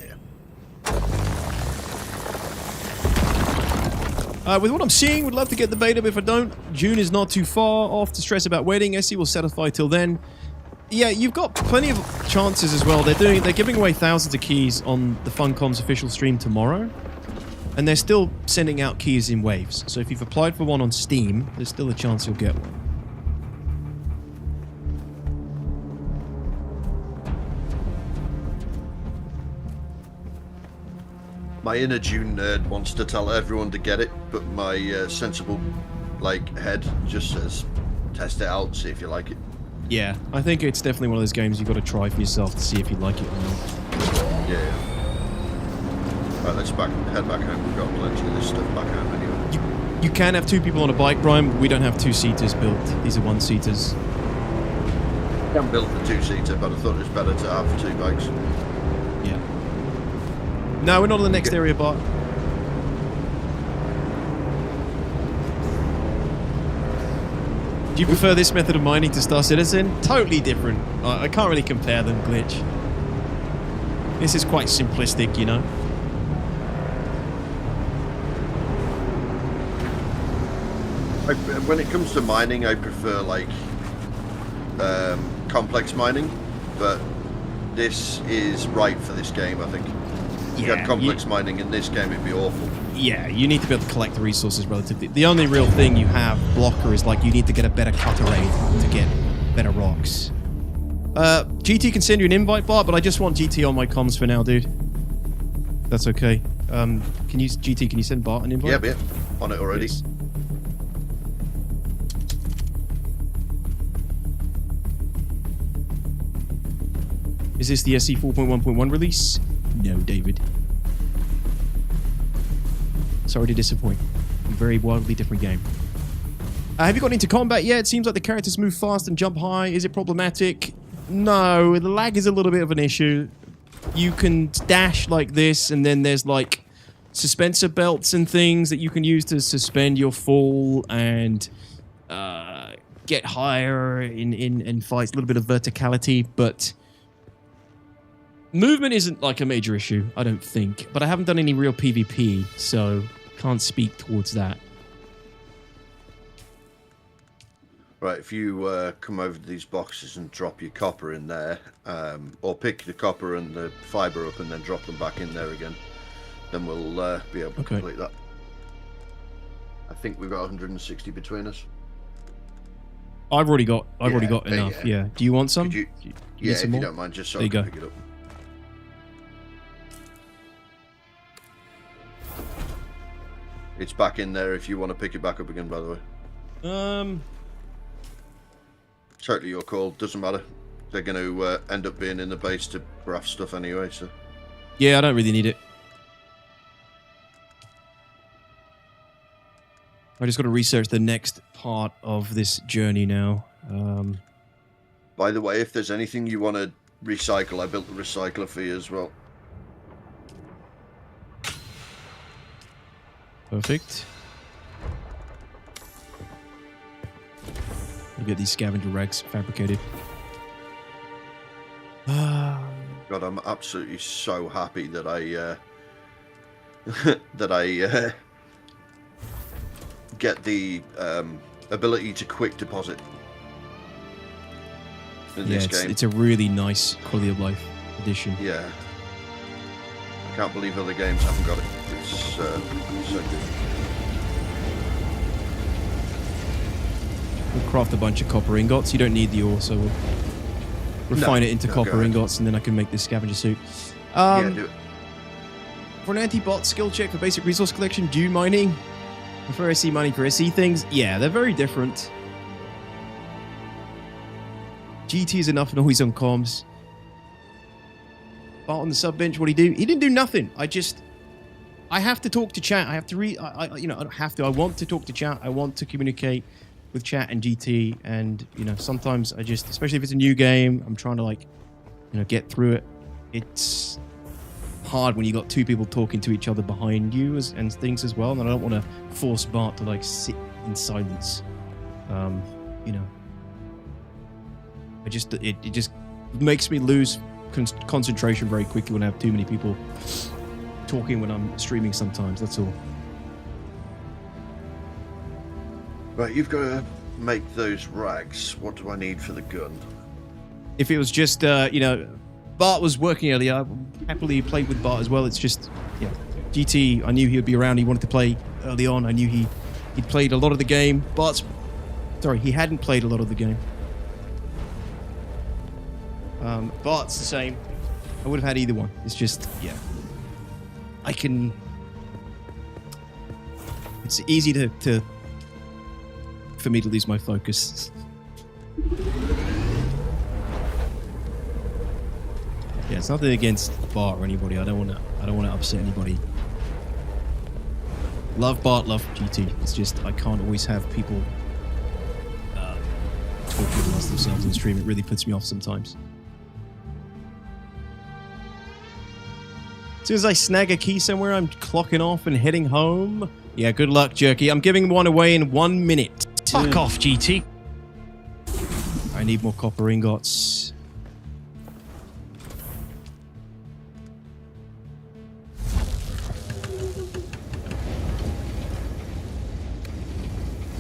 With what I'm seeing, would love to get the beta, but if I don't, June is not too far off to stress about waiting. SE will satisfy till then. Yeah, you've got plenty of chances as well. They're giving away thousands of keys on the Funcom's official stream tomorrow, and they're still sending out keys in waves. So if you've applied for one on Steam, there's still a chance you'll get one. My inner Dune nerd wants to tell everyone to get it, but my sensible, head just says, test it out, see if you like it. Yeah, I think it's definitely one of those games you've got to try for yourself to see if you like it or not. Yeah. Right, let's head back home. We've got plenty of this stuff back home anyway. You can have 2 people on a bike, Brian, but we don't have 2-seaters built. These are 1-seaters. can build the two-seater, but I thought it was better to have 2 bikes. Yeah. No, we're not in the next area, Bart. Do you prefer this method of mining to Star Citizen? Totally different. I can't really compare them, Glitch. This is quite simplistic, you know? When it comes to mining, I prefer, like, complex mining, but this is right for this game, I think. If you had complex mining in this game, it'd be awful. Yeah, you need to be able to collect the resources relatively. The only real thing you have, Blocker, is like you need to get a better cutter aid to get better rocks. GT can send you an invite, Bart, but I just want GT on my comms for now, dude. That's okay. GT, can you send Bart an invite? Yeah, on it already. Yes. Is this the SE 4.1.1 release? No, David. Sorry to disappoint. A very wildly different game. Have you gotten into combat yet? It seems like the characters move fast and jump high. Is it problematic? No, the lag is a little bit of an issue. You can dash like this, and then there's like suspensor belts and things that you can use to suspend your fall and get higher in fights. A little bit of verticality, but movement isn't like a major issue, I don't think. But I haven't done any real PvP, so can't speak towards that. Right, if you come over to these boxes and drop your copper in there, or pick the copper and the fibre up and then drop them back in there again, then we'll be able to complete that. I think we've got 160 between us. I've already got enough. Yeah. Do you want some? If you don't mind, just so I can pick it up. It's back in there if you want to pick it back up again, by the way. Totally your call. Doesn't matter. They're going to end up being in the base to craft stuff anyway, so... Yeah, I don't really need it. I just got to research the next part of this journey now. By the way, if there's anything you want to recycle, I built the recycler for you as well. Perfect. We'll get these scavenger rags fabricated. God, I'm absolutely so happy that I get the ability to quick deposit in this game. It's a really nice quality of life addition. Yeah. I can't believe other games haven't got it. It's so good. We'll craft a bunch of copper ingots. You don't need the ore, so we'll refine it into copper ingots, and then I can make this scavenger suit. Yeah, do it. For an anti-bot skill check for basic resource collection, Dune mining. Prefer SE mining for SE things? Yeah, they're very different. GT is enough noise on comms. Bart on the sub bench, what'd he do? He didn't do nothing. I have to talk to chat. I have to I don't have to. I want to talk to chat. I want to communicate with chat and GT, and sometimes I just, especially if it's a new game, I'm trying to get through it. It's hard when you got two people talking to each other behind you and things as well, and I don't want to force Bart to sit in silence. It just makes me lose concentration very quickly when I have too many people talking when I'm streaming sometimes. That's all. Right, you've got to make those rags. What do I need for the gun? If it was just, Bart was working earlier, I happily played with Bart as well. It's just, GT, I knew he would be around. He wanted to play early on. I knew he'd played a lot of the game. He hadn't played a lot of the game. Bart's the same. I would have had either one. It's just, it's easy for me to lose my focus. Yeah, it's nothing against Bart or anybody. I don't want to upset anybody. Love Bart, love GT. It's just I can't always have people talking amongst themselves in stream. It really puts me off sometimes. As soon as I snag a key somewhere, I'm clocking off and heading home. Yeah, good luck, Jerky. I'm giving one away in 1 minute. Fuck off, GT. I need more copper ingots.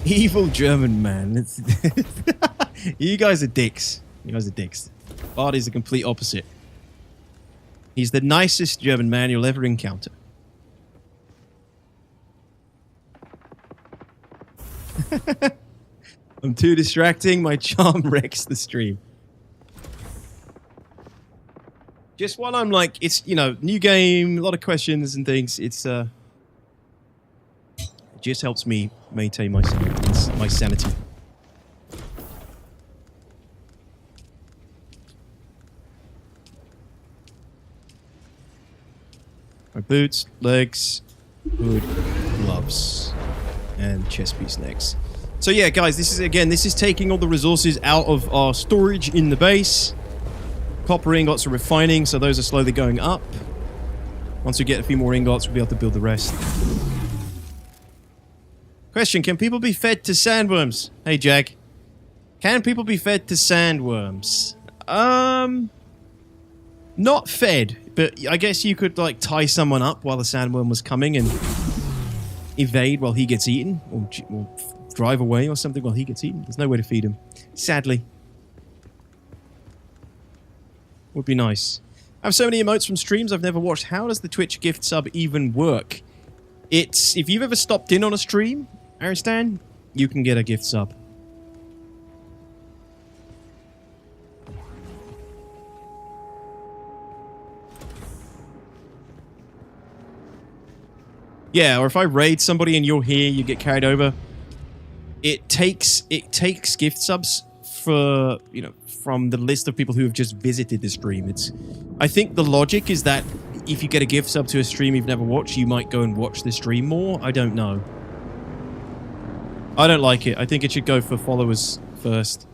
Evil German man. You guys are dicks. You guys are dicks. Barty's the complete opposite. He's the nicest German man you'll ever encounter. I'm too distracting. My charm wrecks the stream. Just while I'm like, it's, you know, new game, a lot of questions and things. It's, it just helps me maintain my sanity. My boots, legs, hood, gloves, and chest piece next. So yeah, guys, this is taking all the resources out of our storage in the base. Copper ingots are refining, so those are slowly going up. Once we get a few more ingots, we'll be able to build the rest. Question, can people be fed to sandworms? Hey, Jack. Can people be fed to sandworms? Not fed, but I guess you could, like, tie someone up while the sandworm was coming and evade while he gets eaten, or drive away or something while he gets eaten. There's no way to feed him, sadly. Would be nice. I have so many emotes from streams I've never watched. How does the Twitch gift sub even work? It's, if you've ever stopped in on a stream, Aristan, you can get a gift sub. Yeah, or if I raid somebody and you're here, you get carried over. It takes gift subs for, you know, from the list of people who have just visited the stream. I think the logic is that if you get a gift sub to a stream you've never watched, you might go and watch the stream more. I don't know. I don't like it. I think it should go for followers first.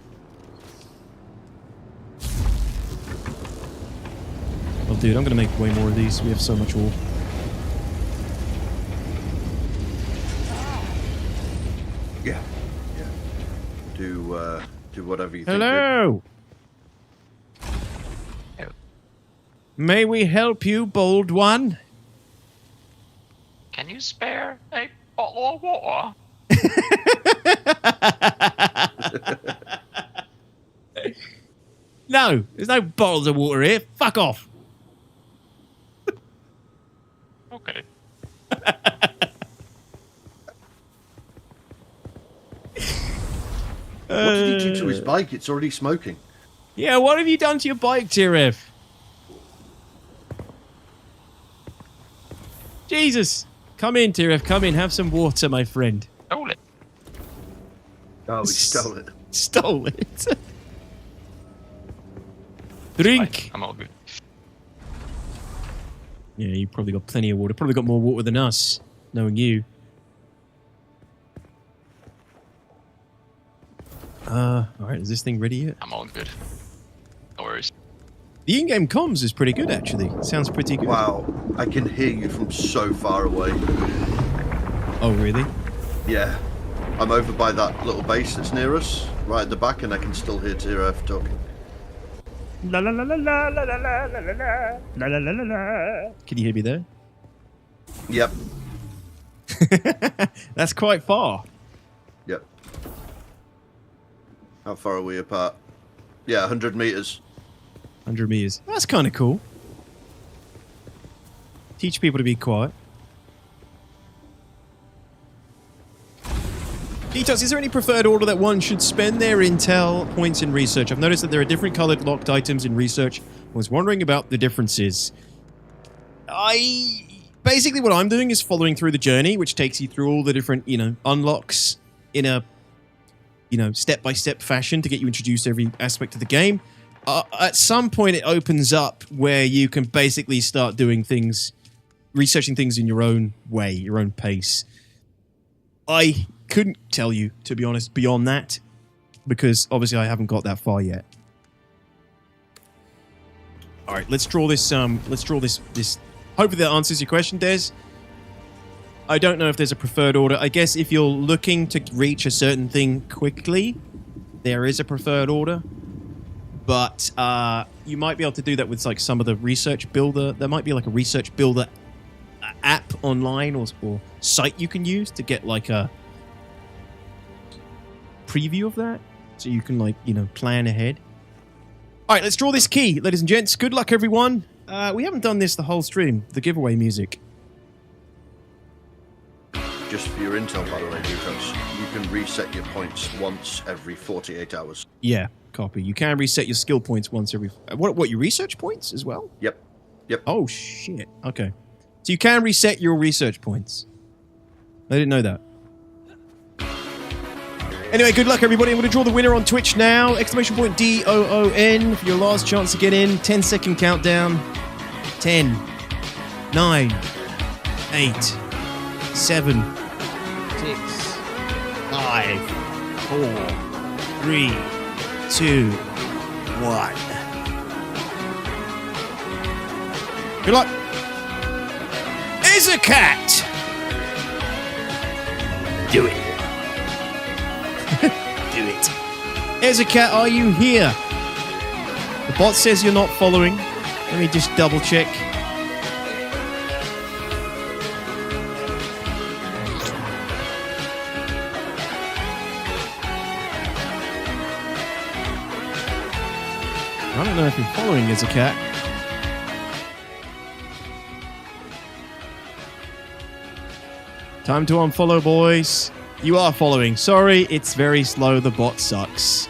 Oh, dude, I'm gonna make way more of these. We have so much ore. Yeah. Do whatever you think. Hello! May we help you, bold one? Can you spare a bottle of water? No, there's no bottles of water here. Fuck off. Okay. What did he do to his bike? It's already smoking. Yeah, what have you done to your bike, Tiref? Jesus. Come in, Tiref. Come in. Have some water, my friend. Stole it. Oh, he stole it. Stole it. Drink. I'm all good. Yeah, you probably got plenty of water. Probably got more water than us, knowing you. Alright, is this thing ready yet? I'm all good. No worries. The in-game comms is pretty good, actually. It sounds pretty good. Wow, I can hear you from so far away. Oh, really? Yeah. I'm over by that little base that's near us, right at the back, and I can still hear TRF talking. La la la la la la la la la la la la la la. Can you hear me there? Yep. That's quite far. Yep. How far are we apart? Yeah, 100 meters. 100 meters. That's kind of cool. Teach people to be quiet. Detox, is there any preferred order that one should spend their intel points in research? I've noticed that there are different colored locked items in research. I was wondering about the differences. Basically what I'm doing is following through the journey, which takes you through all the different, unlocks in a, step-by-step fashion to get you introduced to every aspect of the game. At some point it opens up where you can basically start doing things, researching things in your own way, your own pace. I couldn't tell you, to be honest, beyond that. because obviously I haven't got that far yet. All right, let's draw this. This. Hopefully that answers your question, Des. I don't know if there's a preferred order. I guess if you're looking to reach a certain thing quickly, there is a preferred order. But you might be able to do that with like some of the research builder. There might be like a research builder app online or site you can use to get like a preview of that, so you can like, you know, plan ahead. All right, let's draw this key, ladies and gents. Good luck, everyone. We haven't done this the whole stream. The giveaway music. Just for your intel, by the way, Dukes, you can reset your points once every 48 hours. Yeah, copy. You can reset your skill points once every... What, your research points as well? Yep. Oh, shit. Okay. So you can reset your research points. I didn't know that. Anyway, good luck, everybody. I'm going to draw the winner on Twitch now. Exclamation point DOON for your last chance to get in. 10-second countdown. 10, 9, 8, 7, 6, 5, 4, 3, 2, 1. Good luck. Is a cat. Do it. Do it. Is a cat, are you here? The bot says you're not following. Let me just double check. I don't know if you're following as a cat. Time to unfollow, boys. You are following. Sorry, it's very slow. The bot sucks.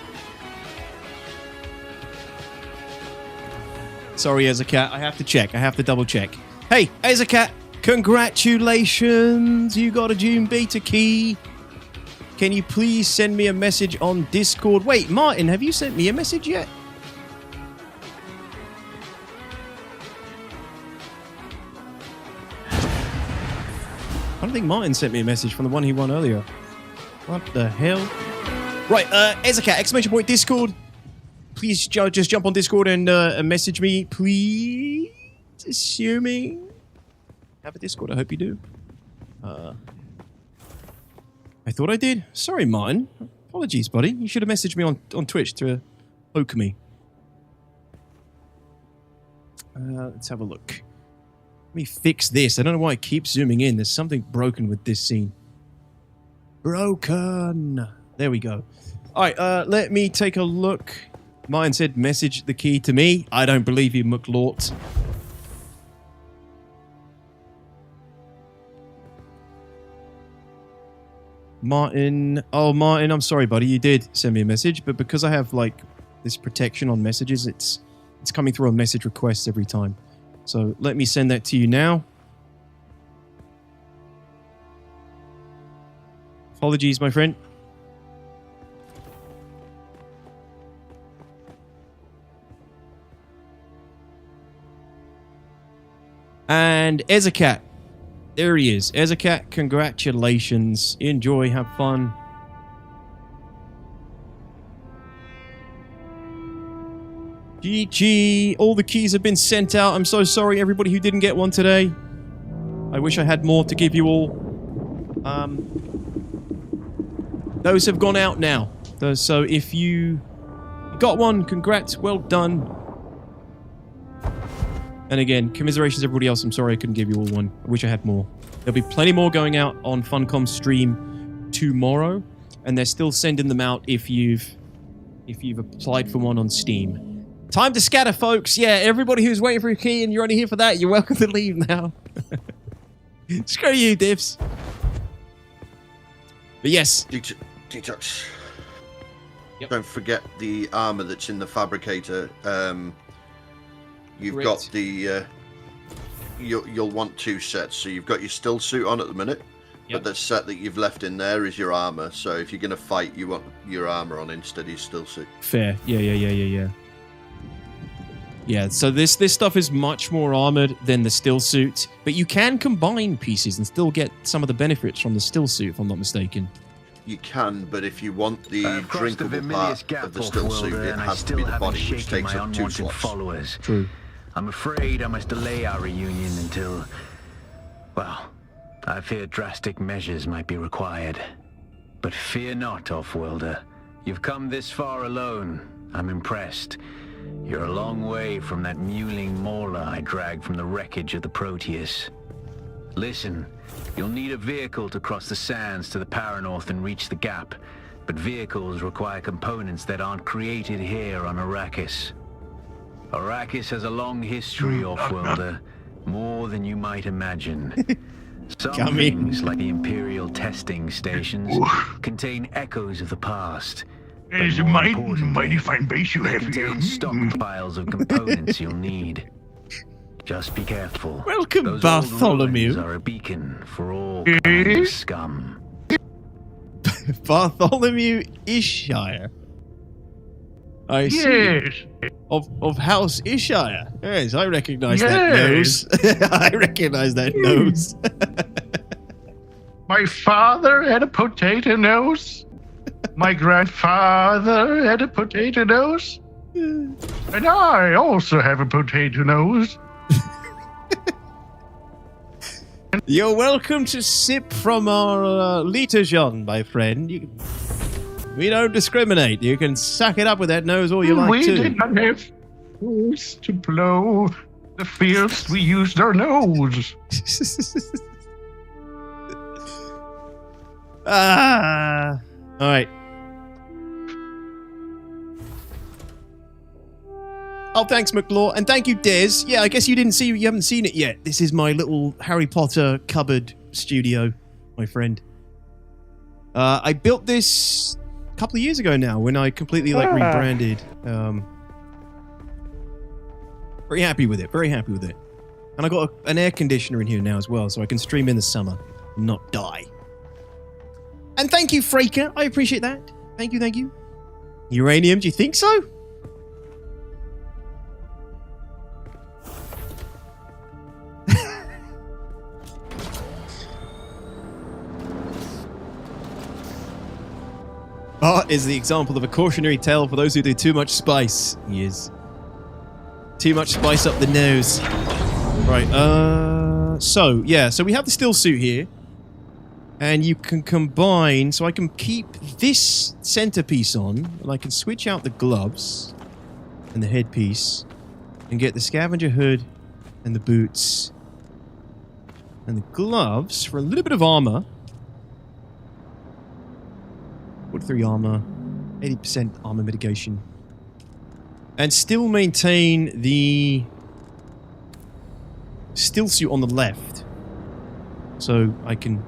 Sorry, as a cat. I have to check. I have to double check. Hey, as a cat, congratulations. You got a Dune beta key. Can you please send me a message on Discord? Wait, Martin, have you sent me a message yet? I don't think Martin sent me a message from the one he won earlier. What the hell? Right, Ezacat, exclamation point Discord. Please just jump on Discord and message me, please. Assuming have a Discord, I hope you do. I thought I did. Sorry, Martin. Apologies, buddy. You should have messaged me on Twitch to poke me. Let's have a look. Let me fix this. I don't know why it keeps zooming in. There's something broken with this scene. Broken. There we go. All right, let me take a look. Mine said message the key to me. I don't believe you, McLort. Martin. Oh, Martin, I'm sorry, buddy. You did send me a message, but because I have, like, this protection on messages, it's coming through on message requests every time. So let me send that to you now. Apologies, my friend. And Ezacat. There he is. Ezacat, congratulations. Enjoy, have fun. GG. All the keys have been sent out. I'm so sorry, everybody who didn't get one today. I wish I had more to give you all. Those have gone out now. So if you got one, congrats. Well done. And again, commiserations everybody else. I'm sorry I couldn't give you all one. I wish I had more. There'll be plenty more going out on Funcom's stream tomorrow. And they're still sending them out if you've applied for one on Steam. Time to scatter, folks. Yeah, everybody who's waiting for a key and you're only here for that, you're welcome to leave now. Screw you, divs. But yes. Detox. Yep. Don't forget the armor that's in the fabricator. You've Great. got the... You'll want two sets. So you've got your still suit on at the minute. Yep. But the set that you've left in there is your armor. So if you're going to fight, you want your armor on instead of your still suit. Fair. Yeah. Yeah, so this stuff is much more armored than the still suit, but you can combine pieces and still get some of the benefits from the still suit, if I'm not mistaken. You can, but if you want the I've crossed the drinkable Vermilius part Gap, of the still suit, Wolfwilder, it and I has to still be the haven't body, which shaken takes my up 2 unwanted slots. followers. True. I'm afraid I must delay our reunion until... Well, I fear drastic measures might be required. But fear not, Offworlder. You've come this far alone. I'm impressed. You're a long way from that mewling mauler I dragged from the wreckage of the Proteus. Listen, you'll need a vehicle to cross the sands to the Paranorth and reach the gap. But vehicles require components that aren't created here on Arrakis. Arrakis has a long history, Offworlder. More than you might imagine. Some things, like the Imperial testing stations, contain echoes of the past. It is a mighty fine base you have here. Contain stockpiles of components you'll need. Just be careful. Welcome, Those Bartholomew. old ruins are a beacon for all kinds of scum. Bartholomew Ishire. I see. Yes. Of House Ishire. Yes, I recognise that nose. I recognise that nose. My father had a potato nose. My grandfather had a potato nose. And I also have a potato nose. You're welcome to sip from our Litajon, my friend. We don't discriminate. You can suck it up with that nose all you like We to. did not have nose to blow the fields. We used our nose. All right. Oh, thanks, McLaw, and thank you, Des. Yeah, I guess you haven't seen it yet. This is my little Harry Potter cupboard studio, my friend. I built this a couple of years ago now when I completely rebranded. Very happy with it. Very happy with it. And I got an air conditioner in here now as well, so I can stream in the summer and not die. And thank you, Fraker. I appreciate that. Thank you, thank you. Uranium, do you think so? Bart is the example of a cautionary tale for those who do too much spice. He is. Too much spice up the nose. Right, so we have the still suit here. And you can combine, so I can keep this centerpiece on, and I can switch out the gloves and the headpiece, and get the scavenger hood and the boots and the gloves for a little bit of armor. 43 armor, 80% armor mitigation, and still maintain the still suit on the left, so I can,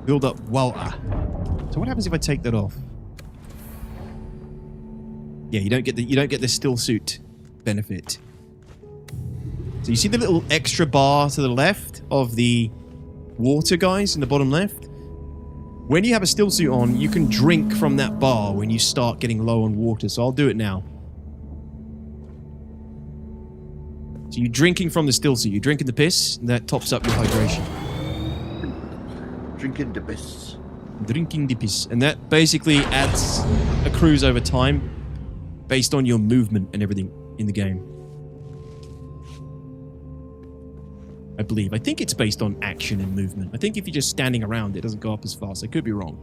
build up Walter. So what happens if I take that off? Yeah, you don't get the still suit benefit. So you see the little extra bar to the left of the water guys in the bottom left? When you have a still suit on, you can drink from that bar when you start getting low on water. So I'll do it now. So you're drinking from the still suit. You're drinking the piss, and that tops up your hydration. Drinking the piss. Drinking the piss. And that basically accrues over time based on your movement and everything in the game. I believe. I think it's based on action and movement. I think if you're just standing around, it doesn't go up as fast. I could be wrong.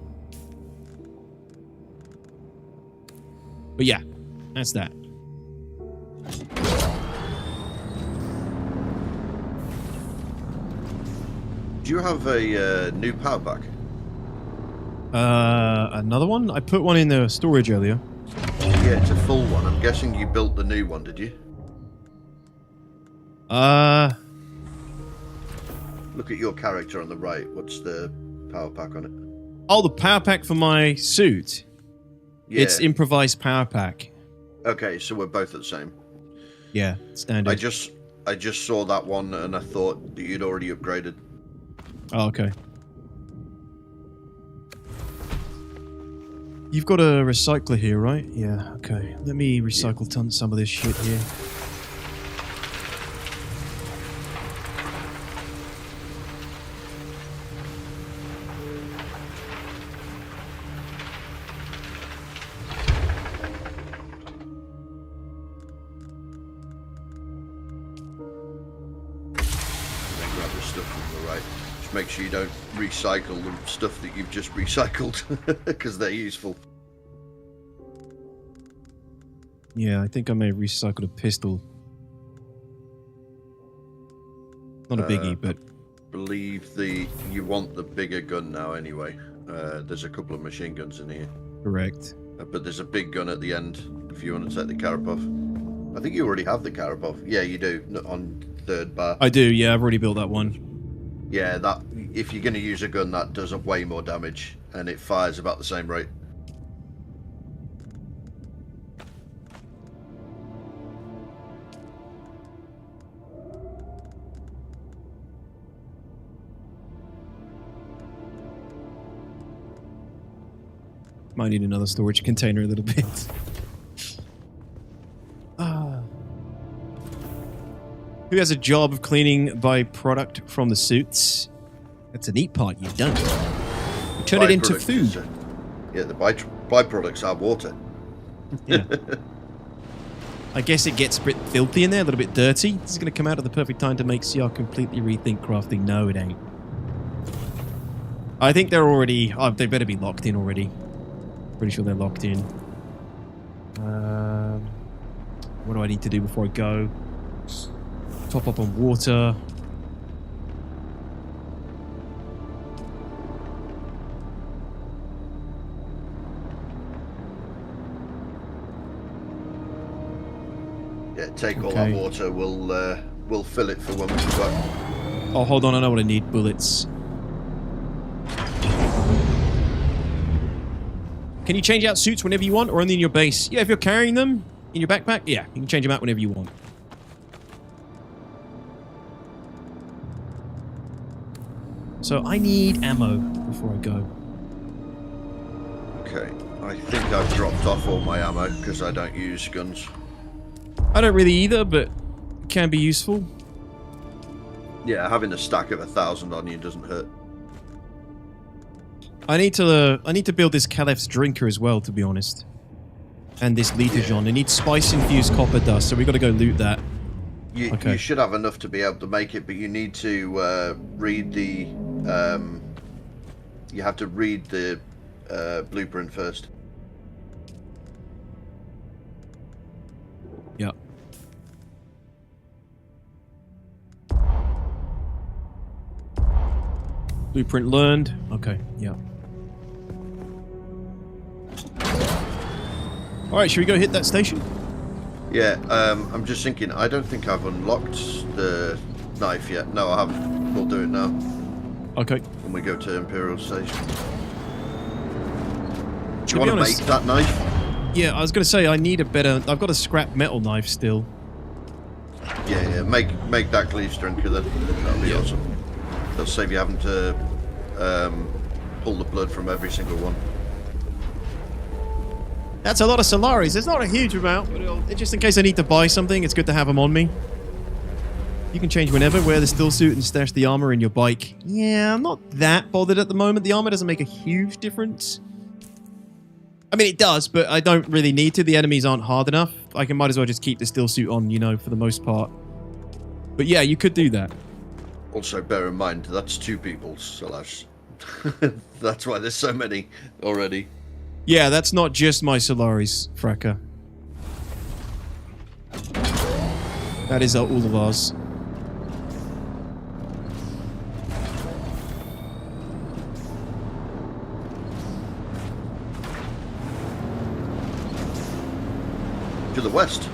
But yeah, that's that. Do you have a new power pack? Another one? I put one in the storage earlier. Yeah, it's a full one. I'm guessing you built the new one, did you? Look at your character on the right. What's the power pack on it? Oh, the power pack for my suit. Yeah. It's improvised power pack. Okay, so we're both the same. Yeah, standard. I just saw that one and I thought that you'd already upgraded. Oh, okay. You've got a recycler here, right? Yeah, okay. Let me recycle some of this shit here. Just make sure you don't recycle the stuff that you've just recycled, because they're useful. Yeah, I think I may have recycled a pistol. Not a biggie, but... I believe you want the bigger gun now anyway. There's a couple of machine guns in here. Correct. But there's a big gun at the end if you want to take the Karapov. I think you already have the Karapov. Yeah, you do, on third bar. I do, yeah, I've already built that one. Yeah, that if you're going to use a gun, that does way more damage, and it fires about the same rate. Might need another storage container a little bit. Who has a job of cleaning byproduct from the suits? That's a neat part you've done. You turn it into food. Yeah, the byproducts are water. Yeah. I guess it gets a bit filthy in there, a little bit dirty. This is going to come out at the perfect time to make CR completely rethink crafting. No, it ain't. I think they're already... Oh, they better be locked in already. Pretty sure they're locked in. What do I need to do before I go? Top up on water. Yeah, take all that water. We'll fill it for when we come back. Oh, hold on. I know what I need. Bullets. Can you change out suits whenever you want, or only in your base? Yeah, if you're carrying them in your backpack, yeah, you can change them out whenever you want. So I need ammo before I go. Okay, I think I've dropped off all my ammo because I don't use guns. I don't really either, but it can be useful. Yeah, having a stack of 1,000 on you doesn't hurt. I need to build this Calef's drinker as well, to be honest. And this Litajon. I need spice-infused copper dust, so we've got to go loot that. You should have enough to be able to make it, but you need to read the... you have to read the blueprint first. Yeah. Blueprint learned. Okay, yeah. Alright, should we go hit that station? Yeah, I'm just thinking, I don't think I've unlocked the knife yet. No, I haven't. We'll do it now. Okay. When we go to Imperial Station. Do you want to make that knife? Yeah, I was going to say, I need a better... I've got a scrap metal knife still. Yeah, make that Cleaves drinker then. That'll be awesome. That'll save you having to pull the blood from every single one. That's a lot of Solaris. It's not a huge amount, but just in case I need to buy something, it's good to have them on me. You can change whenever, wear the still suit and stash the armor in your bike. Yeah, I'm not that bothered at the moment. The armor doesn't make a huge difference. I mean, it does, but I don't really need to. The enemies aren't hard enough. I might as well just keep the still suit on, you know, for the most part. But yeah, you could do that. Also, bear in mind, that's 2 people's Solaris. That's why there's so many already. Yeah, that's not just my Solaris, Fracker. That is all of ours. To the west.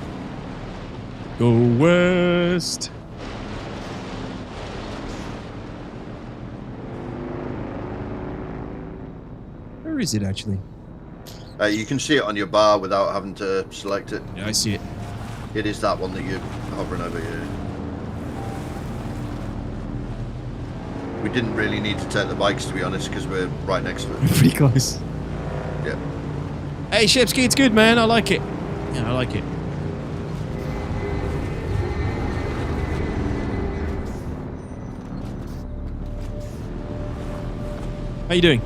Go west. Where is it actually? You can see it on your bar without having to select it. Yeah, I see it. It is that one that you're hovering over here. We didn't really need to take the bikes, to be honest, because we're right next to it. Pretty close. Yeah. Hey, Shepsky, it's good, man. I like it. Yeah, I like it. How you doing?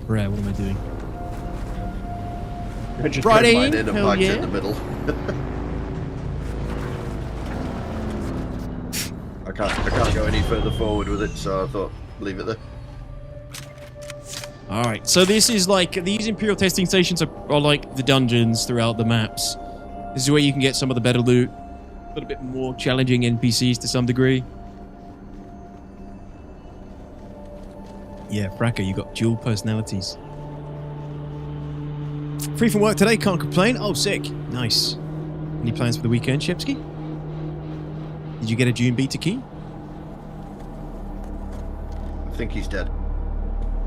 Right, what am I doing? I just Friday, mine in and hell parked yeah. in the middle. can't go any further forward with it, so I thought leave it there. Alright, so this is like, these Imperial testing stations are like the dungeons throughout the maps. This is where you can get some of the better loot, a little bit more challenging NPCs to some degree. Yeah, Fracka, you got dual personalities. Free from work today, can't complain. Oh, sick. Nice. Any plans for the weekend, Shepsky? Did you get a Dune beta key? I think he's dead.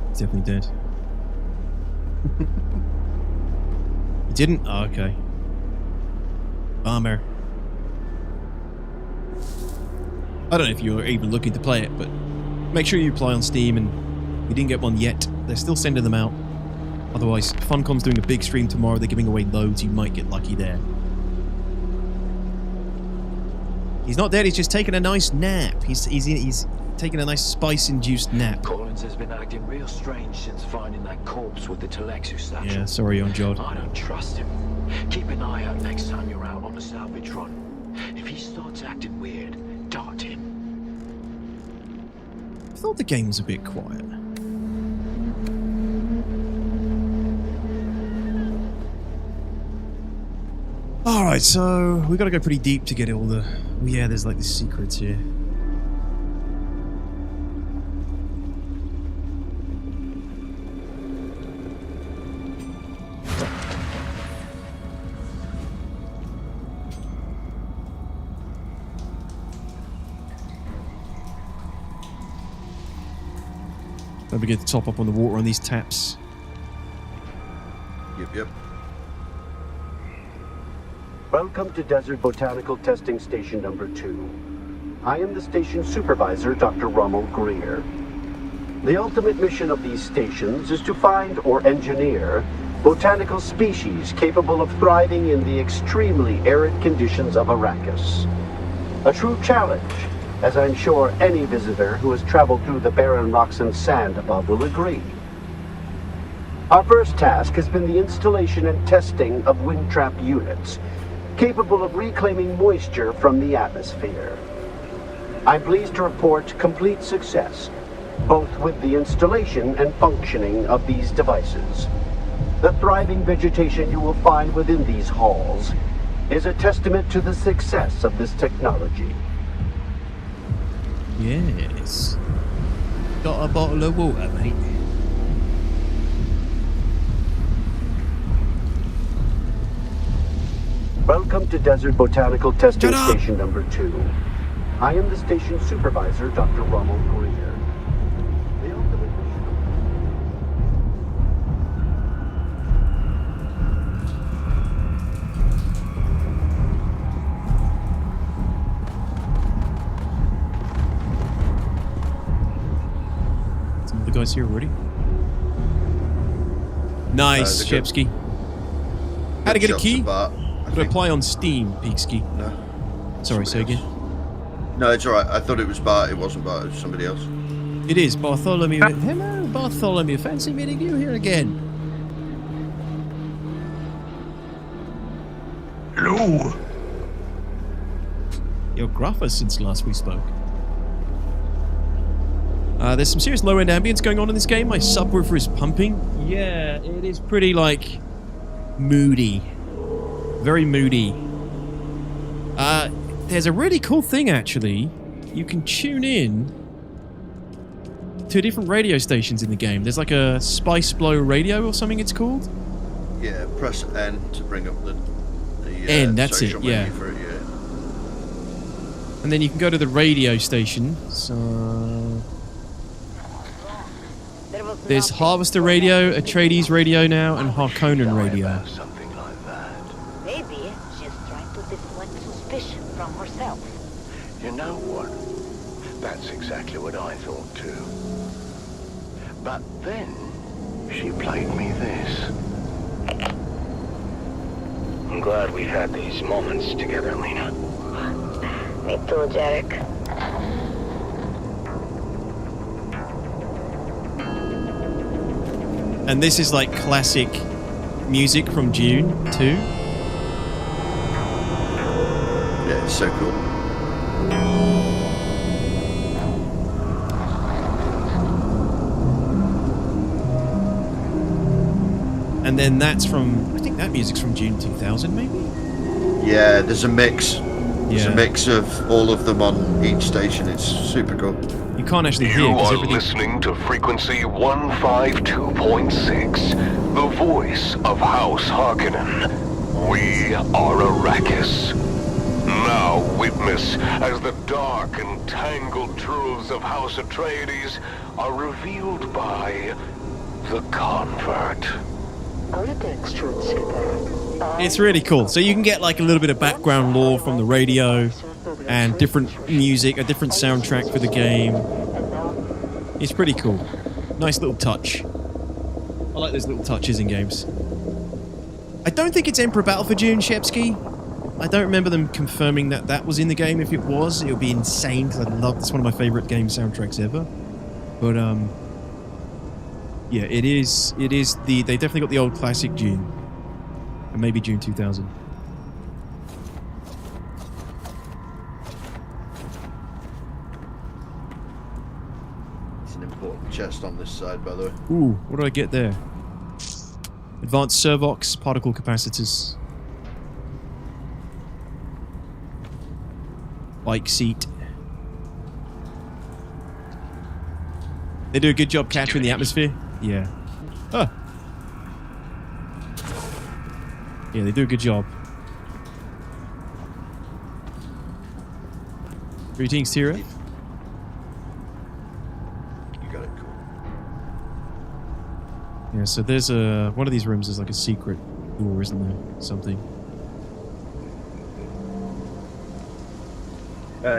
He's definitely dead. You didn't? Oh, okay. Bummer. I don't know if you're even looking to play it, but make sure you apply on Steam, and if you didn't get one yet, they're still sending them out. Otherwise, Funcom's doing a big stream tomorrow. They're giving away loads. You might get lucky there. He's not dead. He's just taking a nice nap. He's taking a nice spice-induced nap. Collins has been acting real strange since finding that corpse with the Telexu statue. Yeah, sorry, on Jod. I don't trust him. Keep an eye out next time you're out on the salvage run. If he starts acting weird, dart him. I thought the game was a bit quiet. Alright, so we gotta go pretty deep to get all the... Yeah, there's like the secrets here. Don't forget to top up on the water on these taps. Yep. Welcome to Desert Botanical Testing Station number 2. I am the station supervisor, Dr. Rommel Greer. The ultimate mission of these stations is to find or engineer botanical species capable of thriving in the extremely arid conditions of Arrakis. A true challenge, as I'm sure any visitor who has traveled through the barren rocks and sand above will agree. Our first task has been the installation and testing of wind trap units, capable of reclaiming moisture from the atmosphere. I'm pleased to report complete success, both with the installation and functioning of these devices. The thriving vegetation you will find within these halls is a testament to the success of this technology. Yes. Got a bottle of water, mate. Welcome to Desert Botanical Testing Station number 2. I am the station supervisor, Dr. Rommel Greer. The ultimate mission Some of the guys here already. Nice, Shepsky. How to get a key? To apply on Steam, Peaksky. No. Sorry, say again. No, it's alright. I thought it was Bart. It wasn't Bart. It was somebody else. It is Bartholomew. Hello, Bartholomew. Fancy meeting you here again. Hello. You're gruffer since last we spoke. There's some serious low-end ambience going on in this game. My subwoofer is pumping. Yeah, it is pretty, like, moody. Very moody. There's a really cool thing, actually. You can tune in to different radio stations in the game. There's like a Spice Blow radio or something it's called. Yeah, press N to bring up the N, that's it, social yeah. menu for it, yeah. And then you can go to the radio station. So there's Harvester Radio, Atreides Radio now, and Harkonnen Radio. Maybe she's trying to deflect suspicion from herself. You know what? That's exactly what I thought too. But then, she played me this. I'm glad we had these moments together, Lena. Me too, Jarek. And this is like classic music from Dune too. Yeah, it's so cool. And then that's from, I think that music's from Dune 2000, maybe? Yeah, there's a mix. There's a Yeah. mix of all of them on each station. It's super cool. You can't actually hear You because are everything... listening to frequency 152.6, the voice of House Harkonnen. We are Arrakis. Now witness as the dark and tangled truths of House Atreides are revealed by the Convert. It's really cool. So you can get like a little bit of background lore from the radio and different music, a different soundtrack for the game. It's pretty cool. Nice little touch. I like those little touches in games. I don't think it's Emperor Battle for Dune, Shepsky. I don't remember them confirming that that was in the game. If it was, it would be insane because I love it's one of my favorite game soundtracks ever. But yeah, it is the they definitely got the old classic Dune. And maybe Dune 2000. It's an important chest on this side, by the way. Ooh, what do I get there? Advanced Servox particle capacitors. Bike seat. They do a good job capturing the atmosphere. Yeah. Oh. Yeah, they do a good job. Greetings, Tira. You got it, cool. Yeah, so there's a... One of these rooms is like a secret door, isn't there? Something.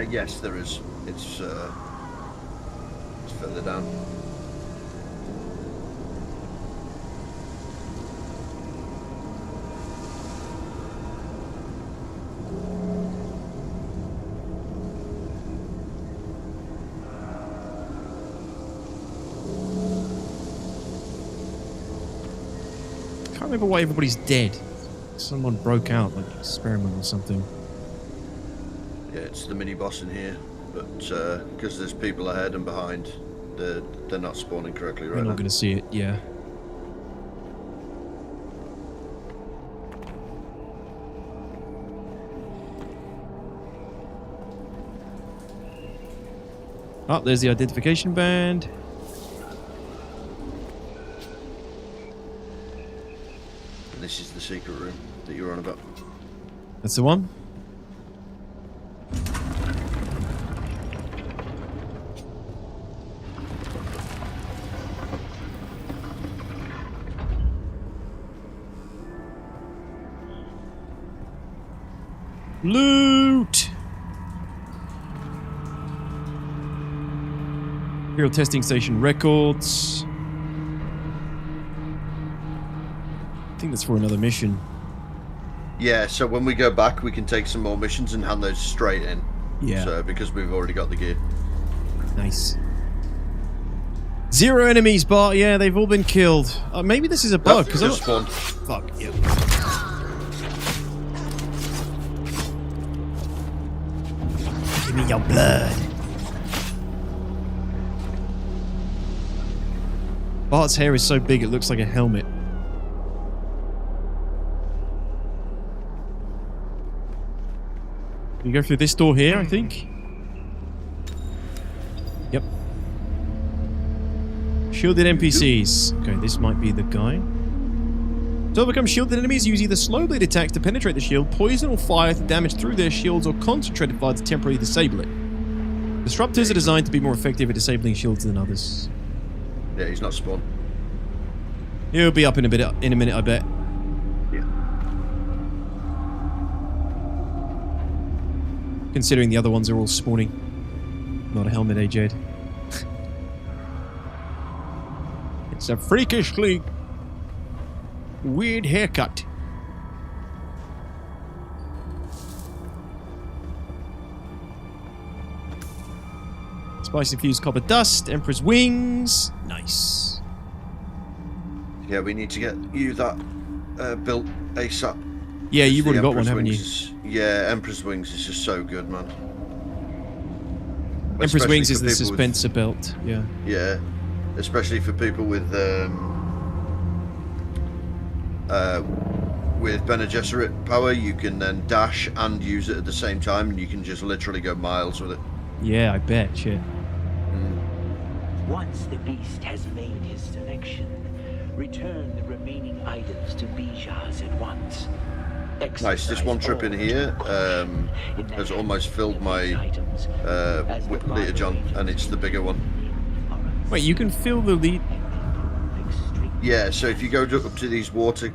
Yes, there is. It's further down. I can't remember why everybody's dead. Someone broke out, like experiment or something. Yeah, it's the mini boss in here, but because there's people ahead and behind, they're not spawning correctly right We're now. not going to see it, yeah. Oh, there's the identification band. And this is the secret room that you were on about. That's the one. Loot! Imperial Testing Station records. I think that's for another mission. Yeah, so when we go back, we can take some more missions and hand those straight in. Yeah. So, because we've already got the gear. Nice. 0 enemies, Bart. Yeah, they've all been killed. Maybe this is a bug. Nope, just spawned. Fuck, yeah. Give me your blood. Bart's hair is so big it looks like a helmet. You go through this door here, I think. Yep. Shielded NPCs. Okay, this might be the guy. To overcome shielded enemies, use either slow bleed attacks to penetrate the shield, poison or fire to damage through their shields, or concentrated fire to temporarily disable it. Disruptors are designed to be more effective at disabling shields than others. Yeah, he's not spawned. He'll be up in a minute, I bet. Yeah. Considering the other ones are all spawning. Not a helmet, eh, Jed? It's a freakishly weird haircut. Spicy fused copper dust, Emperor's wings. Nice. Yeah, we need to get you that built ASAP. Yeah, you've already got one, Emperor's haven't you? Wings yeah, Emperor's Wings is just so good, man. Emperor's Especially Wings is for the people dispenser belt, yeah. Yeah, especially for people with with Bene Gesserit power, you can then dash and use it at the same time, and you can just literally go miles with it. Yeah, I bet. Shit. Once the beast has made his selection, return the remaining items to Bijaz at once. Nice. This one trip in here has almost filled my Lita John, and it's the bigger one. Wait, you can fill the lead. Yeah, so if you go up to these water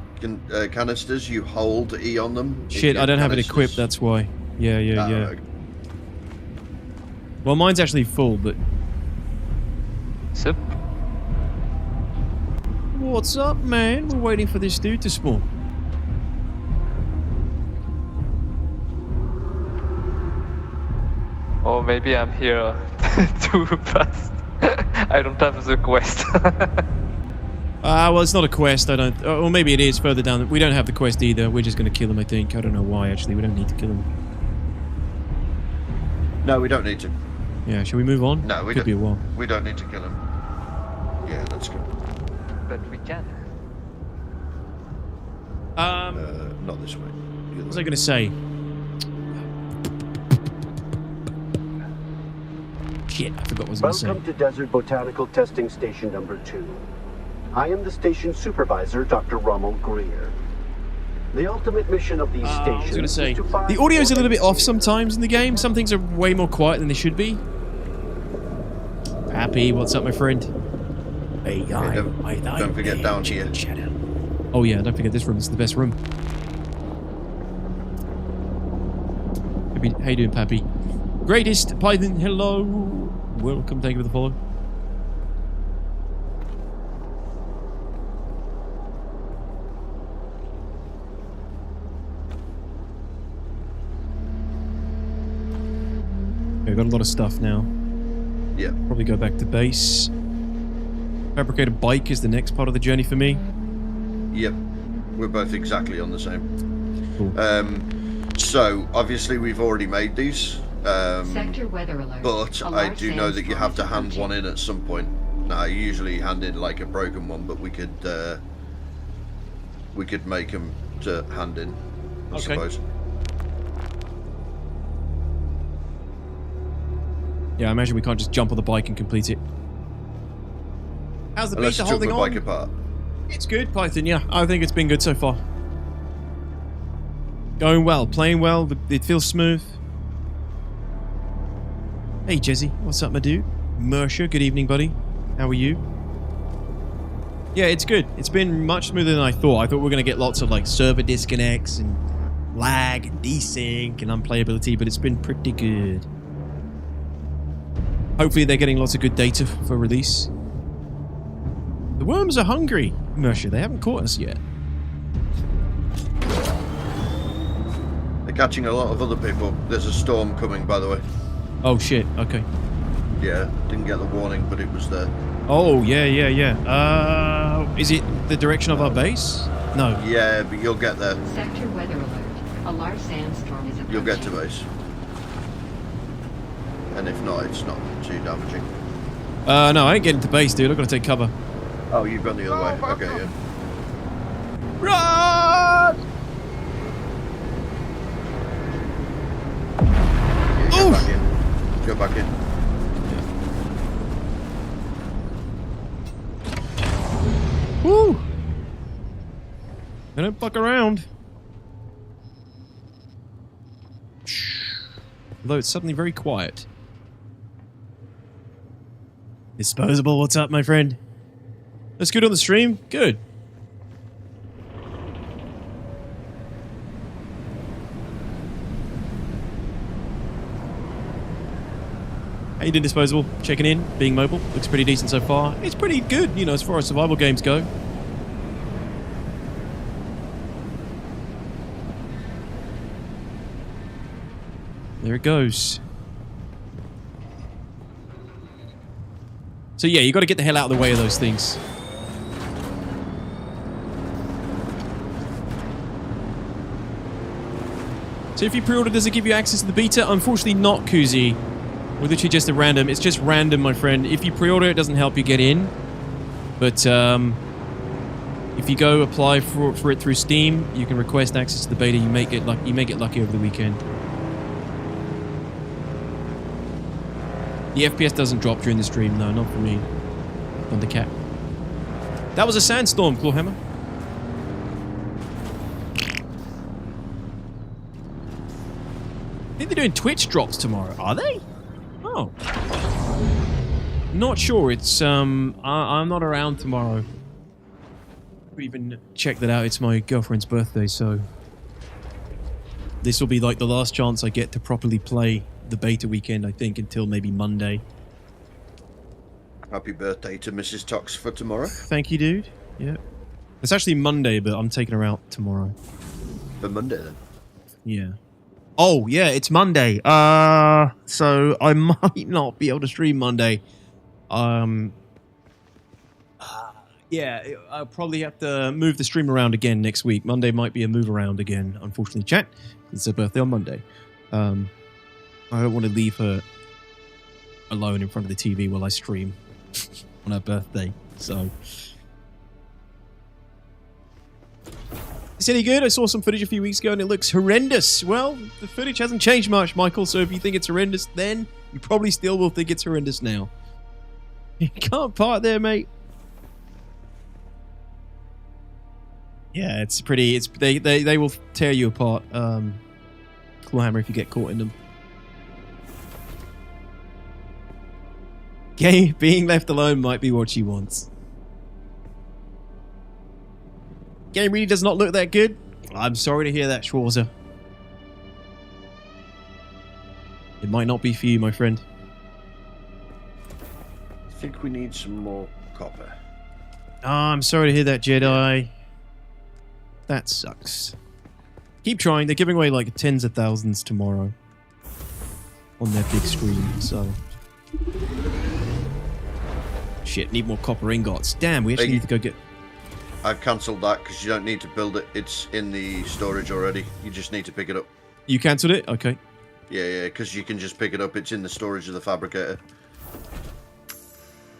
canisters, you hold E on them. Shit, I don't have it equipped, that's why. Yeah. Right. Well, mine's actually full, but... Sip. What's up, man? We're waiting for this dude to spawn. Or maybe I'm here too fast. I don't have the quest. Well, it's not a quest. I don't... Or maybe it is further down. We don't have the quest either. We're just going to kill him, I think. I don't know why, actually. We don't need to kill him. No, we don't need to. Yeah, shall we move on? No, we Could be a while. We don't need to kill him. Yeah, that's good. But we can. Not this way. What was I going to say? Shit, I forgot what I was going to say. Welcome to Desert Botanical Testing Station number 2. I am the station supervisor, Dr. Rommel Greer. The ultimate mission of these stations I was going to say, is to find... the audio's a little bit off sometimes in the game. Some things are way more quiet than they should be. Happy, what's up, my friend? Hey, don't forget down here. Oh yeah, don't forget this room. It's the best room. How you doing, Pappy? Greatest Python, hello. Welcome, thank you for the follow. Okay, we've got a lot of stuff now. Yeah. Probably go back to base. Fabricate a bike is the next part of the journey for me. Yep. We're both exactly on the same. Cool. So, obviously we've already made these. Sector weather alert. But I do know that you have to hand one in at some point. Now, I usually hand in like a broken one, but we could make them to hand in, I suppose. Yeah, I imagine we can't just jump on the bike and complete it. How's the beta holding on? Bike apart. It's good, Python, yeah. I think it's been good so far. Going well, playing well, it feels smooth. Hey, Jezzy, what's up, my dude? Mersha, good evening, buddy. How are you? Yeah, it's good. It's been much smoother than I thought. I thought we were going to get lots of, like, server disconnects and lag and desync and unplayability, but it's been pretty good. Hopefully they're getting lots of good data for release. The worms are hungry, Mersha. They haven't caught us yet. They're catching a lot of other people. There's a storm coming, by the way. Oh, shit. Okay. Yeah, didn't get the warning, but it was there. Oh, yeah. Is it the direction of our base? No. Yeah, but you'll get there. Sector weather alert. A large sandstorm is approaching. You'll get to base. And if not, it's not too damaging. No, I ain't getting to base, dude. I've got to take cover. Oh, you've gone the other way. Okay, yeah. Run! Go back in. Go back in. Woo! They don't fuck around. Although it's suddenly very quiet. Disposable, what's up, my friend? That's good on the stream? Good. How you doing, Disposable? Checking in, being mobile. Looks pretty decent so far. It's pretty good, you know, as far as survival games go. There it goes. So yeah, you got to get the hell out of the way of those things. So if you pre-order, does it give you access to the beta? Unfortunately not, Kuzi. We're literally just a random. It's just random, my friend. If you pre-order, it doesn't help you get in. But If you go apply for it through Steam, you can request access to the beta. You may get lucky over the weekend. The FPS doesn't drop during the stream, no, not for me. On the cat. That was a sandstorm, Clawhammer. I think they're doing Twitch drops tomorrow. Are they? Oh. Not sure. It's I'm not around tomorrow. Even check that out. It's my girlfriend's birthday, so this will be like the last chance I get to properly play the beta weekend, I think, until maybe Monday. Happy birthday to Mrs. Tox for tomorrow. Thank you, dude. Yeah. It's actually Monday, but I'm taking her out tomorrow. For Monday, then? Yeah. Oh, yeah, it's Monday. So I might not be able to stream Monday. Yeah, I'll probably have to move the stream around again next week. Monday might be a move around again, unfortunately, chat. It's her birthday on Monday. I don't want to leave her alone in front of the TV while I stream on her birthday, so... Is it any good? I saw some footage a few weeks ago and it looks horrendous. Well, the footage hasn't changed much, Michael, so if you think it's horrendous then, you probably still will think it's horrendous now. You can't park there, mate. Yeah, it's pretty... They will tear you apart, Clawhammer, if you get caught in them. Being left alone might be what she wants. Game really does not look that good. I'm sorry to hear that, Schwarzer. It might not be for you, my friend. I think we need some more copper. Oh, I'm sorry to hear that, Jedi. That sucks. Keep trying. They're giving away like tens of thousands tomorrow on their big screen, so... Shit, need more copper ingots. Damn, we actually need to go get... I've cancelled that because you don't need to build it. It's in the storage already. You just need to pick it up. You cancelled it? Okay. Yeah, because you can just pick it up. It's in the storage of the fabricator.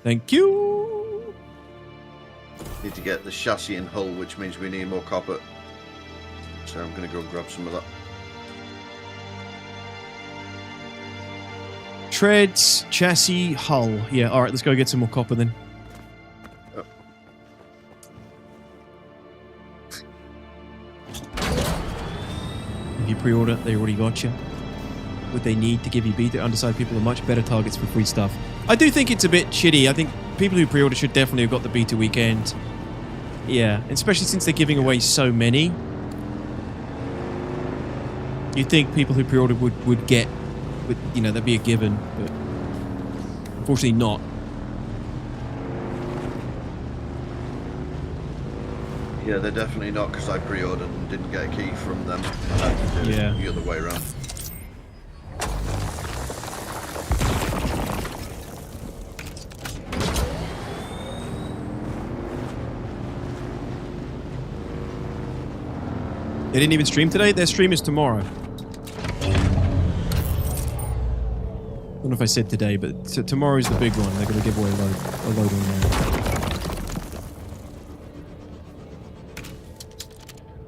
Thank you. Need to get the chassis and hull, which means we need more copper. So I'm going to go grab some of that. Treads, chassis, hull. Yeah, alright, let's go get some more copper then. If you pre-order, they already got you. What they need to give you beta, undecided people are much better targets for free stuff. I do think it's a bit shitty. I think people who pre-order should definitely have got the beta weekend. Yeah, especially since they're giving away so many. You'd think people who pre-ordered would get, you know, that'd be a given, but unfortunately not. Yeah, they're definitely not, because I pre-ordered and didn't get a key from them. I had to do it the other way around. They didn't even stream today? Their stream is tomorrow. I don't know if I said today, but tomorrow is the big one. They're going to give away a load on there.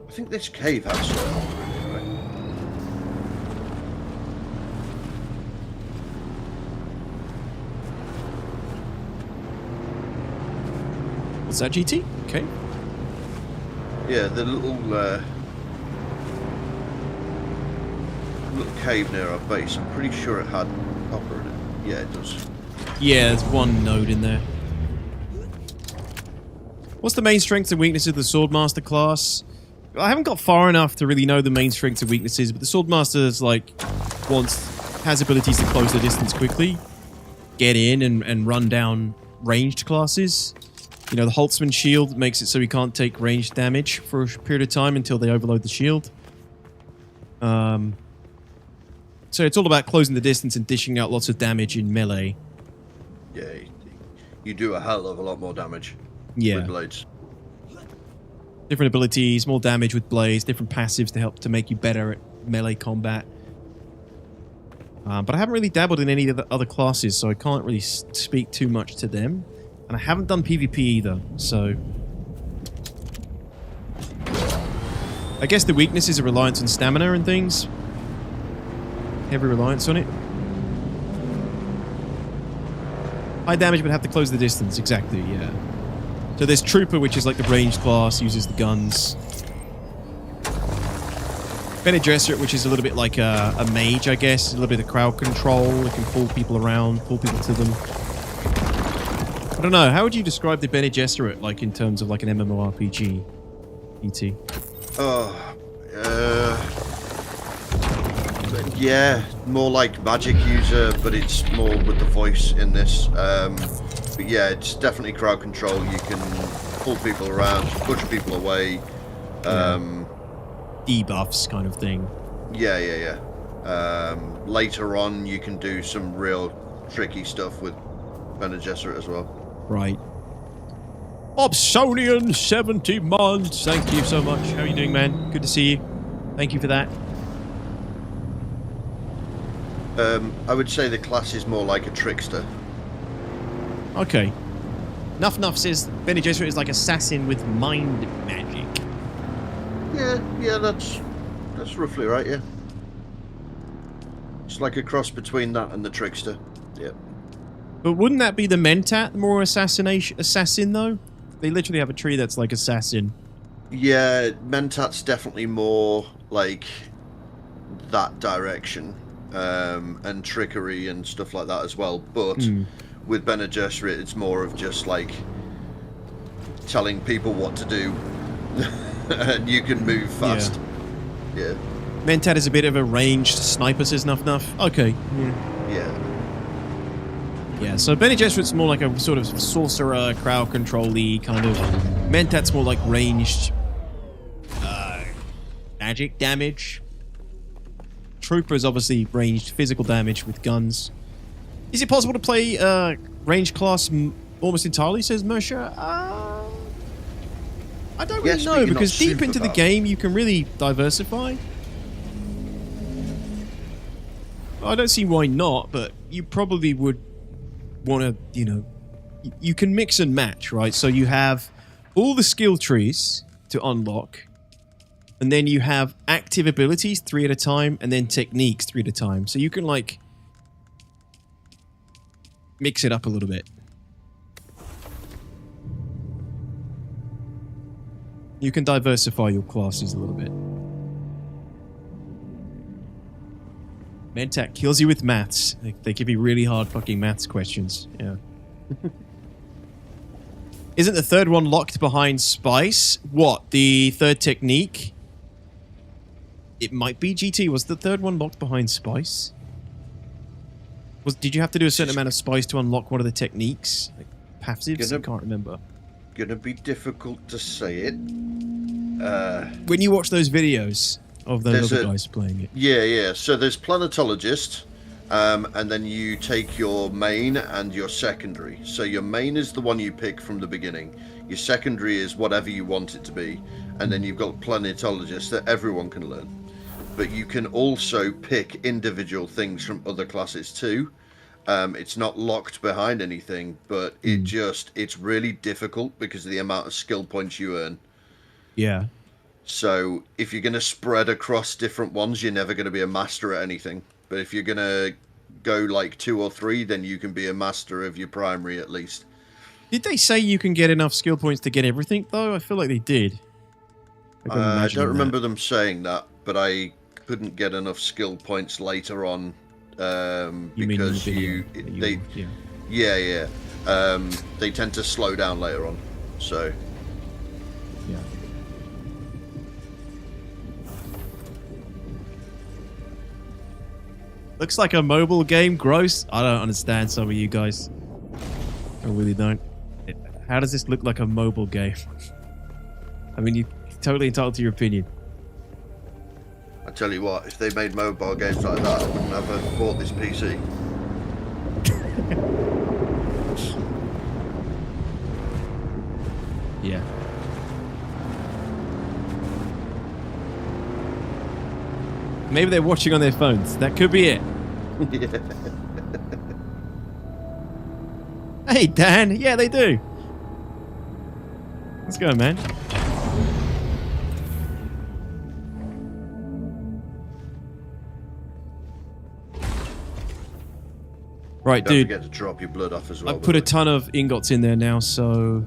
I think this cave has something anyway. What's that, GT? Okay. Yeah, the little cave near our base. I'm pretty sure it had copper in it. Yeah, it does. Yeah, there's one node in there. What's the main strengths and weaknesses of the Swordmaster class? I haven't got far enough to really know the main strengths and weaknesses, but the Swordmaster is like has abilities to close the distance quickly, get in and run down ranged classes. You know, the Holtzman shield makes it so he can't take ranged damage for a period of time until they overload the shield. So it's all about closing the distance and dishing out lots of damage in melee. Yeah, you do a hell of a lot more damage with blades. Different abilities, more damage with blades, different passives to help to make you better at melee combat. But I haven't really dabbled in any of the other classes, so I can't really speak too much to them. And I haven't done PvP either, so... I guess the weakness is a reliance on stamina and things. Heavy reliance on it. High damage, but have to close the distance. Exactly, yeah. So there's Trooper, which is like the ranged class, uses the guns. Bene Gesserit, which is a little bit like a mage, I guess. A little bit of crowd control. It can pull people around, pull people to them. I don't know. How would you describe the Bene Gesserit, like in terms of like an MMORPG? E.T. Yeah, more like magic user, but it's more with the voice in this. But yeah, it's definitely crowd control. You can pull people around, push people away. Debuffs kind of thing. Yeah. Later on, you can do some real tricky stuff with Bene Gesserit as well. Right. Obsonian 70 months. Thank you so much. How are you doing, man? Good to see you. Thank you for that. I would say the class is more like a trickster. Okay. Nuff says Bene Gesserit is like assassin with mind magic. Yeah, that's roughly right, yeah. It's like a cross between that and the trickster. Yeah. But wouldn't that be the Mentat more assassin though? They literally have a tree that's like assassin. Yeah, Mentat's definitely more like that direction. And trickery and stuff like that as well, but with Bene Gesserit it's more of just like telling people what to do and you can move fast. Yeah. Mentat is a bit of a ranged sniper, says Nuff. Okay. Yeah, so Bene Gesserit's more like a sort of sorcerer, crowd control-y kind of. Mentat's more like ranged magic damage. Trooper is obviously ranged physical damage with guns. Is it possible to play ranged class almost entirely, says Mersha? I don't really know, because deep into the game you can really diversify. I don't see why not, but you probably would want to, you know, you can mix and match, right? So you have all the skill trees to unlock, and then you have active abilities 3 at a time, and then techniques 3 at a time. So you can, like, mix it up a little bit. You can diversify your classes a little bit. Mentat kills you with maths. They give you really hard fucking maths questions. Yeah. Isn't the third one locked behind Spice? What? The third technique? It might be GT. Was the third one locked behind Spice? Did you have to do a certain amount of Spice to unlock one of the techniques? Like passives? I can't remember. Gonna be difficult to say it. When you watch those videos of those other guys playing it. Yeah. So there's Planetologist, and then you take your main and your secondary. So your main is the one you pick from the beginning. Your secondary is whatever you want it to be. And then you've got Planetologist that everyone can learn. But you can also pick individual things from other classes too. It's not locked behind anything, but it's really difficult because of the amount of skill points you earn. Yeah. So if you're going to spread across different ones, you're never going to be a master at anything. But if you're going to go like 2 or 3, then you can be a master of your primary at least. Did they say you can get enough skill points to get everything though? I feel like they did. I don't remember them saying that, but I couldn't get enough skill points later on because they tend to slow down later on. So yeah. Looks like a mobile game. Gross. I don't understand some of you guys. I really don't. How does this look like a mobile game? I mean, you're totally entitled to your opinion. I tell you what, if they made mobile games like that, I wouldn't have bought this PC. Yeah. Maybe they're watching on their phones. That could be it. Yeah. Hey, Dan. Yeah, they do. Let's go, man. Right, Don't dude. forget to drop your blood off as well. I put a ton of ingots in there now, so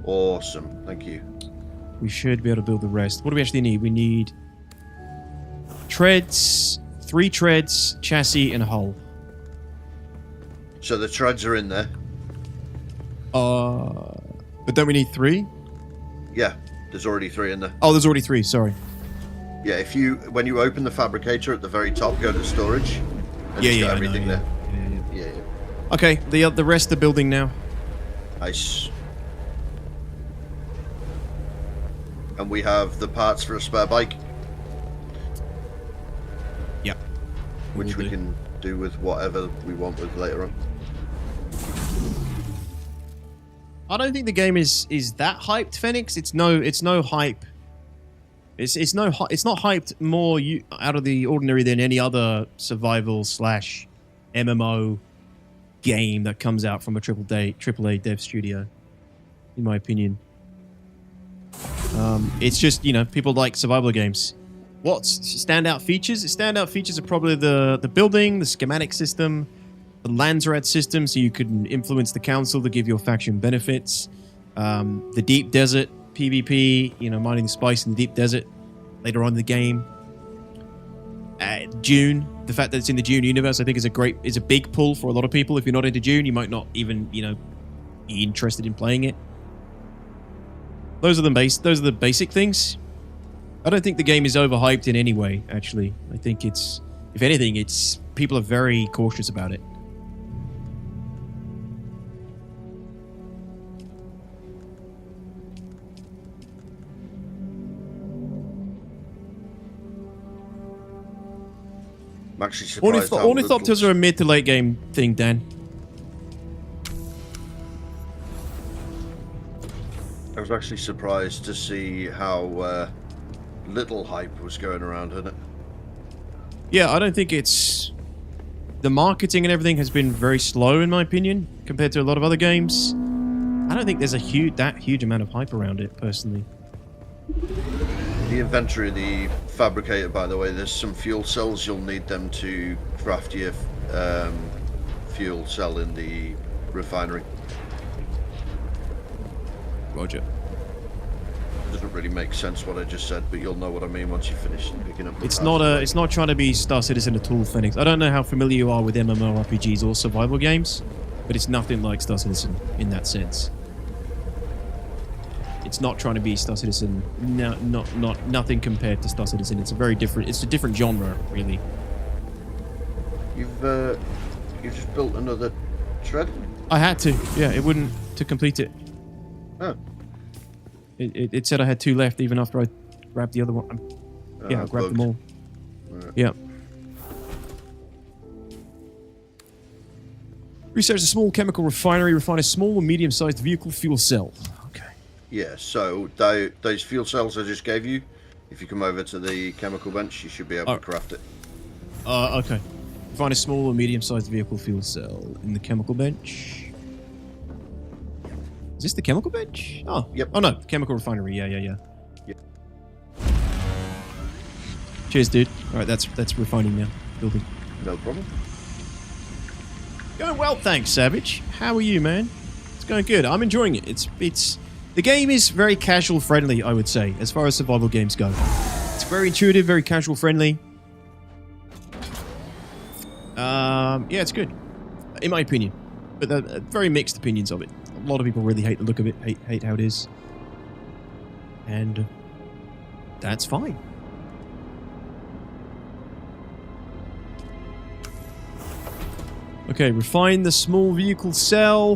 Awesome. Thank you. we should be able to build the rest. What do we actually need? We need treads, 3 treads, chassis, and a hull. So the treads are in there. But don't we need 3? Yeah, there's already 3 in there. Oh, there's already 3. Sorry. Yeah, when you open the fabricator at the very top, go to storage. And it's got everything there. Yeah. Okay, the rest of the building now. Nice. And we have the parts for a spare bike. Yep. Which we can do with whatever we want with later on. I don't think the game is that hyped, Phoenix. It's no hype. It's not hyped more out of the ordinary than any other survival / MMO game that comes out from a AAA dev studio, in my opinion. It's just, people like survival games. What's standout features? Standout features are probably the building, the schematic system, the Landsrat system, so you can influence the council to give your faction benefits. The deep desert PvP, mining the spice in the deep desert later on in the game. Dune, the fact that it's in the Dune universe, I think is a big pull for a lot of people. If you're not into Dune, you might not even, be interested in playing it. Those are the basic things. I don't think the game is overhyped in any way, actually. I think if anything, people are very cautious about it. I'm actually surprised. Ornithopters are a mid to late game thing, Dan. I was actually surprised to see how little hype was going around in it. Yeah, I don't think the marketing and everything has been very slow, in my opinion, compared to a lot of other games. I don't think there's that huge amount of hype around it, personally. The inventory of the fabricator, by the way, there's some fuel cells. You'll need them to craft your fuel cell in the refinery. Roger. Doesn't really make sense what I just said, but you'll know what I mean once you finish picking up. It's not trying to be Star Citizen at all, Phoenix. I don't know how familiar you are with MMORPGs or survival games, but it's nothing like Star Citizen in that sense. It's not trying to be Star Citizen. No, nothing compared to Star Citizen. It's a different genre, really. You've just built another tread? I had to. Yeah, it wouldn't to complete it. Oh. It said I had 2 left even after I grabbed the other one. Yeah, I grabbed them all. Right. Yeah. Research a small chemical refinery. Refine a small or medium-sized vehicle fuel cell. Okay. Yeah, so those fuel cells I just gave you, if you come over to the chemical bench, you should be able to craft it. Okay. Refine a small or medium-sized vehicle fuel cell in the chemical bench. Is this the chemical bench? Oh, yep. Oh no, chemical refinery. Yeah. Yep. Cheers, dude. All right, that's refining now. Building. No problem. Going well, thanks, Savage. How are you, man? It's going good. I'm enjoying it. It's the game is very casual friendly, I would say, as far as survival games go. It's very intuitive, very casual friendly. Yeah, it's good, in my opinion. But very mixed opinions of it. A lot of people really hate the look of it, hate how it is. And that's fine. Okay, refine the small vehicle cell.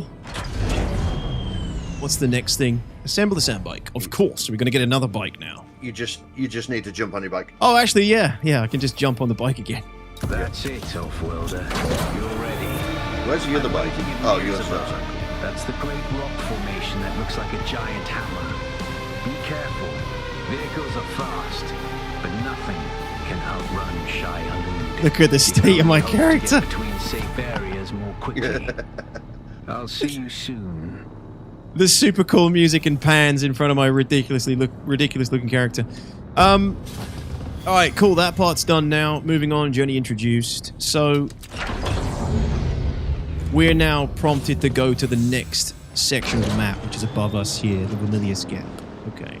What's the next thing? Assemble the sand bike. Of course, we're going to get another bike now. You just need to jump on your bike. Oh, actually, yeah, I can just jump on the bike again. That's it, Off-Worlder. You're ready. Where's the other bike? Oh, yours first. That's the great rock formation that looks like a giant hammer. Be careful. Vehicles are fast, but nothing can outrun Shy Alud. Look at the state of my character. Between safe areas more quickly. I'll see you soon. The super cool music and pans in front of my ridiculous looking character. All right, cool. That part's done now. Moving on. Journey introduced. So we're now prompted to go to the next section of the map, which is above us here, the Vermilius Gap. Okay.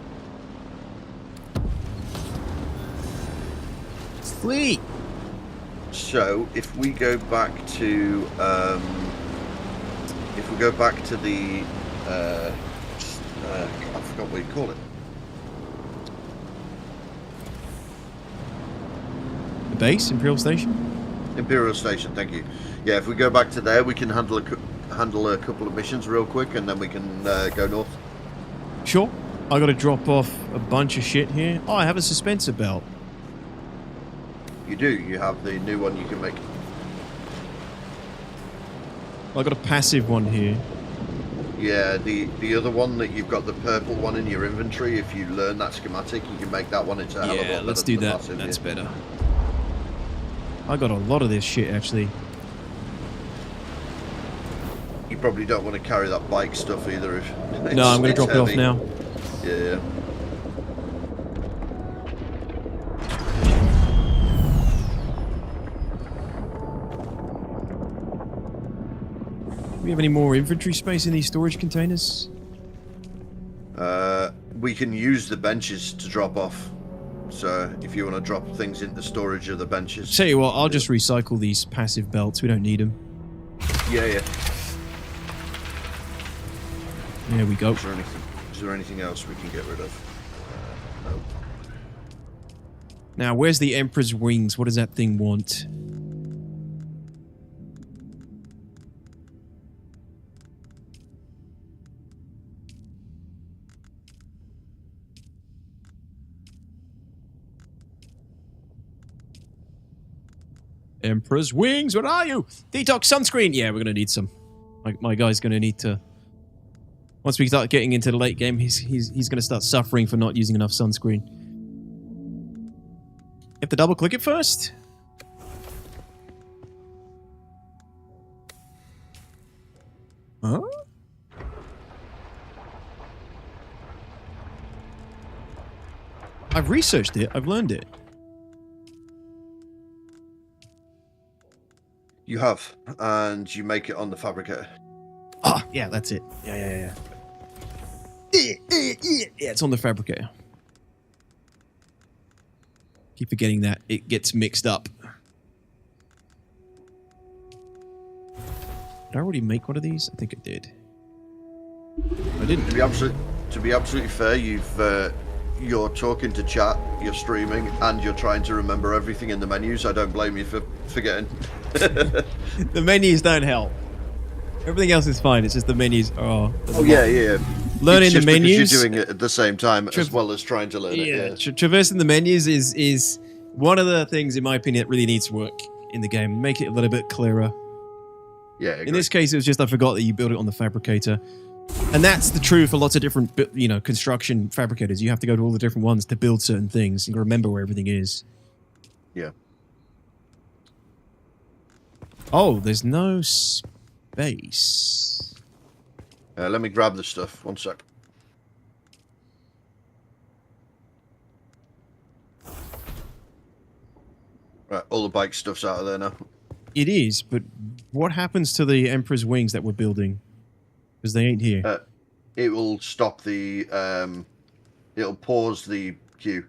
Sweet! So, if we go back to the I forgot what you call it. The base, Imperial Station? Imperial Station, thank you. Yeah, if we go back to there, we can handle a couple of missions real quick, and then we can go north. Sure. I gotta drop off a bunch of shit here. Oh, I have a suspensor belt. You do. You have the new one you can make. I got a passive one here. Yeah, the other one that you've got, the purple one in your inventory, if you learn that schematic, you can make that one into a hell of a lot better. Let's do that. Passive, That's better. I got a lot of this shit, actually. You probably don't want to carry that bike stuff either. No, I'm going to drop it off now. Yeah. Do we have any more inventory space in these storage containers? We can use the benches to drop off. So if you want to drop things into storage of the benches. Tell you what, I'll just recycle these passive belts. We don't need them. Yeah. There we go. Is there anything else we can get rid of? No. Now, where's the Emperor's Wings? What does that thing want? Emperor's Wings, where are you? Detox sunscreen! Yeah, we're going to need some. My guy's going to need to... Once we start getting into the late game, he's going to start suffering for not using enough sunscreen. You have to double click it first? Huh? I've researched it. I've learned it. You have, and you make it on the fabricator. Ah, yeah, that's it. Yeah. Yeah, it's on the fabricator. Keep forgetting that. It gets mixed up. Did I already make one of these? I think I did. I didn't. To be absolutely fair, you're talking to chat, you're streaming, and you're trying to remember everything in the menus. I don't blame you for forgetting. The menus don't help. Everything else is fine. It's just the menus. Oh yeah. Learning the menus. You're doing it at the same time as well as trying to learn it. Yeah. Traversing the menus is one of the things, in my opinion, that really needs work in the game. Make it a little bit clearer. Yeah. In this case, it was just I forgot that you built it on the fabricator. And that's the truth for lots of different, construction fabricators. You have to go to all the different ones to build certain things and remember where everything is. Yeah. Oh, there's no space. Let me grab the stuff. 1 sec. Right, all the bike stuff's out of there now. It is, but what happens to the Emperor's Wings that we're building? Because they ain't here. It will stop the... it'll pause the queue.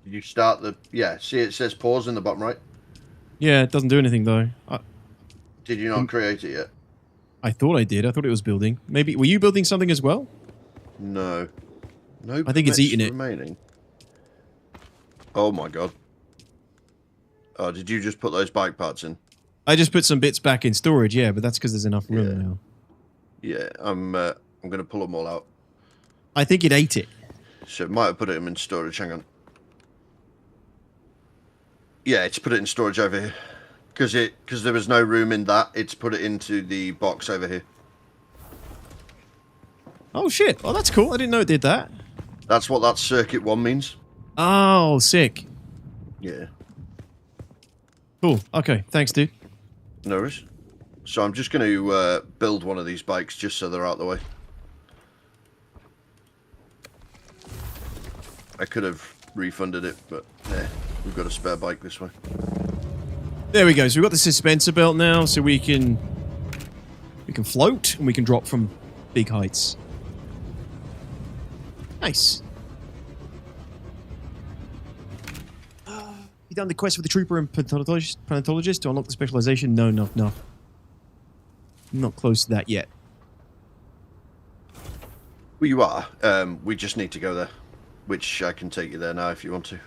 Did you start the... Yeah, see it says pause in the bottom right? Yeah, it doesn't do anything, though. Did you not create it yet? I thought I did. I thought it was building. Maybe... Were you building something as well? No. No. I think it's eating it. Remaining. Oh my god. Oh, did you just put those bike parts in? I just put some bits back in storage, yeah, but that's because there's enough room now. Yeah, I'm going to pull them all out. I think it ate it. So it might have put them in storage. Hang on. Yeah, it's put it in storage over here. Because there was no room in that, it's put it into the box over here. Oh, shit. Oh, that's cool. I didn't know it did that. That's what that circuit 1 means. Oh, sick. Yeah. Cool. Okay, thanks, dude. No worries. So I'm just going to build one of these bikes just so they're out of the way. I could have refunded it, but We've got a spare bike this way. There we go. So we've got the suspensor belt now, so we can float and we can drop from big heights. Nice. You done the quest with the trooper and paleontologist to unlock the specialization? No. I'm not close to that yet. Well, you are. We just need to go there, which I can take you there now if you want to.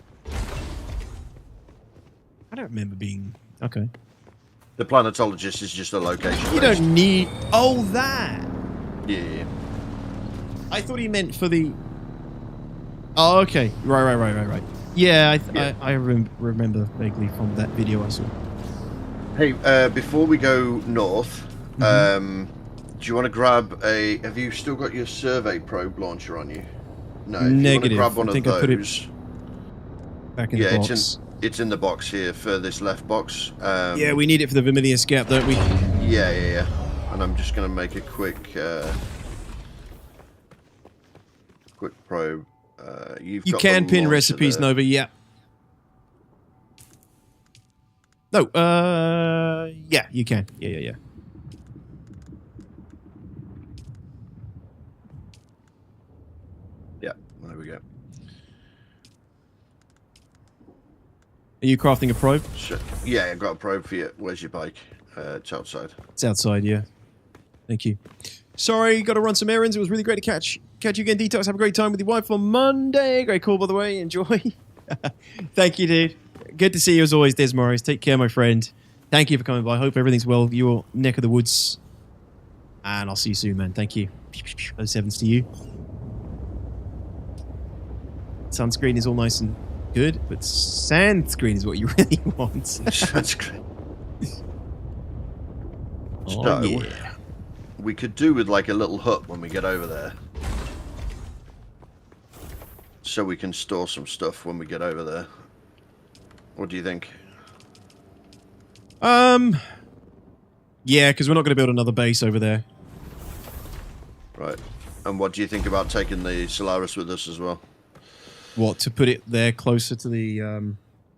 I don't remember being... Okay. The planetologist is just a location. You don't need... Oh, that! Yeah. I thought he meant for the... Oh, okay. Right. Yeah, I remember vaguely from that video I saw. Hey, before we go north, do you want to grab a... Have you still got your survey probe launcher on you? No. Negative. You want to grab one I think of I put those, it back in the box. It's in the box here, furthest left box. Yeah, we need it for the Vermilius Gap, don't we? Yeah. And I'm just going to make a quick probe. You can pin recipes, Nova, yeah. No, yeah, you can. Yeah. Yeah, there we go. Are you crafting a probe? Sure. Yeah, I've got a probe for you. Where's your bike? It's outside. It's outside, yeah. Thank you. Sorry, got to run some errands. It was really great to catch you again, Detox. Have a great time with your wife on Monday. Great call, by the way. Enjoy. Thank you, dude. Good to see you as always, Des Morris. Take care, my friend. Thank you for coming by. Hope everything's well. Your neck of the woods. And I'll see you soon, man. Thank you. Those sevens to you. Sunscreen is all nice and good, but sandscreen is what you really want. Sunscreen. Oh, yeah. We could do with like a little hut when we get over there. So we can store some stuff when we get over there. What do you think? Yeah, because we're not going to build another base over there. Right. And what do you think about taking the Solaris with us as well? What, to put it there closer to the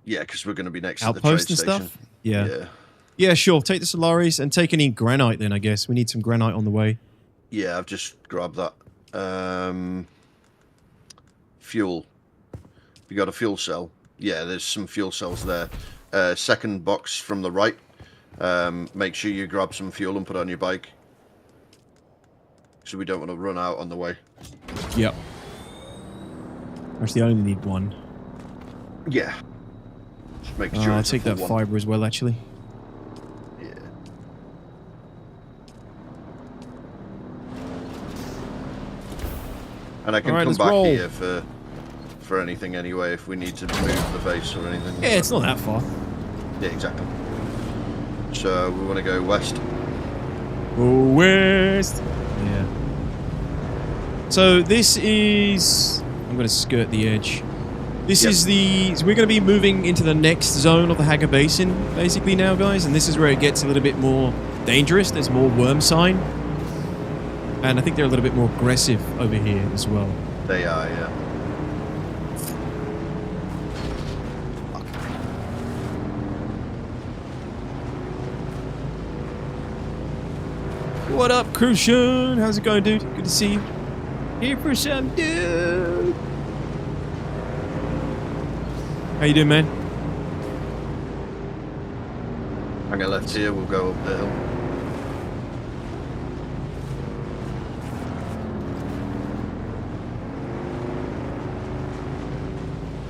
yeah, because we're going to be next to the trade outpost and station. stuff? Yeah, sure. Take the Solaris and take any granite then, I guess. We need some granite on the way. Yeah, I've just grabbed that. Fuel. You got a fuel cell? Yeah, there's some fuel cells there. Second box from the right. Make sure you grab some fuel and put it on your bike. So we don't want to run out on the way. Yep. Actually, I only need one. Yeah. Just making sure I'll take that fiber as well, actually. Yeah. And I can come back here for anything anyway if we need to move the base or anything. Yeah, it's not that far. Yeah, exactly. So we want to go west. Go west. Yeah. So this is... I'm going to skirt the edge. This is the... So we're going to be moving into the next zone of the Haga Basin, basically now, guys. And this is where it gets a little bit more dangerous. There's more worm sign. And I think they're a little bit more aggressive over here as well. They are, yeah. What up, Crucian? How's it going, dude? Good to see you. Here for some dude. How you doing, man? Hang a left here, we'll go up the hill.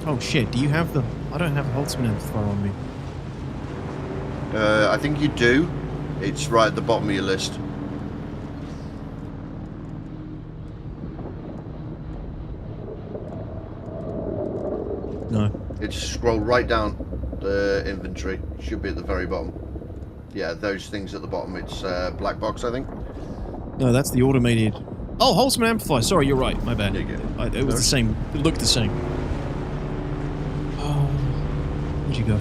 Oh shit, do you have the... I don't have a Holtzman amplifier on me. I think you do. It's right at the bottom of your list. No. It's scroll right down the inventory. Should be at the very bottom. Yeah, those things at the bottom. It's black box, I think. No, that's the automated... Oh, Holtzman amplifier. Sorry, you're right. My bad. There you go. It was the same. It looked the same. Oh. Where'd you go?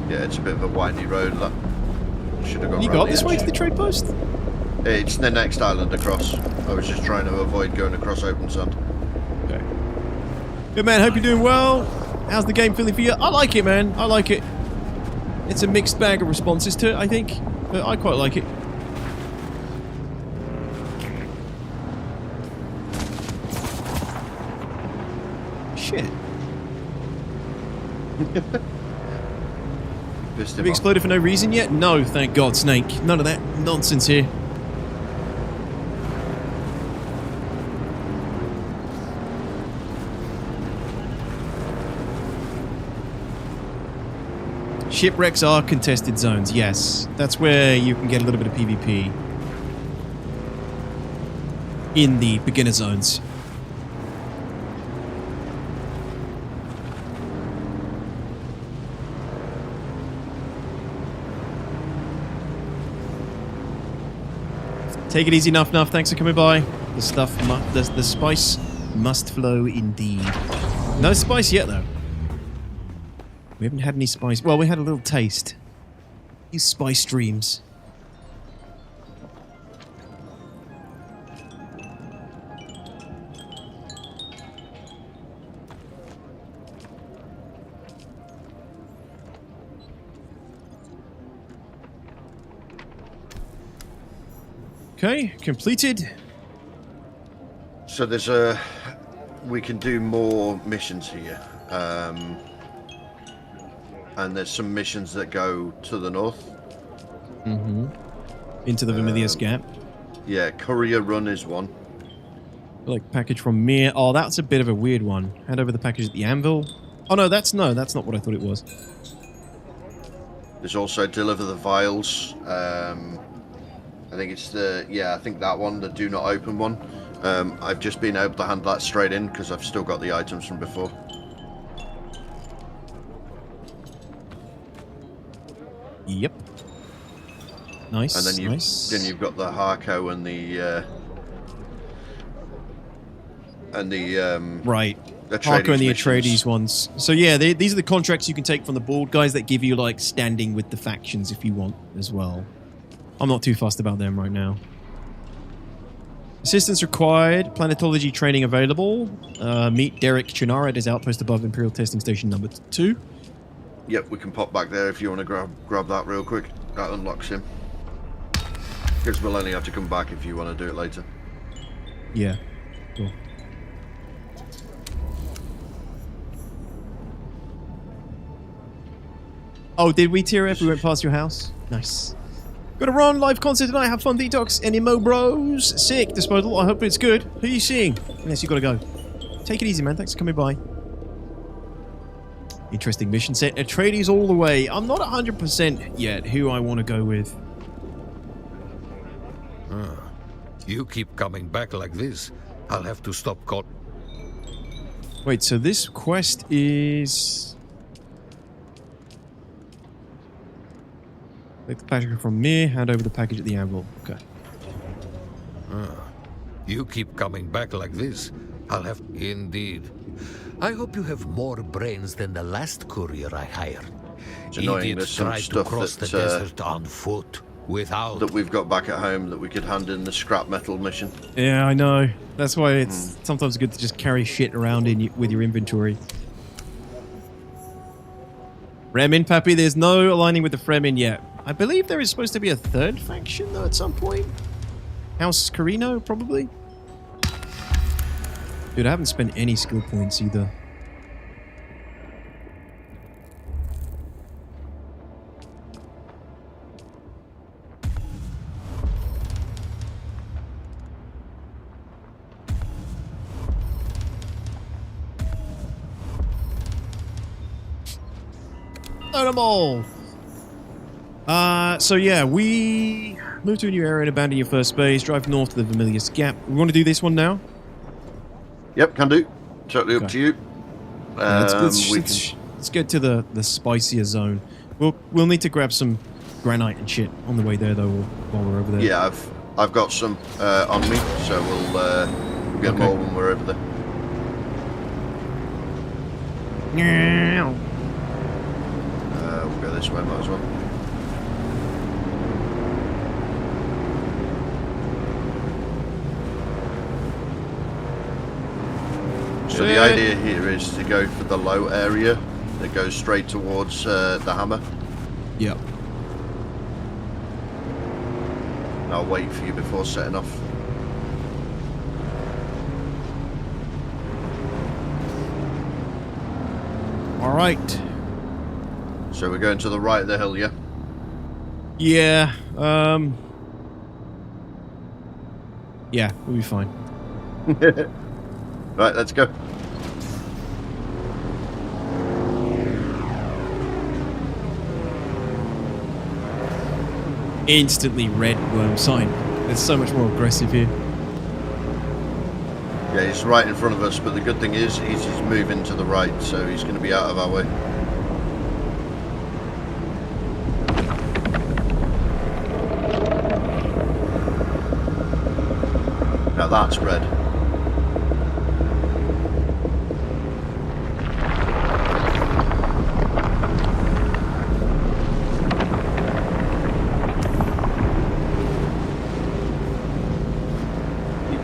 Yeah, it's a bit of a windy road. That should have gone. You got this way to the trade post? It's the next island across. I was just trying to avoid going across open sand. Okay. Good man. Hope you're doing well. How's the game feeling for you? I like it, man. I like it. It's a mixed bag of responses to it, I think. But I quite like it. Shit. Have you exploded for no reason yet? No, thank God, Snake. None of that nonsense here. Shipwrecks are contested zones, yes. That's where you can get a little bit of PvP. In the beginner zones. Take it easy, Nuff Nuff. Thanks for coming by. The stuff, the spice must flow indeed. No spice yet, though. We haven't had any spice. Well, we had a little taste. These spice streams. Okay, completed. So there's we can do more missions here. And there's some missions that go to the north. Mm-hmm. Into the Vermilius Gap. Yeah, Courier Run is one. Like package from Mir. Oh, that's a bit of a weird one. Hand over the package at the Anvil. Oh no, that's not what I thought it was. There's also Deliver the Vials. I think it's I think that one, the Do Not Open one. I've just been able to hand that straight in because I've still got the items from before. Yep. Nice. And then you've got the Harco and the right. Harco and the Atreides ones. So yeah, these are the contracts you can take from the board guys that give you like standing with the factions if you want as well. I'm not too fussed about them right now. Assistance required. Planetology training available. Meet Derek Chinara at his outpost above Imperial Testing Station number 2. Yep, we can pop back there if you want to grab that real quick. That unlocks him. Because we'll only have to come back if you want to do it later. Yeah. Cool. Oh, did we tear up? We went past your house? Nice. Gotta run, live concert tonight, have fun, detox. Any Mo Bros? Sick, Disposal, I hope it's good. Who are you seeing? Unless you gotta go. Take it easy, man, thanks for coming by. Interesting mission set. Atreides all the way. I'm not 100% yet who I want to go with. You keep coming back like this, I'll have to stop call. Wait, so this quest is... Take the package from Mir, hand over the package at the Anvil. Okay. You keep coming back like this, I'll have... Indeed. I hope you have more brains than the last courier I hired. It's annoying, there's some tried to cross the desert on foot without... That we've got back at home that we could hand in the scrap metal mission. Yeah, I know. That's why it's sometimes good to just carry shit around with your inventory. Fremen, Pappy, there's no aligning with the Fremen yet. I believe there is supposed to be a third faction, though, at some point. House Carino, probably? Dude, I haven't spent any skill points either. Load them all! So yeah, we move to a new area and abandon your first base, drive north to the Vermilius Gap. We want to do this one now? Yep, can do. Totally up to you. Let's get to the spicier zone. We'll need to grab some granite and shit on the way there, though, while we're over there. Yeah, I've got some on me, so we'll get more when we're over there. We'll go this way, might as well. So the idea here is to go for the low area that goes straight towards the hammer. Yep. And I'll wait for you before setting off. All right. So we're going to the right of the hill, yeah? Yeah. Yeah, we'll be fine. Right, let's go. Instantly red worm sign. It's so much more aggressive here. Yeah, he's right in front of us, but the good thing is he's moving to the right, so he's going to be out of our way. Now that's red.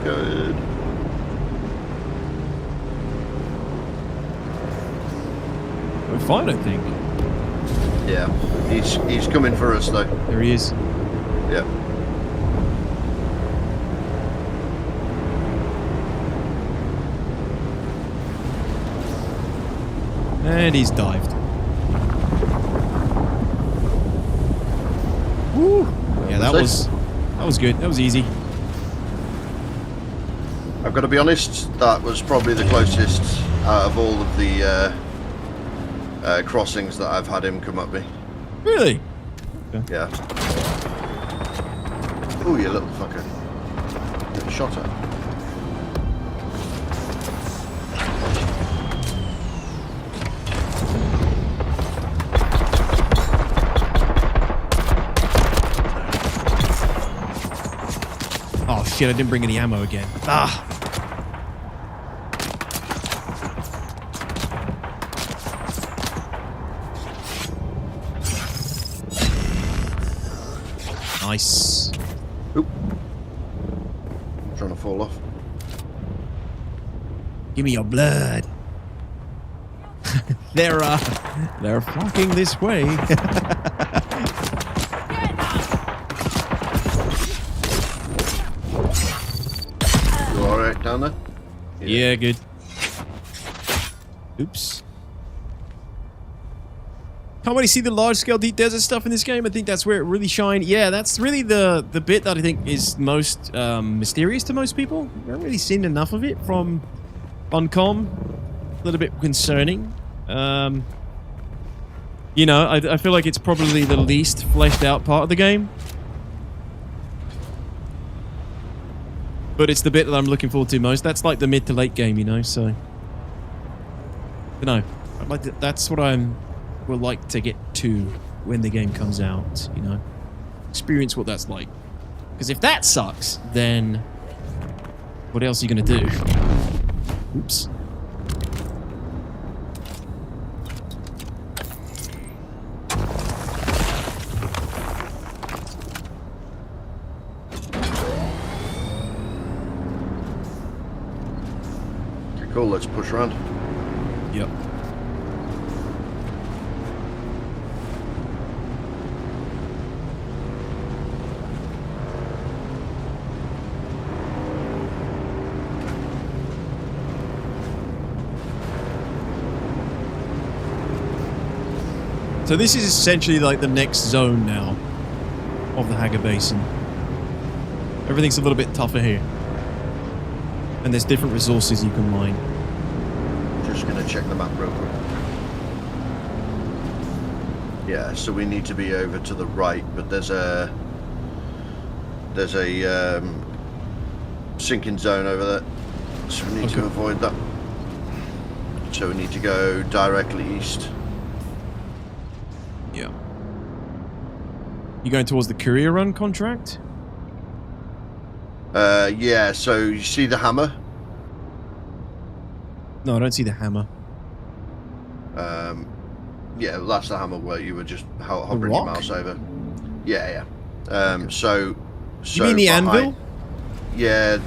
Good. We're fine, I think. Yeah, he's coming for us though. There he is. Yeah. And he's dived. Woo! Yeah, that was good. That was easy. I've got to be honest, that was probably the closest out of all of the crossings that I've had him come at me. Really? Okay. Yeah. Oh, you little fucker. Getting shot at. Oh shit, I didn't bring any ammo again. Ah! Nice. Oop. Trying to fall off. Give me your blood. They're flocking this way. You alright down there? Yeah, good. Oops. Can't wait to see the large-scale deep desert stuff in this game. I think that's where it really shined. Yeah, that's really the bit that I think is most mysterious to most people. I haven't really seen enough of it from Funcom. A little bit concerning. You know, I feel like it's probably the least fleshed out part of the game. But it's the bit that I'm looking forward to most. That's like the mid to late game, you know, so... But no, I'd like to, that's what I would like to get to when the game comes out, you know? Experience what that's like. Because if that sucks, then... what else are you going to do? Oops. Cool, let's push around. Yep. So this is essentially like the next zone now of the Haga Basin. Everything's a little bit tougher here. And there's different resources you can mine. Just gonna check the map real quick. Yeah, so we need to be over to the right, but there's a sinking zone over there, so we need to avoid that. So we need to go directly east. Yeah. You going towards the courier run contract? Yeah, so you see the hammer? No, I don't see the hammer. Yeah, that's the hammer where you were just hovering your mouse over. Yeah, yeah. So you mean the behind, anvil? Yeah.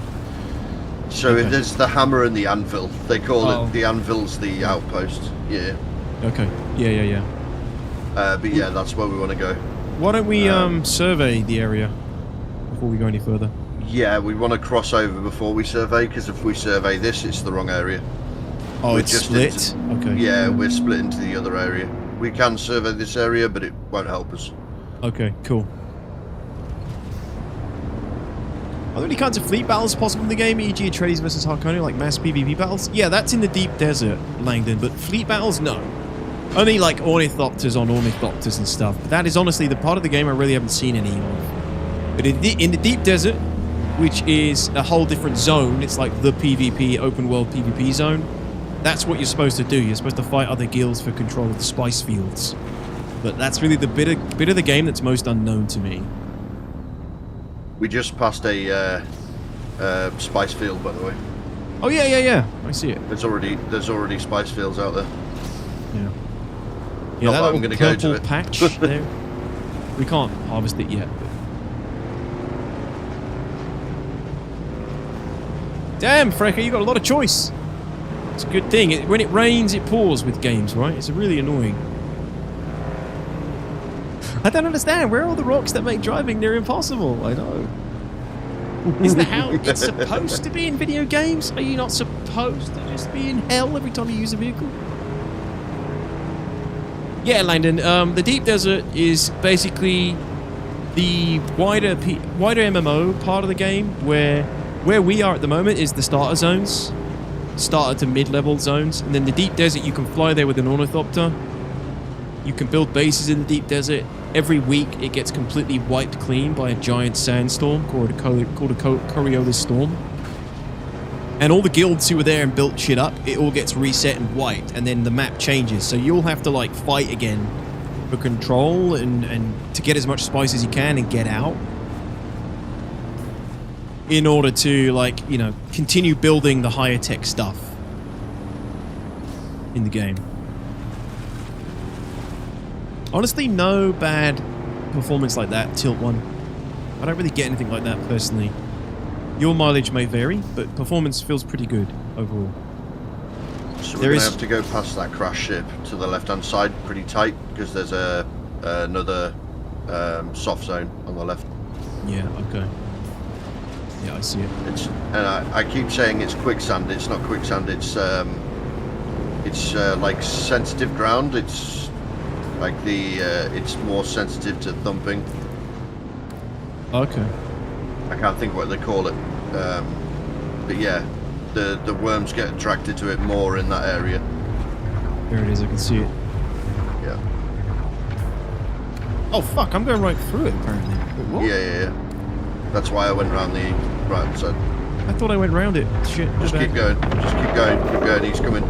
So there's the hammer and the anvil. They call it the anvil's the outpost. Yeah. Okay. Yeah. But yeah, that's where we want to go. Why don't we survey the area before we go any further? Yeah, we want to cross over before we survey, because if we survey this, it's the wrong area. Oh, We're it's split? Okay. Yeah, we're split into the other area. We can survey this area, but it won't help us. Okay, cool. Are there any kinds of fleet battles possible in the game, e.g. Atreides versus Harkonnen, like mass PvP battles? Yeah, that's in the deep desert, Langdon, but fleet battles, no. Only like ornithopters on ornithopters and stuff, but that is honestly the part of the game I really haven't seen any of. But in the deep desert, which is a whole different zone, it's like the PvP, open world PvP zone, that's what you're supposed to do. You're supposed to fight other guilds for control of the spice fields. But that's really the bit of the game that's most unknown to me. We just passed a spice field, by the way. Oh yeah. I see it. There's already spice fields out there. Yeah. Not Yeah, that I'm little going to go to purple it. patch there. We can't harvest it yet. Damn, Frecker, you got a lot of choice. It's a good thing. When it rains, it pours with games, right? It's really annoying. I don't understand. Where are all the rocks that make driving near impossible? I know. Isn't that how it's supposed to be in video games? Are you not supposed to just be in hell every time you use a vehicle? Yeah, Langdon. The deep desert is basically the wider MMO part of the game, where we are at the moment is the starter zones, starter to mid-level zones, and then the deep desert you can fly there with an ornithopter. You can build bases in the deep desert. Every week it gets completely wiped clean by a giant sandstorm called a Coriolis storm. And all the guilds who were there and built shit up, it all gets reset and wiped, and then the map changes. So you'll have to like fight again for control and to get as much spice as you can and get out, in order to, like, you know, continue building the higher tech stuff in the game. Honestly, no bad performance like that, Tilt 1. I don't really get anything like that personally. Your mileage may vary, but performance feels pretty good overall. So we're going to have to go past that crash ship to the left-hand side pretty tight, because there's another soft zone on the left. Yeah, okay. Yeah, I see it. And I keep saying it's quicksand. It's not quicksand. It's like sensitive ground. It's like it's more sensitive to thumping. Okay. I can't think what they call it. But yeah, the worms get attracted to it more in that area. There it is. I can see it. Yeah. Oh fuck! I'm going right through it apparently. Wait, what? Yeah. That's why I went around the right side. I thought I went round it. Shit. Just keep going. Just keep going. He's coming.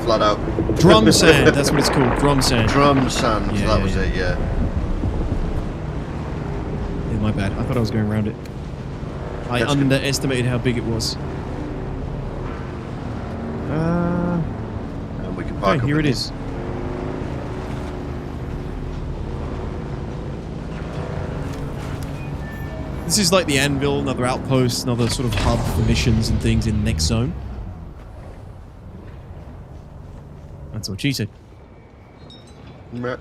Flat out. Drum sand. That's what it's called. Drum sand. Drum sand. Yeah, that was it. Yeah. Yeah, my bad. I thought I was going around it. I underestimated how big it was. And we can park up here it is. This is like the Anvil, another outpost, another sort of hub for missions and things in the next zone. That's what she said. Hello?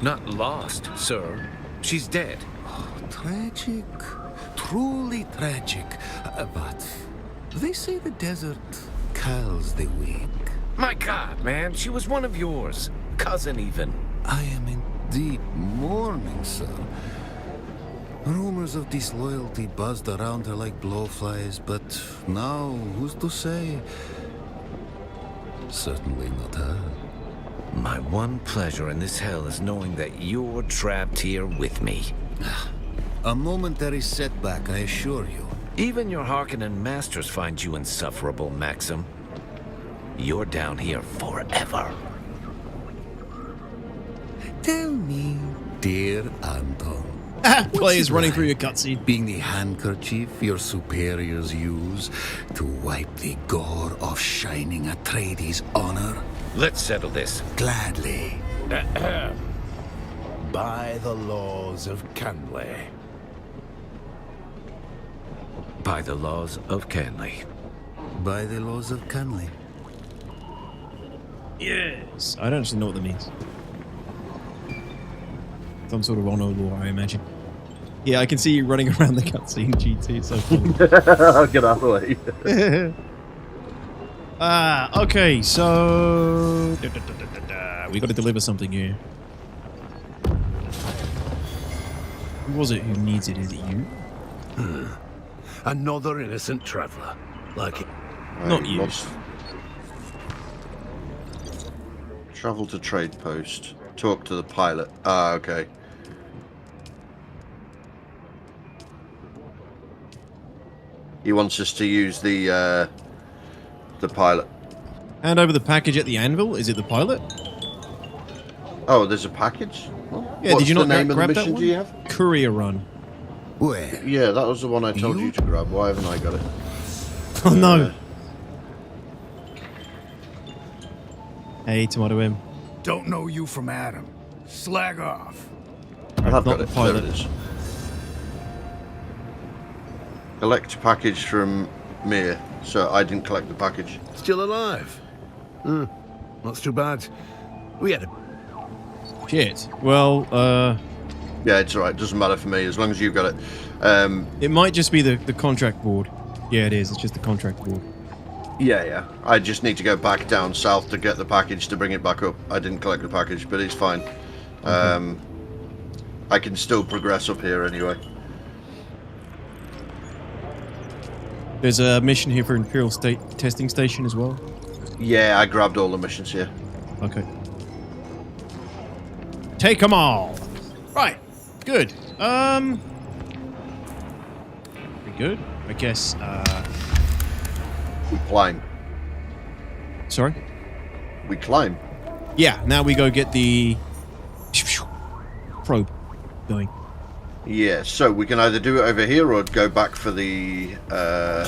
Not lost, sir. She's dead. Oh, tragic. Truly tragic. But they say the desert kills the weak. My God, man, she was one of yours. Cousin, even. I am in deep mourning, sir. Rumors of disloyalty buzzed around her like blowflies, but now, who's to say? Certainly not her. My one pleasure in this hell is knowing that you're trapped here with me. A momentary setback, I assure you. Even your Harkonnen masters find you insufferable, Maxim. You're down here forever. Tell me, dear Anton. Players running through your cutscene. Being the handkerchief your superiors use to wipe the gore of shining Atreides' honor? Let's settle this. Gladly. By the laws of Canley. By the laws of Canley. By the laws of Canley. Yes. I don't actually know what that means. Some sort of honor law, I imagine. Yeah, I can see you running around the cutscene, GT. It's so funny. I'll get out of the way. Okay, so... We got to deliver something here. Who was it who needs it? Is it you? Another innocent traveler. Like it. Not you. Travel to trade post. Talk to the pilot. Ah, okay. He wants us to use the pilot. Hand over the package at the anvil. Is it the pilot? Oh, there's a package? Well, Yeah, did you not name of the grab that mission one? do you have? Courier run. Where? Yeah, that was the one I told you to grab. Why haven't I got it? Oh no. Hey, Tomato M. Don't know you from Adam. Slag off. I've got the it. pilot. There it is. Collect package from Mir. So I didn't collect the package. Still alive. Not too bad. We had a... Shit. Well, Yeah, it's alright. Doesn't matter for me as long as you got it. it might just be the contract board. Yeah, it is. It's just the contract board. Yeah. I just need to go back down south to get the package to bring it back up. I didn't collect the package, but it's fine. I can still progress up here anyway. There's a mission here for Imperial State Testing Station as well. Yeah, I grabbed all the missions here. Okay. Take them all. Right. Good. Pretty good. I guess. We climb. Sorry. We climb. Yeah. Now we go get the probe going. Yeah, so we can either do it over here or go back for the... Oh,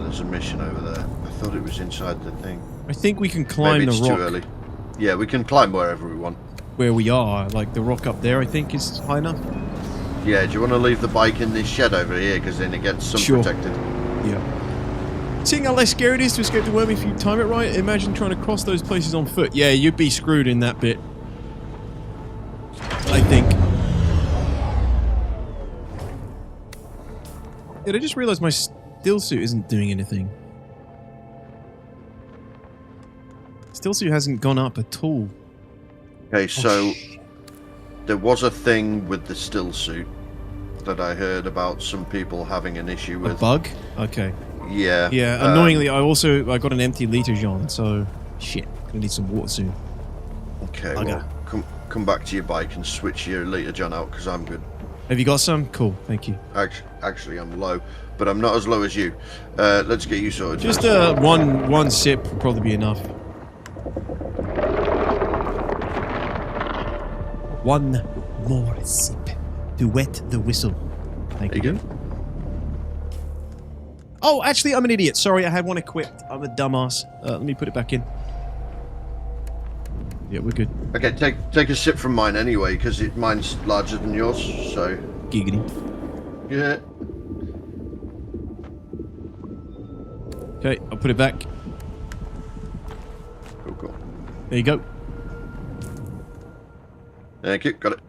there's a mission over there. I thought it was inside the thing. I think we can climb Maybe the it's rock too early. Yeah, we can climb wherever we want. where we are. Like the rock up there, I think, is high enough. Yeah, do you want to leave the bike in this shed over here? Because then it gets sun protected. Yeah. Seeing how less scary it is to escape the worm if you time it right, imagine trying to cross those places on foot. Yeah, you'd be screwed in that bit. I think. Yeah, I just realized my still suit isn't doing anything. Still suit hasn't gone up at all. Okay, so there was a thing with the still suit that I heard about some people having an issue with. A bug? Okay. Yeah. Yeah, annoyingly, I got an empty liter Jean, so shit, gonna need some water soon. Okay, well, come back to your bike and switch your liter John out, because I'm good. Have you got some? Cool, thank you. Actually, I'm low, but I'm not as low as you. Let's get you sorted. Just one sip will probably be enough. One more sip to wet the whistle. Thank you. Oh, actually, I'm an idiot. Sorry, I had one equipped. I'm a dumbass. Let me put it back in. Yeah, we're good. Okay, take a sip from mine anyway, because mine's larger than yours, so... Giggity. Yeah. Okay, I'll put it back. Cool. There you go. Thank you, got it.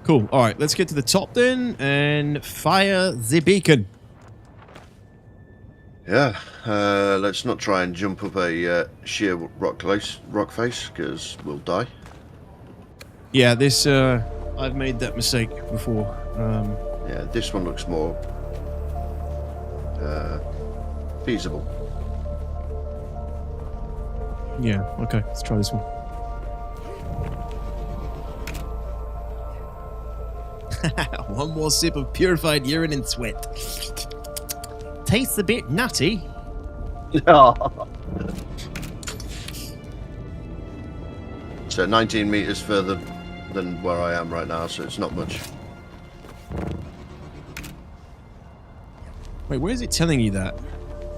Cool. All right, let's get to the top then and fire the beacon. Yeah, let's not try and jump up a sheer rock face, because we'll die. Yeah, this, I've made that mistake before. Yeah, this one looks more feasible. Yeah, okay, let's try this one. One more sip of purified urine and sweat. Tastes a bit nutty. So 19 meters further than where I am right now, so it's not much. Wait, where is it telling you that?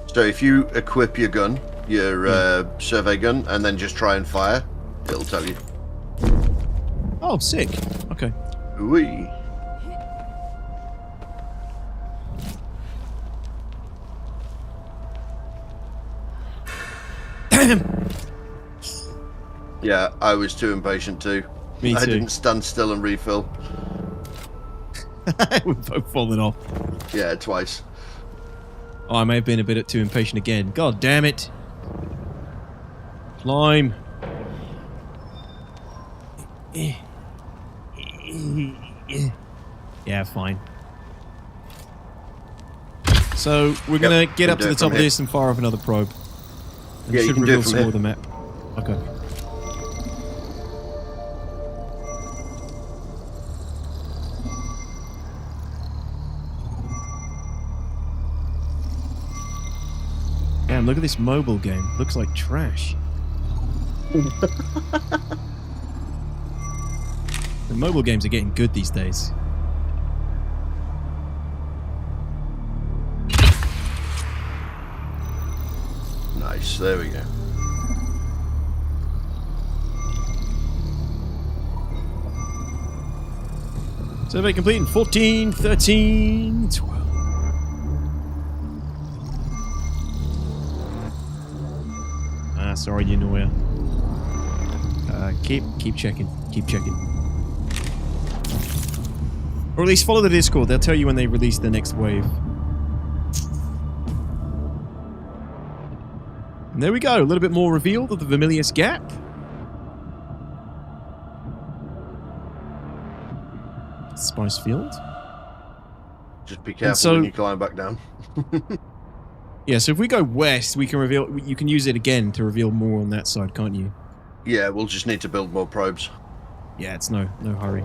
So if you equip your gun, your survey gun, and then just try and fire, it'll tell you. Oh, Oh, sick. Okay. Wee. Yeah, I was too impatient too. Me too. I didn't stand still and refill. We've both fallen off. Yeah, twice. Oh, I may have been a bit too impatient again. God damn it. Climb. Yeah, fine. So, we're going to get up to the top of this and fire off another probe. And Yeah, you should can do reveal it from some more here. of the map. Okay. Damn, look at this mobile game. Looks like trash. The mobile games are getting good these days. Nice, there we go. Survey complete in 14, 13, 12. Ah, sorry, you know where. Keep checking. Keep checking. Or at least follow the Discord. They'll tell you when they release the next wave. And there we go. A little bit more revealed of the Vermilius Gap. Spice Field. Just be careful so, when you climb back down. Yeah, so if we go west, we can reveal. You can use it again to reveal more on that side, can't you? Yeah, we'll just need to build more probes. Yeah, it's no hurry.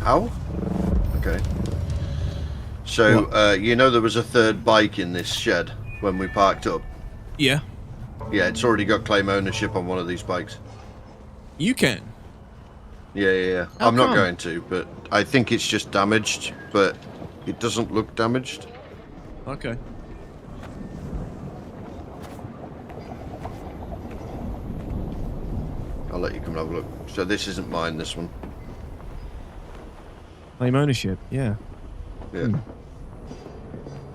How? Okay. So, you know there was a third bike in this shed when we parked up? Yeah. Yeah, it's already got claim ownership on one of these bikes. You can? Yeah. How I'm not come? going to, but I think it's just damaged, but it doesn't look damaged. Okay. I'll let you come and have a look. So this isn't mine, this one. Claim ownership, yeah. Yeah.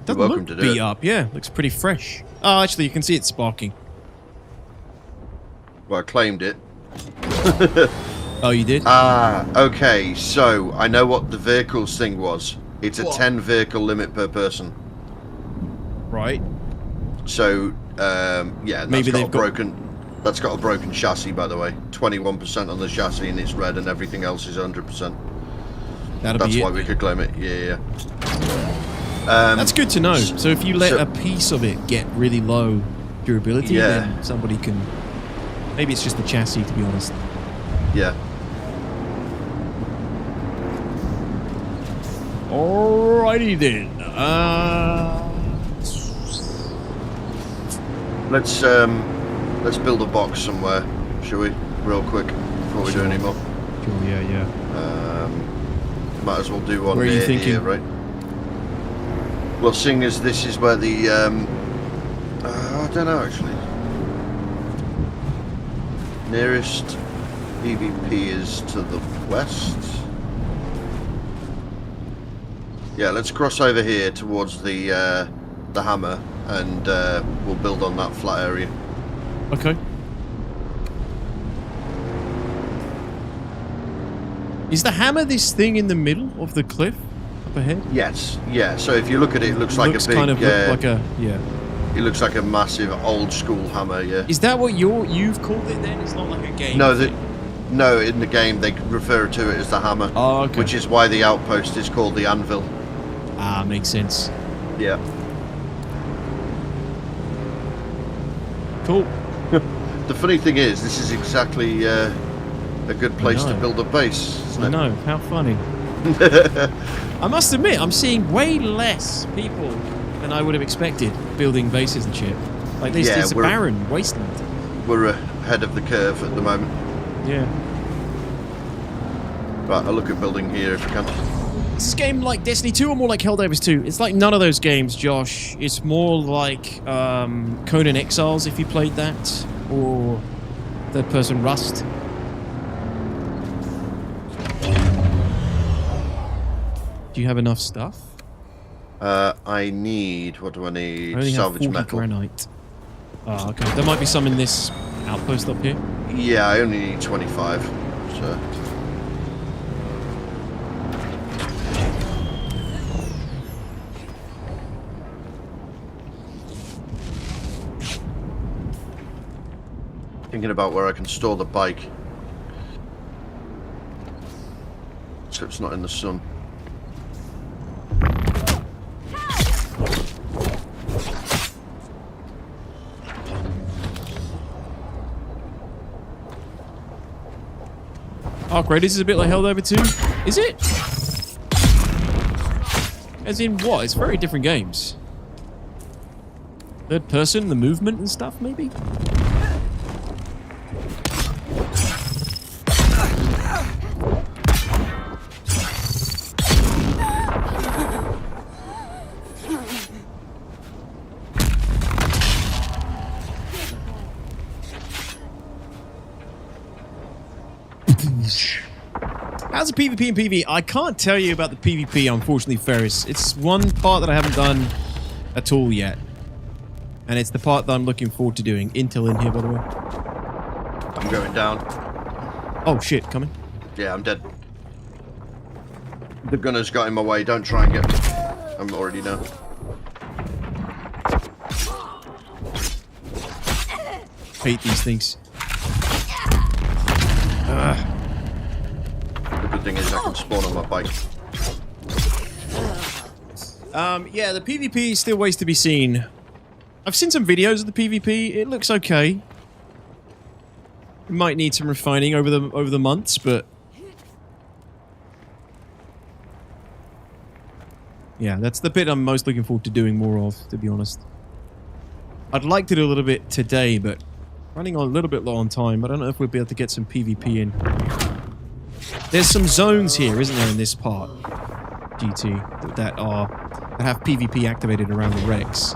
Doesn't welcome look to do beat it. up, yeah. Looks pretty fresh. Oh, actually, you can see it sparking. Well, I claimed it. Oh, you did? Ah, okay. So, I know what the vehicles thing was. It's a 10 vehicle limit per person. Right. So, yeah, Maybe they've that's got a broken chassis, by the way. 21% on the chassis and it's red and everything else is 100%. That's why we could claim it. Yeah. That's good to know. So if you let a piece of it get really low durability, then somebody can... Maybe it's just the chassis, to be honest. Yeah. Alrighty then. Let's build a box somewhere, shall we? Real quick, before we do any more. Sure, yeah. Might as well do one Where are you near thinking? here, right? Well, seeing as this is where the... I don't know, actually. Nearest PvP is to the west. Yeah, let's cross over here towards the hammer, and we'll build on that flat area. Okay. Is the hammer this thing in the middle of the cliff up ahead? Yes, yeah. So if you look at it, it looks like a big... kind of like a... Yeah. It looks like a massive old school hammer, yeah. Is that what you've called it then? It's not like a game No, thing? no, in the game they refer to it as the hammer. Oh, okay. Which is why the outpost is called the anvil. Ah, makes sense. Yeah. Cool. The funny thing is, this is exactly a good place to build a base, isn't it? I know, how funny. I must admit, I'm seeing way less people than I would have expected building bases and shit. Like this, it's a barren wasteland. We're ahead of the curve at the moment. Yeah. Right, I'll look at building here if I can. Is this game like Destiny 2 or more like Helldivers 2? It's like none of those games, Josh. It's more like Conan Exiles, if you played that, or Third Person Rust. Do you have enough stuff? I need... What do I need? I only Salvage have 40 metal. granite. Oh, okay. There might be some in this outpost up here. Yeah, I only need 25. So... Thinking about where I can store the bike. So it's not in the sun. Arc Raiders is a bit like Helldivers 2. Is it? As in what? It's very different games. Third person, the movement and stuff, maybe? How's the PvP and PvE? I can't tell you about the PvP, unfortunately, Ferris. It's one part that I haven't done at all yet. And it's the part that I'm looking forward to doing. Intel in here, by the way. I'm going down. Oh, shit. Coming. Yeah, I'm dead. The gunner's got in my way. Don't try and get me. I'm already down. Hate these things. The good thing is I can spawn on my bike. Yeah, the PvP still ways to be seen. I've seen some videos of the PvP. It looks okay. It might need some refining over the months, but yeah, that's the bit I'm most looking forward to doing more of, to be honest. I'd like to do a little bit today, but running on a little bit low on time. I don't know if we'll be able to get some PvP in. There's some zones here, isn't there, in this part, GT, that have PvP activated around the wrecks.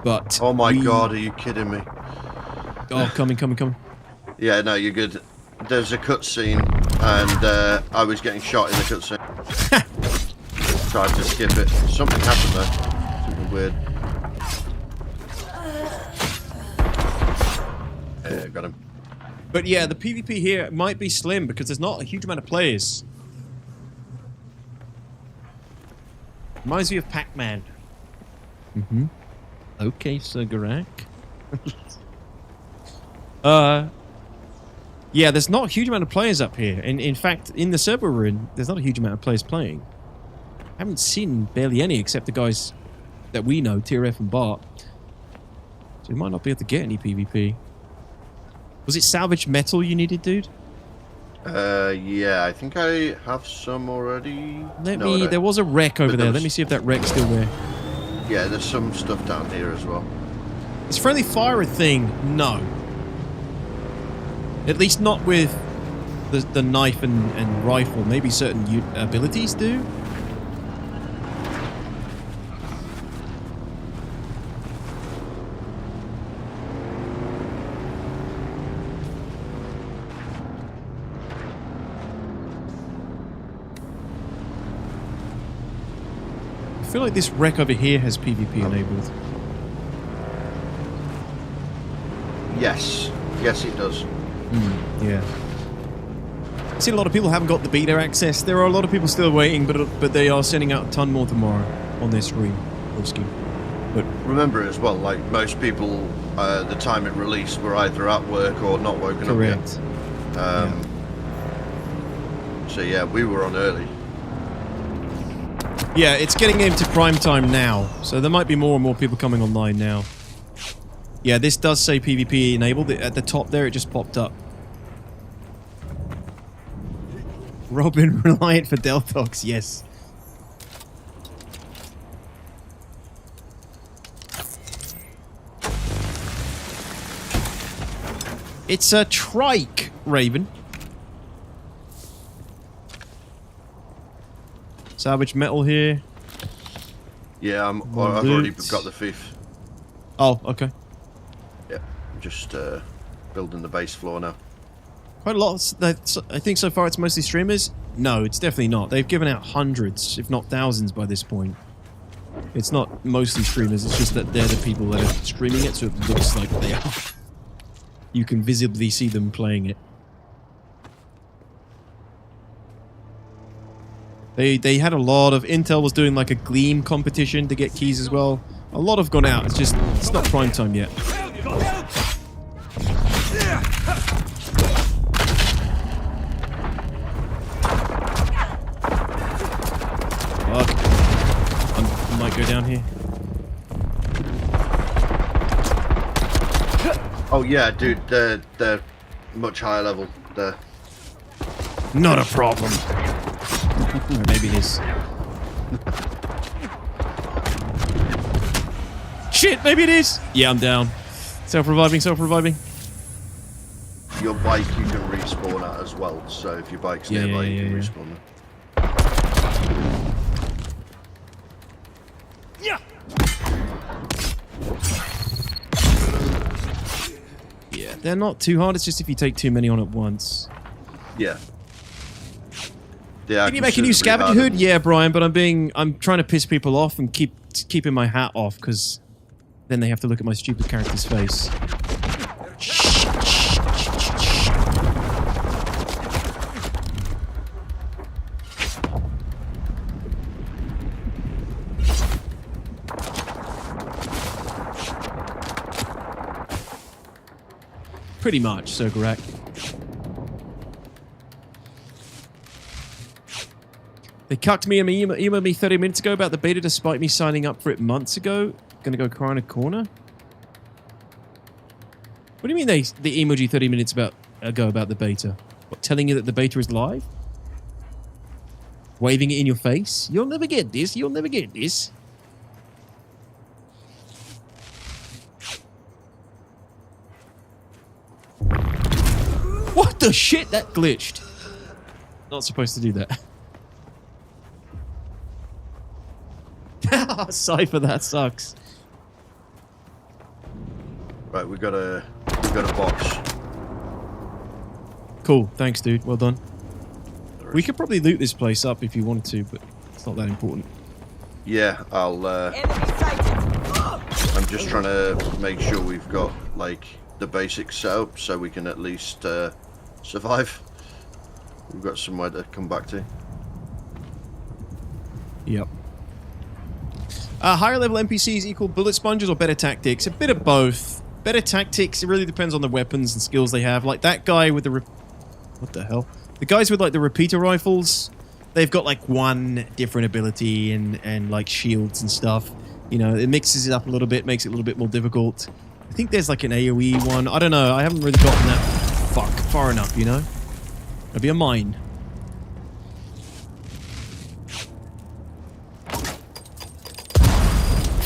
But oh my god, are you kidding me? Oh, coming. Yeah, no, you're good. There's a cutscene, and I was getting shot in the cutscene. Tried to skip it. Something happened though. Something weird. Yeah, got him. But yeah, the PvP here might be slim because there's not a huge amount of players. Reminds me of Pac-Man. Okay, Sir Garak. Yeah, there's not a huge amount of players up here. And in fact, in the server we're in, there's not a huge amount of players playing. I haven't seen barely any except the guys that we know, Tier F and Bart. So we might not be able to get any PvP. Was it salvage metal you needed, dude? Yeah, I think I have some already. There was a wreck over there. Let me see if that wreck's still there. Yeah, there's some stuff down here as well. Is friendly fire a thing? No. At least not with the knife and rifle. Maybe certain abilities do. I feel like this wreck over here has PvP enabled. Yes. Yes, it does. Yeah. I've seen a lot of people haven't got the beta access. There are a lot of people still waiting, but they are sending out a ton more tomorrow on their stream. But remember as well, like most people, the time it released were either at work or not woken up yet. So yeah, we were on early. Yeah, it's getting into prime time now, so there might be more and more people coming online now. Yeah, this does say PvP enabled. At the top there, it just popped up. Robin, reliant for Deltox, yes. It's a trike, Raven. Salvage metal here. Yeah, I've already got the thief. Oh, okay. Yeah, I'm just building the base floor now. Quite a lot. I think so far it's mostly streamers. No, it's definitely not. They've given out hundreds, if not thousands, by this point. It's not mostly streamers. It's just that they're the people that are streaming it, so it looks like they are. You can visibly see them playing it. They had a lot of... Intel was doing like a Gleam competition to get keys as well. A lot have gone out. It's just... It's not prime time yet. Fuck. I might go down here. Oh yeah, dude, they're much higher level. Not a problem. Or maybe it is. Shit, maybe it is. Yeah, I'm down. Self-reviving, self-reviving. Your bike you can respawn at as well, so if your bike's nearby, you can respawn it. Yeah, they're not too hard. It's just if you take too many on at once. Yeah. Yeah. Can you make a new scavenger hood? Yeah, Brian, but I'm trying to piss people off and keeping my hat off because then they have to look at my stupid character's face. Pretty much, so correct. They cucked me and emailed me 30 minutes ago about the beta despite me signing up for it months ago. Gonna go cry in a corner? What do you mean they emailed you 30 minutes ago about the beta? What, telling you that the beta is live? Waving it in your face? You'll never get this, you'll never get this. What the shit? That glitched. Not supposed to do that. Cypher, that sucks. Right, we got a box. Cool, thanks, dude. Well done. We could probably loot this place up if you wanted to, but it's not that important. Yeah, I'm just trying to make sure we've got like the basic setup so we can at least survive. We've got somewhere to come back to. Yep. Higher level NPCs equal bullet sponges or better tactics? A bit of both. Better tactics, it really depends on the weapons and skills they have. Like that guy with the... What the hell? The guys with like the repeater rifles, they've got like one different ability and like shields and stuff. You know, it mixes it up a little bit, makes it a little bit more difficult. I think there's like an AoE one. I don't know. I haven't really gotten that far enough, you know? It'll be a mine.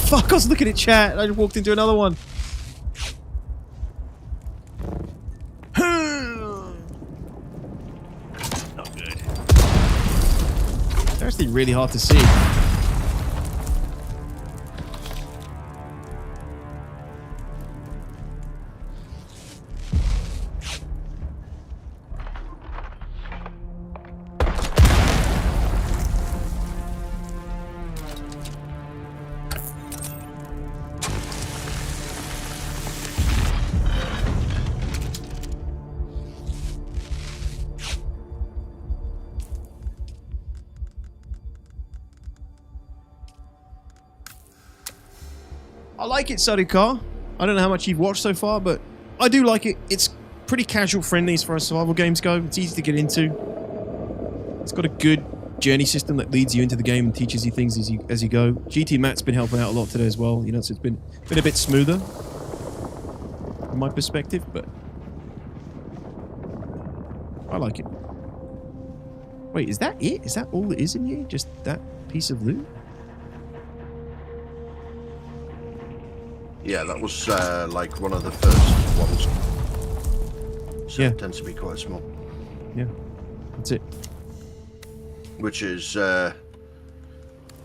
Fuck, I was looking at chat. I just walked into another one. Not good. They're actually really hard to see. I like it, Sarikar. I don't know how much you've watched so far, but I do like it. It's pretty casual friendly as far as survival games go. It's easy to get into. It's got a good journey system that leads you into the game and teaches you things as you go. GT Matt's been helping out a lot today as well. You know, so it's been a bit smoother from my perspective, but I like it. Wait, is that it? Is that all that is in here? Just that piece of loot? Yeah, that was like one of the first ones. So yeah. It tends to be quite small. Yeah, that's it. Which is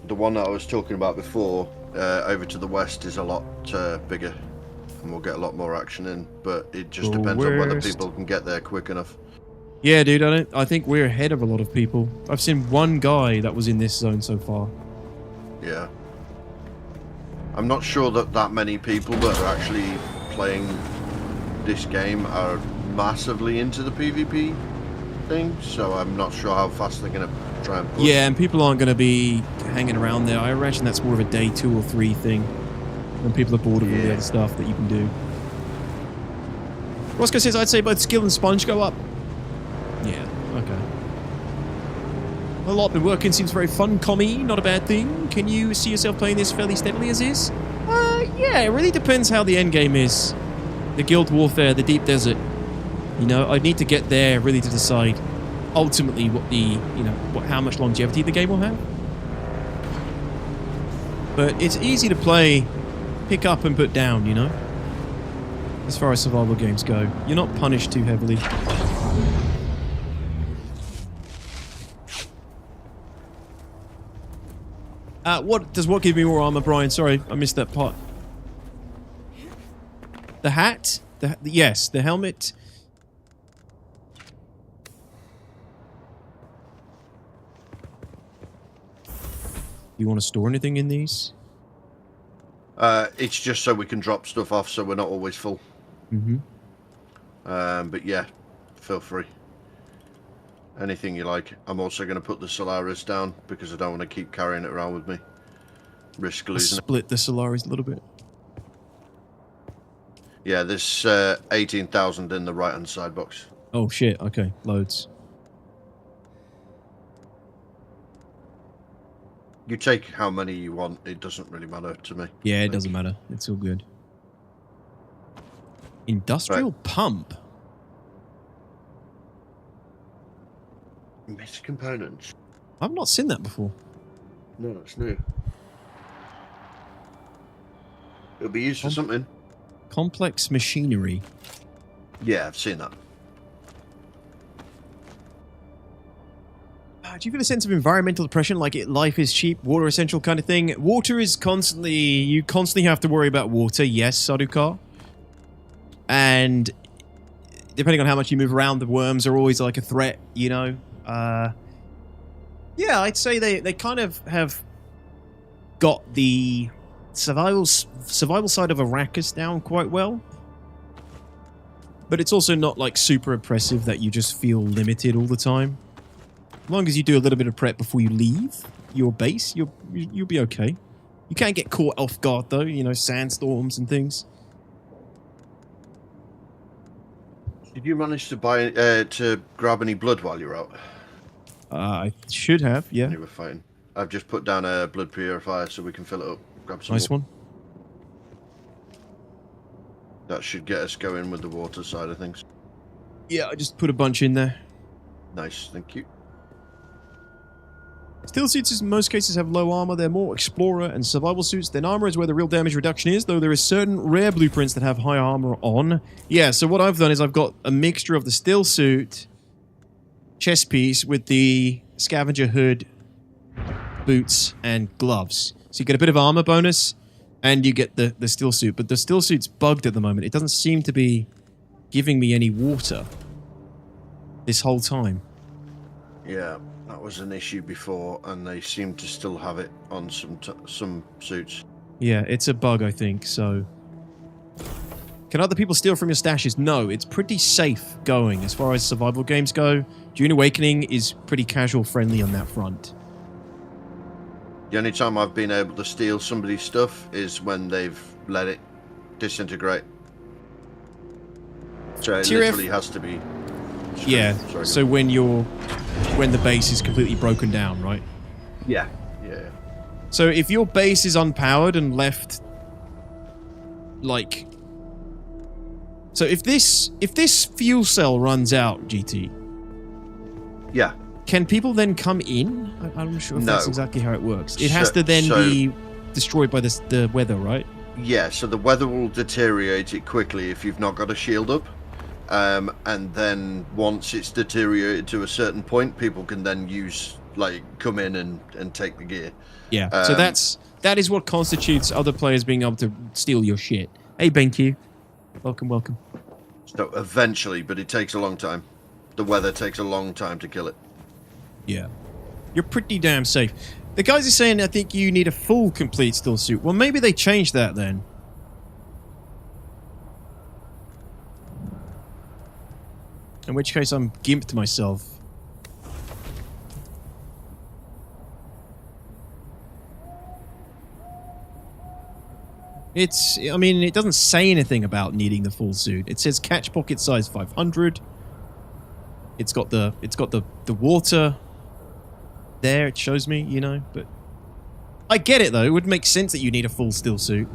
The one that I was talking about before, over to the west, is a lot bigger, and we'll get a lot more action in. But it just depends on whether people can get there quick enough. Yeah, dude, I think we're ahead of a lot of people. I've seen one guy that was in this zone so far. Yeah. I'm not sure that many people that are actually playing this game are massively into the PvP thing, so I'm not sure how fast they're going to try and push. Yeah, and people aren't going to be hanging around there. I imagine that's more of a day 2 or 3 thing, when people are bored of all the other stuff that you can do. Roscoe says, I'd say both skill and sponge go up. Yeah, okay. A lot been working, seems very fun, commie, not a bad thing. Can you see yourself playing this fairly steadily as is? Yeah, it really depends how the end game is. The guild warfare, the deep desert. You know, I'd need to get there really to decide ultimately what the, how much longevity the game will have. But it's easy to play, pick up and put down, as far as survival games go. You're not punished too heavily. What give me more armor, Brian? Sorry, I missed that part. The hat? Yes, the helmet. You want to store anything in these? It's just so we can drop stuff off so we're not always full. Mm-hmm. But yeah, feel free. Anything you like. I'm also going to put the Solaris down because I don't want to keep carrying it around with me. Risk losing it. Split the Solaris a little bit. Yeah, there's 18,000 in the right-hand side box. Oh shit, okay, loads. You take how many you want, it doesn't really matter to me. Yeah, it doesn't matter. It's all good. Industrial pump. Missed components. I've not seen that before. No, it's new. It'll be used for something. Complex machinery. Yeah, I've seen that. Do you feel a sense of environmental depression, like life is cheap, water essential kind of thing? Water is constantly... You constantly have to worry about water, yes, Sarukar. And depending on how much you move around, the worms are always like a threat, Yeah, I'd say they kind of have got the survival side of Arrakis down quite well. But it's also not like super oppressive that you just feel limited all the time. As long as you do a little bit of prep before you leave your base, you'll be okay. You can't get caught off guard though, sandstorms and things. Did you manage to buy to grab any blood while you're out? I should have, yeah. You were fine. I've just put down a blood purifier so we can fill it up. Grab some. Nice one. That should get us going with the water side of things. Yeah, I just put a bunch in there. Nice, thank you. Steel suits in most cases have low armor. They're more explorer and survival suits. Then armor is where the real damage reduction is, though there is certain rare blueprints that have high armor on. Yeah, so what I've done is I've got a mixture of the steel suit chest piece with the scavenger hood, boots, and gloves. So you get a bit of armor bonus, and you get the steel suit. But the steel suit's bugged at the moment. It doesn't seem to be giving me any water this whole time. Yeah. That was an issue before, and they seem to still have it on some suits. Yeah, it's a bug, I think, so... Can other people steal from your stashes? No, it's pretty safe going as far as survival games go. Dune Awakening is pretty casual-friendly on that front. The only time I've been able to steal somebody's stuff is when they've let it disintegrate. So it literally has to be... Yeah, so when the base is completely broken down, right? Yeah. Yeah. So if your base is unpowered and left, like... So if this fuel cell runs out, GT... Yeah. Can people then come in? I'm not sure if that's exactly how it works. It has to then be destroyed by the weather, right? Yeah, so the weather will deteriorate it quickly if you've not got a shield up. And then once it's deteriorated to a certain point, people can then come in and take the gear. Yeah, so that is what constitutes other players being able to steal your shit. Hey, BenQ. Welcome. So eventually, but it takes a long time. The weather takes a long time to kill it. Yeah. You're pretty damn safe. The guys are saying, I think you need a full complete still suit. Well, maybe they changed that then. In which case, I'm gimped myself. I mean, it doesn't say anything about needing the full suit. It says catch pocket size 500. It's got the water there. It shows me, you know, but I get it though. It would make sense that you need a full still suit.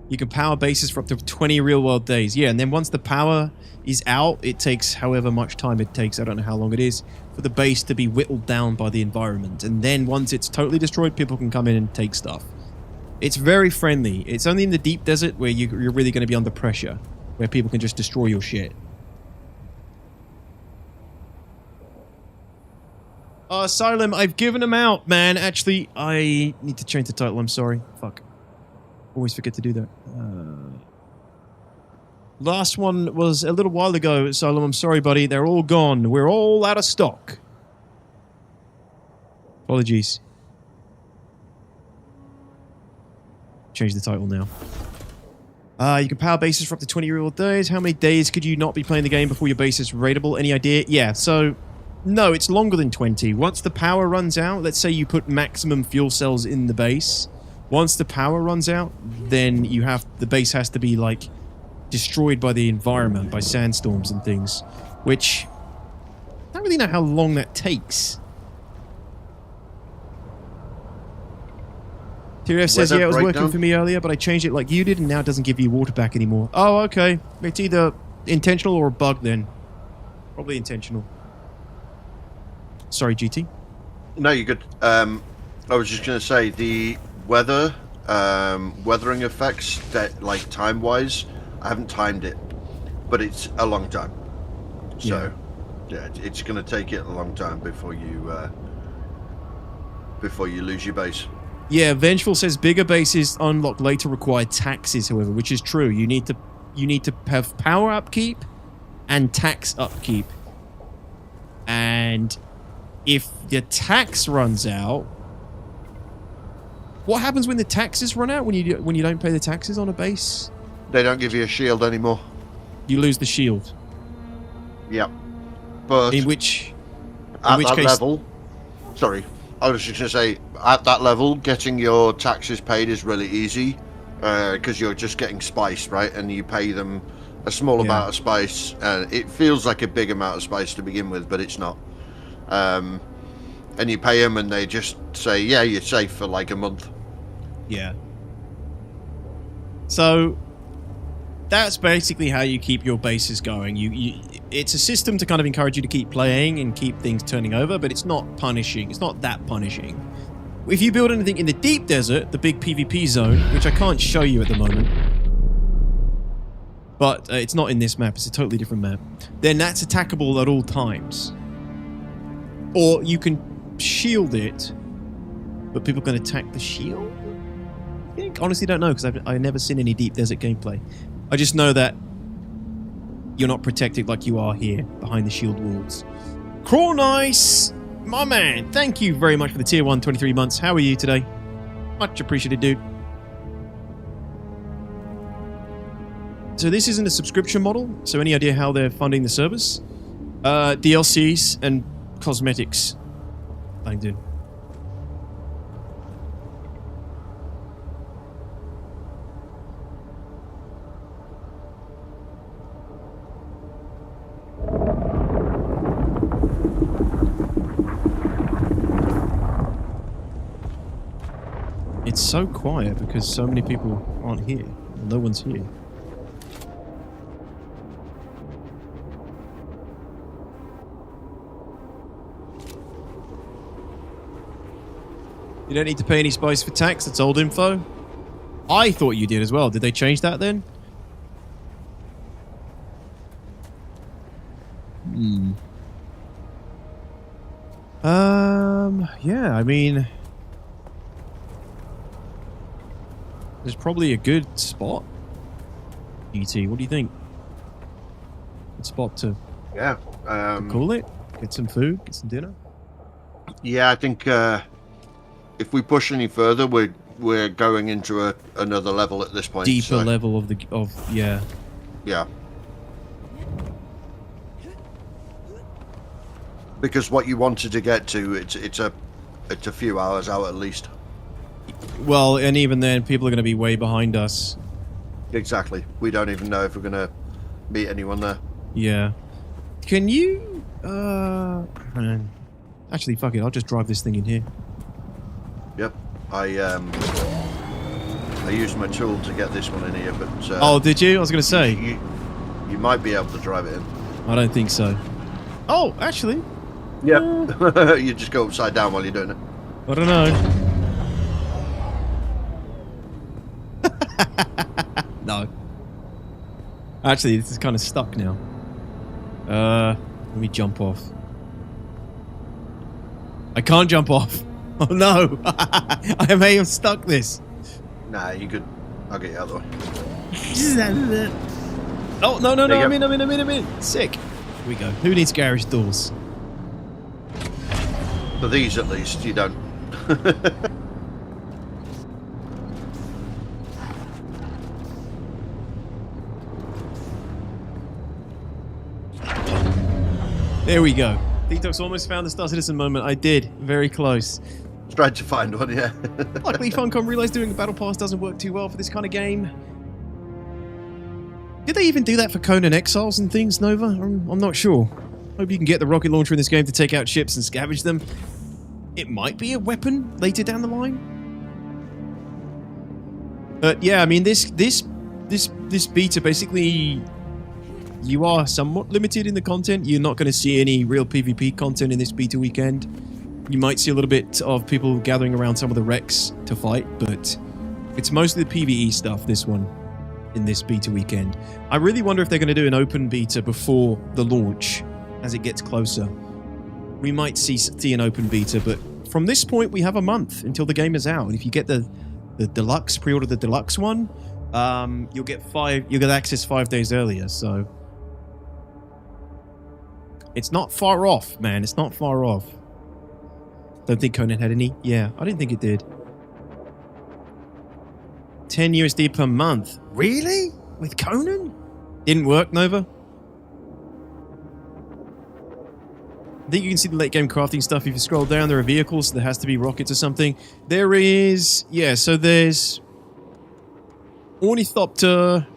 You can power bases for up to 20 real-world days. Yeah, and then once the power is out, it takes however much time it takes, I don't know how long it is, for the base to be whittled down by the environment. And then once it's totally destroyed, people can come in and take stuff. It's very friendly. It's only in the deep desert where you're really going to be under pressure, where people can just destroy your shit. Asylum, I've given them out, man. Actually, I need to change the title. I'm sorry. Fuck. Always forget to do that. Last one was a little while ago, Asylum. I'm sorry, buddy. They're all gone. We're all out of stock. Apologies. Change the title now. You can power bases for up to 20 real days. How many days could you not be playing the game before your base is raidable? Any idea? Yeah, so... No, it's longer than 20. Once the power runs out, let's say you put maximum fuel cells in the base. Once the power runs out, then the base has to be, like, destroyed by the environment, by sandstorms and things. Which, I don't really know how long that takes. TRF says, yeah, it was working for me earlier, but I changed it like you did, and now it doesn't give you water back anymore. Oh, okay. It's either intentional or a bug, then. Probably intentional. Sorry, GT. No, you're good. I was just going to say, the weathering effects, that, like, time-wise, I haven't timed it, but it's a long time. So, yeah it's going to take it a long time before you lose your base. Yeah, Vengeful says bigger bases unlocked later require taxes, however, which is true. You need to have power upkeep and tax upkeep. And if the tax runs out, what happens when the taxes run out? When you don't pay the taxes on a base? They don't give you a shield anymore. You lose the shield. Yep. But in which case, level, sorry, I was just going to say, at that level, getting your taxes paid is really easy because you're just getting spice, right? And you pay them a small amount of spice. It feels like a big amount of spice to begin with, but it's not. And you pay them and they just say, yeah, you're safe for like a month. Yeah. So that's basically how you keep your bases going. It's a system to kind of encourage you to keep playing and keep things turning over, but it's not punishing. It's not that punishing. If you build anything in the deep desert, the big PvP zone, which I can't show you at the moment, but it's not in this map, it's a totally different map, then that's attackable at all times. Or you can shield it, but people can attack the shield? I think, honestly don't know, because I've never seen any deep desert gameplay. I just know that you're not protected like you are here, behind the shield walls. Crawl Nice! My man, thank you very much for the tier 1, 23 months. How are you today? Much appreciated, dude. So this isn't a subscription model, so any idea how they're funding the service? DLCs and cosmetics. Thank you. It's so quiet because so many people aren't here. No one's here. You don't need to pay any spice for tax. That's old info. I thought you did as well. Did they change that then? Yeah, I mean, there's probably a good spot. ET, what do you think? Good spot to call it? Get some food, get some dinner? Yeah, I think if we push any further, we're going into another level at this point. Deeper level of yeah. Yeah. Because what you wanted to get to, it's a few hours out at least. Well, and even then, people are going to be way behind us. Exactly. We don't even know if we're going to meet anyone there. Yeah. Can you... Actually, fuck it. I'll just drive this thing in here. Yep. I used my tool to get this one in here, but... oh, did you? I was going to say. You might be able to drive it in. I don't think so. Oh, actually. Yep. You just go upside down while you're doing it. I don't know. No. Actually, this is kind of stuck now. Let me jump off. I can't jump off. Oh no! I may have stuck this. Nah, you could. I'll get you out of the way. Oh no! I'm in. Sick. Here we go. Who needs garage doors? For these, at least, you don't. There we go. Detox almost found the Star Citizen moment. I did. Very close. Tried to find one, yeah. Luckily, Funcom realized doing a battle pass doesn't work too well for this kind of game. Did they even do that for Conan Exiles and things, Nova? I'm not sure. Hope you can get the rocket launcher in this game to take out ships and scavenge them. It might be a weapon later down the line. But yeah, I mean, this beta basically... You are somewhat limited in the content. You're not going to see any real PvP content in this beta weekend. You might see a little bit of people gathering around some of the wrecks to fight, but it's mostly the PvE stuff, this one, in this beta weekend. I really wonder if they're going to do an open beta before the launch, as it gets closer. We might see an open beta, but from this point, we have a month until the game is out. And if you get the deluxe, pre-order the deluxe one, you'll get access 5 days earlier, so... It's not far off, man. It's not far off. Don't think Conan had any. Yeah, I didn't think it did. 10 USD per month. Really? With Conan? Didn't work, Nova? I think you can see the late game crafting stuff. If you scroll down, there are vehicles, so there has to be rockets or something. There is... Yeah, so there's... Ornithopter...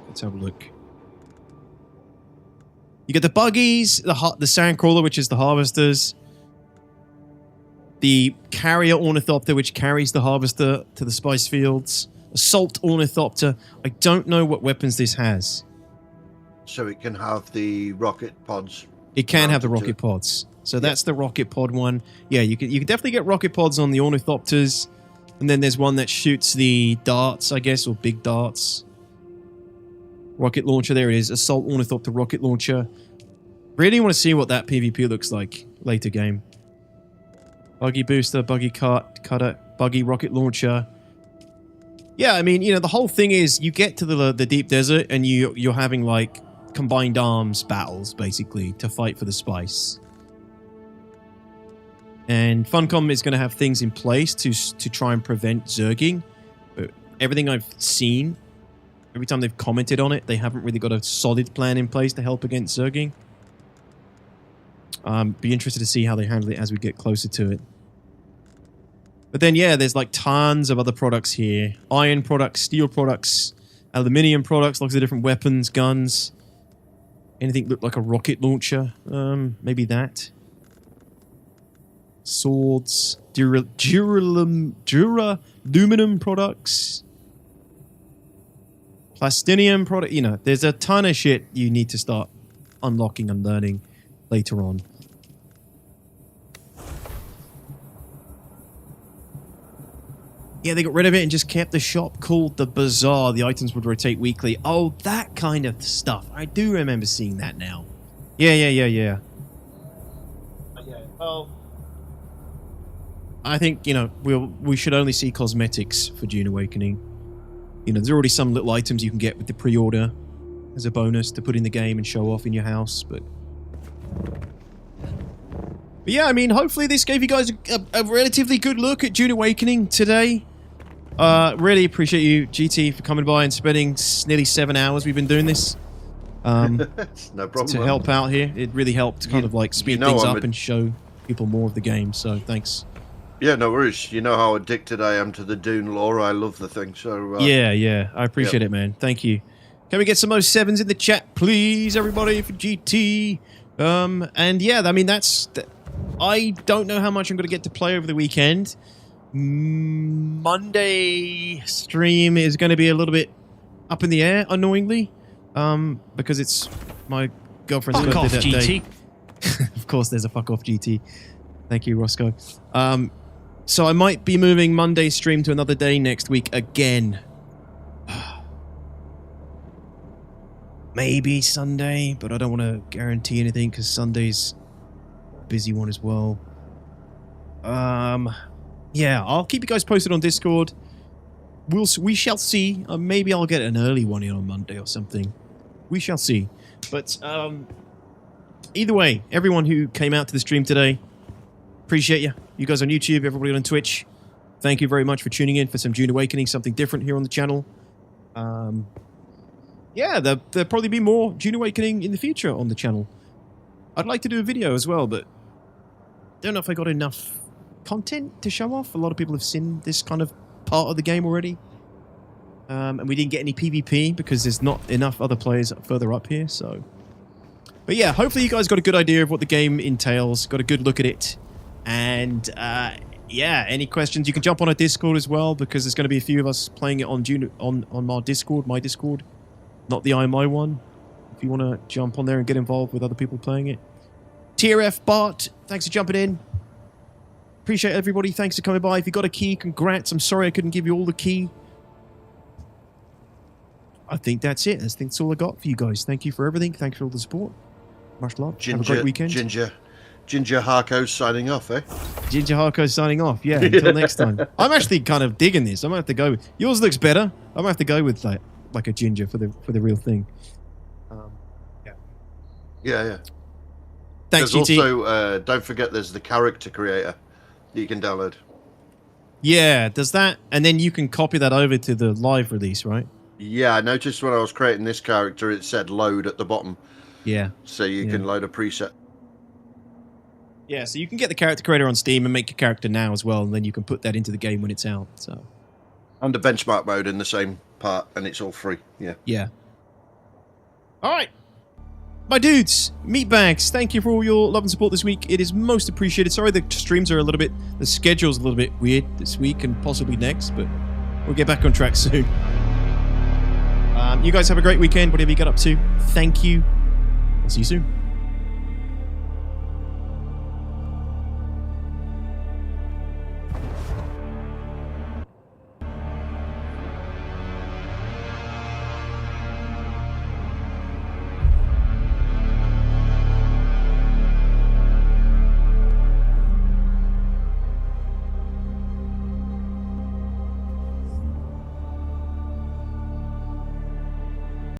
Let's have a look. You get the buggies, the sandcrawler, which is the harvesters, the carrier ornithopter, which carries the harvester to the spice fields, assault ornithopter. I don't know what weapons this has. So it can have the rocket pods. It can have the rocket pods. So that's the rocket pod one. Yeah, you can definitely get rocket pods on the ornithopters, and then there's one that shoots the darts, I guess, or big darts. Rocket launcher, there it is. Assault Ornithopter rocket launcher. Really want to see what that PvP looks like later game. Buggy booster, buggy cutter, buggy rocket launcher. Yeah, I mean, you know, the whole thing is you get to the deep desert and you're having like combined arms battles basically to fight for the spice. And Funcom is going to have things in place to try and prevent zerging. But everything I've seen, every time they've commented on it, they haven't really got a solid plan in place to help against zerging. Be interested to see how they handle it as we get closer to it. But then, yeah, there's like tons of other products here. Iron products, steel products, aluminium products, lots of different weapons, guns. Anything look like a rocket launcher? Maybe that. Swords, duraluminum products. Plastinium product, you know, there's a ton of shit you need to start unlocking and learning later on. Yeah, they got rid of it and just kept the shop called the Bazaar. The items would rotate weekly. Oh, that kind of stuff. I do remember seeing that now. Yeah. Well, I think, you know, we should only see cosmetics for Dune Awakening. You know, there's already some little items you can get with the pre-order as a bonus to put in the game and show off in your house, but yeah, I mean, hopefully this gave you guys a relatively good look at Dune Awakening today. Really appreciate you, GT, for coming by and spending nearly 7 hours we've been doing this. No problem. To help out here. It really helped kind of like speed things up and show people more of the game, so thanks. Yeah, no worries. You know how addicted I am to the Dune lore. I love the thing, so... yeah, I appreciate it, man. Thank you. Can we get some of those 7s in the chat, please, everybody, for GT? And yeah, I mean, I don't know how much I'm going to get to play over the weekend. Monday stream is going to be a little bit up in the air, annoyingly, because it's my girlfriend's birthday that day. Of course, there's a fuck off GT. Thank you, Roscoe. So I might be moving Monday's stream to another day next week again. Maybe Sunday, but I don't want to guarantee anything because Sunday's a busy one as well. Yeah, I'll keep you guys posted on Discord. We shall see. Maybe I'll get an early one in on Monday or something. We shall see. But either way, everyone who came out to the stream today, appreciate you. You guys on YouTube, everybody on Twitch, thank you very much for tuning in for some Dune Awakening, something different here on the channel. Yeah, there'll probably be more Dune Awakening in the future on the channel. I'd like to do a video as well, but don't know if I got enough content to show off. A lot of people have seen this kind of part of the game already. And we didn't get any PvP because there's not enough other players further up here, so... But yeah, hopefully you guys got a good idea of what the game entails, got a good look at it. And yeah, any questions, you can jump on our Discord as well, because there's going to be a few of us playing it on my Discord, not the IMI one. If you want to jump on there and get involved with other people playing it. TRF Bart, thanks for jumping in. Appreciate everybody, thanks for coming by. If you got a key, congrats. I'm sorry I couldn't give you all the key. I think that's it. I think that's all I got for you guys. Thank you for everything. Thanks for all the support. Much love. Have a great weekend. Ginger Harco's signing off, eh? Ginger Harco's signing off, yeah, until next time. I'm actually kind of digging this. I'm going to have to go with... Yours looks better. I'm going to have to go with like a ginger for the real thing. Yeah. Thanks, there's GT. Also, don't forget there's the character creator that you can download. Yeah, does that... And then you can copy that over to the live release, right? Yeah, I noticed when I was creating this character, it said load at the bottom. Yeah. So you can load a preset. Yeah, so you can get the character creator on Steam and make your character now as well, and then you can put that into the game when it's out. So, and the benchmark mode in the same part, and it's all free. Yeah. Yeah. All right. My dudes, meatbags, thank you for all your love and support this week. It is most appreciated. Sorry the streams are a little bit... The schedule's a little bit weird this week and possibly next, but we'll get back on track soon. You guys have a great weekend, whatever you get up to. Thank you. I'll see you soon.